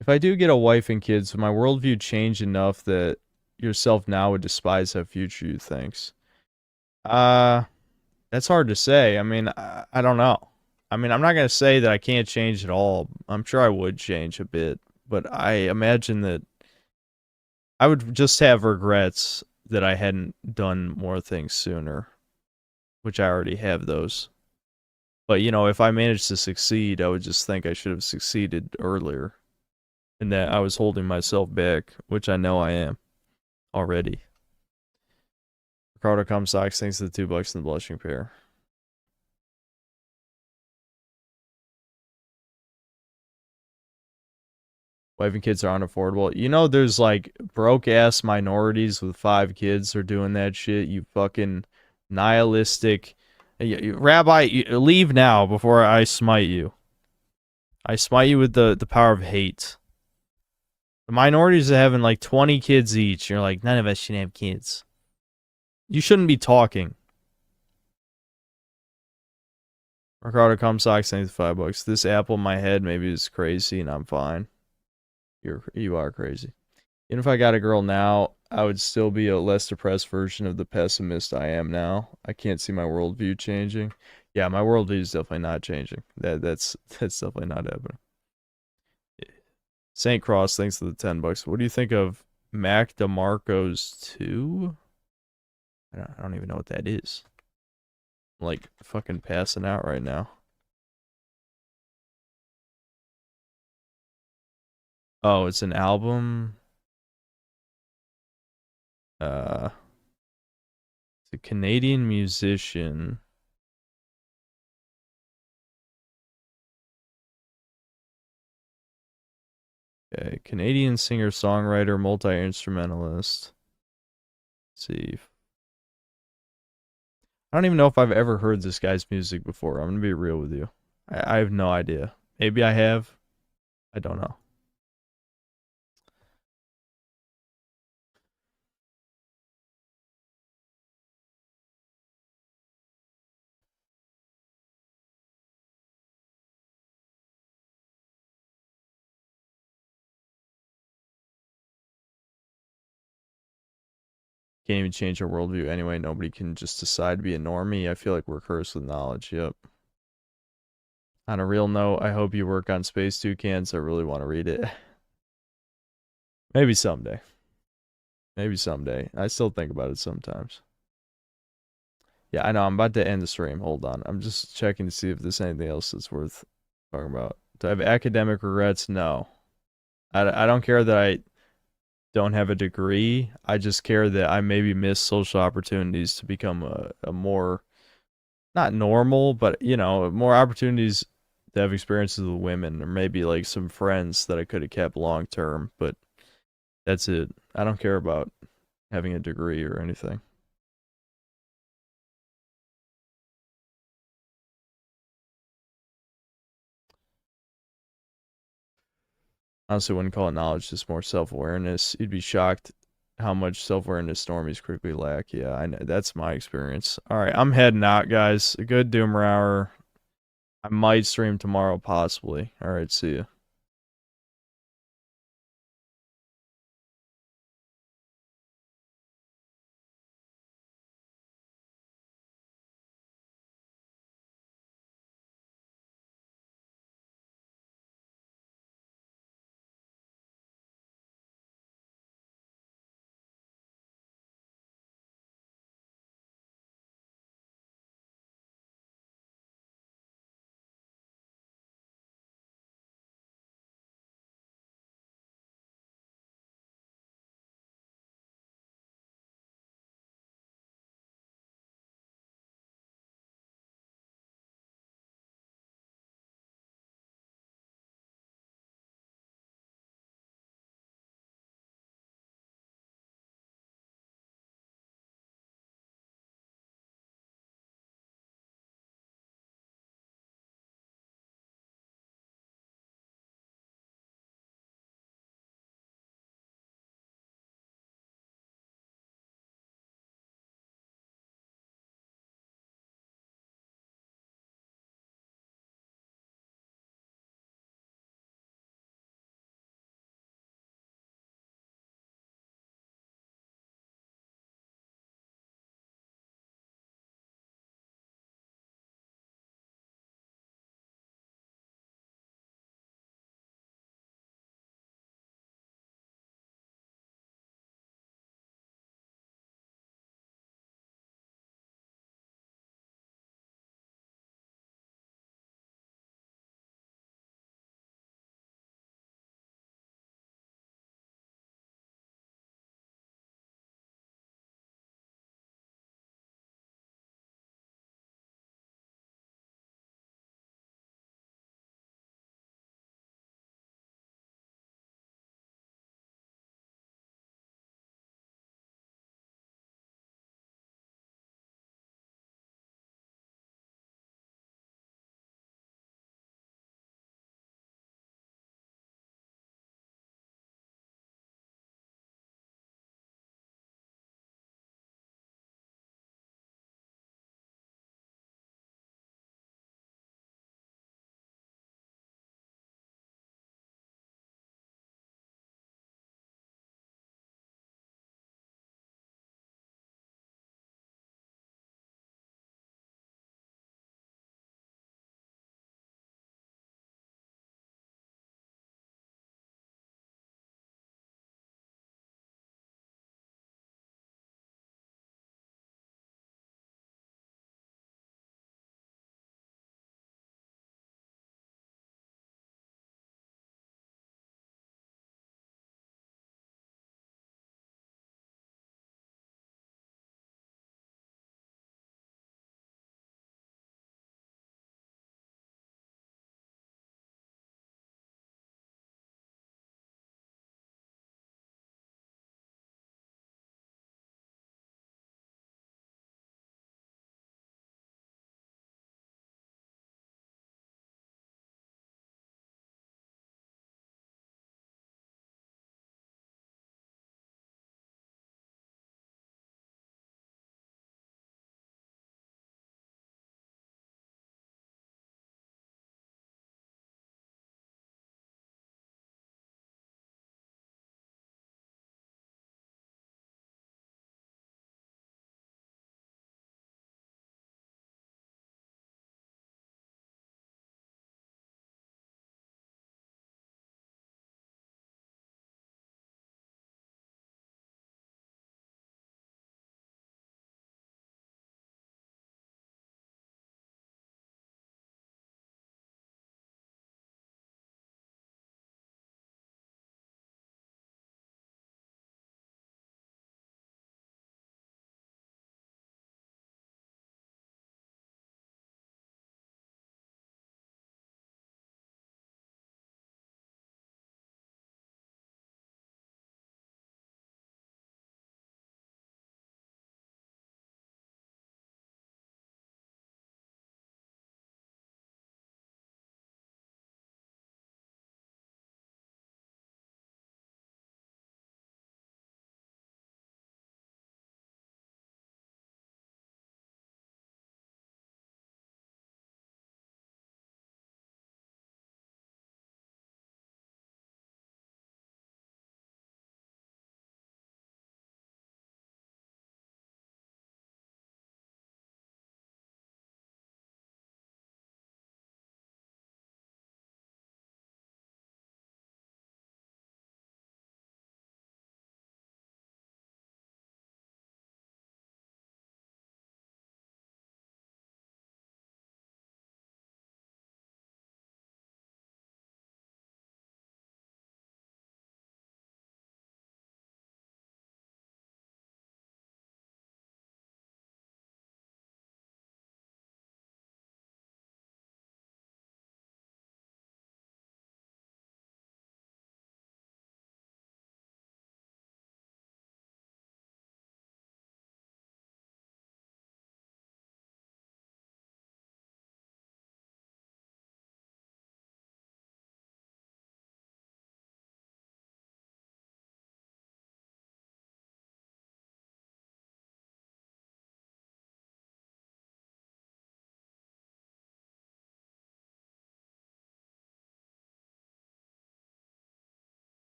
If I do get a wife and kids, would my worldview change enough that yourself now would despise how future you thinks? That's hard to say. I mean, I don't know. I mean, I'm not going to say that I can't change at all. I'm sure I would change a bit, but I imagine that I would just have regrets that I hadn't done more things sooner, which I already have those. But, you know, if I managed to succeed, I would just think I should have succeeded earlier and that I was holding myself back, which I know I am already. Ricardo Comstocks, thanks to the $2 and the blushing pair. Wife and kids are unaffordable. You know, there's like broke ass minorities with 5 kids are doing that shit. You fucking nihilistic. Rabbi, leave now before I smite you. I smite you with the power of hate. The minorities are having like 20 kids each. You're like, none of us should have kids. You shouldn't be talking. Ricardo Comstocks, thanks for $5. This apple in my head maybe is crazy and I'm fine. You are crazy. Even if I got a girl now, I would still be a less depressed version of the pessimist I am now. I can't see my worldview changing. Yeah, my worldview is definitely not changing. That's definitely not happening. St. Cross, thanks for the $10. What do you think of Mac DeMarco's 2? I don't even know what that is. I'm like fucking passing out right now. Oh, it's an album. It's a Canadian musician. Okay, Canadian singer-songwriter, multi-instrumentalist. Let's see. I don't even know if I've ever heard this guy's music before. I'm gonna be real with you. I have no idea. Maybe I have. I don't know. Can't even change our worldview anyway. Nobody can just decide to be a normie. I feel like we're cursed with knowledge. Yep. On a real note, I hope you work on Space Toucans. I really want to read it. Maybe someday. Maybe someday. I still think about it sometimes. Yeah, I know. I'm about to end the stream. Hold on. I'm just checking to see if there's anything else that's worth talking about. Do I have academic regrets? No. I don't care that I don't have a degree. I just care that I maybe miss social opportunities to become a more, not normal, but, you know, more opportunities to have experiences with women, or maybe like some friends that I could have kept long term, but that's it. I don't care about having a degree or anything. Honestly, wouldn't call it knowledge, just more self-awareness. You'd be shocked how much self-awareness normies quickly lack. Yeah, I know. That's my experience. All right, I'm heading out, guys. A good Doomer hour. I might stream tomorrow, possibly. All right, see ya.